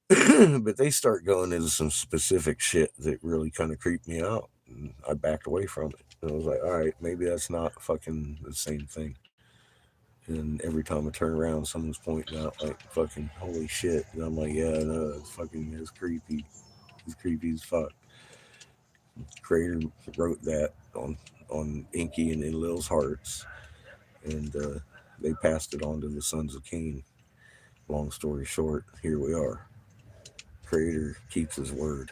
But they start going into some specific shit that really kind of creeped me out. And I backed away from it. And I was like, all right, maybe that's not fucking the same thing. And every time I turn around, someone's pointing out like fucking holy shit, and I'm like, yeah, no, it's creepy. It's creepy as fuck. Creator wrote that on Inky and Enlil's hearts, and they passed it on to the sons of Cain. Long story short, here we are. Creator keeps his word.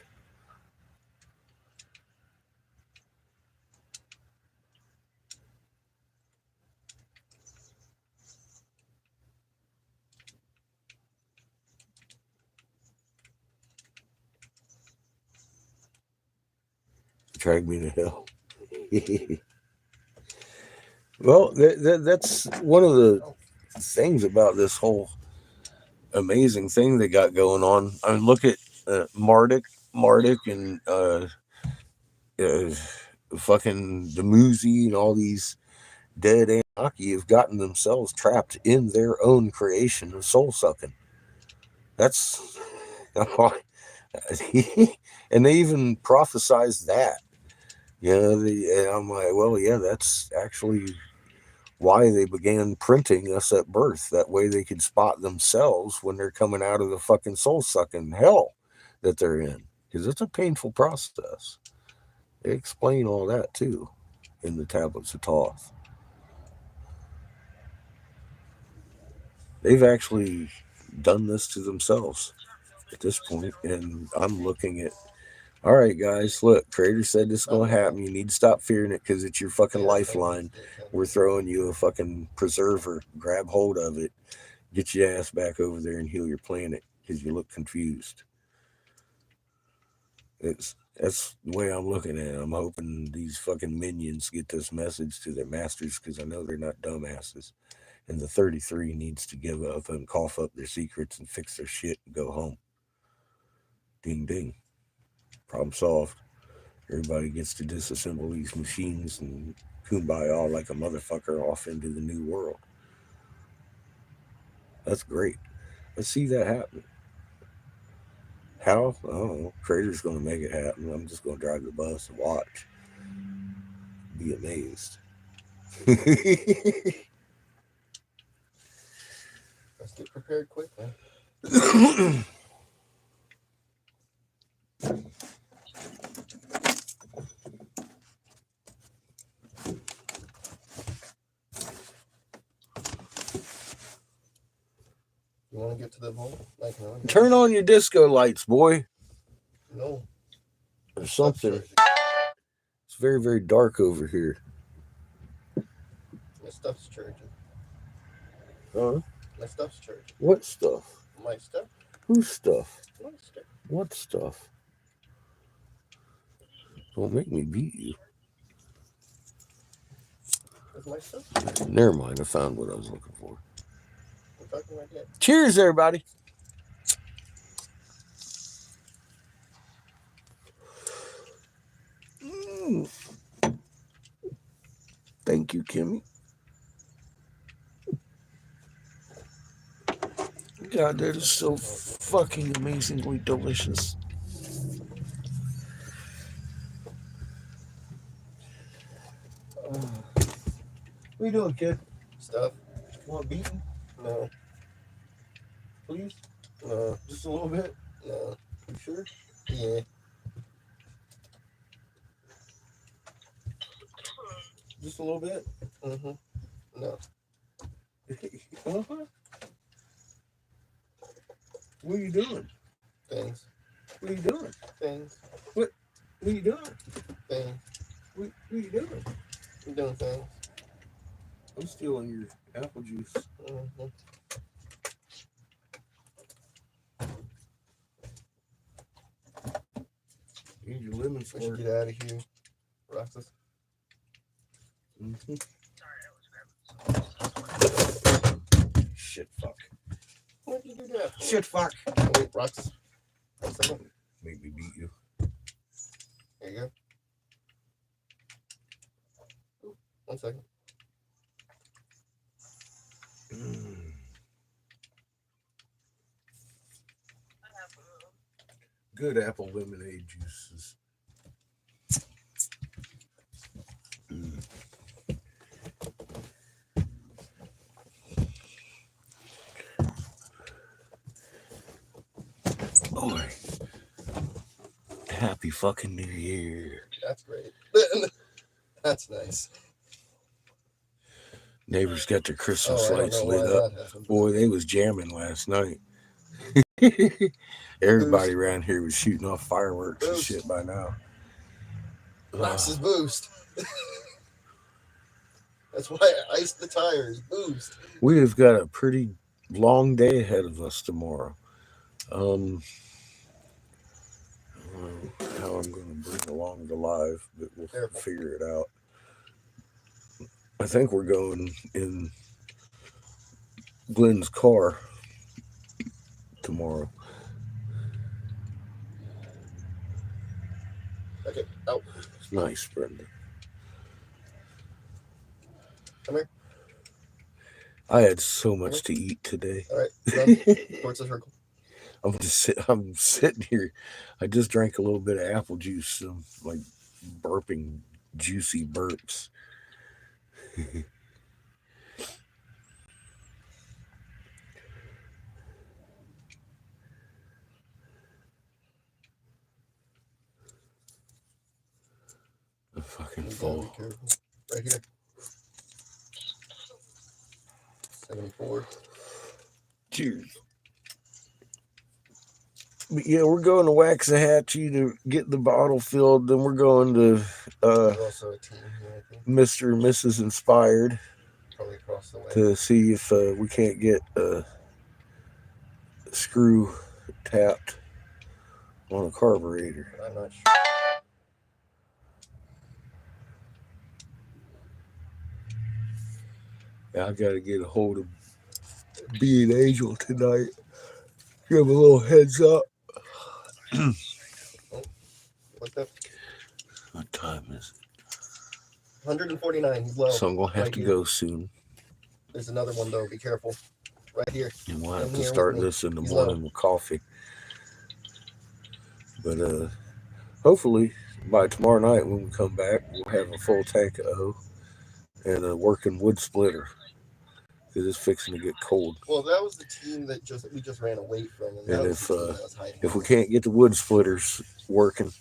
Drag me to hell. Well, that's one of the things about this whole amazing thing they got going on. I mean, look at Marduk, and uh, fucking the Muzi and all these dead Anunnaki have gotten themselves trapped in their own creation of soul sucking. That's and they even prophesized that. And I'm like, well, yeah, that's actually why they began printing us at birth. That way they could spot themselves when they're coming out of the fucking soul sucking hell that they're in. Because it's a painful process. They explain all that too in the tablets of Thoth. They've actually done this to themselves at this point, and I'm looking at, all right, guys, look, Creator said this is going to happen. You need to stop fearing it because it's your fucking lifeline. We're throwing you a fucking preserver. Grab hold of it. Get your ass back over there and heal your planet because you look confused. That's the way I'm looking at it. I'm hoping these fucking minions get this message to their masters because I know they're not dumbasses. And the 33 needs to give up and cough up their secrets and fix their shit and go home. Ding ding. Problem solved. Everybody gets to disassemble these machines and kumbaya like a motherfucker off into the new world. That's great. Let's see that happen. How? I don't know. Creator's going to make it happen. I'm just going to drive the bus and watch. Be amazed. Let's get prepared quick, man. You want to get to the hole? Like, no. Turn on your disco lights, boy. No. Or something. It's very, very dark over here. My stuff's charging. Huh? My stuff's charging. What stuff? My stuff? Whose stuff? My stuff. What stuff? Don't make me beat you. That's my stuff? Never mind. I found what I was looking for. I'm talking like that. Cheers, everybody. Thank you, Kimmy. God, that is so fucking amazingly delicious. What you doing, kid? Stuff? Want beaten? No. Please? No. Just a little bit? No. You sure? Yeah. Just a little bit? Mm-hmm. No. Uh-huh. What are you doing? Things. What are you doing? Things. What are you doing? Things. What are you doing? I'm doing things. I'm stealing your apple juice. Mm-hmm. Need your lemon We for should it. get out of here. Roxas. Mm-hmm. Shit, fuck. Why'd you do that for? Shit, fuck. Oh, wait, Roxas. 1 second. Make me beat you. There you go. Ooh, 1 second. Good apple lemonade juices. fucking New Year. That's great. That's nice. Neighbors got their Christmas Oh, I don't lights know lit why up. that happened. Boy, they was jamming last night. Everybody around here was shooting off fireworks and Boost. shit by now. Max's boost. That's why I iced the tires. Boost. We have got a pretty long day ahead of us tomorrow. I don't know how I'm going to bring along the live, but we'll Careful. figure it out. I think we're going in Glenn's car tomorrow. Okay, out. Nice, Brenda. Come here. I had so much to eat today. All right, done. Towards the circle. I'm sitting here. I just drank a little bit of apple juice. So I'm like burping juicy burps. I'm fucking You gotta full. be careful. Right here. 74. Cheers. But yeah, we're going to Waxahachie to get the bottle filled. Then we're going to There's also a team here, I think. Mr. and Mrs. Inspired Probably across the way. to see if we can't get a screw tapped on a carburetor. But I'm not sure. I got to get a hold of Being Angel tonight. Give him a little heads up. What's that? What time is it? 149. He's low. So I'm going to have Right to here. go soon. There's another one, though. Be careful. Right here. And we'll have Come to here start with me. this in the He's morning low. with coffee. But hopefully by tomorrow night when we come back, we'll have a full tank of O and a working wood splitter. Because it's fixing to get cold. Well, that was the team that we just ran away from. And that And was the team that was hiding. if we can't get the wood splitters working,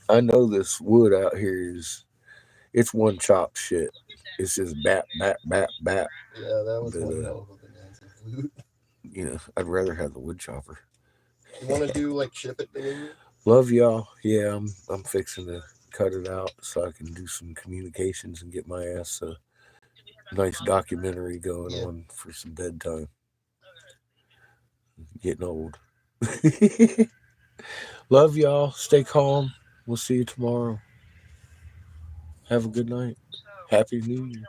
I know this wood out here it's one chop shit. It's just bat, bat, bat, bat. Yeah, that was one hell of a bonanza flute. You know, I'd rather have the wood chopper. You want to do like ship it delivery? Love y'all. Yeah, I'm fixing to cut it out so I can do some communications and get my ass a nice documentary going on for some bedtime. Getting old. Love y'all. Stay calm. We'll see you tomorrow. Have a good night. Happy New Year.